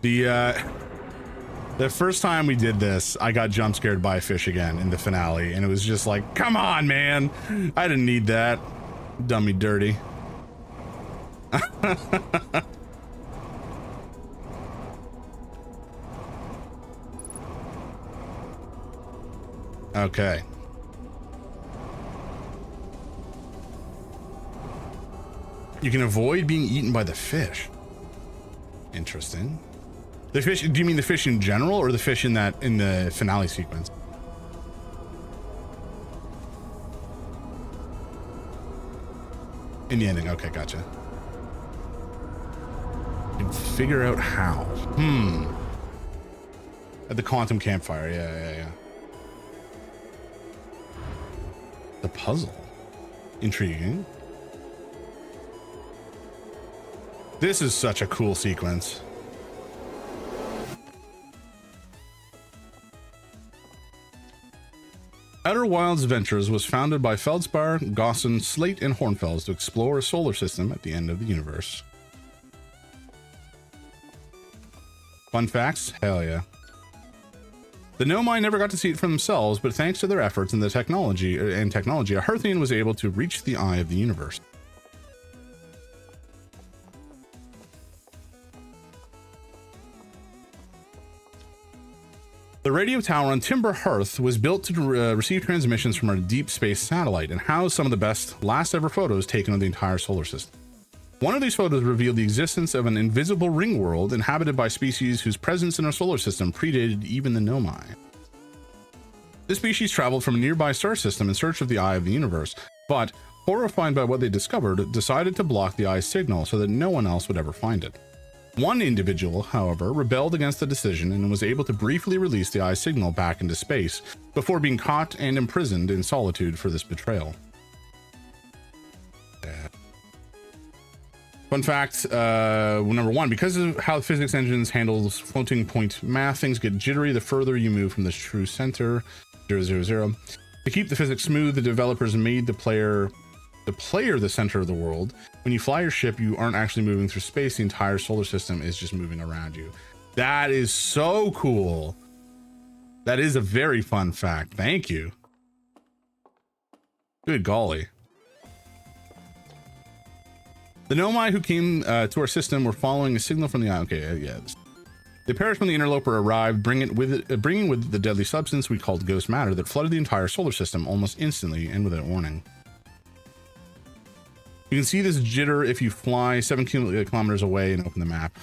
[SPEAKER 1] The first time we did this, I got jump scared by a fish again in the finale, and it was just like, come on, man. I didn't need that. Dummy dirty. Okay. You can avoid being eaten by the fish. Interesting. The fish, do you mean the fish in general or the fish in the finale sequence? In the ending, okay, gotcha. And figure out how. At the quantum campfire. Yeah. The puzzle. Intriguing. This is such a cool sequence. Outer Wilds Ventures was founded by Feldspar, Gosson, Slate, and Hornfels to explore a solar system at the end of the universe. Fun facts? Hell yeah. The Nomai never got to see it for themselves, but thanks to their efforts and technology, a Hearthian was able to reach the eye of the universe. The radio tower on Timber Hearth was built to receive transmissions from our deep space satellite and housed some of the best last ever photos taken of the entire solar system. One of these photos revealed the existence of an invisible ring world inhabited by species whose presence in our solar system predated even the Nomai. This species traveled from a nearby star system in search of the eye of the universe, but, horrified by what they discovered, decided to block the eye's signal so that no one else would ever find it. One individual, however, rebelled against the decision and was able to briefly release the eye's signal back into space before being caught and imprisoned in solitude for this betrayal. Fun fact, number one, because of how physics engines handles floating point math, things get jittery the further you move from the true center, 000. To keep the physics smooth, the developers made the player the center of the world. When you fly your ship, you aren't actually moving through space. The entire solar system is just moving around you. That is so cool. That is a very fun fact. Thank you. Good golly. The Nomai who came to our system were following a signal from the eye. Okay, yeah. They perished when the interloper arrived, bringing with the deadly substance we called ghost matter that flooded the entire solar system almost instantly and without warning. You can see this jitter if you fly 7 kilometers away and open the map.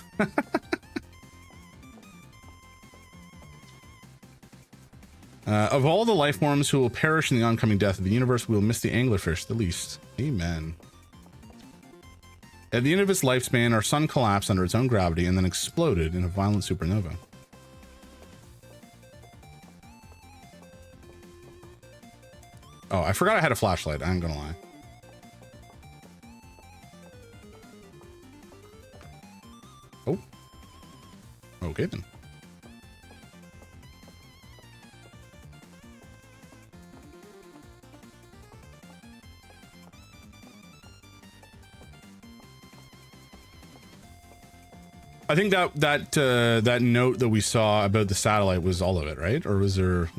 [SPEAKER 1] Of all the life forms who will perish in the oncoming death of the universe, we'll miss the anglerfish the least. Amen. At the end of its lifespan, our sun collapsed under its own gravity and then exploded in a violent supernova. Oh, I forgot I had a flashlight. I ain't gonna lie. Oh. Okay then. I think that note that we saw about the satellite was all of it, right? Or was there...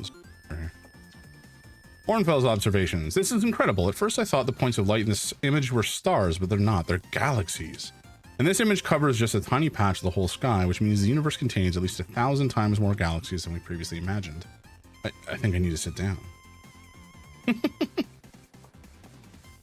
[SPEAKER 1] Hornfels observations. This is incredible. At first I thought the points of light in this image were stars, but they're not. They're galaxies. And this image covers just a tiny patch of the whole sky, which means the universe contains at least 1,000 times more galaxies than we previously imagined. I think I need to sit down.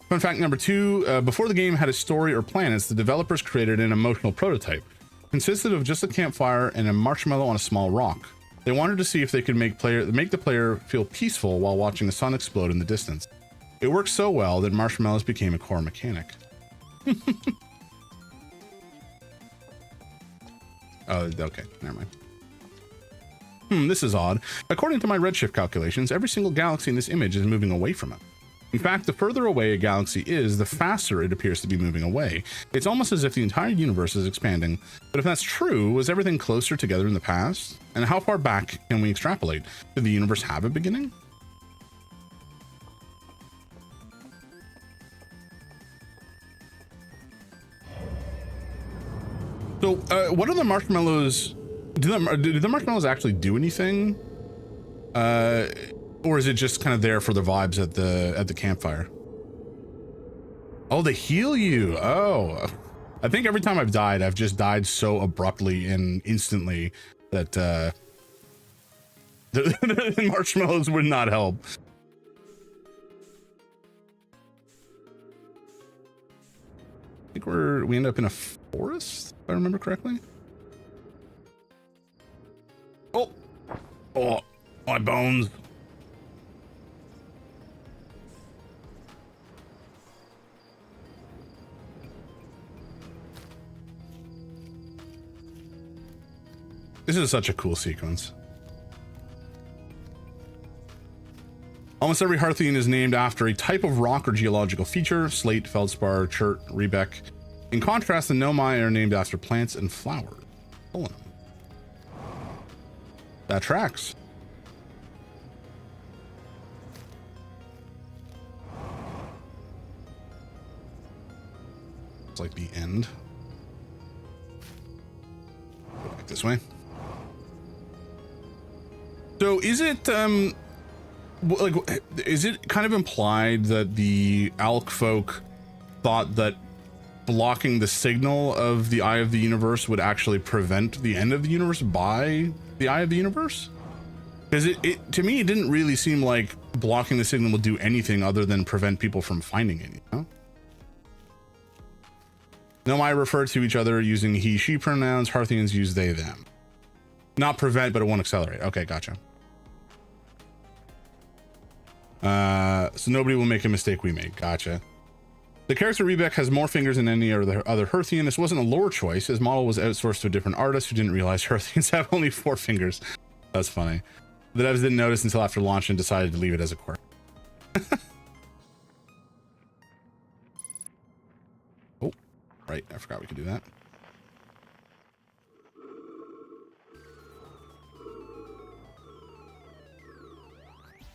[SPEAKER 1] Fun fact number 2, before the game had a story or planets, the developers created an emotional prototype. Consisted of just a campfire and a marshmallow on a small rock. They wanted to see if they could make the player feel peaceful while watching the sun explode in the distance. It worked so well that marshmallows became a core mechanic. Oh, okay, never mind. This is odd. According to my redshift calculations, every single galaxy in this image is moving away from it. In fact, the further away a galaxy is, the faster it appears to be moving away. It's almost as if the entire universe is expanding. But if that's true, was everything closer together in the past? And how far back can we extrapolate? Did the universe have a beginning? So, what are the marshmallows? Do the marshmallows actually do anything? Or is it just kind of there for the vibes at the campfire? Oh, they heal you. Oh, I think every time I've died, I've just died so abruptly and instantly that the marshmallows would not help. I think we end up in a forest, if I remember correctly. Oh, my bones. This is such a cool sequence. Almost every Hearthian is named after a type of rock or geological feature: slate, feldspar, chert, rebec. In contrast, the Nomai are named after plants and flowers. Pulling them. That tracks. It's like the end. Go back this way. So is it like, is it kind of implied that the Alk folk thought that blocking the signal of the Eye of the Universe would actually prevent the end of the universe by the Eye of the Universe? Because it to me, it didn't really seem like blocking the signal would do anything other than prevent people from finding it, you know? Nomai refer to each other using he, she pronouns. Hearthians use they, them. Not prevent, but it won't accelerate. Okay, gotcha. So nobody will make a mistake we made. Gotcha. The character Rebec has more fingers than any other Hearthian. This wasn't a lore choice. His model was outsourced to a different artist who didn't realize Hearthians have only 4 fingers. That's funny. The devs didn't notice until after launch and decided to leave it as a quirk. Oh, right. I forgot we could do that.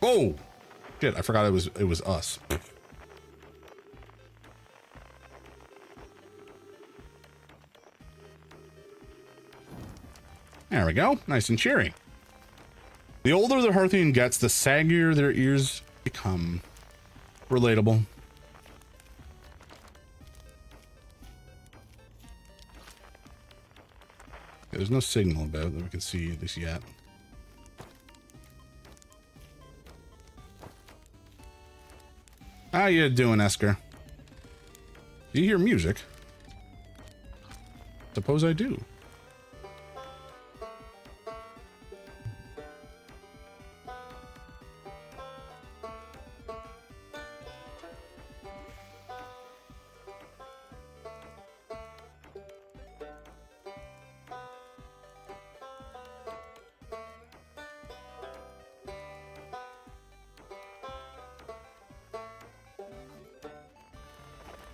[SPEAKER 1] Oh, shit. I forgot it was us. There we go. Nice and cheery. The older the Hearthian gets, the saggier their ears become. Relatable. Okay, there's no signal about that we can see at least yet. How you doing, Esker? Do you hear music? Suppose I do.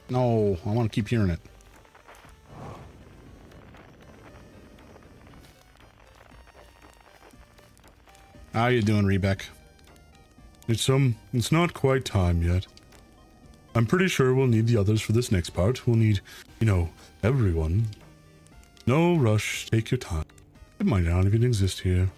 [SPEAKER 1] No, I want to keep hearing it. How you doing, Rebec? It's not quite time yet. I'm pretty sure we'll need the others for this next part. We'll need, you know, everyone. No rush, take your time. It might not even exist here.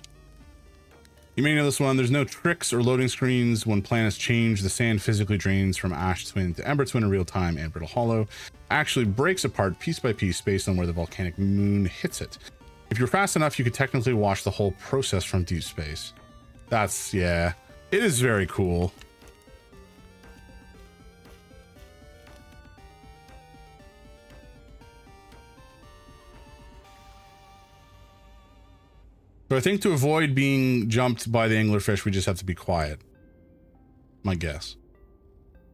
[SPEAKER 1] You may know this one. There's no tricks or loading screens. When planets change, the sand physically drains from Ash Twin to Ember Twin in real time, and Brittle Hollow actually breaks apart piece by piece based on where the volcanic moon hits it. If you're fast enough, you could technically watch the whole process from deep space. That's, yeah, it is very cool. So I think to avoid being jumped by the anglerfish, we just have to be quiet. My guess.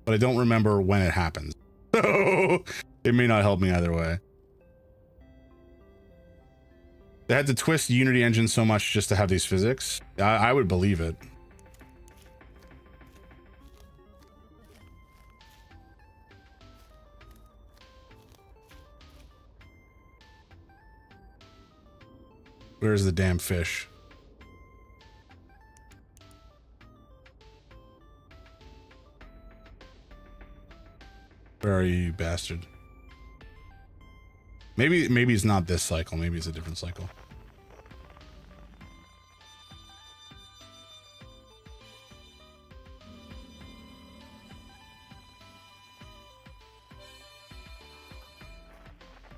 [SPEAKER 1] But I don't remember when it happens. So it may not help me either way. They had to twist the Unity engine so much just to have these physics. I would believe it. Where's the damn fish? Where are you, you bastard? Maybe it's not this cycle. Maybe it's a different cycle.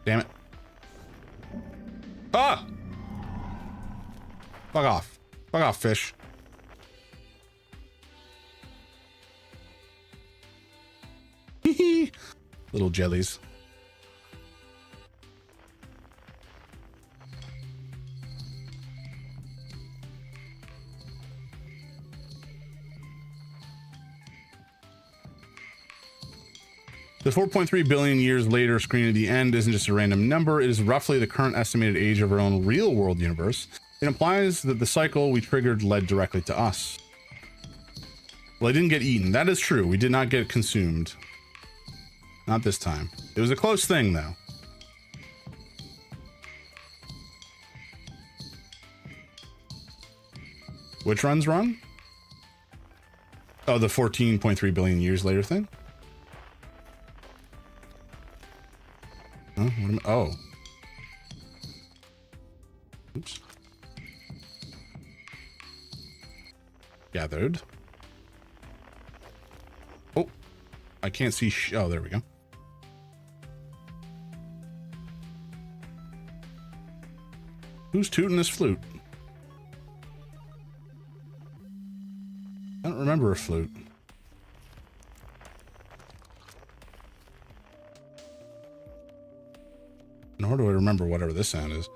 [SPEAKER 1] Damn it. Ah! Fuck off. Fuck off, fish. Little jellies. The 4.3 billion years later screen at the end isn't just a random number. It is roughly the current estimated age of our own real world universe. It implies that the cycle we triggered led directly to us. Well, I didn't get eaten. That is true. We did not get consumed. Not this time. It was a close thing, though. Which run's wrong? Oh, the 14.3 billion years later thing? Huh? What am I? Oh. Oops. Gathered. Oh. I can't see oh, there we go. Who's tooting this flute? I don't remember a flute. Nor do I remember whatever this sound is.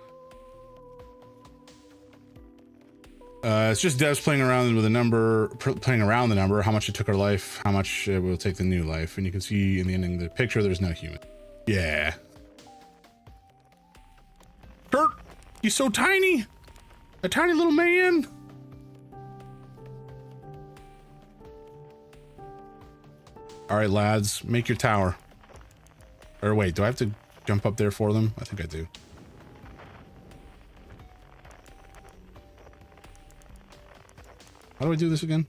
[SPEAKER 1] It's just devs playing around with a number, playing around the number, how much it took our life, how much it will take the new life. And you can see in the ending of the picture, there's no human. Yeah. Kurt, he's so tiny. A tiny little man. All right, lads, make your tower. Or wait, do I have to jump up there for them? I think I do. How do I do this again?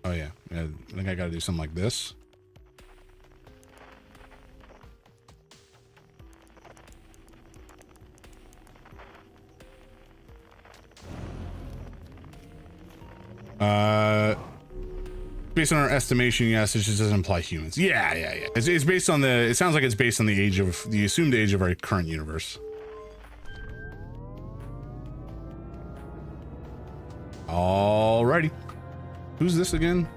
[SPEAKER 1] Oh yeah, I think I gotta do something like this. Based on our estimation, yes, it just doesn't imply humans. Yeah. It's based on the, it sounds like it's based on the age of, the assumed age of our current universe. Alrighty. Who's this again?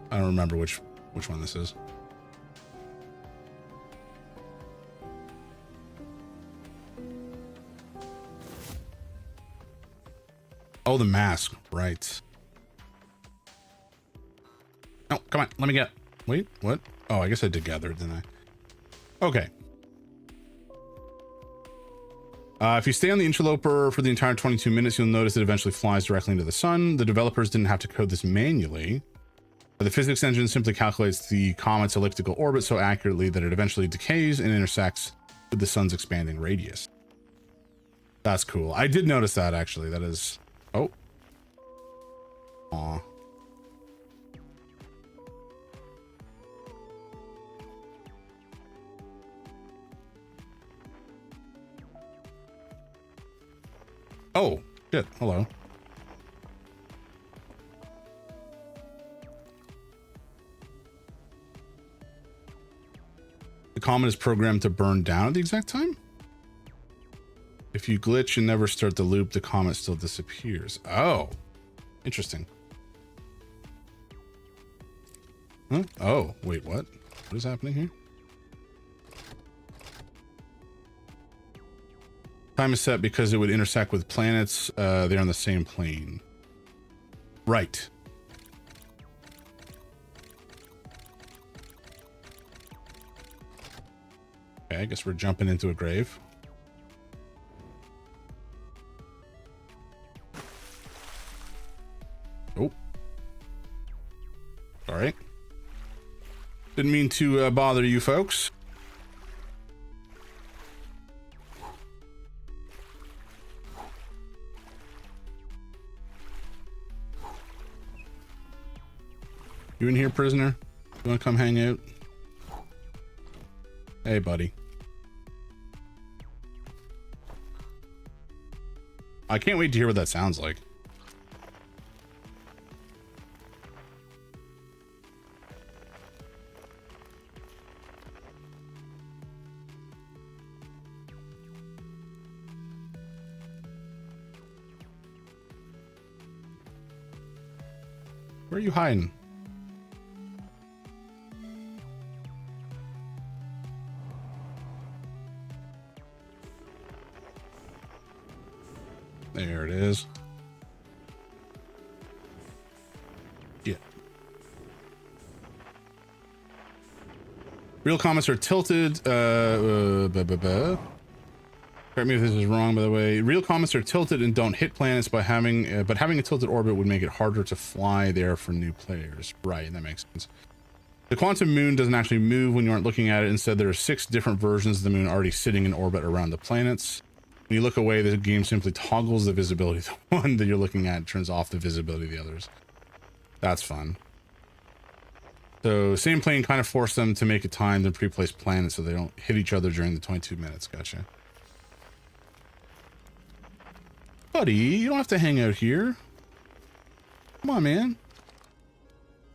[SPEAKER 1] I don't remember which one this is. Oh, the mask, right. Oh, come on, let me get, wait, what? Oh, I guess I did gather it, didn't I? Okay. If you stay on the interloper for the entire 22 minutes, you'll notice it eventually flies directly into the sun. The developers didn't have to code this manually. The physics engine simply calculates the comet's elliptical orbit so accurately that it eventually decays and intersects with the sun's expanding radius. That's cool. I did notice that, actually. That is... Oh. Aw. Oh, shit. Hello. The comet is programmed to burn down at the exact time? If you glitch and never start the loop, the comet still disappears. Oh, interesting. Huh? Oh, wait, what? What is happening here? Time is set because it would intersect with planets. They're on the same plane. Right. Okay, I guess we're jumping into a grave. Oh. All right. Didn't mean to bother you folks. You in here, prisoner? You want to come hang out? Hey, buddy. I can't wait to hear what that sounds like. Where are you hiding? There it is. Yeah. Real comets are tilted. Correct me if this is wrong, by the way. Real comets are tilted and don't hit planets by having, but having a tilted orbit would make it harder to fly there for new players. Right, that makes sense. The quantum moon doesn't actually move when you aren't looking at it. Instead, there are 6 different versions of the moon already sitting in orbit around the planets. When you look away, the game simply toggles the visibility of the one that you're looking at and turns off the visibility of the others. That's fun. So, same plane kind of forced them to make a timed and pre-placed planet so they don't hit each other during the 22 minutes. Gotcha. Buddy, you don't have to hang out here. Come on, man.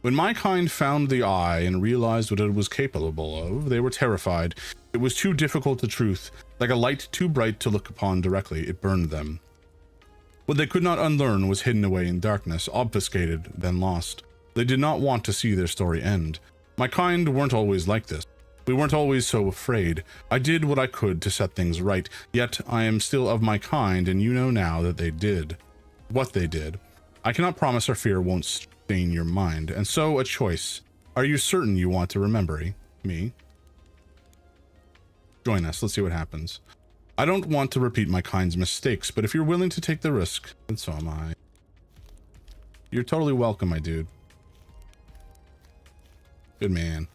[SPEAKER 1] When my kind found the eye and realized what it was capable of, they were terrified. It was too difficult to truth. Like a light too bright to look upon directly, it burned them. What they could not unlearn was hidden away in darkness, obfuscated, then lost. They did not want to see their story end. My kind weren't always like this. We weren't always so afraid. I did what I could to set things right, yet I am still of my kind, and you know now that they did. What they did. I cannot promise our fear won't stain your mind, and so a choice. Are you certain you want to remember me? Join us, let's see what happens. I don't want to repeat my kind's mistakes, but if you're willing to take the risk, then so am I. You're totally welcome, my dude. Good man.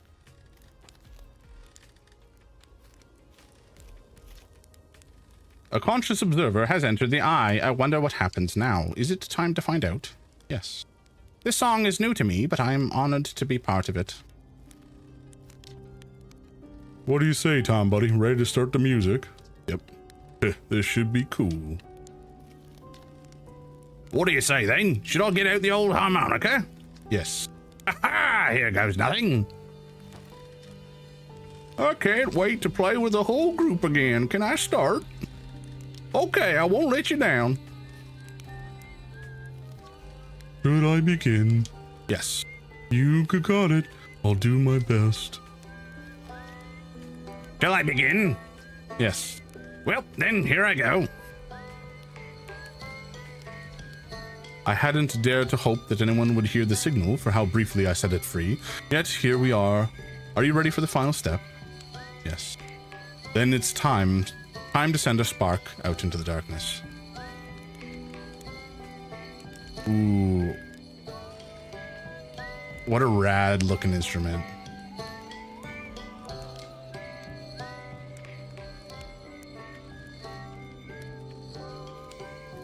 [SPEAKER 1] A conscious observer has entered the eye. I wonder what happens now. Is it time to find out? Yes. This song is new to me, but I am honored to be part of it. What do you say, Tom, buddy? Ready to start the music? Yep. This should be cool. What do you say, then? Should I get out the old harmonica? Yes. Ha! Here goes nothing. I can't wait to play with the whole group again. Can I start? Okay, I won't let you down. Should I begin? Yes. You got it. I'll do my best. Shall I begin? Yes. Well, then here I go. I hadn't dared to hope that anyone would hear the signal for how briefly I set it free. Yet here we are. Are you ready for the final step? Yes. Then it's time. Time to send a spark out into the darkness. Ooh. What a rad looking instrument.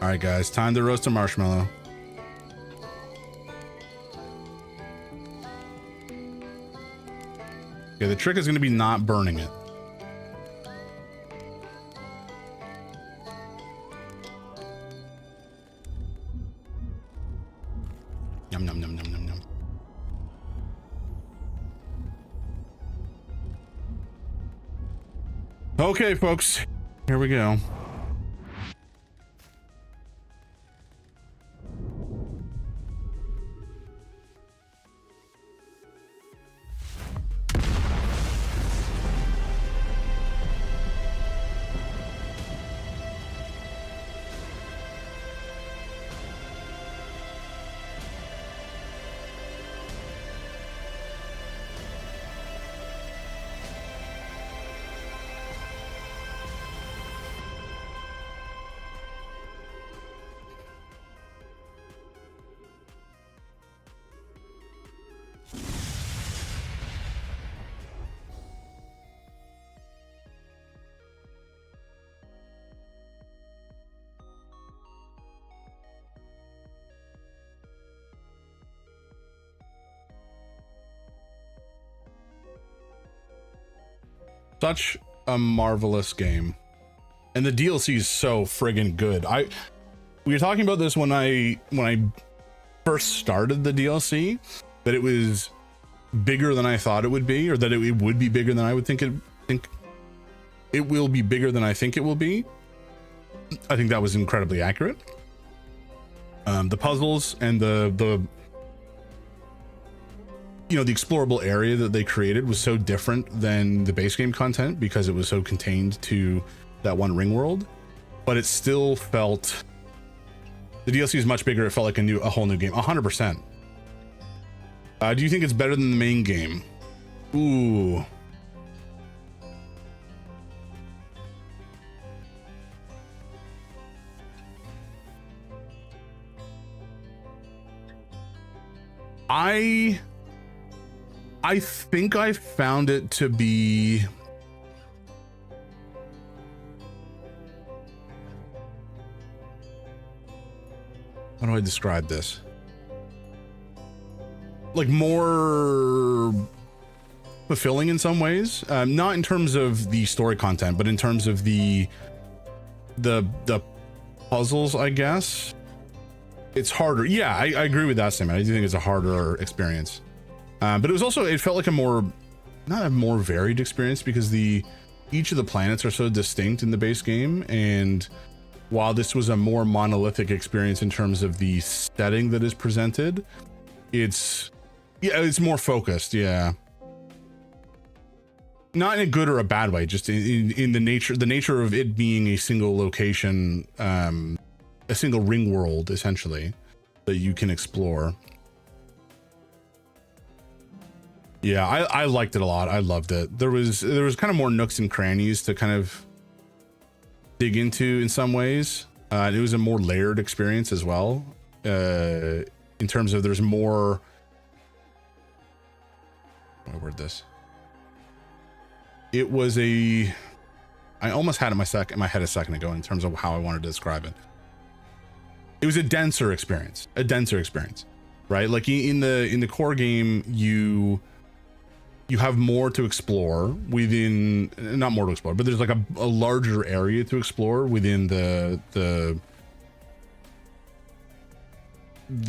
[SPEAKER 1] Alright guys, time to roast a marshmallow. Okay, the trick is going to be not burning it. Yum, yum, yum, yum, yum, yum. Okay, folks, here we go. Such a marvelous game, and the DLC is so friggin' good. We were talking about this when I first started the DLC, that it was bigger than I thought it would be, or that it would be bigger than I would think it will be bigger than I think it will be. I think that was incredibly accurate. The puzzles and the you know, the explorable area that they created was so different than the base game content because it was so contained to that one ring world, but it still felt, the DLC is much bigger. It felt like a whole new game. 100%. Do you think it's better than the main game? Ooh. I think I found it to be, how do I describe this? Like more fulfilling in some ways, not in terms of the story content, but in terms of the puzzles, I guess. It's harder. Yeah, I agree with that statement. I do think it's a harder experience. But it was also, it felt like a more, not a more varied experience, because each of the planets are so distinct in the base game. And while this was a more monolithic experience in terms of the setting that is presented, it's more focused. Yeah. Not in a good or a bad way, just in the nature of it being a single location, a single ring world, essentially, that you can explore. Yeah, I liked it a lot. I loved it. There was kind of more nooks and crannies to kind of dig into in some ways. It was a more layered experience as well, in terms of there's more. How do I word this? It was I almost had it in my head a second ago in terms of how I wanted to describe it. It was a denser experience, right? Like in the core game, you have more to explore within, not more to explore, but there's like a larger area to explore within the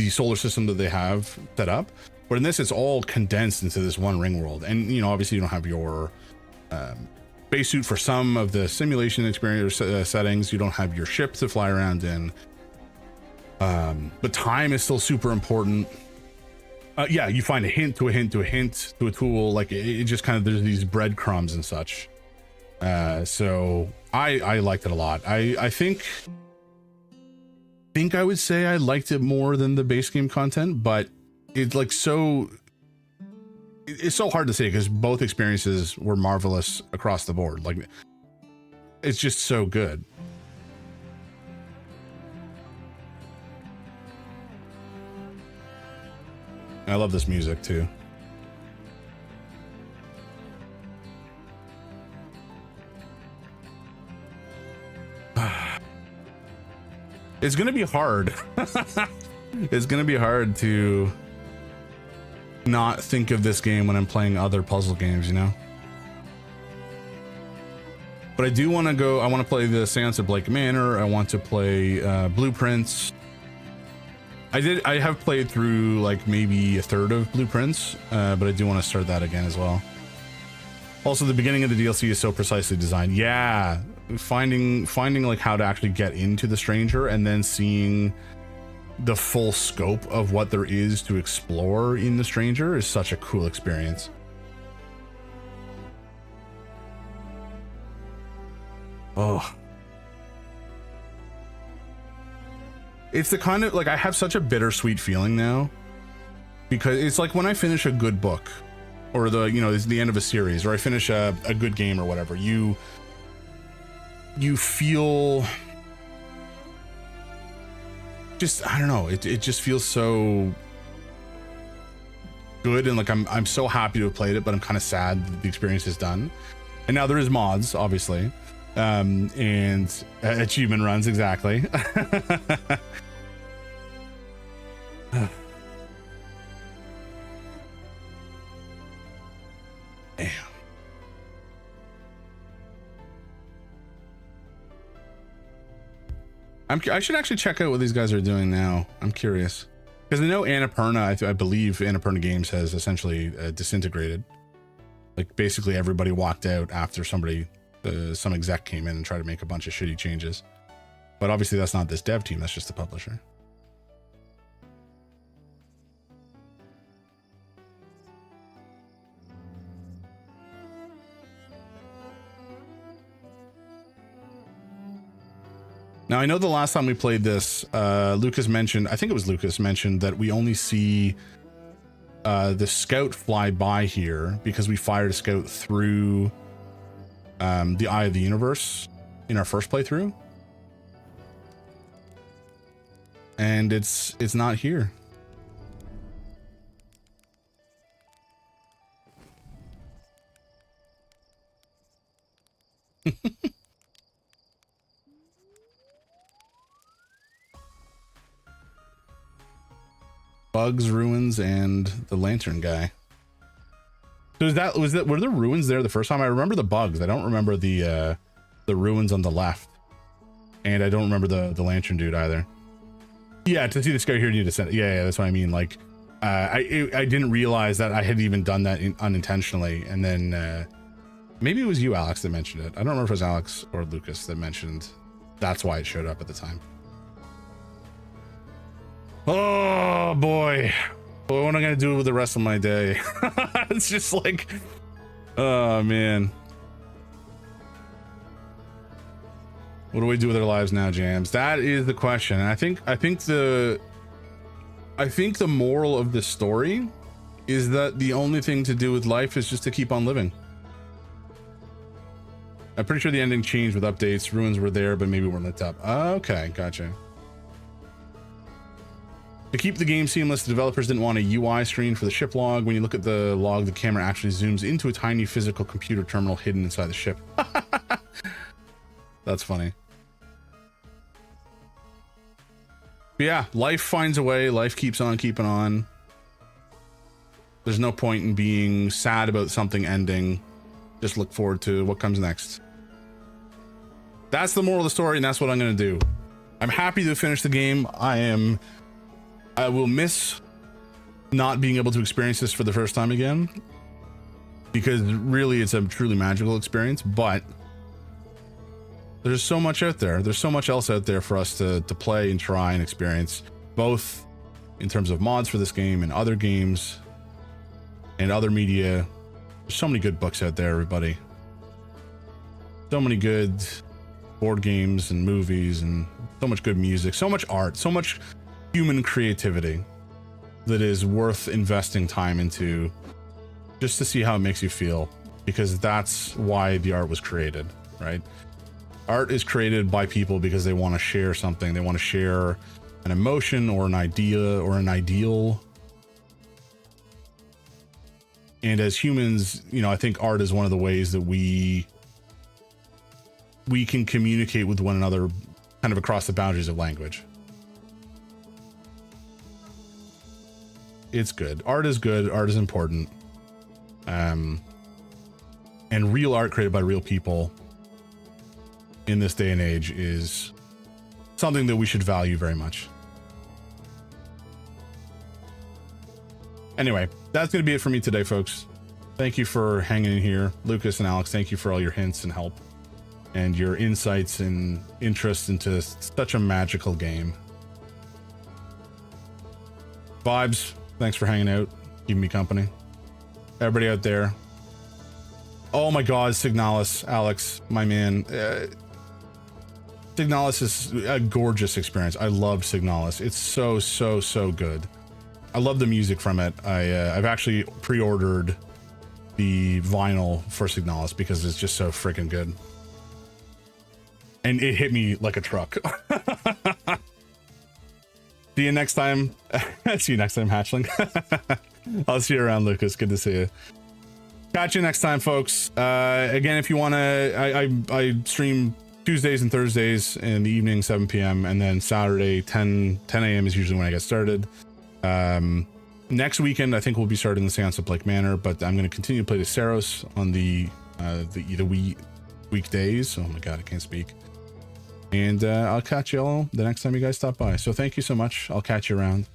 [SPEAKER 1] solar system that they have set up. But in this, it's all condensed into this one ring world. And, you know, obviously you don't have your base suit for some of the simulation experience settings. You don't have your ship to fly around in. But time is still super important. Yeah, you find a hint to a tool. Like it just kind of, there's these breadcrumbs and such. So I liked it a lot. I think I would say I liked it more than the base game content, but it's like it's so hard to say because both experiences were marvelous across the board. Like it's just so good. I love this music too. It's gonna be hard. It's gonna be hard to not think of this game when I'm playing other puzzle games, you know? But I do want to go, I want to play the Seance of Blake Manor. I want to play Blueprints. I have played through like maybe a third of Blueprints, but I do want to start that again as well. Also, the beginning of the DLC is so precisely designed. Yeah, finding like how to actually get into the Stranger and then seeing the full scope of what there is to explore in the Stranger is such a cool experience. Oh. It's the kind of, like, I have such a bittersweet feeling now, because it's like when I finish a good book, or it's the end of a series, or I finish a good game or whatever, you feel just, I don't know, it just feels so good, and like I'm so happy to have played it, but I'm kind of sad that the experience is done. And now there is mods, obviously, and achievement runs, exactly. Damn. I should actually check out what these guys are doing now. I'm curious, because I know Annapurna, I believe Annapurna Games has essentially disintegrated. Like basically everybody walked out after some exec came in and tried to make a bunch of shitty changes. But obviously that's not this dev team, that's just the publisher. Now, I know the last time we played this, Lucas mentioned, I think it was Lucas mentioned, that we only see the scout fly by here because we fired a scout through the Eye of the Universe in our first playthrough. And it's not here. Bugs, ruins, and the lantern guy. So were the ruins there the first time? I remember the bugs. I don't remember the ruins on the left. And I don't remember the lantern dude either. Yeah, to see this guy here, you need to send it. Yeah, that's what I mean. Like, I didn't realize that I had even done that unintentionally. And then maybe it was you, Alex, that mentioned it. I don't remember if it was Alex or Lucas that mentioned that's why it showed up at the time. Oh boy, what am I gonna do with the rest of my day? It's just like, oh man, what do we do with our lives now, Jams? That is the question. And I think the moral of this story is that the only thing to do with life is just to keep on living. I'm pretty sure the ending changed with updates. Ruins were there, but maybe weren't lit up. Okay, gotcha. To keep the game seamless, the developers didn't want a UI screen for the ship log. When you look at the log, the camera actually zooms into a tiny physical computer terminal hidden inside the ship. That's funny. But yeah, life finds a way. Life keeps on keeping on. There's no point in being sad about something ending. Just look forward to what comes next. That's the moral of the story, and that's what I'm going to do. I'm happy to finish the game. I will miss not being able to experience this for the first time again, because really it's a truly magical experience, but there's so much out there. There's so much else out there for us to play and try and experience, both in terms of mods for this game and other games and other media. There's so many good books out there, everybody. So many good board games and movies and so much good music, so much art, so much human creativity that is worth investing time into just to see how it makes you feel, because that's why the art was created, right? Art is created by people because they want to share something. They want to share an emotion or an idea or an ideal. And as humans, you know, I think art is one of the ways that we can communicate with one another kind of across the boundaries of language. It's good. Art is good. Art is important. And real art created by real people in this day and age is something that we should value very much. Anyway, that's going to be it for me today, folks. Thank you for hanging in here. Lucas and Alex, thank you for all your hints and help and your insights and interest into such a magical game. Vibes, thanks for hanging out, keeping me company. Everybody out there. Oh my God, Signalis, Alex, my man. Signalis is a gorgeous experience. I loved Signalis. It's so good. I love the music from it. I've actually pre-ordered the vinyl for Signalis because it's just so freaking good. And it hit me like a truck. See you next time. See you next time, Hatchling. I'll see you around, Lucas. Good to see you. Catch you next time, folks. Again, if you want to, I stream Tuesdays and Thursdays in the evening, 7 p.m. and then Saturday, 10 a.m. is usually when I get started. Next weekend, I think we'll be starting the Seance of Blake Manor, but I'm going to continue to play the Saros on the weekdays. Oh my God, I can't speak. And I'll catch you all the next time you guys stop by. So thank you so much. I'll catch you around.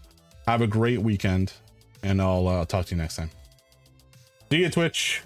[SPEAKER 1] Have a great weekend, and I'll talk to you next time. See you, Twitch.